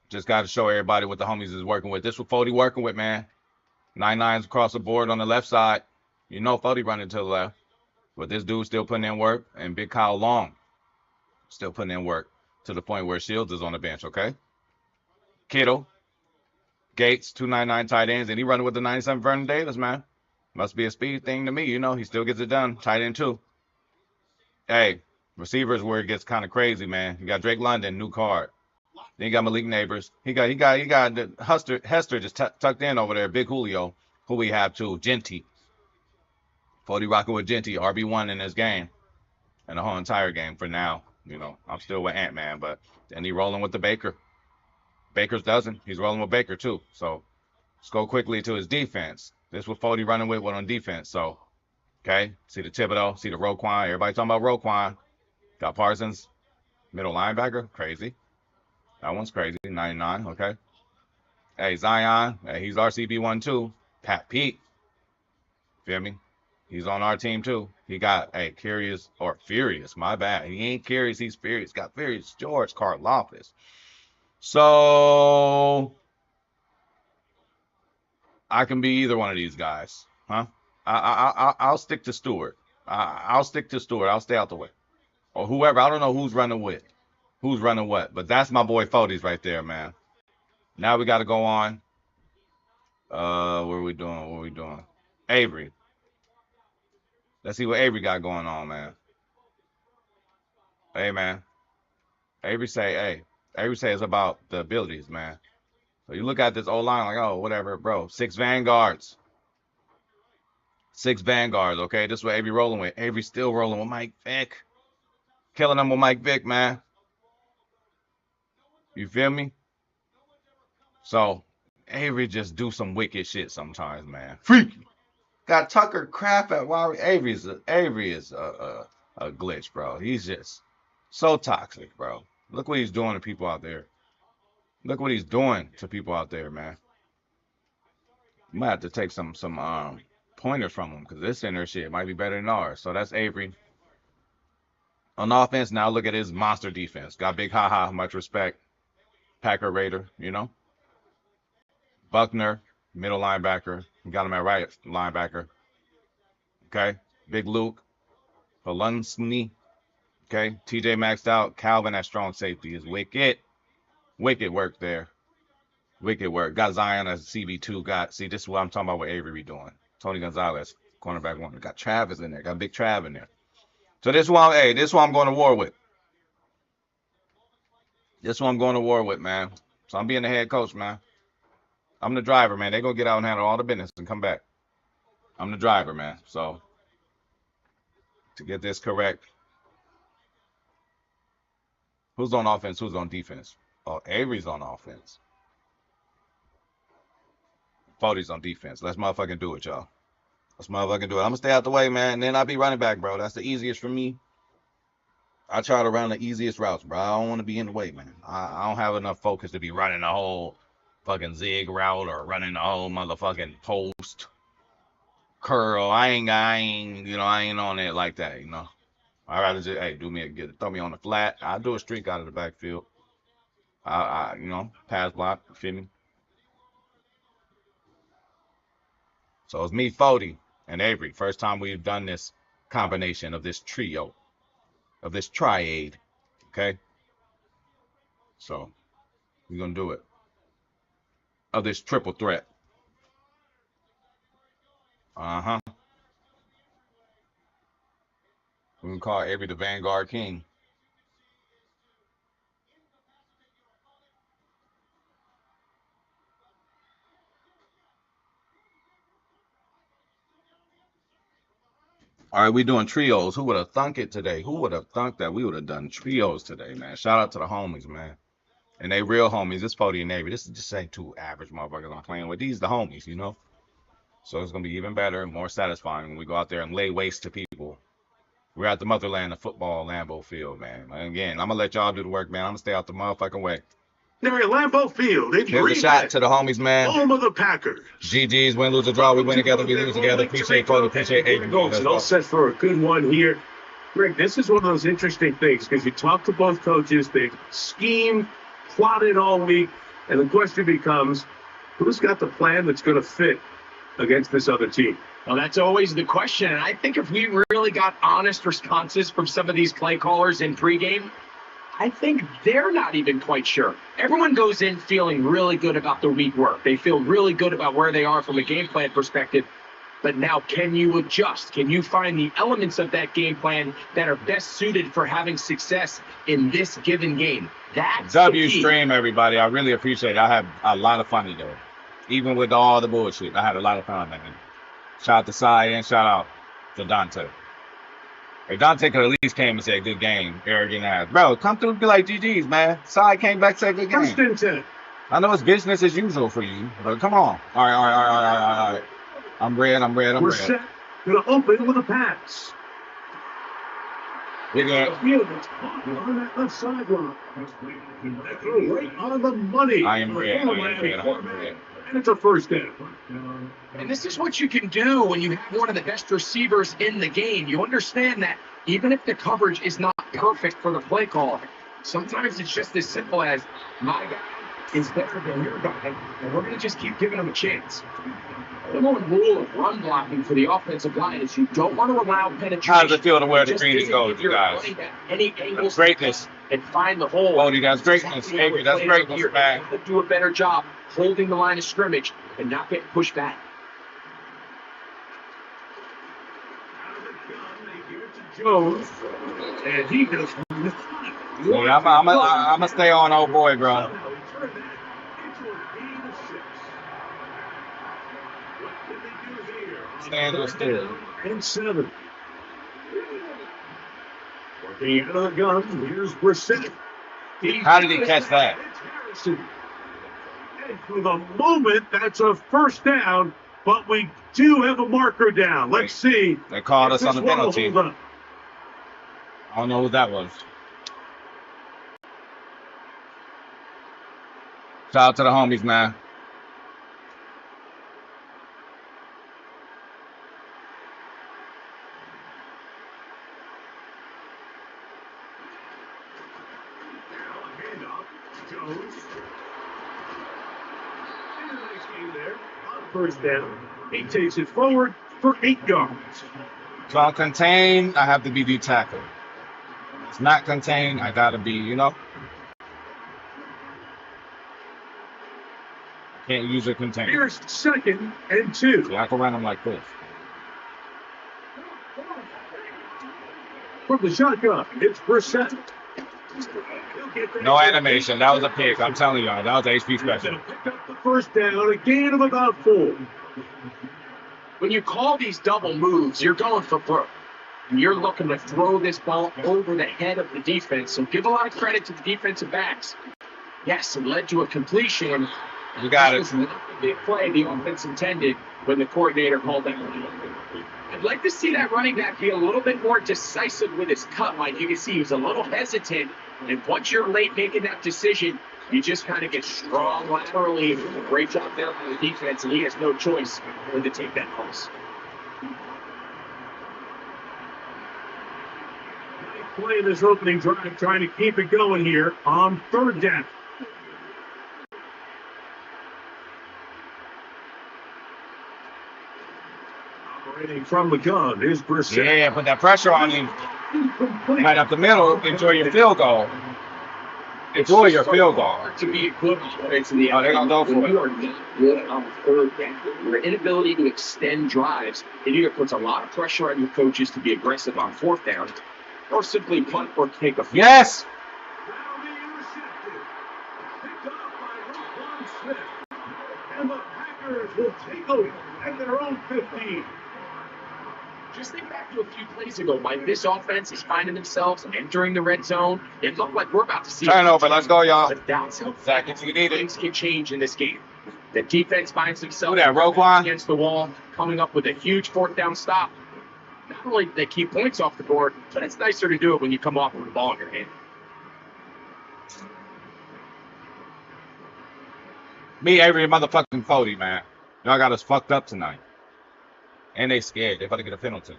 Just got to show everybody what the homies is working with. This is what 40 working with, man. 9-9s across the board on the left side. You know 40 running to the left. But this dude still putting in work. And Big Kyle Long still putting in work to the point where Shields is on the bench, okay? Kittle, Gates, 299 tight ends. And he running with the 97 Vernon Davis, man. Must be a speed thing to me. You know, he still gets it done. Tight end, too. Hey, receivers where it gets kind of crazy, man. You got Drake London, new card. Then you got Malik Neighbors. He got the Hester just tucked in over there. Big Julio, who we have too. Genty. 40 rocking with Genty, RB1 in this game. And the whole entire game for now. You know, I'm still with Ant-Man, but then he rolling with the Baker. Baker's doesn't. He's rolling with Baker too. So let's go quickly to his defense. This was 40 running with on defense. So, okay. See the Thibodeau, see the Roquan. Everybody talking about Roquan. Got Parsons, middle linebacker. Crazy. That one's crazy. 99. Okay. Hey, Zion. Hey, he's RCB1 too. Pat Pete. Feel me? He's on our team too. He got, hey, Curious or Furious. My bad. He ain't Curious. He's Furious. Got Furious George Karlaftis. So I can be either one of these guys, huh? I'll stick to Stewart. I'll stick to Stewart. I'll stay out the way. Or whoever. I don't know who's running with. Who's running what. But that's my boy Fodes right there, man. Now we got to go on. What are we doing? What are we doing? Avery. Let's see what Avery got going on, man. Hey, man. Avery say it's about the abilities, man. So you look at this old line like, oh, whatever, bro. 6 vanguards. 6 vanguards, okay? This is what Avery rolling with. Avery still rolling with Mike Vick. Killing them with Mike Vick, man. You feel me? So Avery just do some wicked shit sometimes, man. Freaky. Got Tucker crap at wide. Avery is a glitch, bro. He's just so toxic, bro. Look what he's doing to people out there. Look what he's doing to people out there, man. You might have to take some pointers from him because this center shit might be better than ours. So that's Avery. On offense, now look at his monster defense. Got Big Haha, much respect. Packer Raider, you know. Buckner, middle linebacker. Got him at right linebacker. Okay. Big Luke. Valunsny. Okay. TJ maxed out. Calvin at strong safety is wicked. Wicked work there. Wicked work. Got Zion as CB2. See, this is what I'm talking about what Avery doing. Tony Gonzalez, cornerback one. Got Travis in there. Got Big Trav in there. So this one, this one I'm going to war with. This one I'm going to war with, man. So I'm being the head coach, man. I'm the driver, man. They're going to get out and handle all the business and come back. I'm the driver, man. So to get this correct, who's on offense? Who's on defense? Oh, Avery's on offense. 40's on defense. Let's motherfucking do it, y'all. Let's motherfucking do it. I'm gonna stay out the way, man. And then I'll be running back, bro. That's the easiest for me. I try to run the easiest routes, bro. I don't want to be in the way, man. I don't have enough focus to be running the whole fucking zig route or running the whole motherfucking post curl. I ain't on it like that, you know. I rather just, hey, throw me on the flat. I'll do a streak out of the backfield. Pass block, you feel me? So it's me, 40, and Avery. First time we've done this combination of this trio, of this triade, okay? So we're gonna do it. Of this triple threat. Uh-huh. We can call Avery the Vanguard King. All right, we doing trios. Who would have thunk it today? Who would have thunk that we would have done trios today, man? Shout out to the homies, man. And they real homies. This 40 and Avery. This is just ain't two average motherfuckers I'm playing with. These the homies, you know? So it's going to be even better and more satisfying when we go out there and lay waste to people. We're at the motherland of football, Lambeau Field, man. Again, I'm going to let y'all do the work, man. I'm going to stay out the motherfucking way. They're at Lambeau Field. Here's a shot to the homies, man. Home of the Packers. GG's, win, lose, or draw. We win together, we lose together. Appreciate Cody, appreciate Avery. And all set for a good one here. Greg, this is one of those interesting things because you talk to both coaches. They've schemed, plotted all week. And the question becomes, who's got the plan that's going to fit against this other team? Well, that's always the question. And I think if we really got honest responses from some of these play callers in pregame, I think they're not even quite sure. Everyone goes in feeling really good about their week work. They feel really good about where they are from a game plan perspective. But now, can you adjust? Can you find the elements of that game plan that are best suited for having success in this given game? That's W stream, everybody. I really appreciate it. I had a lot of fun today. Even with all the bullshit, I had a lot of fun, man. Shout out to Sai and shout out to Dante. Hey, Dante could at least came and said, good game, arrogant ass. Bro, come through and be like, GG's, man. Sai came back and said, good game. First and 10. I know it's business as usual for you, but come on. All right. I'm red. We're set. Going to open with a pass. We got on that left sideline. Right on the money. I am red. And it's a first down. And this is what you can do when you have one of the best receivers in the game. You understand that even if the coverage is not perfect for the play call, sometimes it's just as simple as my guy is better than your guy, and we're going to just keep giving him a chance. The one rule of run blocking for the offensive line is you don't want to allow penetration. How does it feel to wear the green and gold, you guys? Any angles, greatness. And find the hole. Cody, that's greatness. Avery, that's greatness, man. Do a better job holding the line of scrimmage and not getting pushed back. Jones, and he goes. Yeah, I'm gonna stay on old boy, bro. Stand still. And 7. Working out of the gun. Here's Brissett. How did he catch that? And for the moment, that's a first down, but we do have a marker down. Let's see. They called us on the penalty. I don't know who that was. Shout out to the homies, man. First down. He takes it forward for 8 yards. So on contain, I have to be the tackle. It's not contained, I gotta be, Can't use a contain. Here's 2nd and 2. Yeah, I can run them like this. From the shotgun, it's Brissett. No animation. That was a pick. I'm telling y'all, that was HP special. Pick up the first down, a gain of about 4. When you call these double moves, you're going for broke. You're looking to throw this ball over the head of the defense. So give a lot of credit to the defensive backs. Yes, it led to a completion, You got This was not the big play the offense intended when the coordinator called that one. I'd like to see that running back be a little bit more decisive with his cut. Like you can see, he was a little hesitant. And once you're late making that decision, you just kind of get strong laterally. Great job there for the defense, and he has no choice but to take that pulse. Play this opening drive, trying to keep it going here on third down. Operating from the gun is Brissett. Yeah, put that pressure on him. Right up the middle. Enjoy your field goal. Enjoy your field goal. To be equivalent to the they're going to go for you are not good on third down. Your inability to extend drives, it either puts a lot of pressure on your coaches to be aggressive on fourth down, or simply punt or take a field. Yes. And the Packers will take over at their own 15. Just think back to a few plays ago, Mike. This offense is finding themselves entering the red zone. It looked like we're about to see turnover. Let's go, y'all. But that's how exactly things can change in this game. The defense finds themselves against the wall, coming up with a huge fourth down stop. Not only do they keep points off the board, but it's nicer to do it when you come off with the ball in your hand. Me, Avery, motherfucking 40, man. Y'all got us fucked up tonight. And they scared. They about to get a penalty.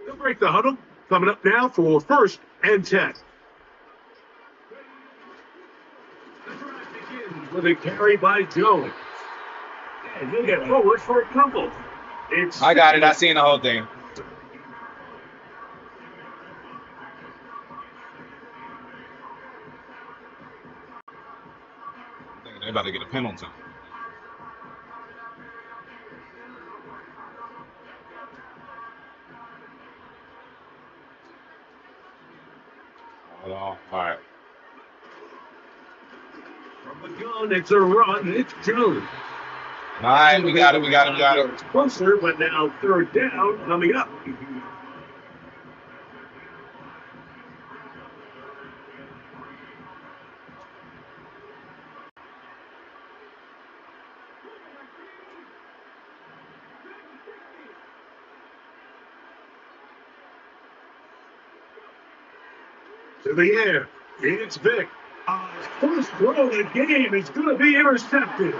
They'll break the huddle. Coming up now for 1st and 10. The drive begins with a carry by Jones. And he'll get forward for a crumble. I got it. I seen the whole thing. They're about to get a penalty. Hold on. All right. From the gun, it's a run. It's Jones. All right, we got it. It's closer, but now third down coming up. To the air, it's Vic. First throw of the game is going to be intercepted.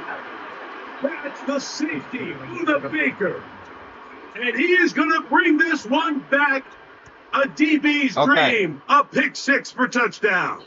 That's the safety, Buda Baker. And he is going to bring this one back. A DB's dream. A pick six for touchdown.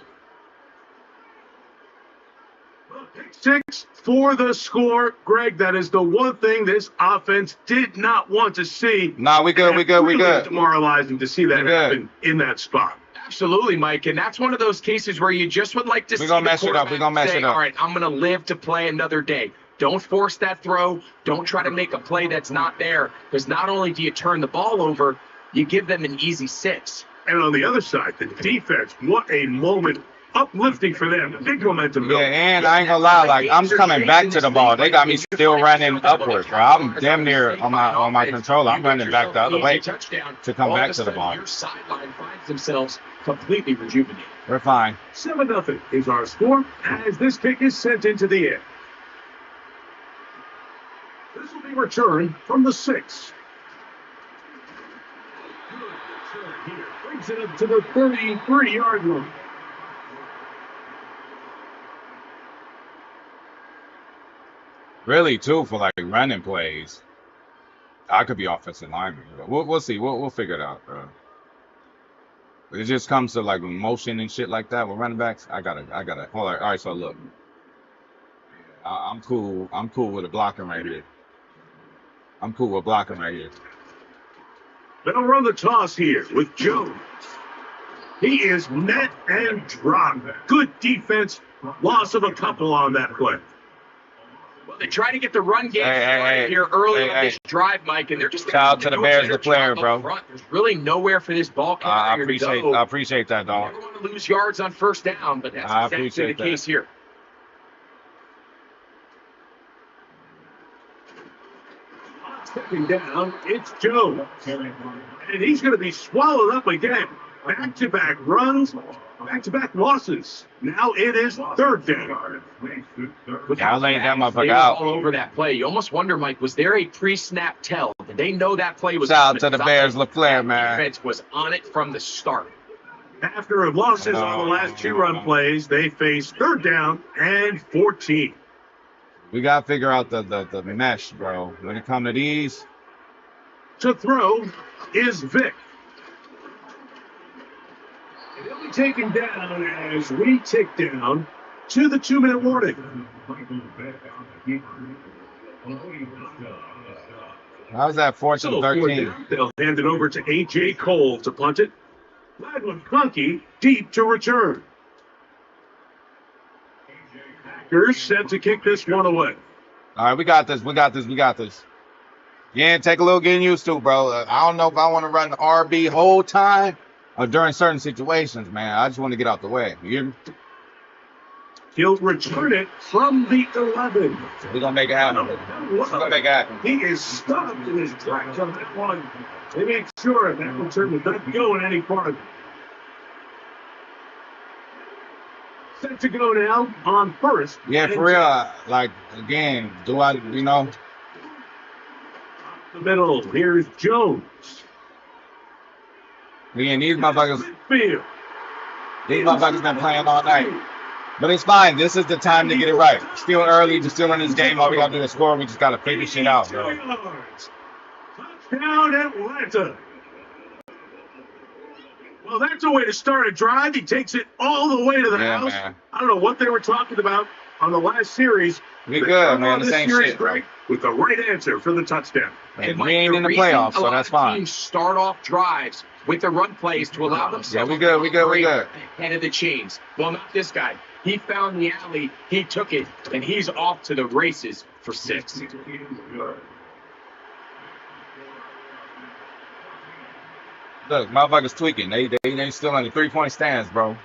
A pick six for the score. Greg, that is the one thing this offense did not want to see. Nah, we good. Demoralizing to see that happen in that spot. Absolutely, Mike, and that's one of those cases where you just would like to see the mess it up. We're gonna mess it up. All right, I'm gonna live to play another day. Don't force that throw. Don't try to make a play that's not there, because not only do you turn the ball over, you give them an easy 6. And on the other side, the defense, what a moment. Uplifting for them. Big momentum. Yeah, and I ain't gonna lie, like I'm coming back to the ball. They got me still running upwards, bro. I'm damn near on my controller. I'm running back the other way to come back to the ball. Your sideline finds themselves completely rejuvenated. We're fine. 7-0 is our score as this kick is sent into the air. This will be returned from the 6. Good return here. Brings it up to the 33-yard line. Really, too, for like running plays. I could be offensive lineman, but we'll see. We'll figure it out, bro. But it just comes to like motion and shit like that with running backs. I gotta hold on. All right, so look, I'm cool. I'm cool with a blocking right here. They'll run the toss here with Jones. He is met and dropped. Good defense. Loss of a couple on that play. Well, they try to get the run game here early on this drive, Mike, and they're just shout out to the Bears, the player, bro. There's really nowhere for this ball carrier to go. I appreciate that, dog. You never want to lose yards on first down, but that's exactly the case here. Stepping down, it's Jones. And he's going to be swallowed up again. Back-to-back runs, back-to-back losses. Now it is third down. Y'all laid that motherfucker They were out. all over that play. You almost wonder, Mike, was there a pre-snap tell? Did they know that play was Shout out to the Bears, LaFleur, man. Defense was on it from the start. After losses on the last two run plays, they face third down and 14. We got to figure out the mesh, bro. When it comes to these. To throw is Vic. And he'll be taken down as we tick down to the 2-minute warning. How's that 4th and 13? They'll hand it over to A.J. Cole to punt it. Madden Clunky deep to return. Packers set to kick this one away. All right, we got this. We got this. We got this. Yeah, take a little getting used to, bro. I don't know if I want to run the RB whole time or during certain situations, man. I just want to get out the way. You hear me? He'll return it from the 11. We're going to make it happen. We're going to make it happen. He is stopped in his tracks on that one. They make sure that return does not go in any farther. Set to go now on first. Yeah, for real. Like, again, do I, you know? The middle. Here's Jones. Again, these motherfuckers been playing all night. But it's fine. This is the time to get it right. Still early, just still in this game. All we got to do is score. We just got to figure shit out, bro. Touchdown, Atlanta. Well, that's a way to start a drive. He takes it all the way to the house. Man. I don't know what they were talking about on the last series. We good, man. The same shit, bro. With the right answer for the touchdown. And we ain't in the playoffs, so that's fine. Teams start off drives with the run plays to allow themselves. Yeah, we good. We good. We good. Ahead of the chains. Well, not this guy. He found the alley. He took it, and he's off to the races for 6. Look, motherfuckers tweaking. They still in the 3-point stands, bro.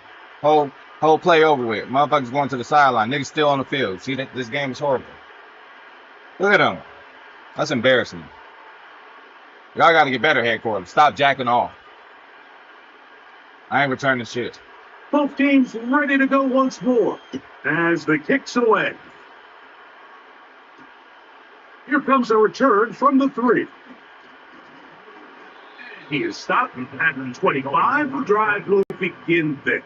Whole play over with. Motherfuckers going to the sideline. Niggas still on the field. See, this game is horrible. Look at them. That's embarrassing. Y'all got to get better, headquarters. Stop jacking off. I ain't returning shit. Both teams ready to go once more as the kick's away. Here comes a return from the 3. He is stopped at 25. The drive will begin there.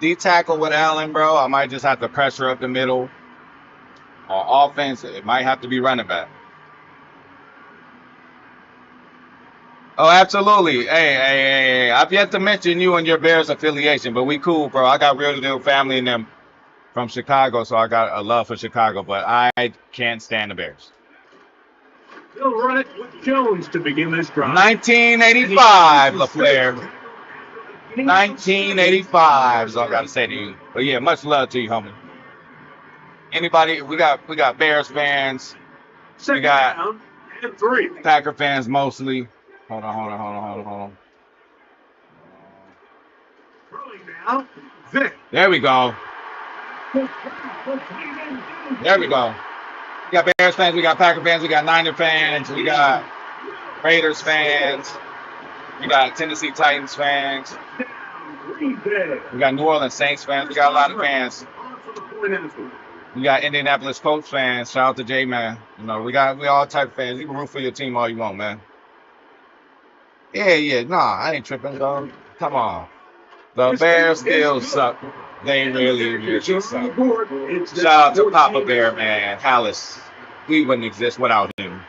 D-tackle with Allen, bro. I might just have to pressure up the middle. Or offense, it might have to be running back. Oh, absolutely. Hey. I've yet to mention you and your Bears affiliation, but we cool, bro. I got real deal family in them from Chicago, so I got a love for Chicago, but I can't stand the Bears. They'll run it with Jones to begin this drive. 1985, LaFleur. 1985 is all I got to say to you. But yeah, much love to you, homie. Anybody, we got Bears fans. We got and 3. Packer fans mostly. Hold on. Rolling now, Vic. There we go. We got Bears fans, we got Packer fans, we got Niner fans, we got Raiders fans, we got Tennessee Titans fans, we got New Orleans Saints fans, we got a lot of fans. We got Indianapolis Colts fans. Shout out to J-Man. You know, we all type of fans. You can root for your team all you want, man. Yeah. Nah, I ain't tripping, dog. Come on. The Bears still suck. They really suck. Shout out to Papa Bear, man. Hallis. We wouldn't exist without him.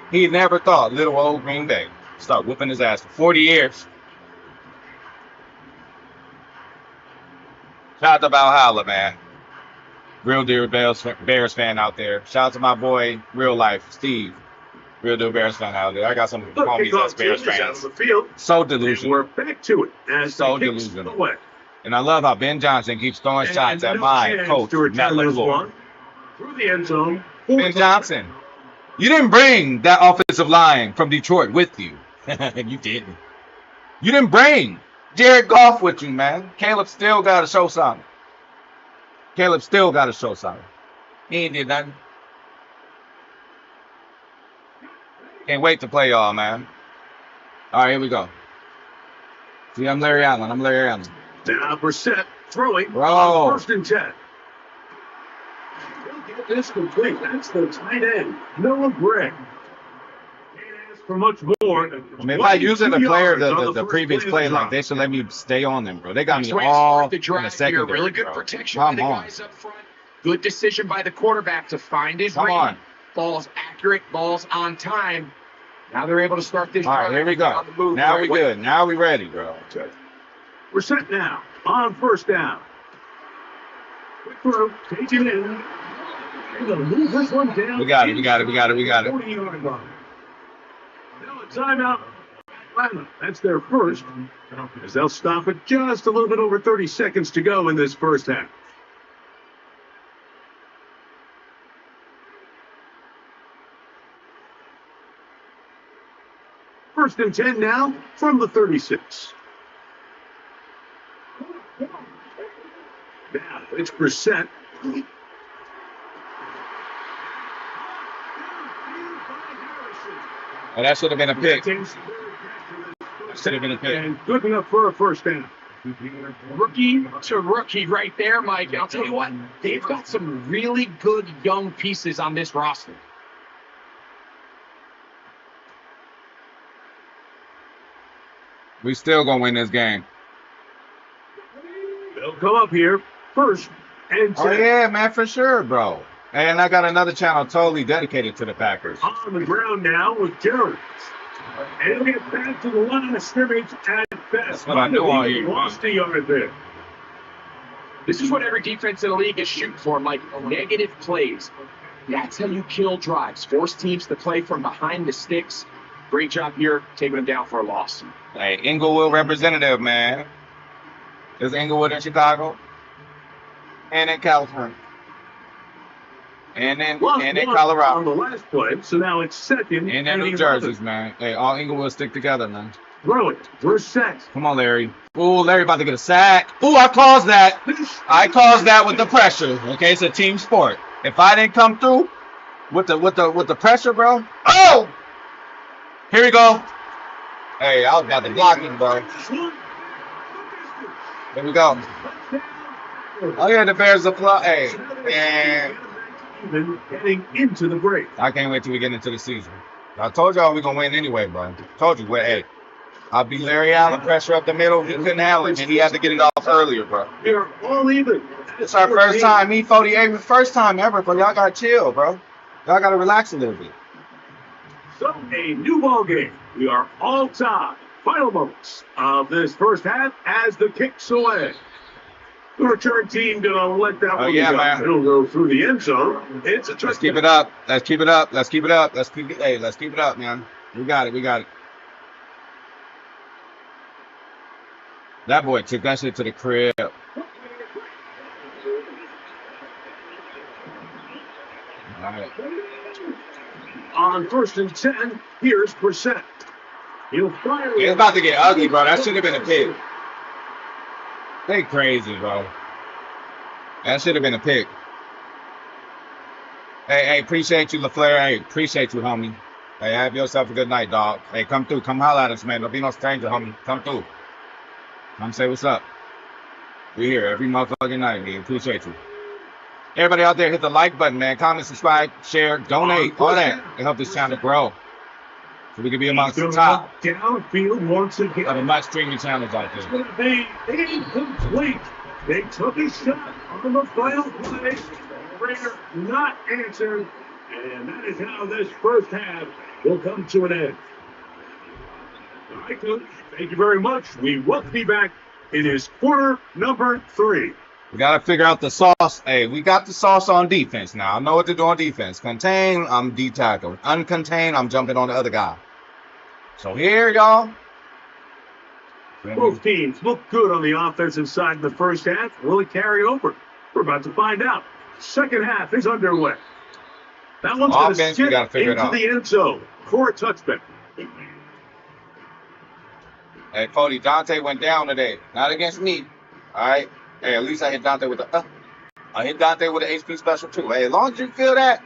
He never thought little old Green Bay start whooping his ass for 40 years. Shout out to Valhalla, man. Real deal Bears fan out there. Shout out to my boy, real life, Steve. Real deal Bears fan out there. I got some homies that's Bears fans. So delusional. We're back to it. As so delusional. And I love how Ben Johnson keeps throwing shots at my coach, Matt LaFleur. Through the end zone. Ben Johnson, you didn't bring that offensive line from Detroit with you. You didn't. You didn't bring Jared Goff with you, man. Caleb still got to show something. Caleb still got to show something. He ain't did nothing. Can't wait to play y'all, man. All right, here we go. See, I'm Larry Allen. Now Brissett throwing. Bro. 1st and 10. He'll get this complete. That's the tight end, Noah Gregg. Can't ask for much more. I mean, if I use it to player the previous play, like they should let me stay on them, bro. They got me all in the second. Really good protection by the guys up front. Good decision by the quarterback to find his read. Ball's accurate, ball's on time. Now they're able to start this. All right, here we go. Now we good. Now we ready, bro. We're set now on 1st down. Quick throw, take it in. They're gonna move this one down. We got it. 40-yard line. Now a timeout. Atlanta. That's their first. As they'll stop it just a little bit over 30 seconds to go in this first half. First and 10 now from the 36. Now it's Brissett. Oh, that should have been a pick. And good enough for a 1st down. Rookie to rookie right there, Mike. I'll tell you what, they've got some really good young pieces on this roster. We still gonna win this game. They'll come up here 1st and 10. Oh yeah, man, for sure, bro. And I got another channel totally dedicated to the Packers. On the ground now with Jones. And he'll get back to the line of scrimmage at best. That's what I do all year. Lost a yard there. This is what every defense in the league is shooting for, Mike. Negative plays. That's how you kill drives. Force teams to play from behind the sticks. Great job here, taking them down for a loss. Hey, Inglewood representative, man. There's Inglewood in Chicago. And in California. And in Colorado. On the last play, so now it's 2nd and in New Jersey, man. Hey, all Inglewood stick together, man. Throw it. Brissett. Come on, Larry. Ooh, Larry about to get a sack. Ooh, I caused that. I caused that with the pressure. Okay, it's a team sport. If I didn't come through with the pressure, bro. Oh! Here we go. Hey, I was about to block him, bro. Here we go. Oh yeah, the Bears are fly. Hey, man. Heading into the break. I can't wait till we get into the season. I told y'all we're gonna win anyway, bro. Told you, hey, I'll be Larry Allen, pressure up the middle. He couldn't handle it, and he had to get it off earlier, bro. We're all even. It's our first time. Me 48, first time ever, but y'all gotta chill, bro. Y'all gotta relax a little bit. So a new ball game. We are all tied. Final moments of this first half as the kick's away. The return team gonna let that one go. Man. It'll go through the end zone. It's a touchdown. Let's keep it up. Let's keep it up. Let's keep it up. Let's keep it up, man. We got it. We got it. That boy took that shit to the crib. All right. On 1st and 10, here's Brissett. He'll fire. It's about to get ugly, bro. That should have been a pick. They crazy, bro. That should have been a pick. Hey, appreciate you, LaFleur. Hey, appreciate you, homie. Hey, have yourself a good night, dog. Hey, come through. Come holler at us, man. Don't be no stranger, homie. Come through. Come say what's up. We here every motherfucking night, man. Appreciate you. Everybody out there, hit the like button, man. Comment, subscribe, share, donate, all that. To help this channel grow. So we can be amongst the top downfield once again. Of the much streaming channels out there. It's going to be incomplete. They took a shot on the final play. Prayer not answered. And that is how this first half will come to an end. All right, Coach. Thank you very much. We will be back. It is quarter number 3. We got to figure out the sauce. Hey, we got the sauce on defense now. I know what to do on defense. Contain, I'm D-tackle. Uncontained, I'm jumping on the other guy. So here, y'all. Both teams look good on the offensive side in the first half. Will it carry over? We're about to find out. Second half is underway. That one's going to sit into the end zone for a touchback. Hey, Cody, Dante went down today. Not against me. All right. Hey, at least I hit Dante with a I hit Dante with an HP special too. Hey, as long as you feel that,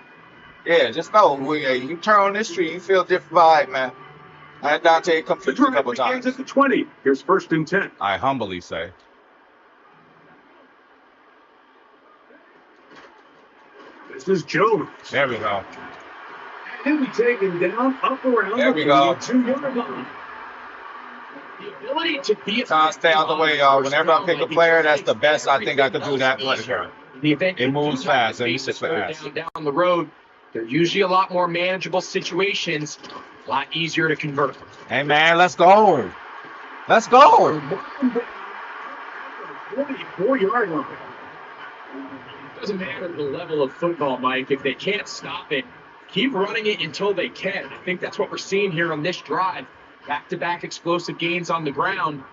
yeah, just know you turn on this tree, you feel a different vibe, man. I had Dante come through a couple times. At the 20. Here's 1st and 10. I humbly say. This is Jones. There we go. He'll be taken down up around there we go. 2-yard line. The ability to be Time stay out the way, y'all. Whenever I pick a player, that's the best I think I could do that play. It moves fast, and it's fast. Down the road, they're usually a lot more manageable situations, a lot easier to convert. Hey, man, let's go. Let's go. 44-yard line. Doesn't matter the level of football, Mike. If they can't stop it, keep running it until they can. I think that's what we're seeing here on this drive. Back-to-back explosive gains on the ground.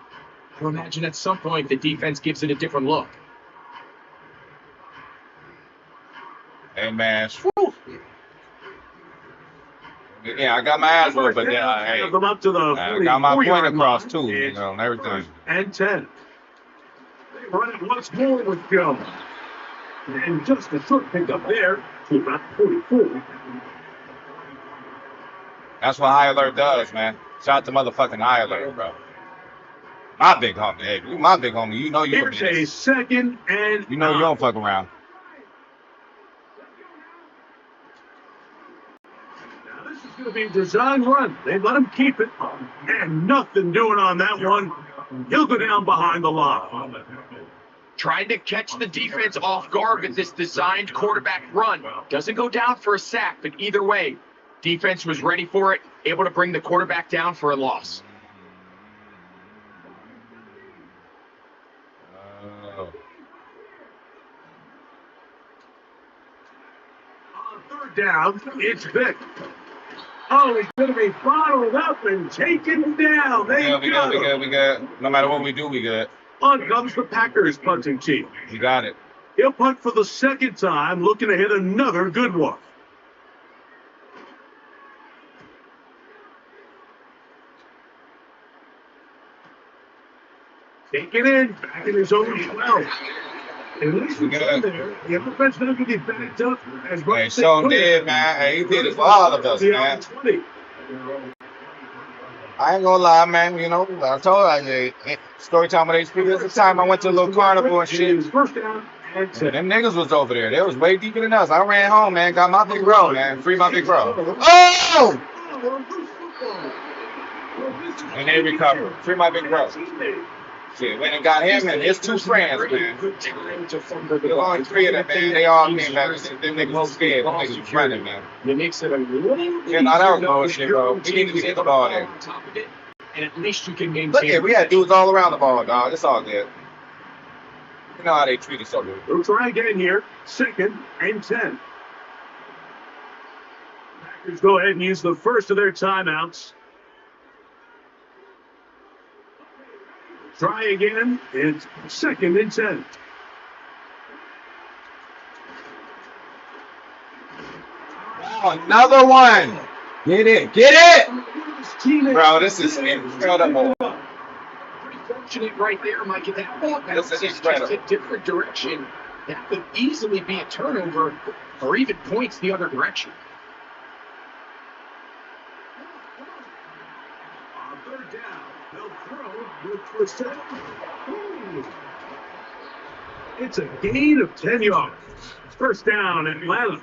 I imagine at some point the defense gives it a different look. Hey, man. Whew. Yeah, I got my ass whooped, but then I got my point across too, and everything. And 10. They run it once more with Jones. And just a short pickup there to about 44. That's what High Alert does, man. Shout out to motherfucking High Alert, bro. My big homie, hey, you my big homie. You know you. Here's a 2nd and. You know you don't fuck around. Now this is going to be a design run. They let him keep it, and nothing doing on that one. He'll go down behind the line. Trying to catch the defense off guard with this designed quarterback run. Doesn't go down for a sack, but either way, defense was ready for it, able to bring the quarterback down for a loss. On 3rd down, it's Vic. Oh, he's going to be bottled up and taken down. We good. No matter what we do, we good. On comes the Packers punting team. You got it. He'll punt for the 2nd time, looking to hit another good one. Take it in, back in his own 12. At least we got there. The offense not going to get backed up as much as they did, man. Hey, he did it for all of us, man. I ain't gonna lie, man. You know, I told you, story time with HP. There's a time I went to a little carnival and shit. First down and 10. Them niggas was over there. They was way deeper than us. I ran home, man. Got my big bro, man. Free my big bro. Oh! And they recovered. Free my big bro. Shit, went and got him and his 2 friends, man. There's only 3 of them, man. They all came back. Them niggas was scared. Them niggas was running, man. Yeah, no, that was bullshit, bro. We needed to get the ball there. And at least you can maintain. Look at, we had dudes all around the ball, dog. It's all good. You know how they treat us so good. We'll try again here. 2nd and 10. Packers go ahead and use the first of their timeouts. Try again. It's 2nd and 10. Oh, another one. Get it. Get it. Bro, this is incredible. Pretty fortunate right there, Mike. If that ball bounces just a different direction, that could easily be a turnover or even points the other direction. On 3rd down, they'll throw with Twisted. It's a gain of 10 yards. First down, Atlanta.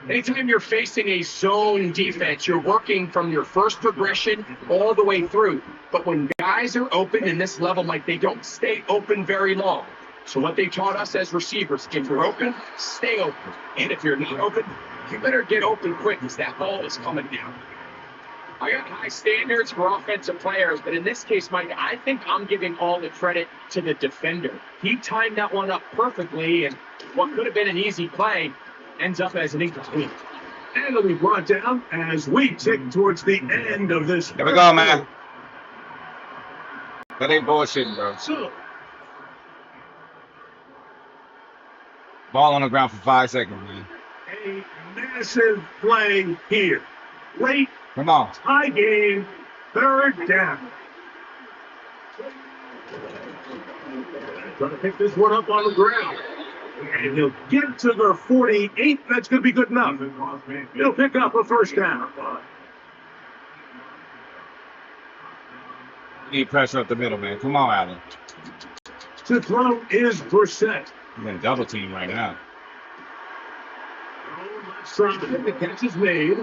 Anytime you're facing a zone defense, you're working from your first progression all the way through. But when guys are open in this level, like they don't stay open very long. So what they taught us as receivers, if you're open, stay open. And if you're not open, you better get open quick because that ball is coming down. I got high standards for offensive players, but in this case, Mike, I think I'm giving all the credit to the defender. He timed that one up perfectly, and what could have been an easy play ends up as an incomplete. And it'll be brought down as we tick towards the end of this. Here we go, man. That ain't bullshitting, bro. So, ball on the ground for 5 seconds, man. A massive play here. Late. Come on. Tie game. 3rd down. Trying to pick this one up on the ground. And he'll get to the 48. That's going to be good enough. He'll pick up a first down. Need pressure up the middle, man. Come on, Allen. To throw is Brissett. You're in double team right now. The catch is made.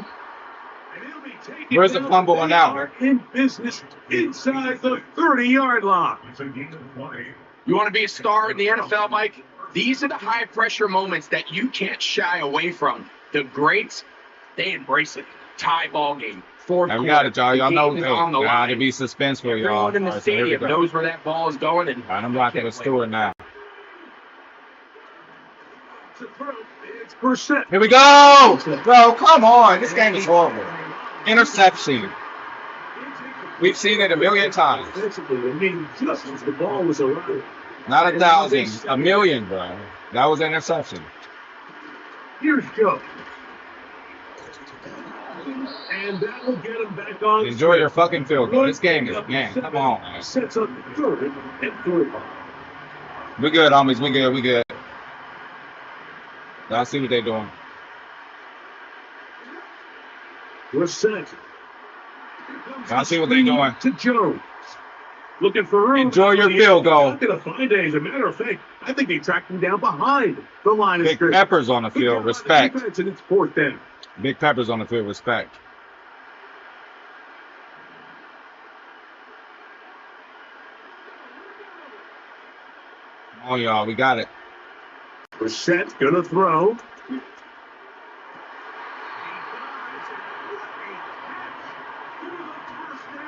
Where's the fumble one now? In business inside the 30-yard line. You want to be a star in the NFL, Mike? These are the high-pressure moments that you can't shy away from. The greats, they embrace it. Tie ball game. Fourth quarter. We got it, y'all. Y'all know it. Now to be suspenseful, y'all. Everyone in the stadium knows where that ball is going. And I'm rocking with Stewart now. It's Brissett. Here we go! Bro, come on. This game is horrible. Interception. We've seen it a million times. The ball was around. Not 1,000, a million, bro. That was an interception. Here's Joe. And that will get him back on. Enjoy your fucking field goal. This game is, man, come on, man. Sets up third and 3. We good, homies. We good. We good. Y'all see what they're doing. We're set. Y'all see what they're doing. To Jones. Looking for room. Enjoy your field goal. Not going to find it. As a matter of fact, I think they tracked him down behind the line of scrimmage. Big Peppers on the field. Respect. And it's fourth down. Big Peppers on the field. Respect. Come on, y'all. We got it. Brissett gonna throw.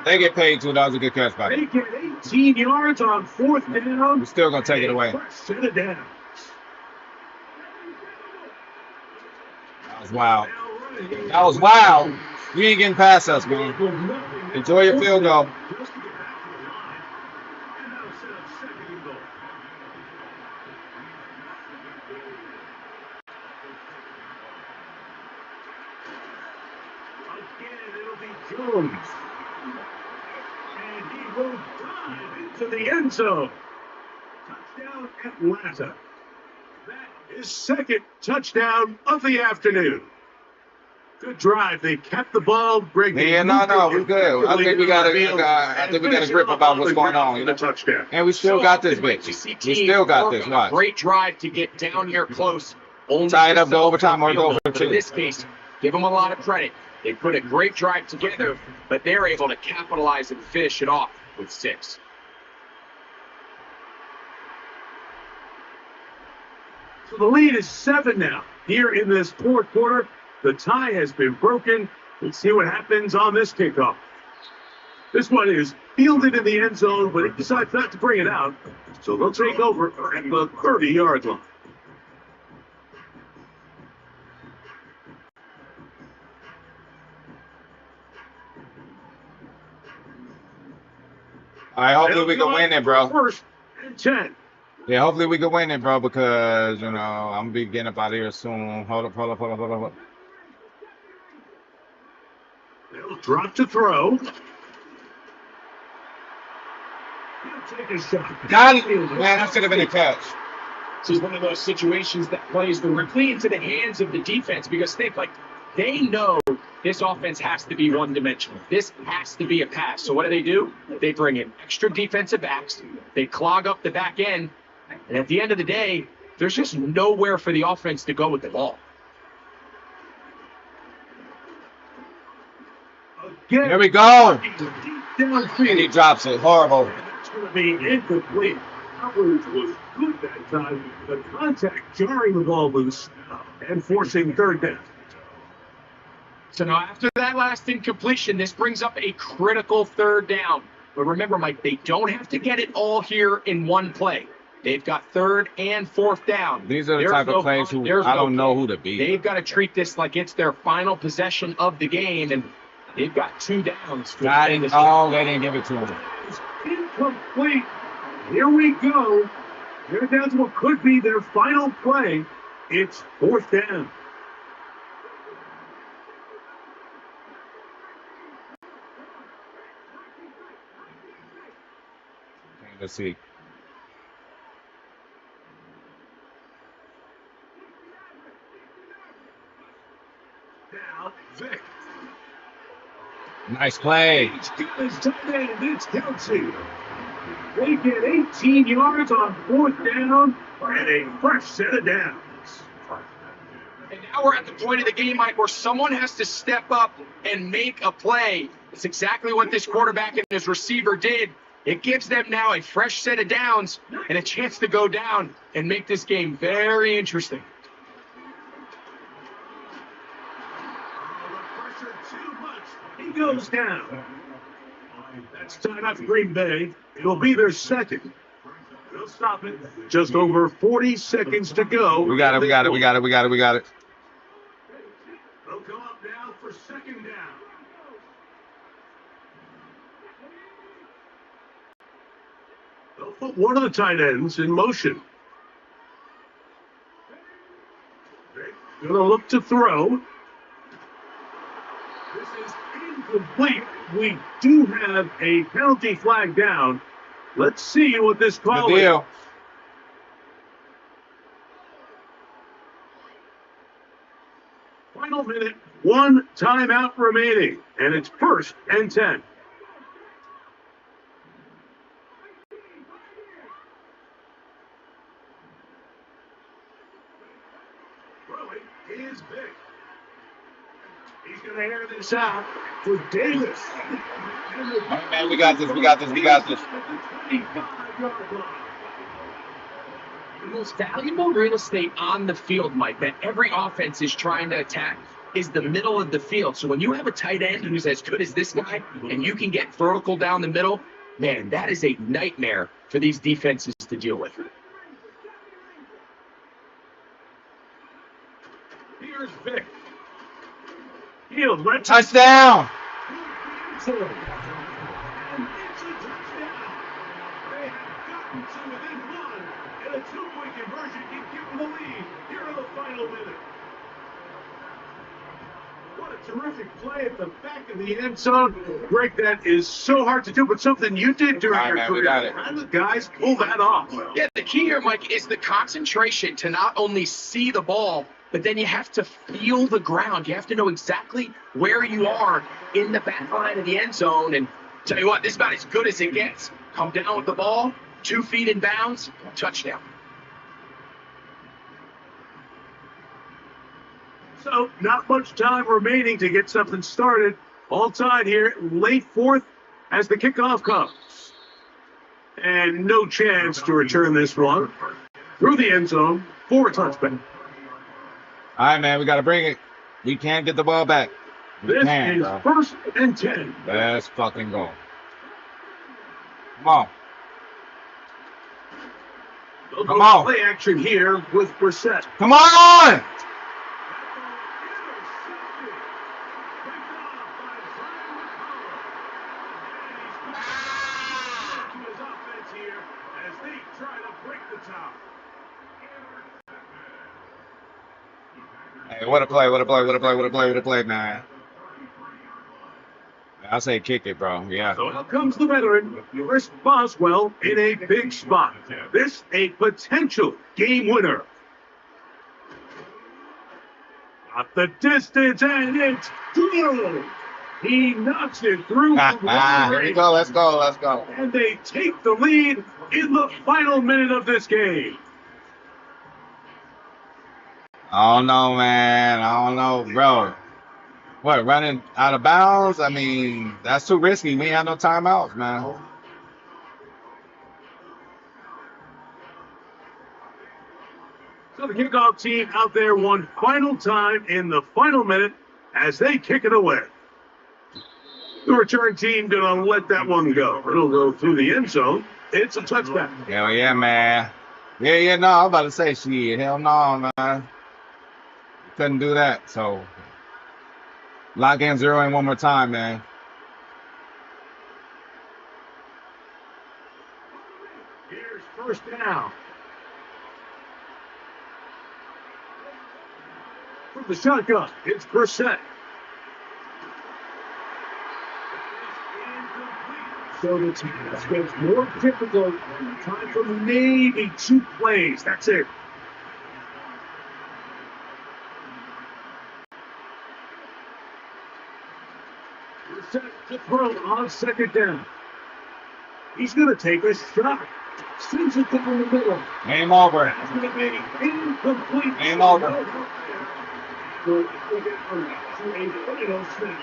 They get paid too. That was a good catch by them. They get 18 yards on fourth down. We're still gonna take it away. Set it down. That was wild. That was wild. You ain't getting past us, man. Enjoy your field goal. Jones. And he will dive into the end zone. Touchdown, Atlanta. That is second touchdown of the afternoon. Good drive. They kept the ball. Greg. Yeah, no, we good. I think we got a grip about what's going on. You know? Touchdown. And we still got this, bitch. We still got this. Watch. Great drive to get down here close. Tie it up to overtime or go for 2. In this case, give them a lot of credit. They put a great drive together, but they're able to capitalize and finish it off with 6. So the lead is 7 now. Here in this fourth quarter, the tie has been broken. Let's see what happens on this kickoff. This one is fielded in the end zone, but it decides not to bring it out. So they'll take over at the 30-yard line. All right, hopefully we can win it, bro. First and 10. Yeah, hopefully we can win it, bro, because, you know, I'm going to be getting up out of here soon. Hold up. They'll drop to throw. He'll take a shot. Got it. Man, that should have been a catch. This is one of those situations that plays directly into the hands of the defense because they know this offense has to be one-dimensional. This has to be a pass. So what do? They bring in extra defensive backs. They clog up the back end. And at the end of the day, there's just nowhere for the offense to go with the ball. Again, there we go. And he drops it. Horrible. It's going to be incomplete. Coverage was good that time. The contact jarring the ball loose and forcing third down. So now after that last incompletion, this brings up a critical third down. But remember, Mike, they don't have to get it all here in one play. They've got third and fourth down. These are the type of plays who I don't know who to beat. They've got to treat this like it's their final possession of the game, and they've got 2 downs. They didn't give it to them. It's incomplete. Here we go. They're down to what could be their final play. It's fourth down. Let's see. Now, Vic. Nice play. It's tight end. It's Kelsey. They get 18 yards on 4th down and a fresh set of downs. And now we're at the point of the game, Mike, where someone has to step up and make a play. It's exactly what this quarterback and his receiver did. It gives them now a fresh set of downs and a chance to go down and make this game very interesting. Pressure too much. He goes down. That's time out for Green Bay. It'll be their second. They'll stop it. Just over 40 seconds to go. We got it. They'll come up now for second down. They'll put one of the tight ends in motion. They're going to look to throw. This is incomplete. We do have a penalty flag down. Let's see what this call is. Final minute, 1 timeout remaining, and it's 1st and 10. Throwing is Vic. He's going to air this out for Davis. Man, we got this. The most valuable real estate on the field, Mike, that every offense is trying to attack is the middle of the field. So when you have a tight end who's as good as this guy and you can get vertical down the middle, man, that is a nightmare for these defenses to deal with. Here's Vic. Field, let's touchdown. It's a touchdown. They have gotten to within 1, and a 2-point conversion can give them the lead here in the final minute. What a terrific play at the back of the end zone. Greg, that is so hard to do, but something you did during your career. How did the guys pull that off? Yeah, the key here, Mike, is the concentration to not only see the ball, but then you have to feel the ground. You have to know exactly where you are in the back line of the end zone. And tell you what, this is about as good as it gets. Come down with the ball, 2 feet in bounds, touchdown. So, not much time remaining to get something started. All tied here, late 4th as the kickoff comes. And no chance to return this one through the end zone for a touchback. All right, man, we got to bring it. We can't get the ball back. This is 1st and 10. Let's fucking go. Come on. Come on. Play action here with Brissett. Come on! Hey, what a play, man. I say kick it, bro. Yeah. So out comes the veteran, Chris Boswell, in a big spot. This a potential game winner. At the distance, and it's good. He knocks it through. Here we go. Let's go. And they take the lead in the final minute of this game. I don't know, man. I don't know, bro. What, running out of bounds? I mean, that's too risky. We ain't have no timeouts, man. So the kickoff team out there one final time in the final minute as they kick it away. The return team gonna let that one go. It'll go through the end zone. It's a touchback. Hell yeah, man. Yeah, no, I was about to say, shit. Hell no, man. Couldn't do that, so lock in 0 in one more time, man. Here's 1st down. From the shotgun, it's Brissett. So the team gets more difficult. Time for maybe 2 plays. That's it. Set to throw on second down. He's going to take a shot. Sends it down the middle. Game over. That's going to be incomplete. Game over. To a final snap.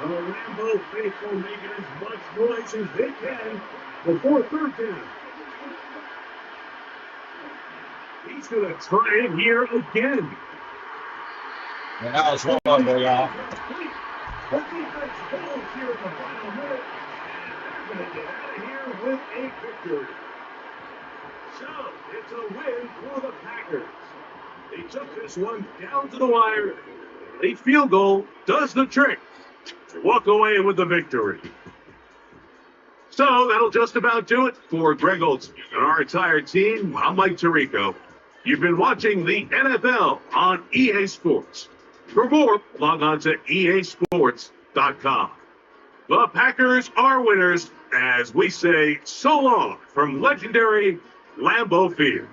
The Lambeau faithful making as much noise as they can before third down. He's going to try it here again. And that was one of them, y'all. The defense falls here in the final minute. They're going to get out of here with a victory. So, it's a win for the Packers. They took this one down to the wire. A field goal does the trick. They walk away with the victory. So, that'll just about do it for Greg Olson and our entire team. I'm Mike Tirico. You've been watching the NFL on EA Sports. For more, log on to easports.com. The Packers are winners as we say so long from legendary Lambeau Field.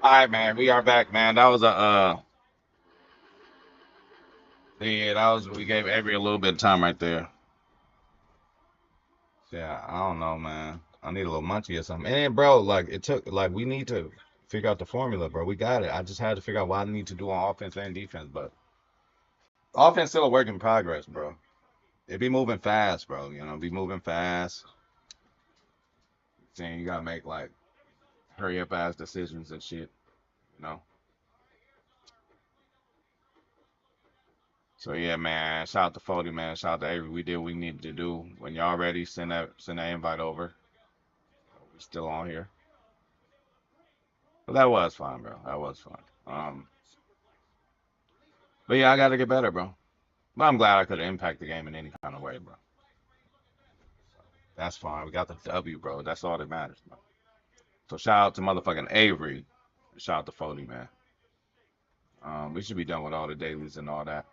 All right, man. We are back, man. That was we gave Avery a little bit of time right there. Yeah, I don't know, man. I need a little munchie or something. And bro, like we need to figure out the formula, bro. We got it. I just had to figure out what I need to do on offense and defense, but offense still a work in progress, bro. It be moving fast, bro. Be moving fast. Saying you gotta make like hurry up ass decisions and shit, you know. So yeah, man. Shout out to Fody, man. Shout out to Avery. We did what we needed to do. When y'all ready, send that invite over. We're still on here. But that was fun, bro. That was fun. But yeah, I gotta get better, bro. But I'm glad I could impact the game in any kind of way, bro. That's fine. We got the W, bro. That's all that matters, bro. So shout out to motherfucking Avery. Shout out to Fody, man. We should be done with all the dailies and all that.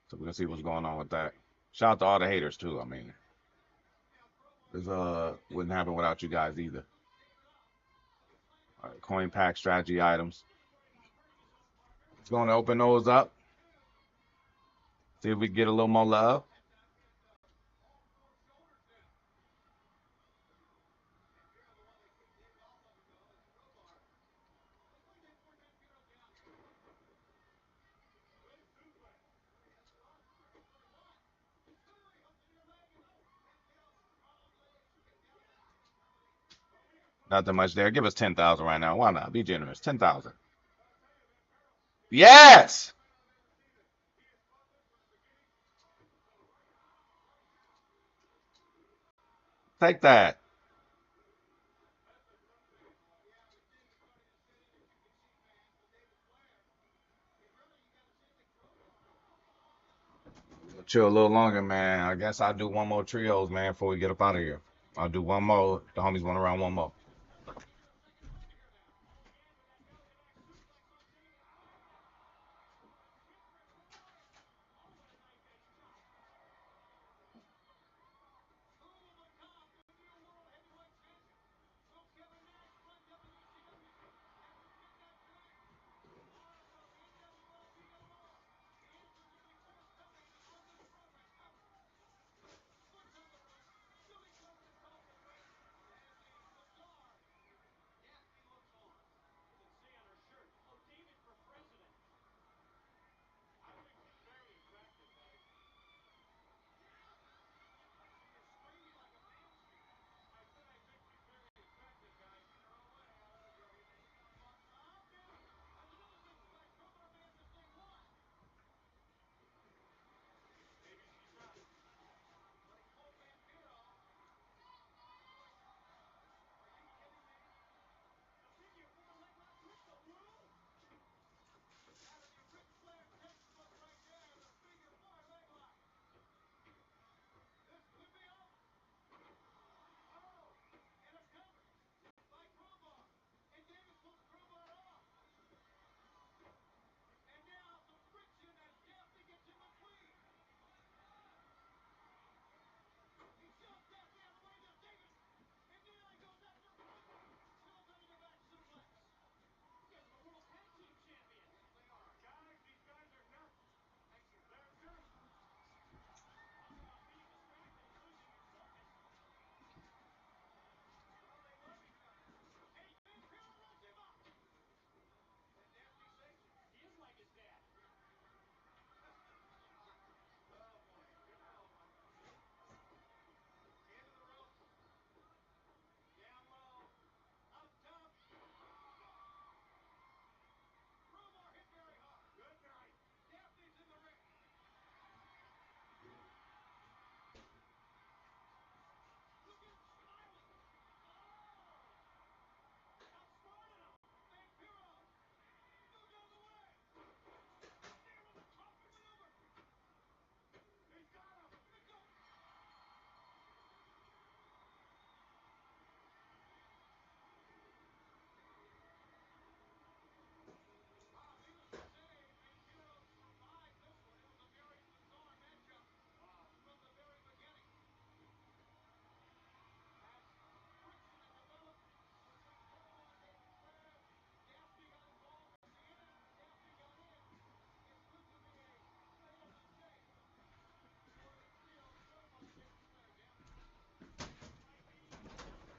So we're gonna see what's going on with that. Shout out to all the haters too. I mean, this wouldn't happen without you guys either. All right, coin pack strategy items. It's going to open those up. See if we can get a little more love. Not that much there. Give us 10,000 right now. Why not? Be generous. 10,000. Yes. Take that. Chill a little longer, man. I guess I'll do one more trios, man, before we get up out of here. I'll do one more. The homies want around one more.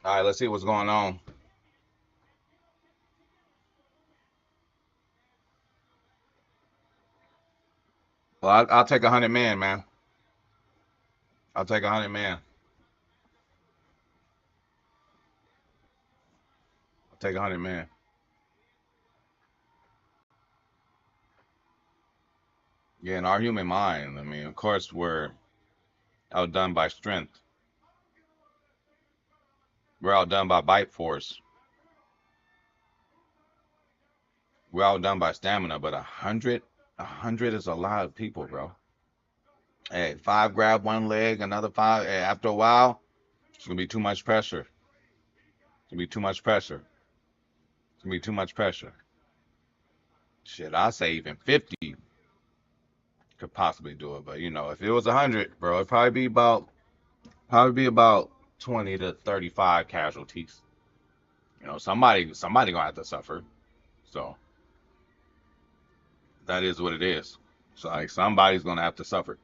All right, let's see what's going on. Well, I'll take 100 men, man. I'll take 100 men. I'll take 100 men. Yeah, in our human mind, I mean, of course, we're outdone by strength. We're outdone by bite force. We're outdone by stamina. But 100 is a lot of people, bro. Hey, five grab one leg, another five. Hey, after a while, it's gonna be too much pressure. It's gonna be too much pressure. It's gonna be too much pressure. Shit, I say even 50 could possibly do it. But if it was 100, bro, it'd probably be about 20 to 35 casualties. Somebody gonna have to suffer. So that is what it is. So like somebody's gonna have to suffer.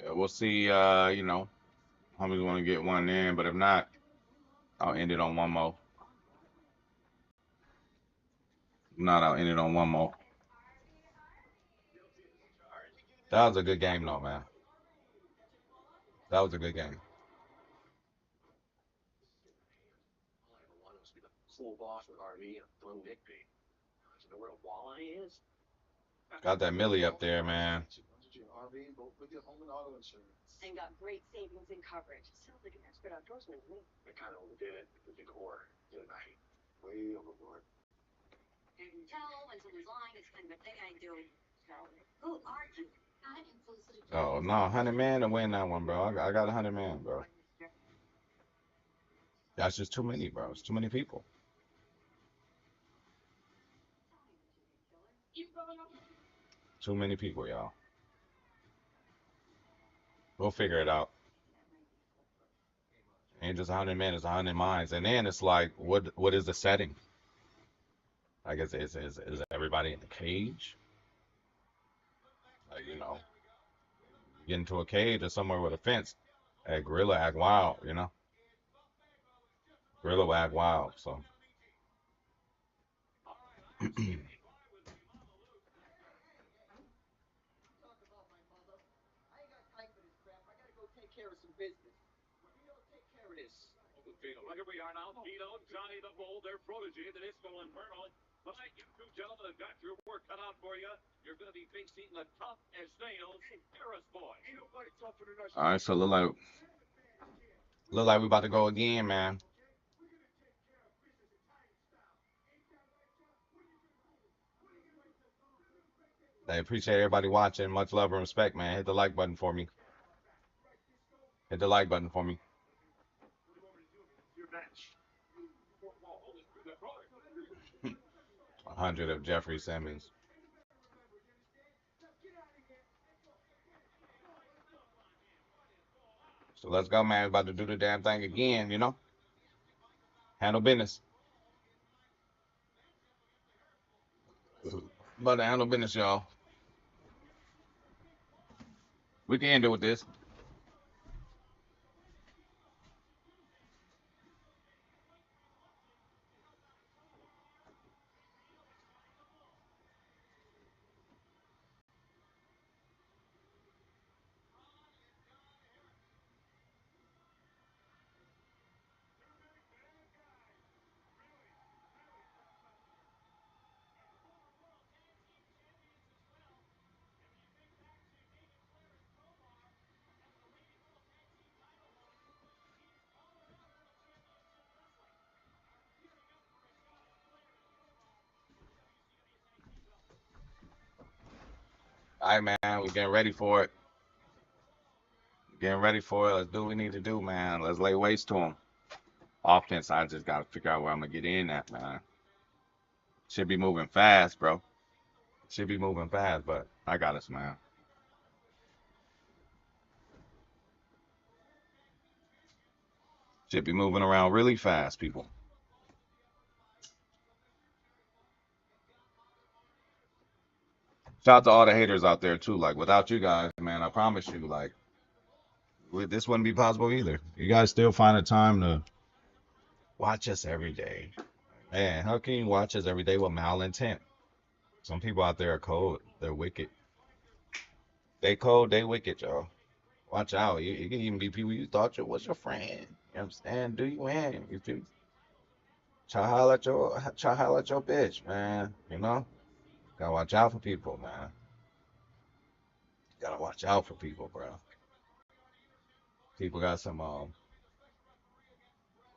Yeah, we'll see. Homies want to get one in, but if not, I'll end it on one more. If not, I'll end it on one more. That was a good game, though, man. That was a good game. full boss with RV and throw Digby. You know where a walleye is? Got that Millie up there, man. And got great savings and coverage. Sounds like an expert outdoorsman to me. I kind of overdid it with the decor tonight. Way overboard. You can tell when someone's lying. It's kind of a thing I do. So, who are you? Oh, no, 100 man to win that one, bro. I got 100 man, bro. That's just too many, bro. It's too many people. Too many people, y'all. We'll figure it out. Ain't just 100 men, it's 100 minds. And then it's like, what is the setting? Like, is everybody in the cage? Like, you know, get into a cage or somewhere with a fence. Hey, gorilla act wild, you know? Gorilla act wild, so. Look at we are now. Tito, Johnny the Bull, their protege, the Disco Inferno. Tonight, you two gentlemen have got your work cut out for you. You're going to be facing the tough as nails Harris boys. All right, so look like we about to go again, man. I appreciate everybody watching. Much love and respect, man. Hit the like button for me. Hit the like button for me. 100 of Jeffrey Simmons. So let's go, man. About to do the damn thing again, you know? Handle business. About to handle business, y'all. We can end it with this. All right, man. We're getting ready for it. Getting ready for it. Let's do what we need to do, man. Let's lay waste to them. Offense, I just got to figure out where I'm going to get in at, man. Should be moving fast, bro. Should be moving fast, but I got us, man. Should be moving around really fast, people. Shout out to all the haters out there, too. Like, without you guys, man, I promise you, like, this wouldn't be possible either. You guys still find the time to watch us every day. Man, how can you watch us every day with malintent? Some people out there are cold. They're wicked. They cold, they wicked, y'all. Watch out. You can even be people you thought was your friend. You know what I'm saying? Do you in? You feel? Try holler at your bitch, man. You know? Gotta watch out for people, man. Gotta watch out for people, bro. People got some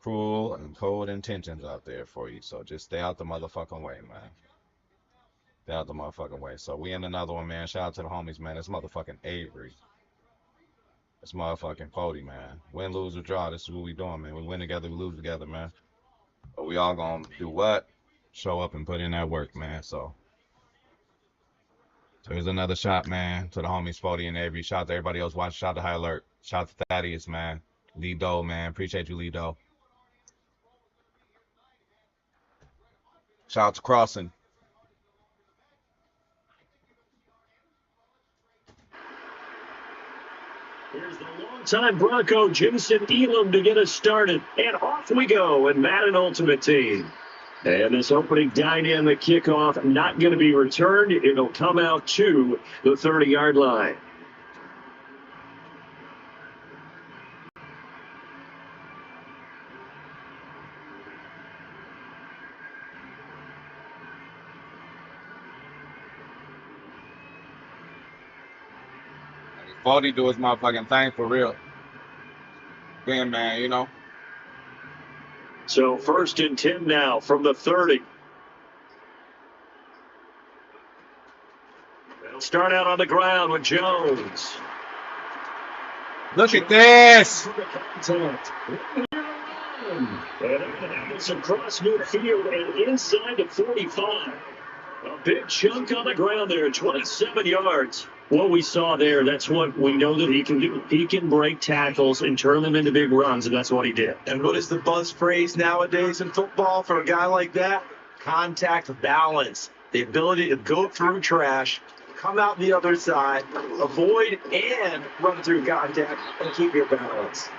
cruel and cold intentions out there for you. So just stay out the motherfucking way, man. Stay out the motherfucking way. So we in another one, man. Shout out to the homies, man. It's motherfucking Avery. It's motherfucking Cody, man. Win, lose, or draw. This is what we doing, man. We win together, we lose together, man. But we all gonna do what? Show up and put in that work, man. So here's another shot, man, to the homies Spody and Avery. Shout out to everybody else watching. Shout out to High Alert. Shout out to Thaddeus, man. Lido, man. Appreciate you, Lido. Shout out to Crossing. Here's the longtime Bronco, Jason Elam, to get us started. And off we go in Madden Ultimate Team. And this opening dynamic kickoff not going to be returned. It'll come out to the 30-yard line. Baldy do his motherfucking thing for real. Damn, man, you know. So 1st and 10 now from the 30. They'll start out on the ground with Jones. Look at this. It's across midfield and inside the 45. A big chunk on the ground there, 27 yards. What we saw there, that's what we know that he can do. He can break tackles and turn them into big runs, and that's what he did. And what is the buzz phrase nowadays in football for a guy like that? Contact balance. The ability to go through trash, come out the other side, avoid and run through contact, and keep your balance.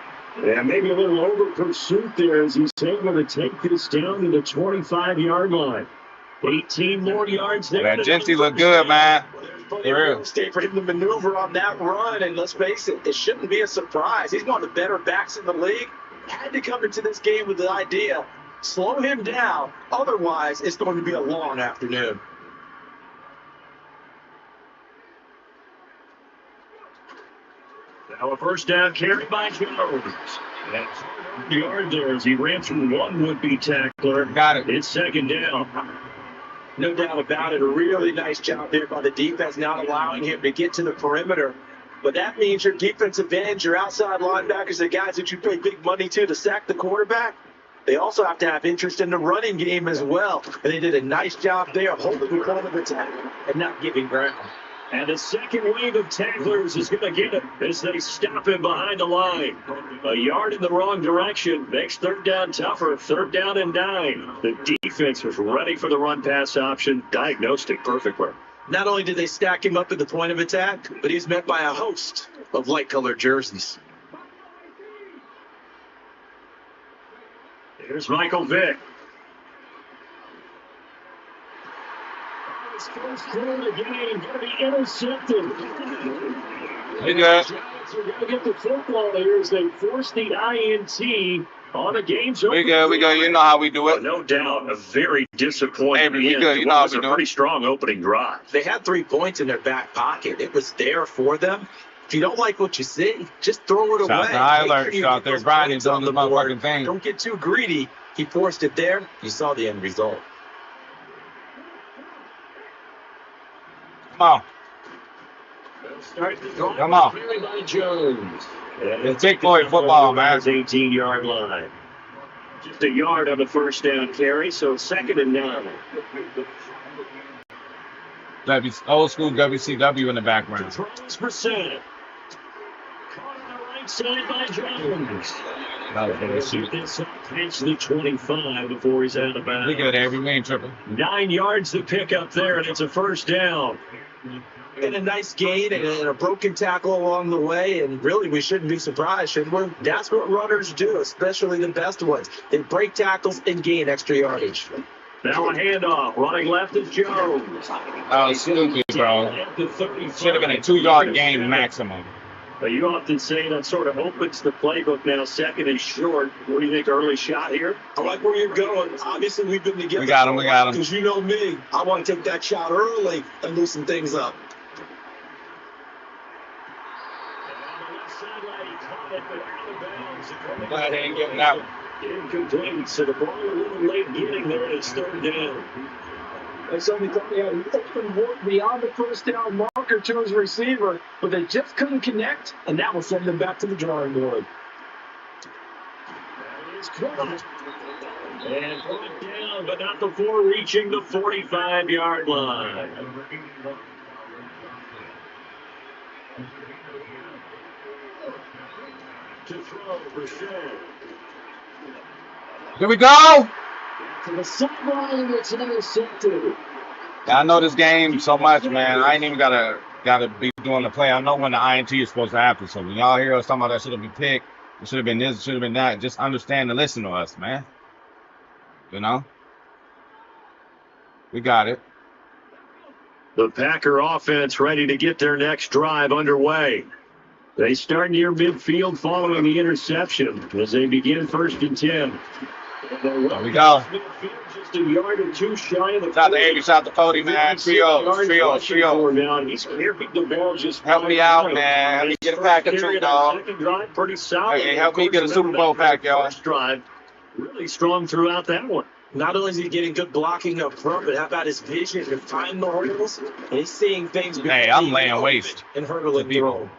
Yeah, maybe a little over pursuit there as he's able to take this down to the 25-yard line. 18 more yards there. That Genty look good, man. For real. Stay for him to maneuver on that run, and let's face it, it shouldn't be a surprise. He's one of the better backs in the league. Had to come into this game with the idea, slow him down. Otherwise, it's going to be a long afternoon. Now a first down carry by Jones. That's the yard there as he ran through one would-be tackler. Got it. It's 2nd down. No doubt about it. A really nice job there by the defense, not allowing him to get to the perimeter. But that means your defensive ends, your outside linebackers, the guys that you pay big money to sack the quarterback, they also have to have interest in the running game as well. And they did a nice job there holding the point of attack and not giving ground. And the second wave of tacklers is going to get him as they stop him behind the line. A yard in the wrong direction makes 3rd down tougher. 3rd down and 9. The defense was ready for the run-pass option, diagnosed it perfectly. Not only did they stack him up at the point of attack, but he's met by a host of light-colored jerseys. Here's Michael Vick. First throw of the game, going to be intercepted. Hey, guys. We're going to get the football here as they force the INT on a game's We go. You know how we do it. No doubt, a very disappointing Hey, we good. You know how we do it. Pretty strong opening drive. They had 3 points in their back pocket. It was there for them. If you don't like what you see, just throw it away. Shout out to Eiler. Out there grinding, doing the motherfucking thing. Don't get too greedy. He forced it there. You saw the end result. Come on. Come on. By Jones. It's big boy football, man. 18-yard line. Just a yard on the first down carry, so 2nd and 9. Old school WCW in the background. Throws for Senate. Caught on the right side by Jones. Past the 25 before he's out of bounds. We good, Avery. We ain't tripping. 9 yards to pick up there, and it's a first down. And a nice gain and a broken tackle along the way, and really we shouldn't be surprised, should we? That's what runners do, especially the best ones. They break tackles and gain extra yardage. Now a handoff. Running left is Jones. Oh, stupid, bro. Should have been a 2-yard gain maximum. But you often say that sort of opens the playbook now, 2nd and short. What do you think, early shot here? I like where you're going. Obviously, we've been together. We got him. Because you know me. I want to take that shot early and loosen things up. I'm glad they ain't giving out. Incomplete, so the ball a little late getting there, and it's 3rd down. That's only thought he had an open work beyond the first down marker to his receiver, but they just couldn't connect, and that will send them back to the drawing board. That is caught. And brought down, but not before reaching the 45-yard line. To throw for Shea. Here we go. To the sideline, it's intercepted. I know this game so much, man. I ain't even gotta be doing the play. I know when the INT is supposed to happen. So when y'all hear us talking about that should have been picked, it should have been this, it should have been that. Just understand and listen to us, man. You know? We got it. The Packer offense ready to get their next drive underway. They start near midfield following the interception as they begin 1st and 10. There we go. Just a yard or two shy of the Shout to Avery, shout to Cody, man. Trios. Help me out, man. Help me get a pack of two, dog. Hey, help me get a Super Bowl pack, y'all. First drive, really strong throughout that one. Not only is he getting good blocking up front, but how about his vision to find the hurdles? And he's seeing things. Hey, I'm laying waste. And hurdling throw.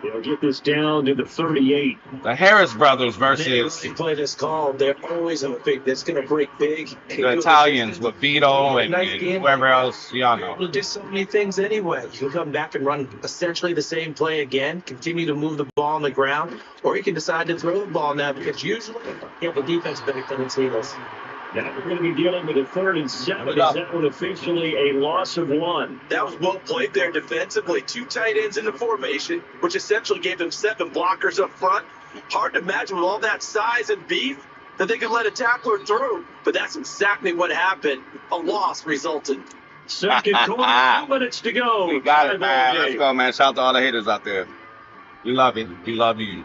They'll get this down to the 38. The Harris brothers versus They play this calm. They're always on a big. That's going to break big. The Italians with Vito and whoever else, y'all know. Able to do so many things anyway. You can come back and run essentially the same play again, continue to move the ball on the ground, or you can decide to throw the ball now because usually you have a defense better than its heels. Now we're going to be dealing with a 3rd and 7. Is that one officially a loss of 1? That was well played there defensively. 2 tight ends in the formation, which essentially gave them 7 blockers up front. Hard to imagine with all that size and beef that they could let a tackler through. But that's exactly what happened. A loss resulted. Second quarter, 2 minutes to go. We got it, man. Let's go, man. Shout out to all the haters out there. We love it. We love you.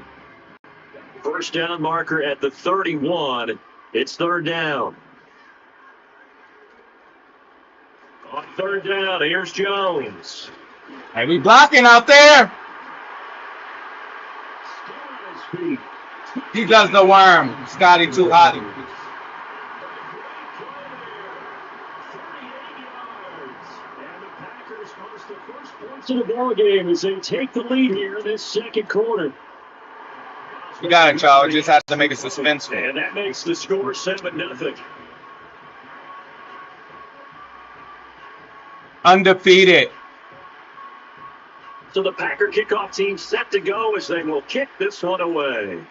First down marker at the 31. It's 3rd down. On 3rd down, here's Jones. Hey, we blocking out there. He does the worm. Scotty too hot. To the ball game as they take the lead here in this second quarter. You got it, y'all. Just have to make it suspenseful. And that makes the score 7-0. Undefeated. So the Packer kickoff team set to go as they will kick this one away.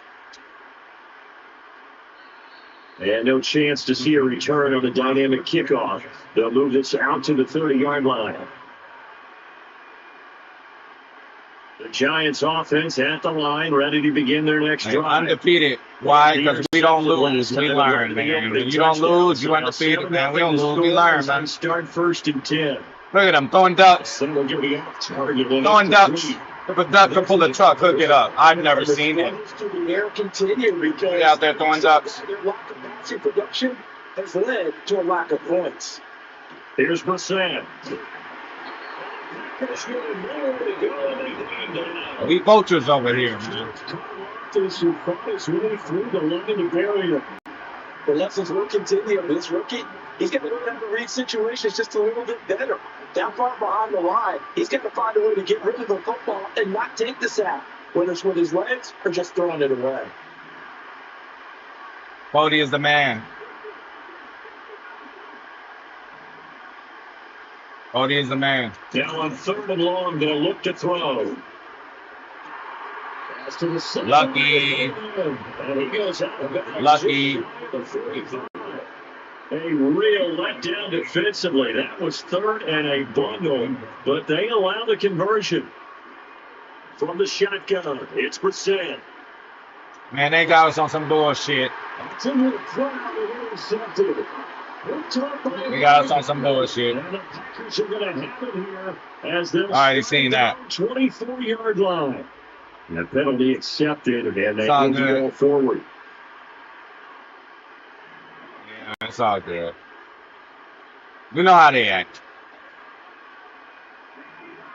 And no chance to see a return on the dynamic kickoff. They'll move this out to the 30-yard line. The Giants offense at the line, ready to begin their next drive. Undefeated. Why? Because we don't lose. We learn, man. When you don't lose, you undefeated, man. We don't lose. We learn, man. Start 1st and 10. Look at them throwing ducks. Throwing ducks. If a duck can pull the truck, hook it up. I've never seen it. They out there throwing ducks. Their lack of passing production has led to a lack of points. Here's Brissett. We vultures over here, man. The lessons will continue. This rookie, he's going to learn how to read situations just a little bit better. That far behind the line, he's going to find a way to get rid of the football and not take the sack, whether it's with his legs or just throwing it away. Cody is the man. Cody is the man. Now on 3rd and long, they'll look to throw. Lucky. Lucky. A real letdown defensively. That was 3rd and a bundle, but they allow the conversion. From the shotgun, it's Brissett. Man, they got us on some bullshit. We got us on some bullshit. And the Packers are going to have it here as they'll already seen that. 24-yard line. And the penalty accepted, and they all will go forward. Yeah, it's all good. We know how they act.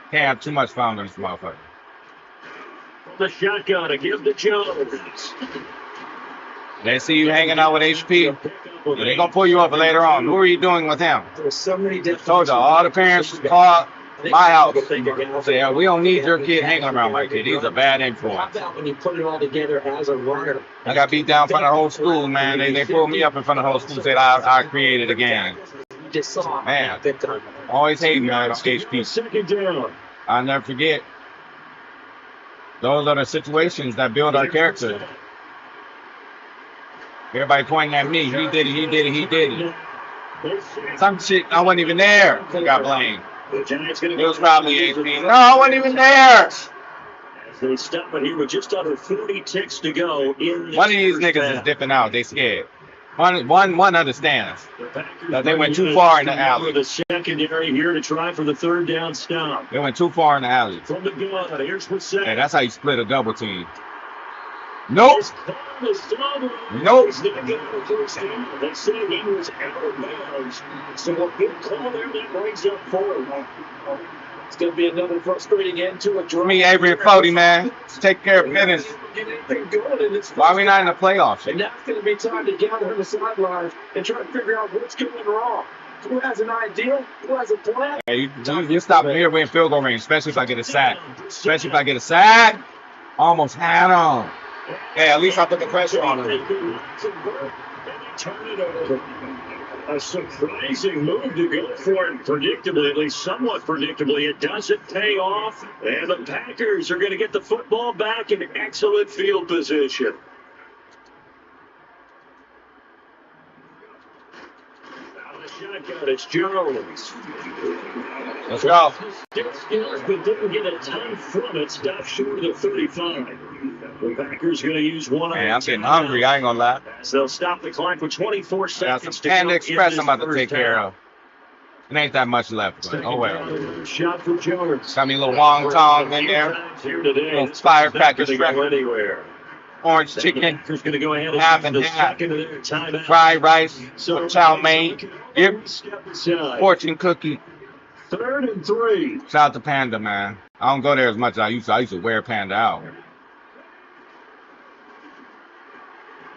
Can't have too much fun with this motherfucker. The shotgun to give to Jones. They see you hanging out with HP. They're going to pull you up later on. Who are you doing with him? There's so many different. Told you, all the parents call my house. Say, yeah, we don't need your kid hanging around like that. He's a bad influence. How about when you put it all together as a runner? I got beat down in front of the whole school, man. They pulled me up in front of the whole school, said I created a gang. You just saw man, always hating on HP. Second down. I'll never forget. Those are the situations that build our character. Everybody pointing at me. He did it, he did it, he did it. Some shit, I wasn't even there. Got blamed. It was probably HP. No, I wasn't even there. They stop it here with just under 40 ticks to go. One of these niggas is dipping out. They scared. One understands that they went too far in the alley. The secondary here to try for the 3rd down stop. They went too far in the alley. From the gun, here's Brissett. Hey, that's how you split a double team. Nope. Nope. They said he was out of bounds. So a good call there that brings up 4. It's going to be another frustrating end to a draw. Me, Avery, and Fody, man. Take care of business. Why are we not in the playoffs? And now it's going to be time to gather on the sidelines and try to figure out what's going wrong. Who has an idea? Who has a plan? Hey, you stop me here in field goal range, especially if I get a sack. Especially if I get a sack. Almost had him. Hey, at least I put the pressure on him. Turn it over. A surprising move to go for it, predictably, at least somewhat predictably. It doesn't pay off, and the Packers are going to get the football back in excellent field position. Out of the shotgun, it's Jones. Let's go. Still skills, but didn't get a ton from it. Stopped short of the 35. The Packers going to use one. Hey, I'm getting hungry. I ain't gonna lie. So they'll stop the clock with 24 seconds. Got some Panda Express I'm about to take care of. It ain't that much left, but oh well. Shot for Jones. Got me a little wonton in there. Little firecracker strap. Orange chicken. Half and half. Fried rice. Chow mein. Yep. Fortune cookie. 3rd and 3. Shout out to Panda, man. I don't go there as much as I used to. I used to wear Panda out.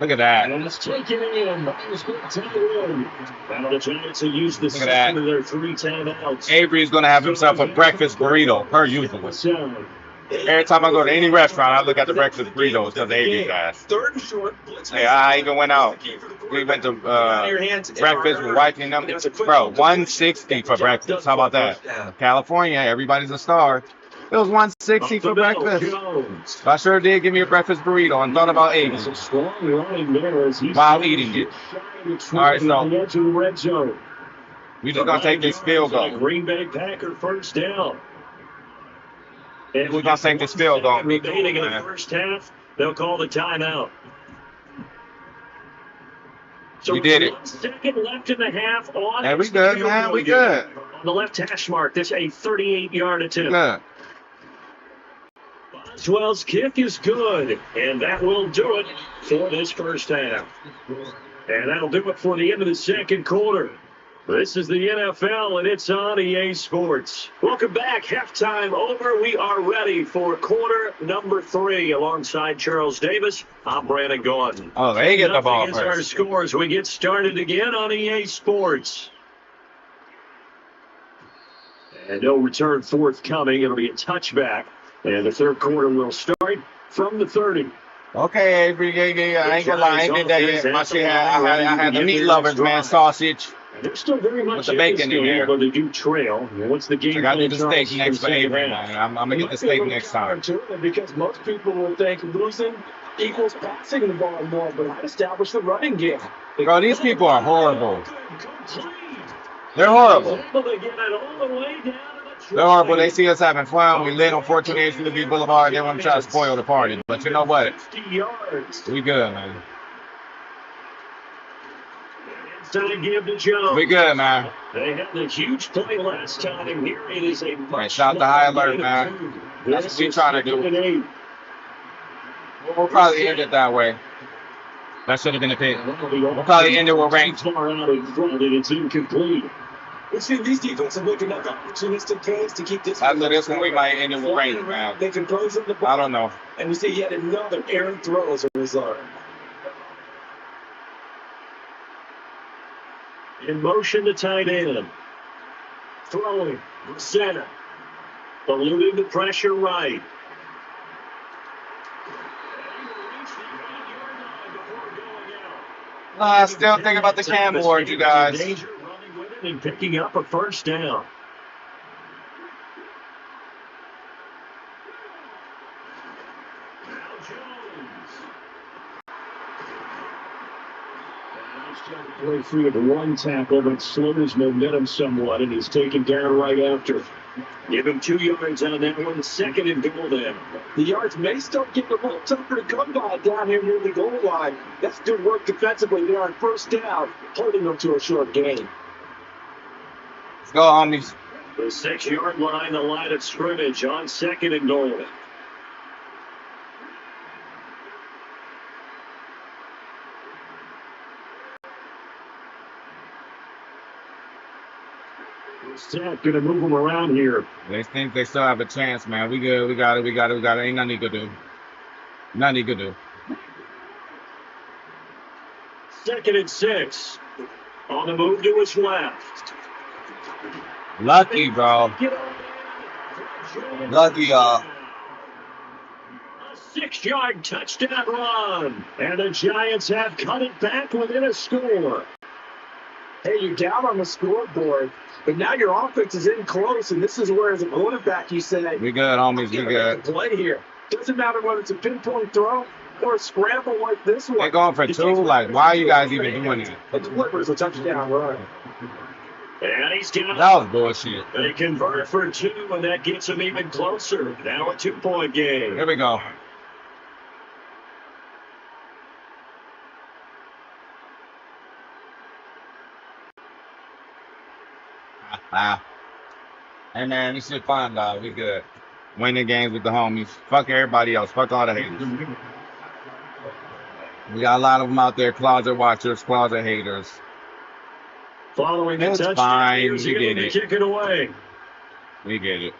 Look at that. And it's taken in. It's good timeout. Now the Giants will use the second of their 3 timeouts. Avery's going to have himself a breakfast burrito, per usual. Every time I go to any restaurant, I look at the breakfast burritos because Avery's guys. Hey, I even went out. We went to breakfast with wife and them. Bro, $160 for breakfast. How about that? California, everybody's a star. It was $160 for breakfast. I sure did give me a breakfast burrito and thought about eating while eating it. All right, so we just gonna take this field goal. Green Bay Packer first down. And we're gonna take this field goal. Remaining in the first half, they'll call the timeout. So we did it. 1 second left in the half. Yeah, we good, man. We good. On the left hash mark, this a 38-yard attempt. Good. Boswell's kick is good, and that will do it for this first half. And that'll do it for the end of the second quarter. This is the NFL, and it's on EA Sports. Welcome back. Halftime over. We are ready for quarter number 3 alongside Charles Davis. I'm Brandon Gordon. Oh, they get the ball first. Our scores. We get started again on EA Sports. And no return forthcoming. It'll be a touchback. And the third quarter will start from the 30. Okay, Avery, yeah. I ain't gonna lie, I ain't did that yet. My shit, I had the meat lovers, man, sausage. They're still very much with the bacon in there. But they do trail. What's the game? I got to do the steak next for Avery, man. I'm gonna get the steak next time. Because most people will think losing equals passing the ball more, but I established the running game. Bro, these people are horrible. They're horrible. They're horrible. They see us having fun. We lit on 1480 B Boulevard. They want to try to spoil the party. But you know what? We good, man. We good, man. They had the huge play last time. Here it is a much shout out to High Alert, man. That's what we're trying to do. We'll probably end it that way. That should have been a pick. We'll probably end it with range. It's incomplete. We've seen these defenses making up opportunistic plays to keep this. After this one, we might end it with range, man. They can close up the ball. I don't know. And we see yet another errant throw as a result. In motion to tight end. Throwing. Center. Eluding the pressure right. I still think about the Cam Ward, you guys. Danger running with it and picking up a first down. Play through with one tackle, but slowed his momentum somewhat, and he's taken down right after. Give him 2 yards on that one, second and goal then. The yards may start getting a little tougher to come by down here near the goal line. That's good work defensively there on first down, holding them to a short gain. Let's go, homies. The 6-yard line, the line of scrimmage on second and goal. Set going to move them around here. They think they still have a chance, man. We good. We got it. We got it. We got it. Ain't nothing you could do. Nothing you could do. 2nd and 6. On the move to his left. Lucky, bro. Lucky, y'all. A 6-yard touchdown run. And the Giants have cut it back within a score. Hey, you're down on the scoreboard, but now your offense is in close, and this is where, as a quarterback, you say, we good, homies. We good. Play here. Doesn't matter whether it's a pinpoint throw or a scramble like this one. They're going for 2. Like, why are you guys even doing it? It delivers a touchdown run. And he's down. That was bullshit. They convert for 2, and that gets them even closer. Now a 2-point game. Here we go. Hey, man, this shit fun, dog. We good. Winning games with the homies. Fuck everybody else. Fuck all the haters. We got a lot of them out there. Closet watchers, closet haters. Following the touchdown, fine. We get to it. kick it away. We get it.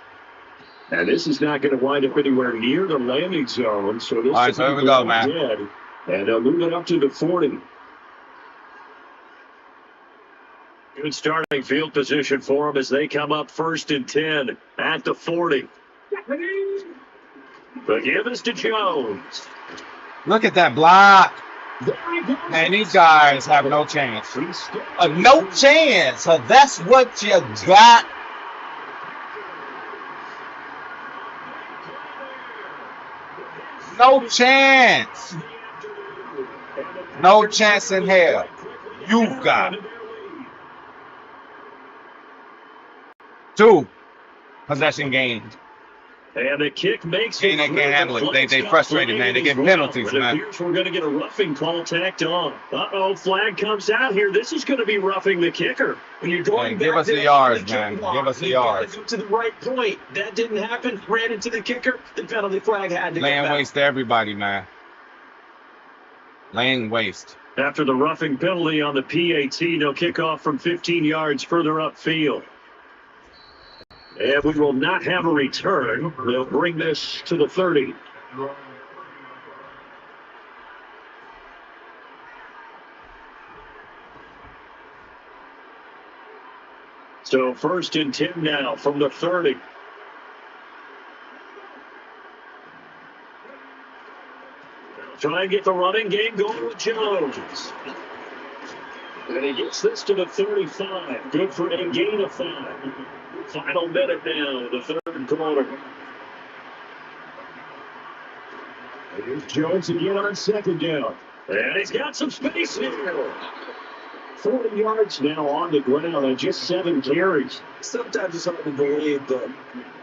And this is not going to wind up anywhere near the landing zone. So this all right, so here we go, man. And they'll move it up to the 40. Good starting field position for them as they come up 1st and 10 at the 40. The give is to Jones. Look at that block. Man, these guys have no chance. No chance. That's what you got. No chance. No chance in hell. You got it. 2 possession games. And the kick makes it. They can't handle it. They frustrated, man. They get penalties, man. It appears we're going to get a roughing call tacked on. Uh-oh, flag comes out here. This is going to be roughing the kicker. When you're going give us the yards, man. Give us the yards. To the right point. That didn't happen. Ran into the kicker. The penalty flag had to laying waste to everybody, man. Laying waste. After the roughing penalty on the PAT, they'll kick off from 15 yards further upfield. And we will not have a return. They'll bring this to the 30. So 1st and 10 now from the 30. Try and get the running game going with Jones. And he gets this to the 35. Good for a gain of 5. Final minute now, the 3rd quarter. Here's Jones again on 2nd down. And he's got some space here. 40 yards now on the ground and just 7 carries. Sometimes it's hard to believe, but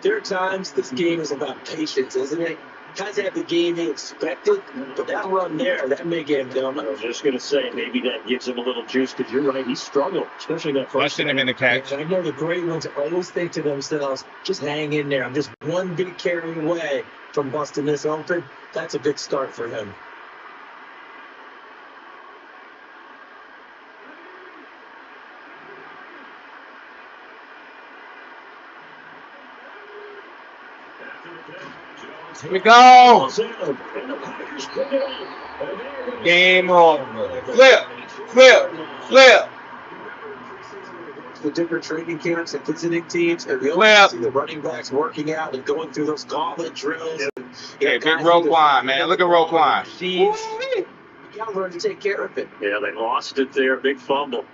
there are times this game is about patience, isn't it? Guys have the game they expected, but that run there, that may get him down. I was just going to say, maybe that gives him a little juice, because you're right, he struggled, especially that first him in the catch. I know the great ones always think to themselves, just hang in there. I'm just one big carry away from busting this open. That's a good start for him. Here we go. Game over. Flip. The different training camps and visiting teams, and we always see the running backs working out and going through those gauntlet drills. And, big Roquan, man. Look at Roquan. You got to learn to take care of it. Yeah, they lost it there. Big fumble.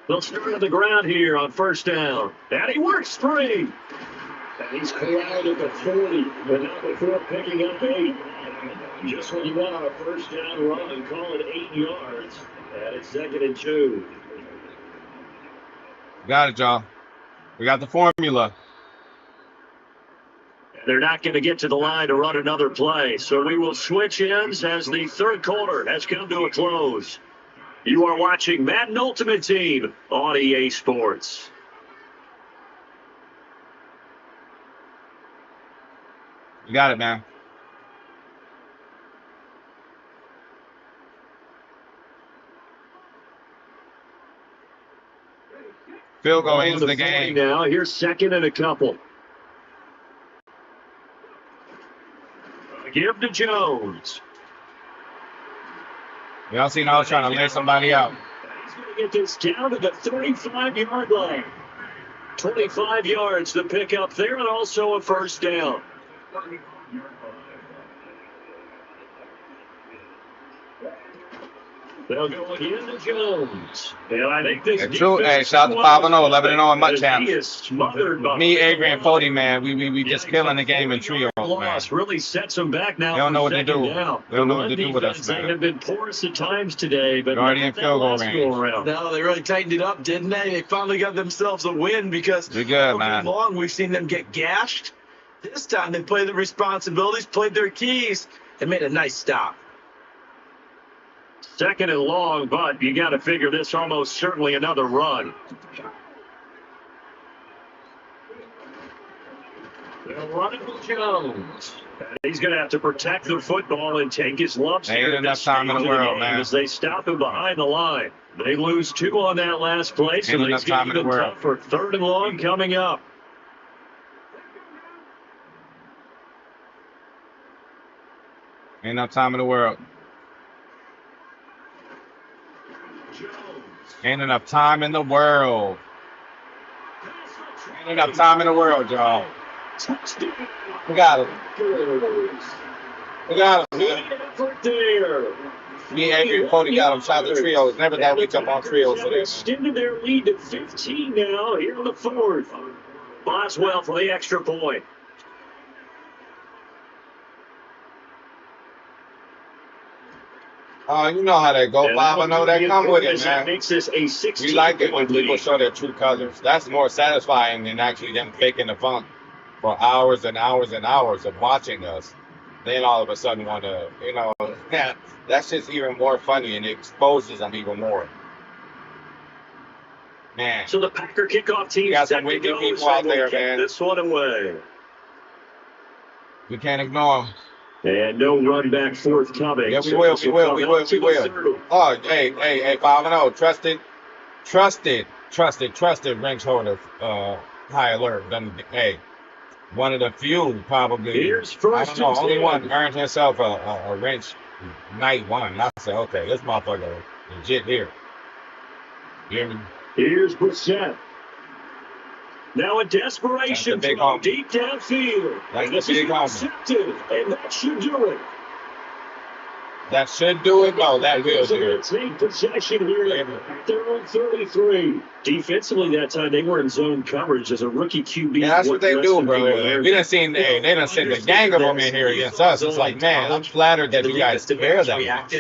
They'll start at the ground here on 1st down. And he works free. And he's corralled at the 40, but not before picking up 8. Just when you want on a 1st down run and call it 8 yards. And it's 2nd and 2. Got it, y'all. We got the formula. And they're not going to get to the line to run another play. So we will switch ends as the 3rd quarter has come to a close. You are watching Madden Ultimate Team on EA Sports. You got it, man. Field goal ends the game. Now, here's second and a couple. Give to Jones. Y'all seen I was trying to lay somebody out. He's going to get this down to the 35-yard line. 25 yards to pick up there, and also a first down. They'll go again to Jones. And I think this hey, shout out to 5-0, 11-0 in MUT champs. Me, Adrian, 40, man. We just killing the game in trios, man. Really sets them back now. They don't know what to do. They don't know what to do with us, man. They have been porous at times today, but Guardian field goal range. No, they really tightened it up, didn't they? They finally got themselves a win because they're good, man. Long we've seen them get gashed. This time they played the responsibilities, played their keys, and made a nice stop. Second and long, but you got to figure this almost certainly another run. They'll run it with Jones. And he's going to have to protect the football and take his lumps. Ain't enough time in the world, man. As they stop him behind the line. They lose 2 on that last play, so enough time in the world for third and long coming up. Ain't enough time in the world. Ain't enough time in the world. Ain't enough time in the world, y'all. We got him. We got him. Me, Adrian, Cody got him. Shot the trios. Never that we jump on trios today. Extended their lead to 15 now here in the fourth. Boswell for the extra point. You know how they go, 5-0. They come with it, man. Makes this a 16. We like it when people show their true colors. That's more satisfying than actually them faking the funk for hours and hours and hours of watching us. Then all of a sudden want to, that's just even more funny and it exposes them even more. Man. So the Packer kickoff team got some wicked people out there, man. This one away. We can't ignore them. And no run back forthcoming. Yeah, we will. Oh, hey, 5-0. Trusted wrench holder, high alert. Hey, one of the few probably. Here's first. I don't know, only one earned himself a wrench night one. And I said, okay, this motherfucker legit here. You hear me? Here's Brissett. Now a desperation throw deep downfield. That's the big intercepted, and that should do it. That should do it? No, that will do it. Take possession here at their own 33. Defensively that time, they were in zone coverage as a rookie QB. Yeah, that's what they do, bro. We done seen, they done sent the gang of them in here against us. It's like, man, I'm flattered that you guys care that much.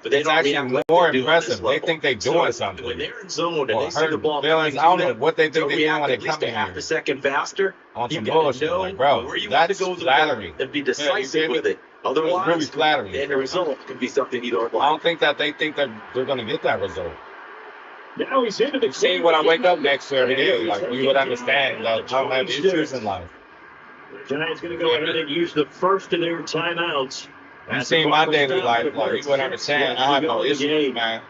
But it's actually more impressive. They think they're doing something. When they're in zone and they see the ball, I don't know what they think they're doing when they come in half a second faster. On some bullshit, like, bro, that's flattering. And be decisive with it. Otherwise, really flattering. And the result could be something you don't like. I don't think that they think that they're going to get that result. Now he's into the see when I wake up next year, like we would understand that I don't have issues in life. The Giants going to go ahead and use the first of their timeouts. You seen my daily life, like you would understand. I have no issues, man.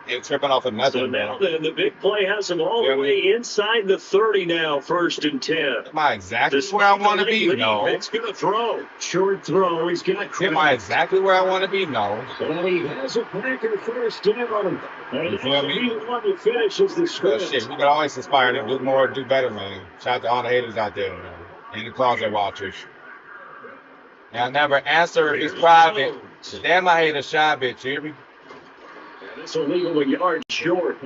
Ain't tripping off of nothing. So now then, the big play has him all the way inside the 30 now, 1st and 10. Am I exactly where I want to be? No. It's going to throw. Short throw. He's got. Am I exactly where I want to be? No. And he has a Packer first down. And you feel me? The one that finishes the script. Shit, we can always aspire to do more, do better, man. Shout out to all the haters out there, man. And the closet watchers. And I never answer if it's private. Damn, I hate a shy bitch, you hear me? It's illegal a yard short.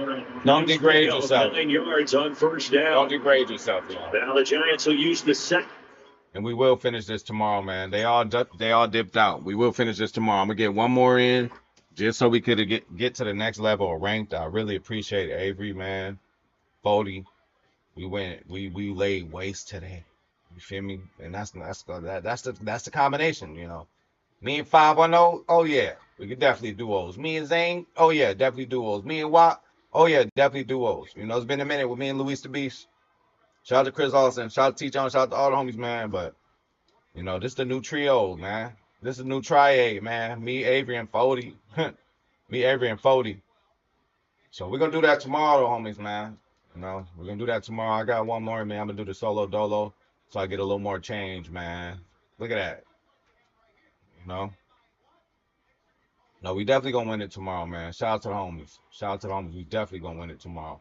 Don't degrade yourself. 9 yards on first down. Don't degrade yourself, y'all. Now the Giants will use the second. And we will finish this tomorrow, man. They all dipped out. We will finish this tomorrow. I'm gonna get one more in, just so we could get to the next level of ranked. I really appreciate Avery, man. Bodie, we laid waste today. You feel me? And that's the combination, you know. Me and 5-0, oh yeah, we could definitely duos. Me and Zane, oh yeah, definitely duos. Me and Watt, oh yeah, definitely duos. You know, it's been a minute with me and Luis the Beast. Shout out to Chris Austin, shout out to T-John, shout out to all the homies, man. But you know, this is the new trio, man. This is the new triade, man. Me, Avery, and Fody. Me, Avery, and Fody. So we're gonna do that tomorrow, homies, man. You know, we're gonna do that tomorrow. I got one more, man. I'm gonna do the solo dolo, so I get a little more change, man. Look at that. You know. No, we definitely gonna win it tomorrow, man. Shout out to the homies. Shout out to the homies. We definitely gonna win it tomorrow.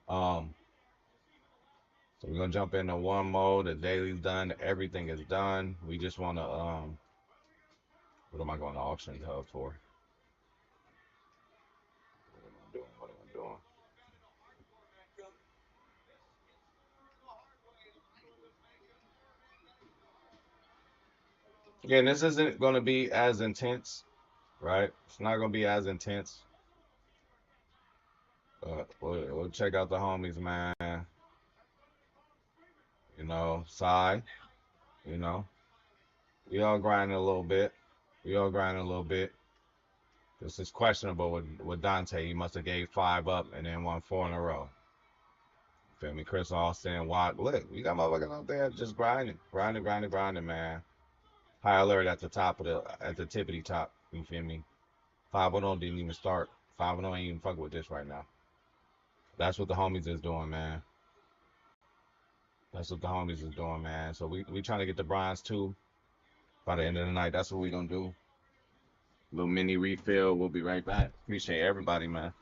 Um, so we're gonna jump into one mode. The daily's done. Everything is done. We just wanna what am I going to auction hub for? What am I doing? What am I doing? Again, this isn't gonna be as intense, right? It's not gonna be as intense. We'll check out the homies, man. You know, Sai. You know, we all grinding a little bit. We all grinding a little bit. This is questionable with Dante. He must have gave 5 up and then won 4 in a row. Feel me? Chris Austin, Watt. Look, we got motherfuckers out there just grinding, man. High alert at the tippity top. You feel me? 5-0 didn't even start. 5-0 ain't even fucking with this right now. That's what the homies is doing, man. That's what the homies is doing, man. So we trying to get the bronze too by the end of the night. That's what we gonna do. Little mini refill. We'll be right back. Appreciate everybody, man.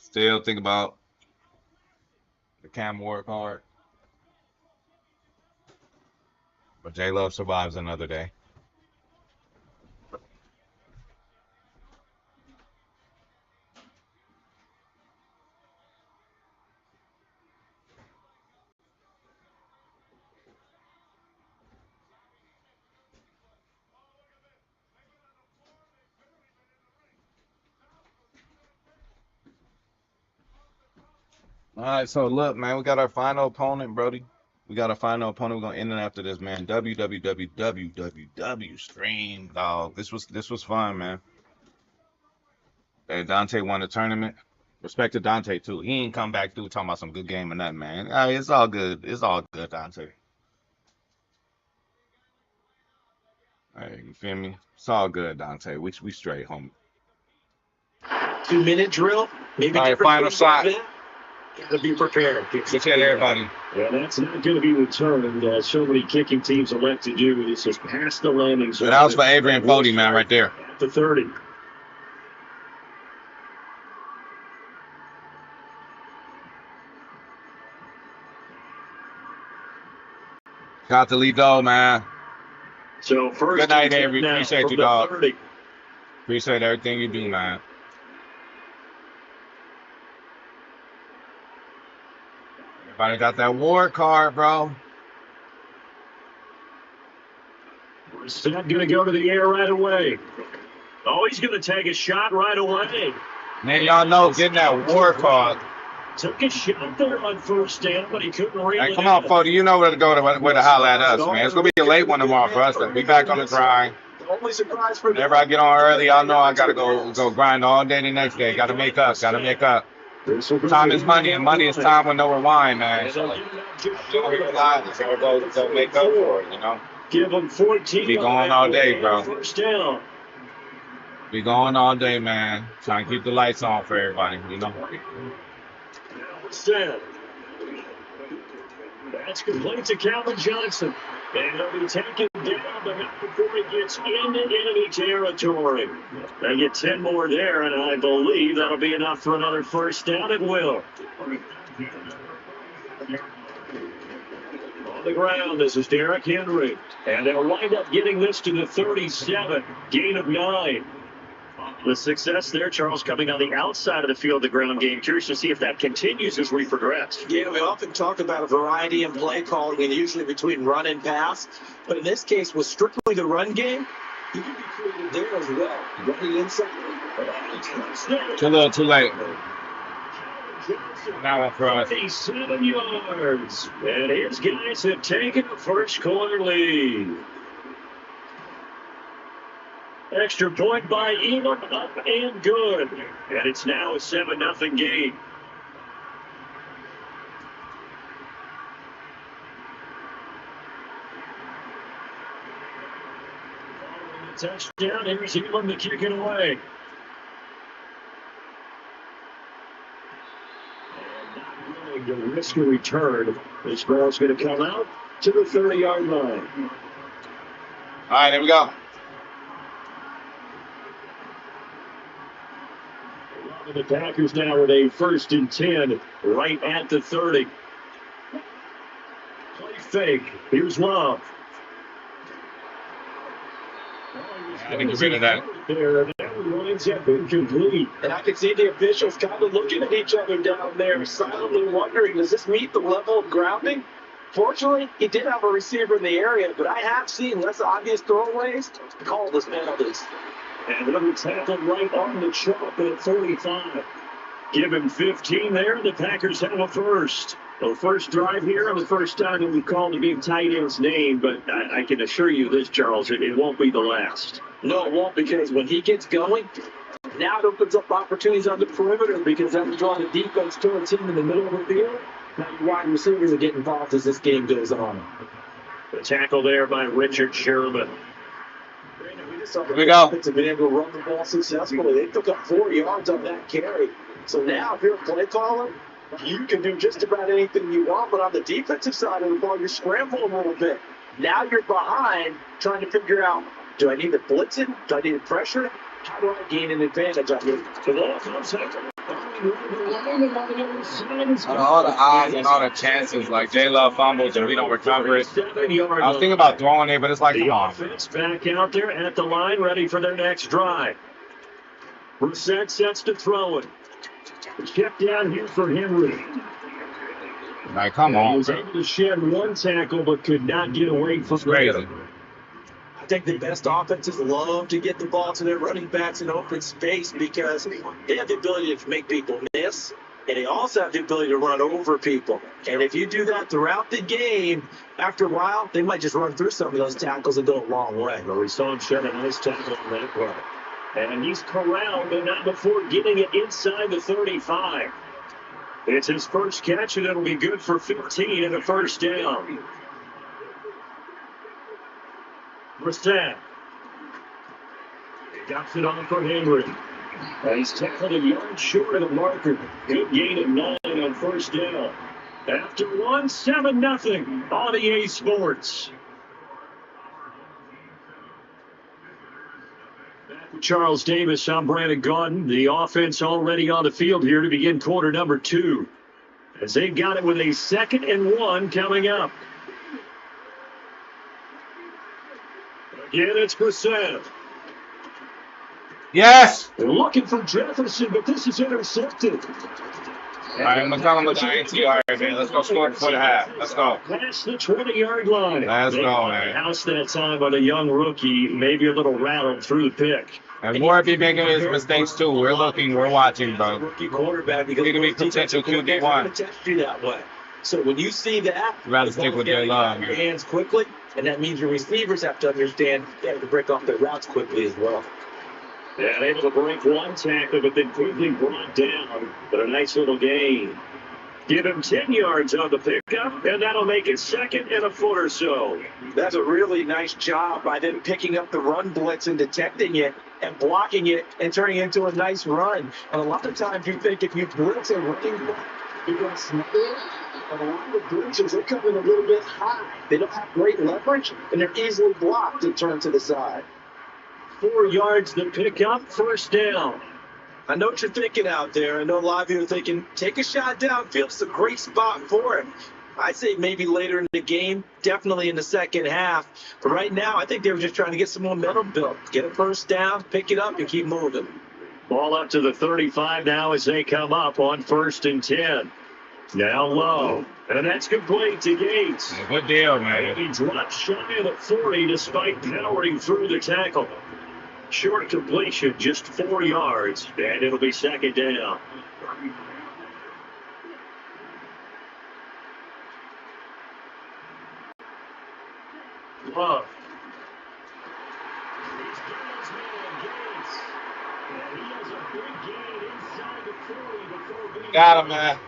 Still think about the Cam work hard, but J Love survives another day. All right, so look, man, we got our final opponent, Brody. We got our final opponent. We're gonna end it after this, man. WWWWWW stream, dog. This was fun, man. Hey, Dante won the tournament. Respect to Dante too. He ain't come back through talking about some good game or nothing, man. It's all good. It's all good, Dante. Hey, you feel me? It's all good, Dante. We straight, homie. 2-minute drill. Maybe all right, final shot. Got to be prepared. Good chat, everybody. Yeah, that's not going to be returned. So many kicking teams elect to do. This is past the landing zone. That was for Adrian Fody, man, right there. At the 30. Shout out to Lido, man. So first, good night, Avery. Appreciate you, dog. 30. Appreciate everything you do, man. Everybody got that war card, bro. Brissett going to go to the air right away. Oh, he's going to take a shot right away. Man, y'all know getting that war card. Took a shot there on first down, but he couldn't reel Hey, it come on, in. Fody. You know where to go where to holler at us, man. It's going to be a late one tomorrow for us. Be back on the grind. Only surprise for Whenever I get on early, y'all know I got to go grind all day the next day. Got to make up. Got to make up. Time is money, and money is time with no rewind, man. So, go make up for it, you know? Give him 14. Be going all day, bro. First down. Be going all day, man. Trying to keep the lights on for everybody, you know? That's complete to Calvin Johnson. And he'll be taken down, but not before he gets into enemy territory. They get 10 more there, and I believe that'll be enough for another first down. It will. On the ground, this is Derrick Henry. And they'll wind up getting this to the 37. Gain of 9. The success there, Charles, coming on the outside of the field, the ground game. Curious to see if that continues as we progress. Yeah, we often talk about a variety in play calling, and usually between run and pass. But in this case, with strictly the run game, he can be created there as well. Running inside. Too late. Now for us. 37 yards. And his guys have taken a first quarter lead. Extra point by Elam, up and good. And it's now a 7-0 game. Touchdown, here's Elam to kick it away. And not willing to risk a return. This ball's going to come out to the 30-yard line. All right, here we go. The Packers now with a 1st and 10 right at the 30. Play fake. Here's Love. I think get rid of that. There, that lines have been complete. And I can see the officials kind of looking at each other down there, silently wondering, does this meet the level of grounding? Fortunately, he did have a receiver in the area, but I have seen less obvious throwaways called as penalties. And another tackle right on the chop at 45. Give him 15 there, and the Packers have a first. The first drive here, and the first time that we called the big tight end's name, but I can assure you this, Charles, it won't be the last. No, it won't, because when he gets going, now it opens up opportunities on the perimeter because that will draw the defense towards him in the middle of the field. Now your wide receivers are getting involved as this game goes on. The tackle there by Richard Sherman. Here we go. To be able to run the ball successfully. They took up 4 yards on that carry. So now, if you're a play caller, you can do just about anything you want. But on the defensive side of the ball, you're scrambling a little bit. Now you're behind, trying to figure out, do I need to blitz it? Do I need to pressure it? How do I gain an advantage on it? All the odds and all the chances, like J-Love fumbles and we don't recover it. I was thinking about throwing it, but it's like, the come on. Offense back out there at the line, ready for their next drive. Brissett sets to throw it. Check down here for Henry. Like, come on. He was able to shed one tackle, but could not get away from crazy. I think the best offenses love to get the ball to their running backs in open space because they have the ability to make people miss, and they also have the ability to run over people. And if you do that throughout the game, after a while, they might just run through some of those tackles and go a long way. Well, we saw him shed a nice tackle on that part. And he's corralled, but not before getting it inside the 35. It's his first catch, and it'll be good for 15 and a first down. Brissett. He ducks it on for Henry. And he's tackled a yard short of the marker. Good gain of 9 on first down. After 7-0 on EA Sports. Back with Charles Davis, I'm Brandon Gaudin. The offense already on the field here to begin quarter number 2. As they've got it with a 2nd and 1 coming up. Again, it's Brissett. Yes. They're looking for Jefferson, but this is intercepted. All right, McCollum with the INT. All right, man. Let's go score before the half. Let's go. Past the 20-yard line. Let's They go, man. house that time on a young rookie, maybe a little rattled through the pick. And more be making his mistakes too. We're looking, we're watching, bro. Rookie quarterback because He could be potential QB1. Test you that way. So when you see that, You'd rather stick with their love, your man. hands quickly, and that means your receivers have to understand they have to break off their routes quickly as well. Yeah, able to break one tackle, but then quickly brought down. But a nice little gain. Give him 10 yards on the pickup, and that'll make it second and a foot or so. That's a really nice job by them picking up the run blitz and detecting it and blocking it and turning it into a nice run. And a lot of times you think if you blitz a running back, you're going to snap it. But a lot of the blitzes, they're coming a little bit high. They don't have great leverage, and they're easily blocked and turned to the side. 4 yards to pick up, first down. I know what you're thinking out there. I know a lot of you are thinking, take a shot downfield. It's a great spot for him. I'd say maybe later in the game, definitely in the second half. But right now, I think they were just trying to get some momentum built. Get a first down, pick it up, and keep moving. Ball up to the 35 now as they come up on 1st and 10. Now low. And that's complete to Gates. Good deal, man. He dropped shy of the 40 despite powering through the tackle. Short completion, just 4 yards, and it'll be second down. Love. Got him, man.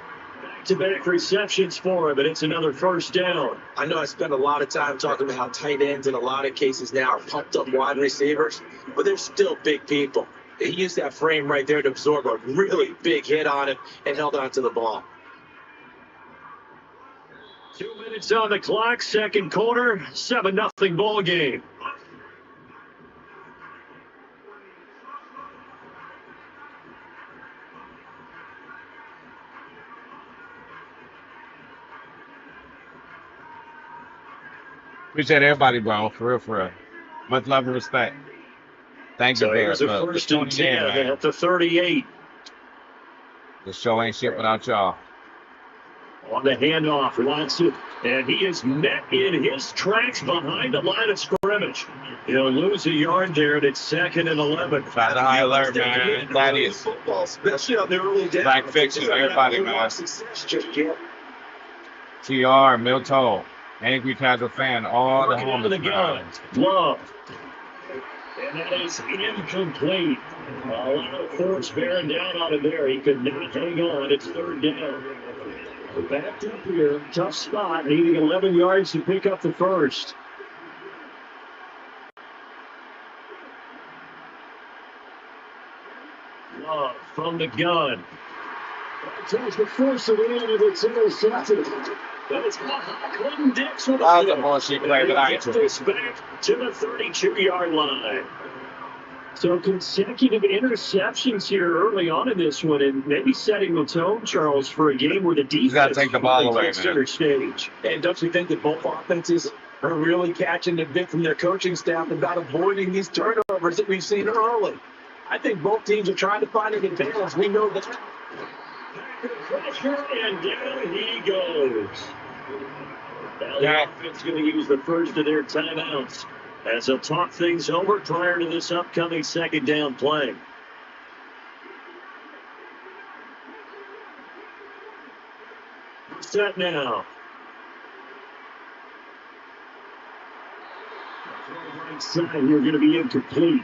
Back-to-back receptions for him, but it's another first down. I know I spent a lot of time talking about how tight ends in a lot of cases now are pumped up wide receivers, but they're still big people. He used that frame right there to absorb a really big hit on him and held on to the ball. 2 minutes on the clock, second quarter, 7-0 ball game. Appreciate everybody, bro. For real, for real. Much love and respect. Thank you, So here's a first and 10 at the 38. The show ain't shit without y'all. On the handoff, Watson, and he is met in his tracks behind the line of scrimmage. He'll lose a yard there, and it's 2nd and 11. That's a high alert, man. That is. Football, especially on the early days. Black fiction, everybody, man. Success just yet. TR, Milto, Angry Casual Fan, all the Out of the homies, gun, man. Love. And that is incomplete. A lot of force bearing down on him there. He could not hang on. It's 3rd down. Backed up here, tough spot, needing 11 yards to pick up the first. Love from the gun. Takes the force of it, and it's intercepted. But it's Clinton Dix with That was a bullshit play tonight. this back to the 32-yard line. So consecutive interceptions here early on in this one, and maybe setting the tone, Charles, for a game where the defense got to take the ball away, man. center stage. And don't you think that both offenses are really catching a bit from their coaching staff about avoiding these turnovers that we've seen early? I think both teams are trying to find an advantage. We know that. Pressure, and down he goes. Valley offense going to use the first of their timeouts as they'll talk things over prior to this upcoming second down play. Set now. Right side here going to be incomplete.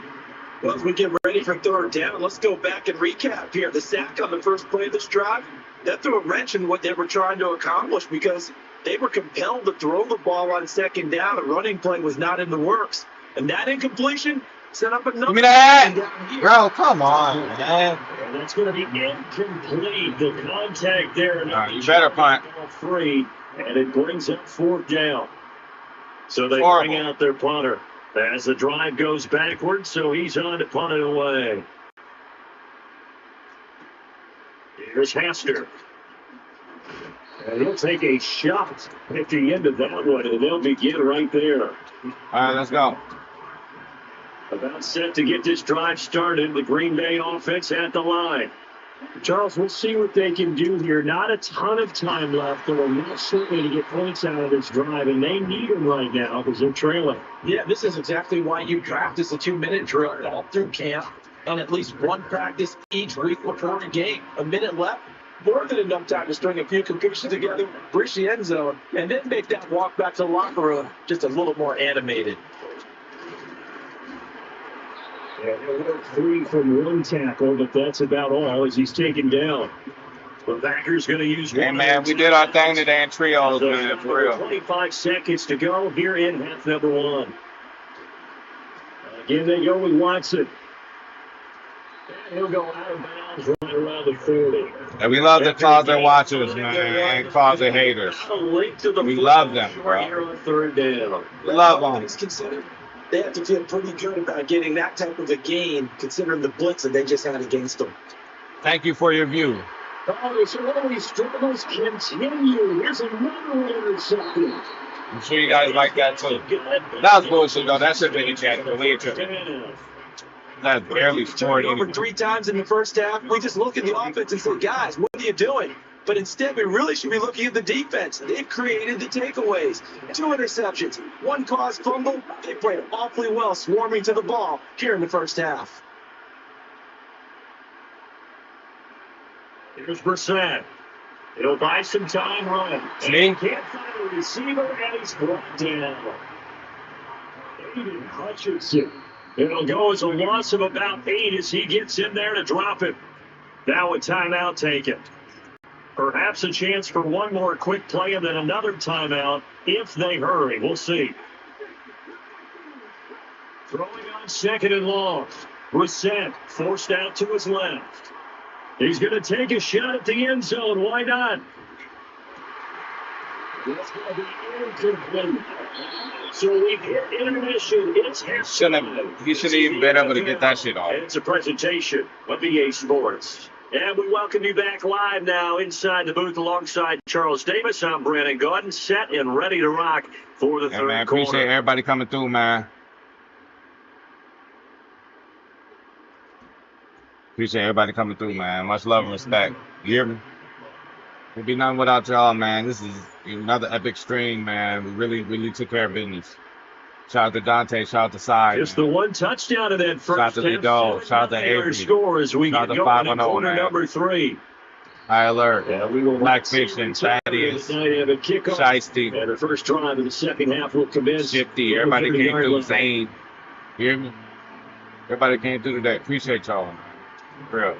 Well, as we get ready for 3rd down, let's go back and recap here. The sack on the first play of this drive, that threw a wrench in what they were trying to accomplish because they were compelled to throw the ball on 2nd down. A running play was not in the works. And that incompletion set up another. Give me that! Bro, come on, man. And that's going to be incomplete. The contact there. All right, you better punt. Free, and it brings up 4th down. So they Horrible. bring out their punter as the drive goes backwards, so he's on to punt it away. Here's Hester. And he'll take a shot at the end of that one, and they'll begin right there. All right, let's go. A About set to get this drive started. The Green Bay offense at the line. Charles, we'll see what they can do here. Not a ton of time left, but enough certainly to get points out of this drive, and they need them right now because they're trailing. Yeah, this is exactly why you practice a 2-minute drill all through camp and at least one practice each week before a game. A minute left, more than enough time to string a few completions together, breach the end zone, and then make that walk back to the locker room just a little more animated. Yeah, he'll work 3 from 1 tackle, but that's about all as he's taken down. The Packers going to use one. Hey, man, we did our thing today in trios, man, for real. 25 seconds to go here in half number 1. Again, they go with Watson. And he'll go out of bounds right around the 40. And we love the closet watchers, man, and closet haters. We love them, bro. We love them. Things considered, they have to feel pretty good about getting that type of a gain, considering the blitz that they just had against them. Thank you for your view. Oh, so early struggles continue. Here's another interception. I'm sure you guys like that too. That was bullshit though. That should have been a chance. Believe it. That's barely 40. Over 3 times in the first half. We just look at the offense and say, guys, what are you doing? But instead, we really should be looking at the defense. They've created the takeaways. 2 interceptions, 1 caused fumble. They played awfully well, swarming to the ball here in the first half. Here's Brissett. He'll buy some time running. See? Can't find a receiver, and he's brought down. Aiden Hutchinson. It'll go as a loss of about 8 as he gets in there to drop it. Now a timeout taken. Perhaps a chance for one more quick play and then another timeout if they hurry. We'll see. Throwing on 2nd and long. Brissett forced out to his left. He's going to take a shot at the end zone. Why not? That's going to be incomplete. So we've hit intermission. It's He should have even been able to get that shit off. It's a presentation of EA Sports. And we welcome you back live now inside the booth alongside Charles Davis. I'm Brandon Gordon, set and ready to rock for the third man, quarter. appreciate everybody coming through, man. Appreciate everybody coming through, man. Much love and respect. You hear me? It'd be nothing without y'all, man. This is another epic stream, man. We really took care of business. Shout out to Dante. Shout out to Cy. Just the 1 touchdown in that first half. Shout out to Lido. Shout out to Avery. Score as we get going in quarter number 3. High alert. Yeah, we will Blackfish and Thaddeus. Shiesty. And the first drive of the second half will commence. Shifty. Everybody came through. Zane. You hear me? Everybody came through today. Appreciate y'all, man. For real.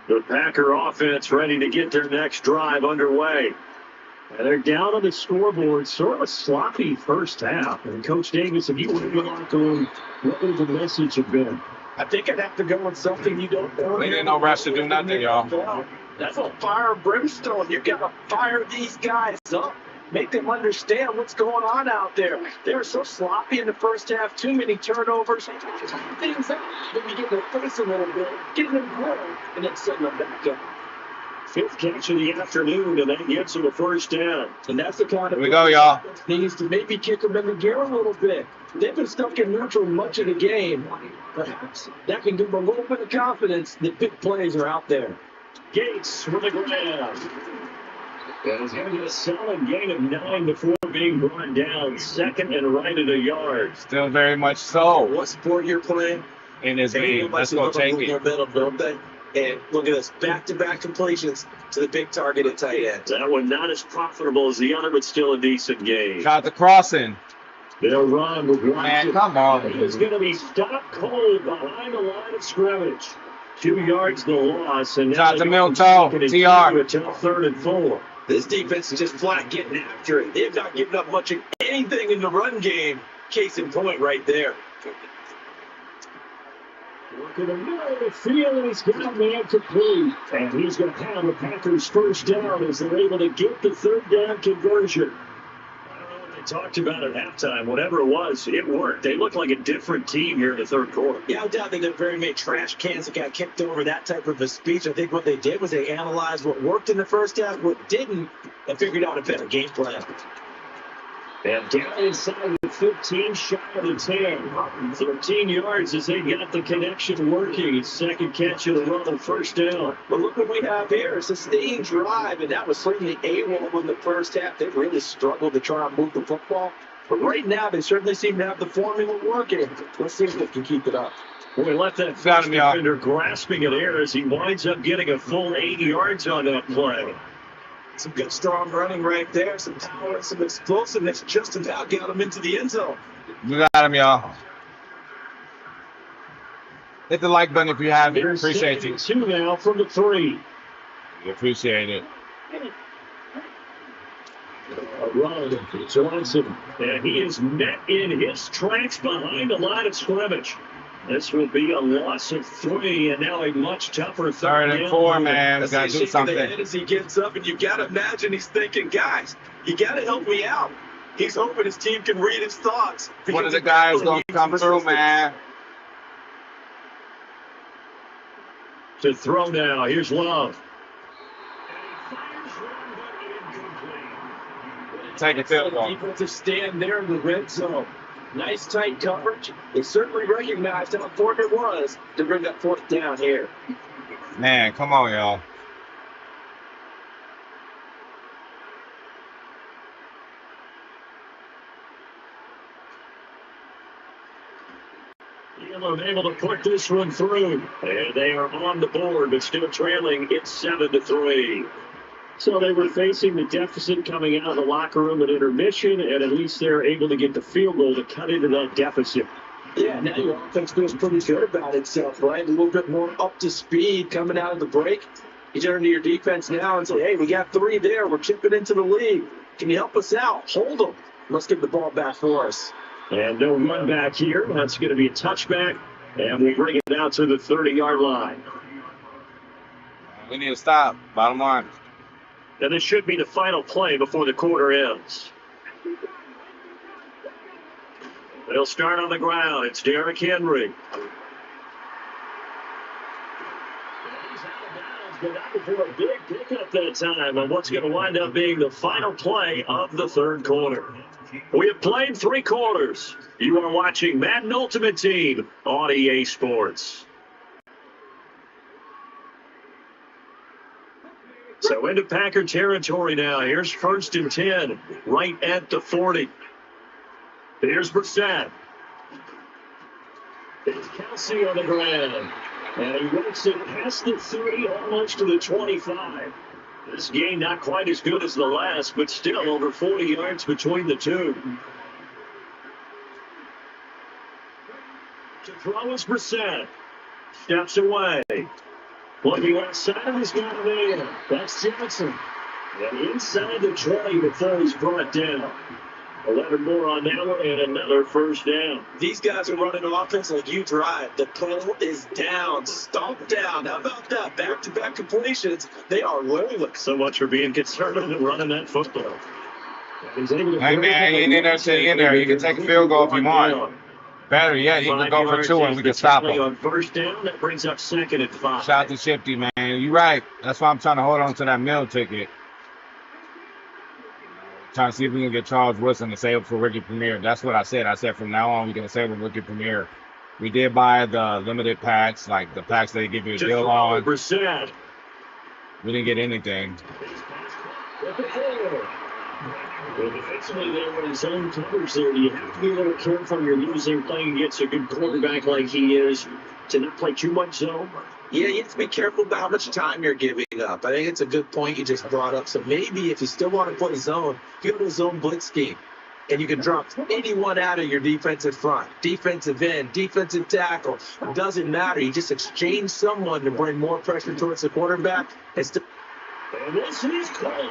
The Packer offense ready to get their next drive underway. And they're down on the scoreboard, sort of a sloppy first half. And Coach Davis, if you were in the locker room, what would the message have been? I think I'd have to go with something you don't know. We didn't no rush to do nothing, y'all. That's a fire and brimstone. You got to fire these guys up. Make them understand what's going on out there. They were so sloppy in the first half. Too many turnovers. Things out. Maybe get their face a little bit. Getting them going. And then setting them back up. 5th catch of the afternoon, and that gets them a first down. And that's the kind of Here we go, y'all. Needs to maybe kick them in the gear a little bit. They've been stuck in neutral much of the game. Perhaps that can give them a little bit of confidence that big plays are out there. Gates with the grab. And he's going to get a solid gain of 9 before being brought down. 2nd and right at a yard. Still very much so. What sport you're playing? In his game. Let's go take it. Momentum, don't they? And look at this, back-to-back completions to the big target at tight end. That one not as profitable as the other, but still a decent game. Got the crossing. They'll run with Watson. Man, come on. He's going to be stopped cold behind the line of scrimmage. 2 yards the loss. And shout out to Milton. TR. 3rd and 4. This defense is just flat getting after it. They've not given up much of anything in the run game. Case in point right there. Working the middle of the field, and he's got man complete. And he's going to have the Packers first down as they're able to get the 3rd down conversion. I don't know what they talked about at halftime. Whatever it was, it worked. They look like a different team here in the 3rd quarter. Yeah, I doubt that there are very many trash cans that got kicked over, that type of a speech. I think what they did was they analyzed what worked in the first half, what didn't, and figured out a better game plan. And down inside the 15, shy of the 10. 13 yards as they got the connection working. Second catch of the run on first down. But look what we have here. It's a sustained drive, and that was certainly AWOL in the first half. They really struggled to try and move the football. But right now, they certainly seem to have the formula working. Let's see if they can keep it up. We left that first defender grasping at air as he winds up getting a full 80 yards on that play. Some good, strong running right there. Some power, some explosiveness. Just about got him into the end zone. You got him, y'all. Hit the like button if you have it. Appreciate you. 2 now from the 3. We appreciate it. A run, Johnson, and he is met in his tracks behind the line of scrimmage. This will be a loss of 3, and now a much tougher third and 4, man. Got to do something. As he gets up, and you got to imagine he's thinking, guys, you got to help me out. He's hoping his team can read his thoughts. One of the guys going to come through, man. To throw now. Here's Love. Take a field goal. Defensive stand there in the red zone. Nice tight coverage. They certainly recognized how important it was to bring that fourth down here. Man, come on, y'all. Able to put this one through. And they are on the board, but still trailing. It's 7-3. So they were facing the deficit coming out of the locker room at intermission, and at least they're able to get the field goal to cut into that deficit. Yeah, now your offense feels pretty good about itself, right? A little bit more up to speed coming out of the break. You turn to your defense now and say, hey, we got 3 there. We're chipping into the league. Can you help us out? Hold them. Let's get the ball back for us. And no run back here. That's going to be a touchback, and we'll bring it out to the 30-yard line. We need to stop. Bottom line. And this should be the final play before the quarter ends. They'll start on the ground. It's Derrick Henry. He's out of bounds, but out for a big pickup that time on what's going to wind up being the final play of the third quarter. We have played 3 quarters. You are watching Madden Ultimate Team on EA Sports. So into Packer territory now. Here's 1st and 10, right at the 40. Here's Brissett. It's Kelsey on the ground. And he works it past the 30, almost to the 25. This game not quite as good as the last, but still over 40 yards between the two. To throw is Brissett. Steps away. Looking outside of his guy there. That's Johnson. And inside the 20 before he's brought down. 11 more on that one and another first down. These guys are running offense like you drive. The pedal is down, stomped down. How about that? Back-to-back completions. They are rolling. So much for being conservative and running that football. Hey, man, you in there to the end there. You can take a field goal if you want. Better yet, you can go for 2 and we can stop them. On first down, that brings up 2nd and 5. Shout out to Shifty, man. You're right. That's why I'm trying to hold on to that meal ticket. Trying to see if we can get Charles Woodson to save for Rookie Premier. That's what I said. I said from now on, we're going to save for Rookie Premier. We did buy the limited packs, like the packs they give you a deal on. We didn't get anything. Defensively, there were his own covers there. You have to be a little careful. You're losing playing against a good quarterback like he is to not play too much zone. Yeah, you have to be careful about how much time you're giving up. I think it's a good point you just brought up. So maybe if you still want to play zone, you go to a zone blitz scheme. And you can drop anyone out of your defensive front, defensive end, defensive tackle. It doesn't matter. You just exchange someone to bring more pressure towards the quarterback. And this is called.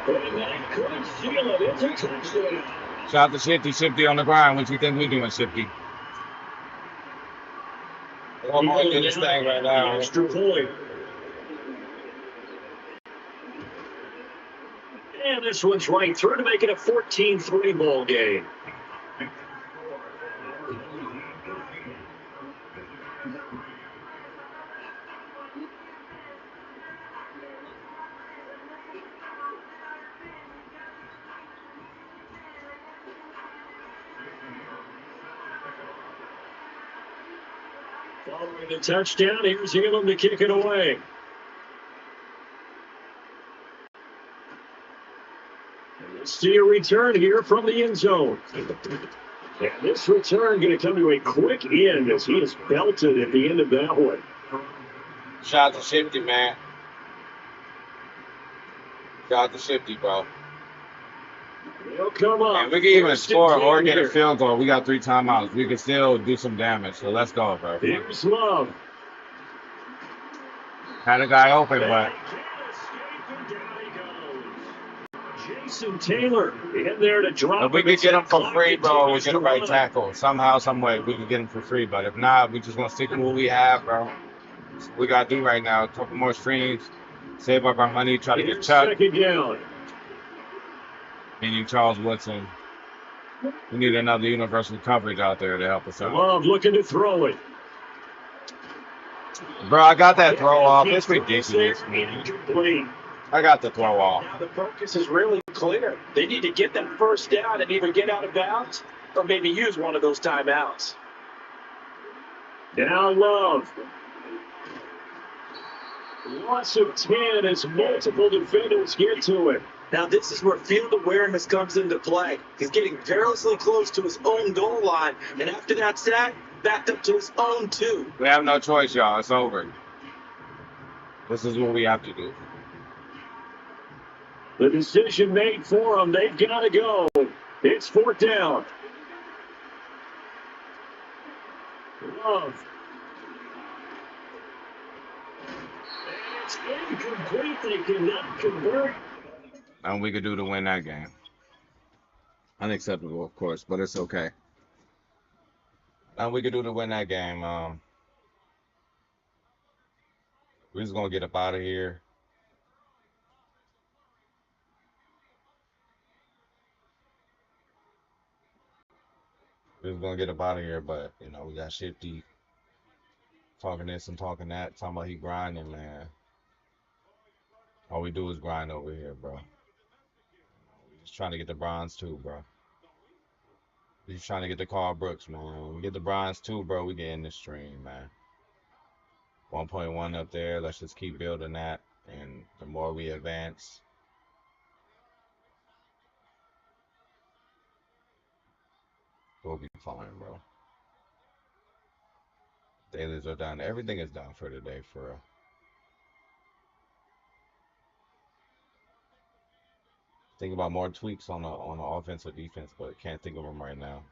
And that could seal it. It's a touchdown. Shout out to Shifty on the ground. What you think we doing, Shifty? I'm going to do this thing right now. Extra point. And this one's right through to make it a 14-3 ball game. Following the touchdown, here's Elam to kick it away. And let's see a return here from the end zone. And this return going to come to a quick end as he is belted at the end of that one. Shout out to Shifty, man. Shout out to Shifty, bro. They'll come up. And we can even score or get a field goal. We got 3 timeouts. We can still do some damage. So let's go, bro. Here's Love. Had a guy open, but Jason Taylor in there to drop. if we could get him for free, bro, we get the right tackle. Somehow, some way, we can get him for free. But if not, we just want to stick with what we have, bro. That's what we got to do right now. A couple more streams, save up our money, try to get Chuck. Second down. Meaning Charles Woodson. We need another universal coverage out there to help us out. Love looking to throw it. Bro, I got that throw off. It's ridiculous, man. I got the throw off. Now the focus is really clear. They need to get that first down and either get out of bounds or maybe use one of those timeouts. Now Love. Loss of 10 as multiple defenders get to it. Now this is where field awareness comes into play. He's getting perilously close to his own goal line, and after that sack, backed up to his own 2. We have no choice, y'all. It's over. This is what we have to do. The decision made for them. They've got to go. It's 4th down. Love. And it's incomplete. They cannot convert. And we could do to win that game. Unacceptable, of course, but it's okay. And we could do to win that game. We're just gonna get up out of here. We're just gonna get up out of here, but you know, we got Shifty talking this and talking that, talking about he grinding, man. All we do is grind over here, bro. We're just trying to get the bronze too, bro. We're just trying to get the Carl Brooks, man. When we get the bronze too, bro, we get in this stream, man. 1.1 up there. Let's just keep building that, and the more we advance, we'll be fine, bro. Dailies are done. Everything is done for today, for real. Think about more tweaks on the offense or defense, but can't think of them right now.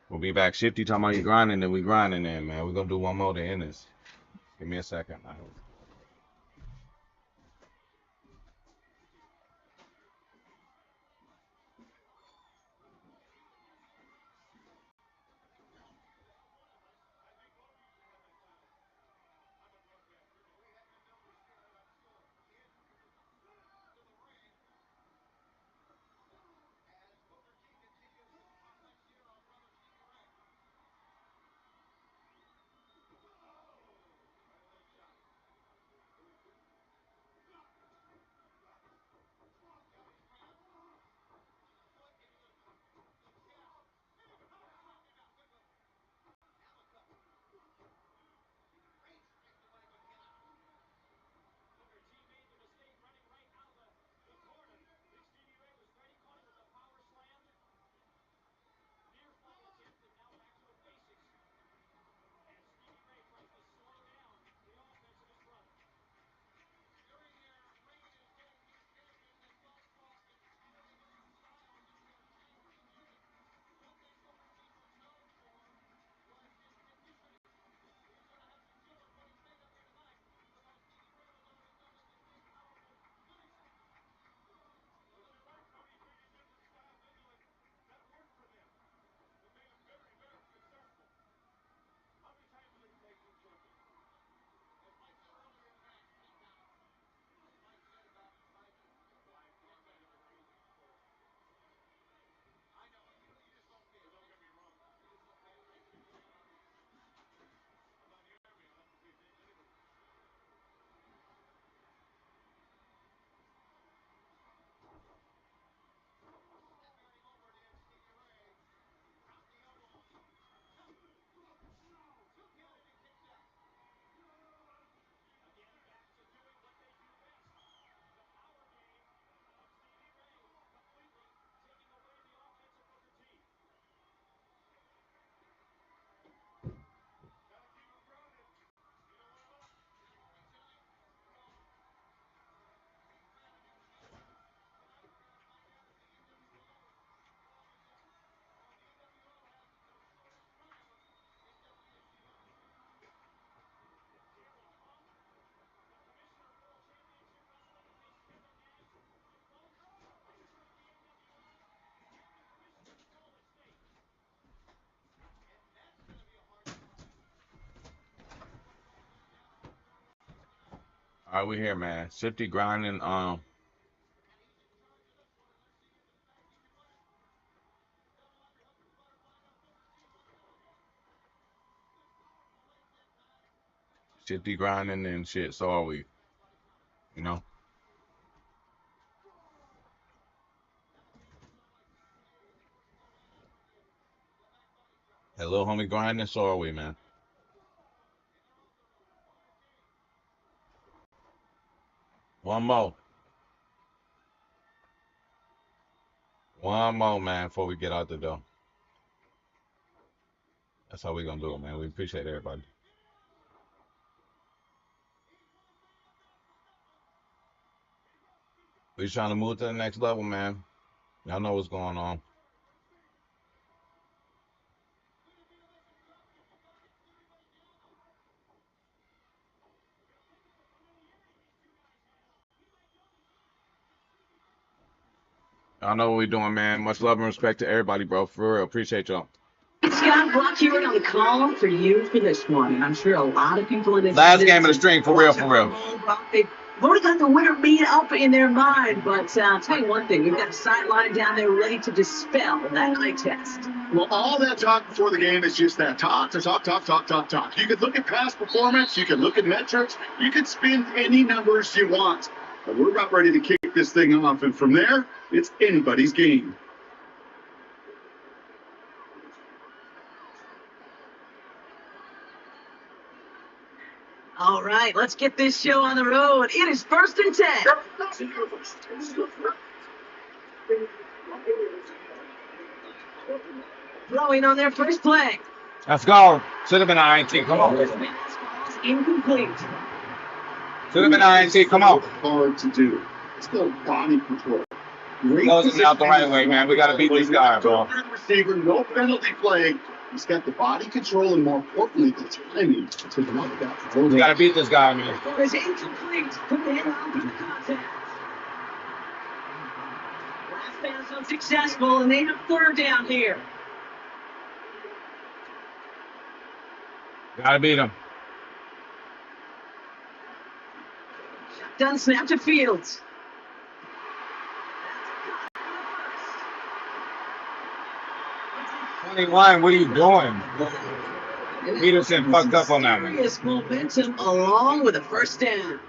We'll be back. Shifty talking about you grinding, then we grinding in, man. We're gonna do one more to end this. Give me a second, man. All right, we here, man. Shifty grinding. Shifty grinding and shit. So are we. You know. That little homie grinding. So are we, man. One more. One more, man, before we get out the door. That's how we gonna do it, man. We appreciate everybody. We trying to move to the next level, man. Y'all know what's going on. Y'all know what we doing, man. Much love and respect to everybody, bro. For real. Appreciate y'all. Scott Brock here on the call for you for this one. And I'm sure a lot of people in this last game of the string, for real, for real. They've already got the winner beat up in their mind. But I'll tell you one thing, we've got a sideline down there ready to dispel that eye test. Well, all that talk before the game is just that talk. You can look at past performance, you can look at metrics, you can spin any numbers you want. But we're about ready to kick this thing off, and from there, it's anybody's game. All right, let's get this show on the road. It is 1st and 10. Throwing on their first play. Let's go. Should have been an INT. Come on. Incomplete. Should have been an INT. Come on. Hard to do. It's called body control. Closing out the right way, man. We got to beat this guy, bro. Receiver, no penalty flag. He's got the body control and, more importantly, the timing to knock that. We got to beat this guy, man. It's incomplete. Put the hand on the contact. Last pass unsuccessful, and they have 3rd down here. Got to beat him. Shotgun snap to Fields. 21, what are you doing? Peterson fucked up on that one. Serious momentum along with a 1st down.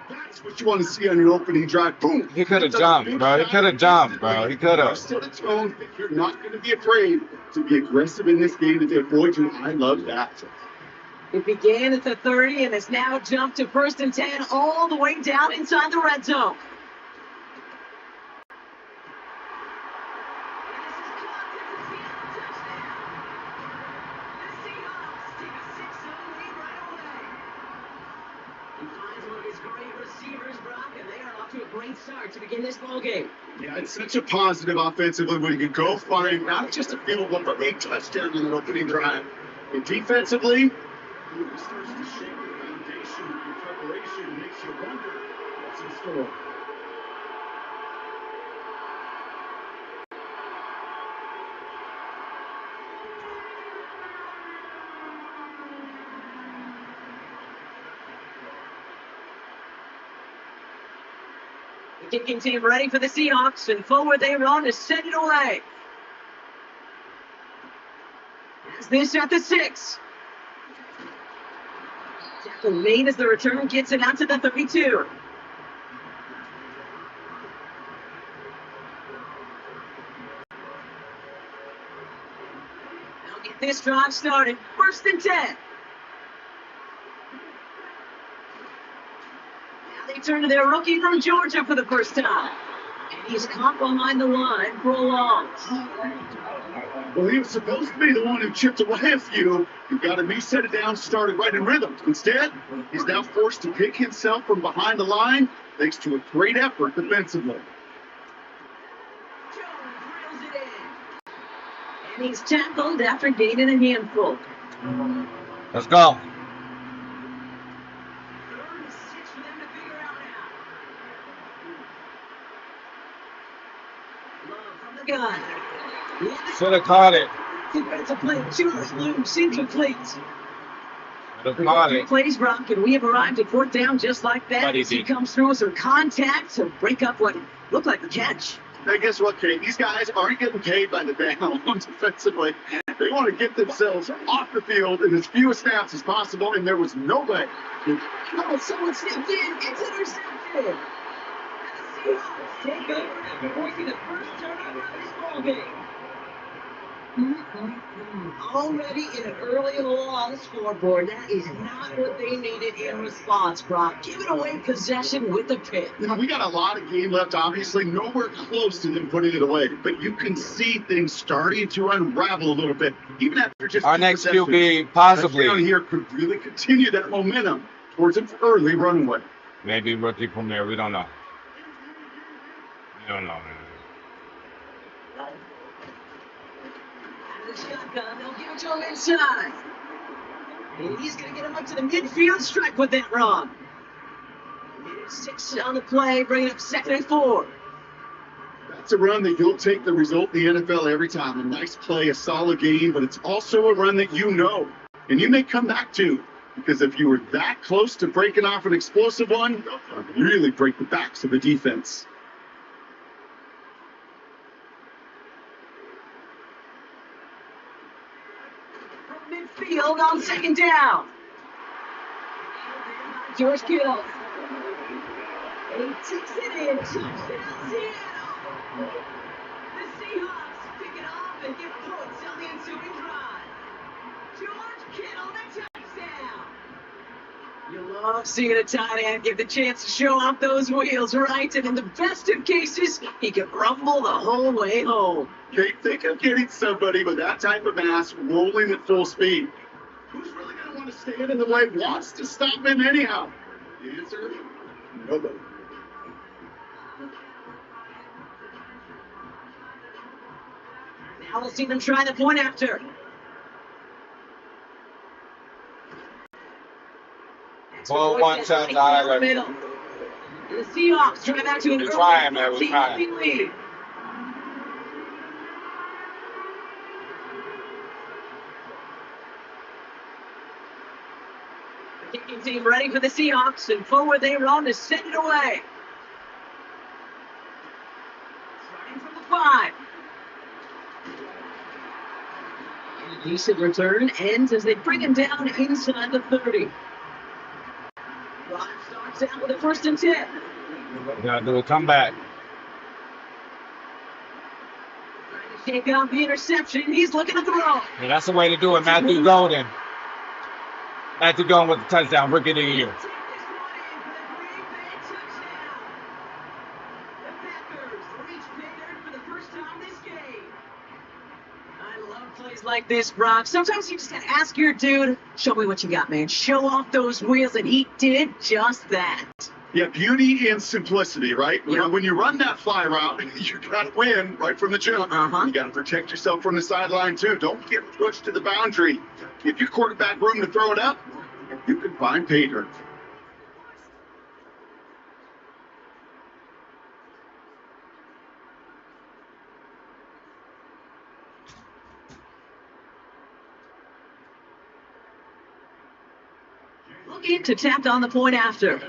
That's what you want to see on an opening drive. Boom. He could have jumped, bro. He could have jumped, bro. He could have. Set a tone. You're not going to be afraid to be aggressive in this game to avoid you. I love that. It began at the 30 and has now jumped to 1st and 10 all the way down inside the red zone. Start to begin this ball game. Yeah, it's such a positive offensively when you can go find not just a field goal, but a touchdown in an opening drive. And defensively, it starts to shape the foundation of your preparation, makes you wonder what's in store. The kicking team ready for the Seahawks, and forward they run to send it away. As this at the 6. Tackle made as the return gets it out to the 32. Now get this drive started. 1st and 10. They turn to their rookie from Georgia for the first time. And he's caught behind the line for a loss. Well, he was supposed to be the one who chipped away a few. He got a knee set it down, started right in rhythm. Instead, he's now forced to pick himself from behind the line thanks to a great effort defensively. Jones reels it in. And he's tackled after gaining a handful. Let's go. Gun. Should have caught it. Defensive play, 2 loose, incomplete. Three plays, Brock, and we have arrived at fourth down just like that. He comes through with some contact to break up what looked like a catch. Now, guess what, Kate? These guys aren't getting paid by the down defensively. They want to get themselves off the field in as few snaps as possible, and there was no way. Oh, someone stepped in. It's intercepted. And the Seahawks take over after forcing the first turnover of this ball game. Already in an early hole on the scoreboard. That is not what they needed in response, Brock. Giving away possession with a pick. You know, we got a lot of game left, obviously. Nowhere close to them putting it away. But you can see things starting to unravel a little bit. Even after just our next QB possibly down here could really continue that momentum towards an early runway. Maybe rookie from there. We don't know. We don't know, man. Shotgun, they'll give it to him inside. And he's going to get him up to the midfield, strike with that run. 6 on the play, bringing up 2nd and 4. That's a run that you'll take the result in the NFL every time. A nice play, a solid game, but it's also a run that you know, and you may come back to, because if you were that close to breaking off an explosive one, it'll really break the backs of the defense. Midfield on 2nd down. George Kittle. He takes it in. Touchdown, Seattle. The Seahawks pick it off and get points on the ensuing drive. George Kittle, the touchdown. You love seeing a tight end get the chance to show off those wheels, right? And in the best of cases, he can rumble the whole way home. Okay, think of getting somebody with that type of mass rolling at full speed. Who's really going to want to stand in the way, wants to stop him anyhow? The answer, nobody. Now we'll see them try the point after. Well, one touch out of middle. The Seahawks try back to an early lead. The kicking team ready for the Seahawks, and forward they run to send it away. Starting from the 5. And a decent return ends as they bring him down inside the 30. Drive starts out with a 1st and 10. Gotta do a comeback. Trying to shake out the interception. He's looking to throw. Yeah, that's the way to do it. Matthew Golden. Matthew Golden with the touchdown. Rookie of the year. Like this, Brock. Sometimes you just gotta ask your dude, show me what you got, man. Show off those wheels, and he did just that. Yeah, beauty and simplicity, right? Yep. When you run that fly route, you gotta win right from the jump. You gotta protect yourself from the sideline too. Don't get pushed to the boundary. Give your quarterback room to throw it up, you can find pay dirt. Looking to tap on the point after.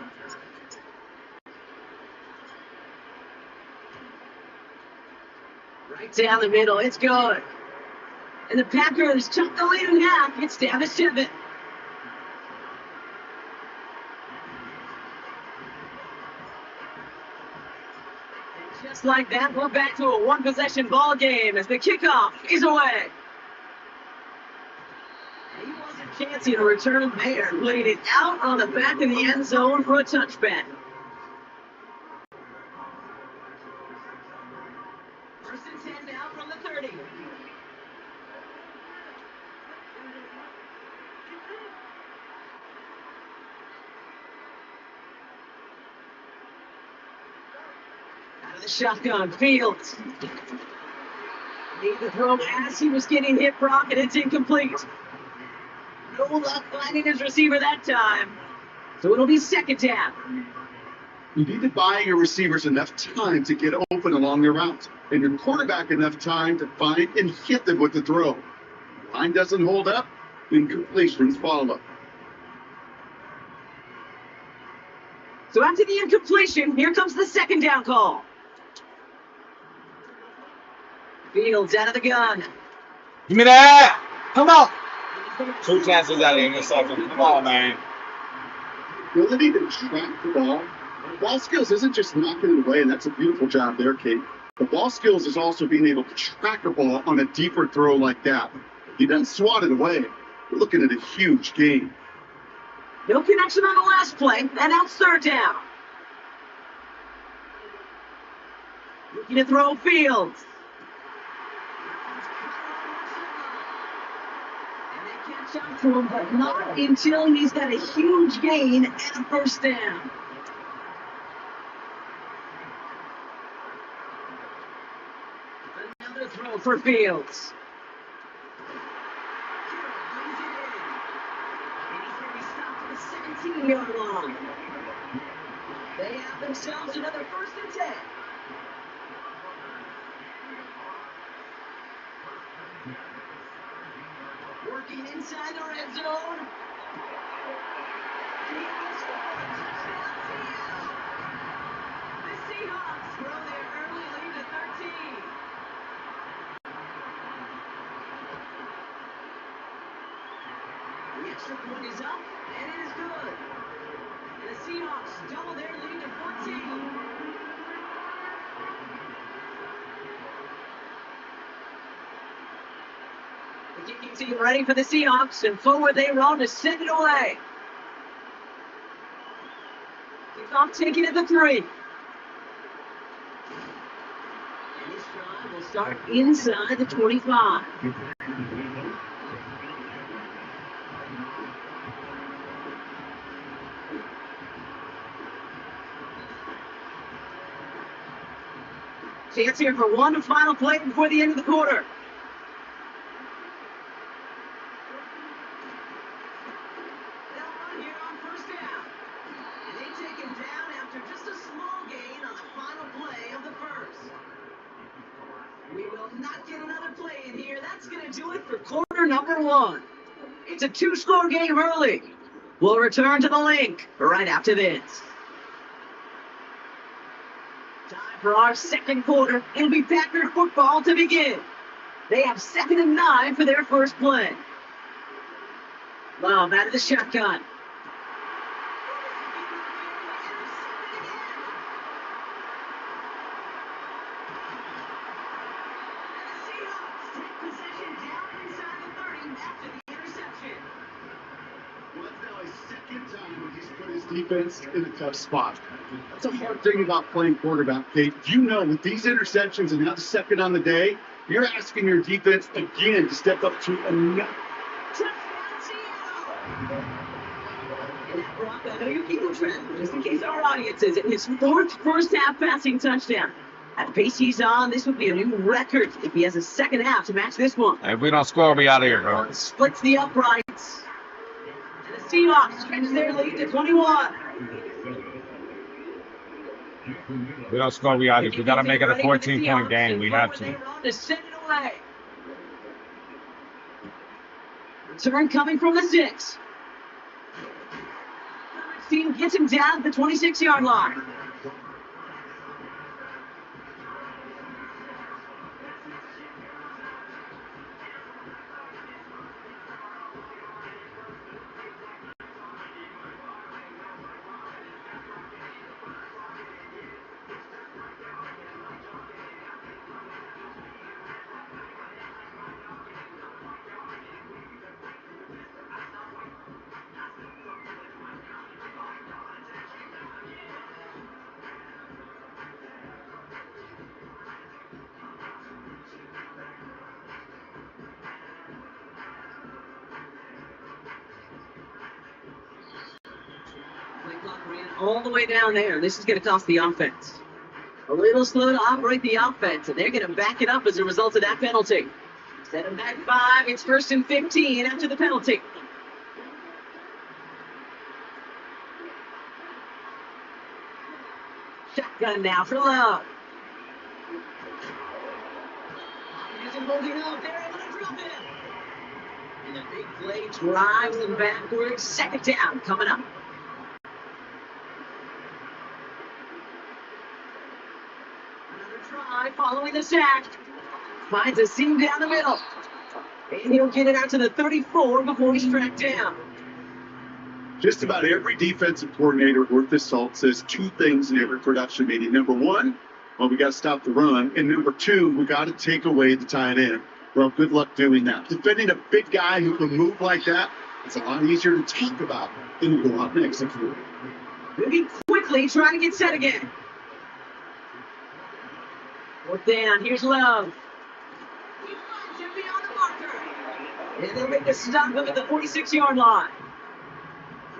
Right down the middle, it's good. And the Packers chop the lead in half. It's down to 7. And just like that, we're back to a one-possession ball game as the kickoff is away. He wasn't fancy to return there. Laid it out on the back of the end zone for a touchback. 1st and 10 now from the 30. Out of the shotgun, Fields. Need the throw as he was getting hit, Brock, and it's incomplete. No luck finding his receiver that time. So it'll be 2nd down. You need to buy your receivers enough time to get open along their route, and your quarterback enough time to find and hit them with the throw. Line doesn't hold up, incompletions follow. So after the incompletion, here comes the second down call. Fields out of the gun. Give me that. Come on. 2 chances out of interception. Come on, man. Ability to track the ball. Ball skills isn't just knocking it away, and that's a beautiful job there, Kate. The ball skills is also being able to track a ball on a deeper throw like that. He doesn't swat it away. We're looking at a huge game. No connection on the last play, and now it's third down. Looking to throw Fields. And they catch up to him, but not until he's got a huge gain and a first down. Another throw for Fields. And he's going to be stopped at the 17-yard line. They have themselves another 1st and 10. Working inside the red zone. And he will score a touchdown, Seattle. The Seahawks grow their early lead to 13. The extra point is up, and it is good. And the Seahawks double their lead to 14. The kicking team ready for the Seahawks, and forward they roll to send it away. Kickoff taken at the 3. And this drive will start inside the 25. Chance here for one final play before the end of the quarter. They'll run here on first down. And they take him down after just a small gain on the final play of the first. We will not get another play in here. That's going to do it for quarter number 1. It's a 2-score game early. We'll return to the link right after this. Time for our second quarter. It'll be Packer football to begin. They have 2nd and 9 for their first play. Love out of the shotgun. Defense in a tough spot. That's a hard thing about playing quarterback, Kate. You know, with these interceptions and now 2nd on the day, you're asking your defense again to step up to another. I know you keep a trend, just in case our audience is in his 4th first-half passing touchdown. At the pace he's on, this would be a new record if he has a second half to match this one. If we don't score, we out of here, bro. Splits the uprights. Seahawks stretch their lead to 21. We don't score, we out. We got to make it a 14-point game. We have to. To send it away. Return coming from the 6. Team gets him down at the 26-yard line. All the way down there. This is going to cost the offense. A little slow to operate the offense, and they're going to back it up as a result of that penalty. Set them back 5. It's 1st and 15 after the penalty. Shotgun now for Love. Isn't holding up. They're able to drop it. And the big play drives them backwards. 2nd down coming up. Try following the sack. Finds a seam down the middle. And he'll get it out to the 34 before he's tracked down. Just about every defensive coordinator worth his salt says two things in every production meeting. Number one, well, we got to stop the run. And number two, we got to take away the tight end. Well, good luck doing that. Defending a big guy who can move like that, it's a lot easier to talk about than to go out and execute. Moving quickly, trying to get set again. Fourth down, here's Love. He finds him beyond the marker. And they'll make a stop him at the 46-yard line.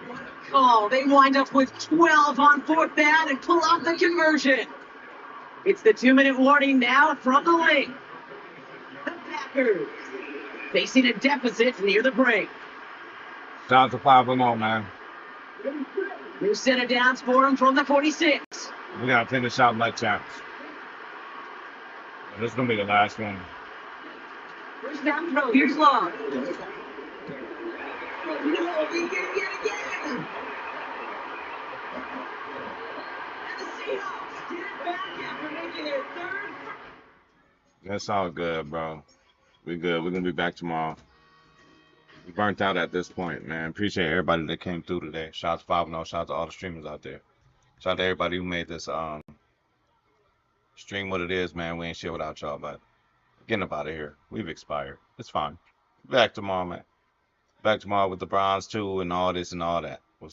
What a call. They wind up with 12 on fourth down and pull off the conversion. It's the 2-minute warning now from the lake. The Packers facing a deficit near the break. Shout out to 5-0, man. New set of downs for him from the 46. We got to finish out like champs. This is going to be the last one. First down throw. Here's Love. No, he did it again. And the Seahawks get it back after making their third. That's all good, bro. We good. We're going to be back tomorrow. We burnt out at this point, man. Appreciate everybody that came through today. Shout out to 5-0. Shout out to all the streamers out there. Shout out to everybody who made this stream what it is, man. We ain't shit without y'all, but getting up out of here. We've expired. It's fine. Back tomorrow, man. Back tomorrow with the bronze too and all this and all that.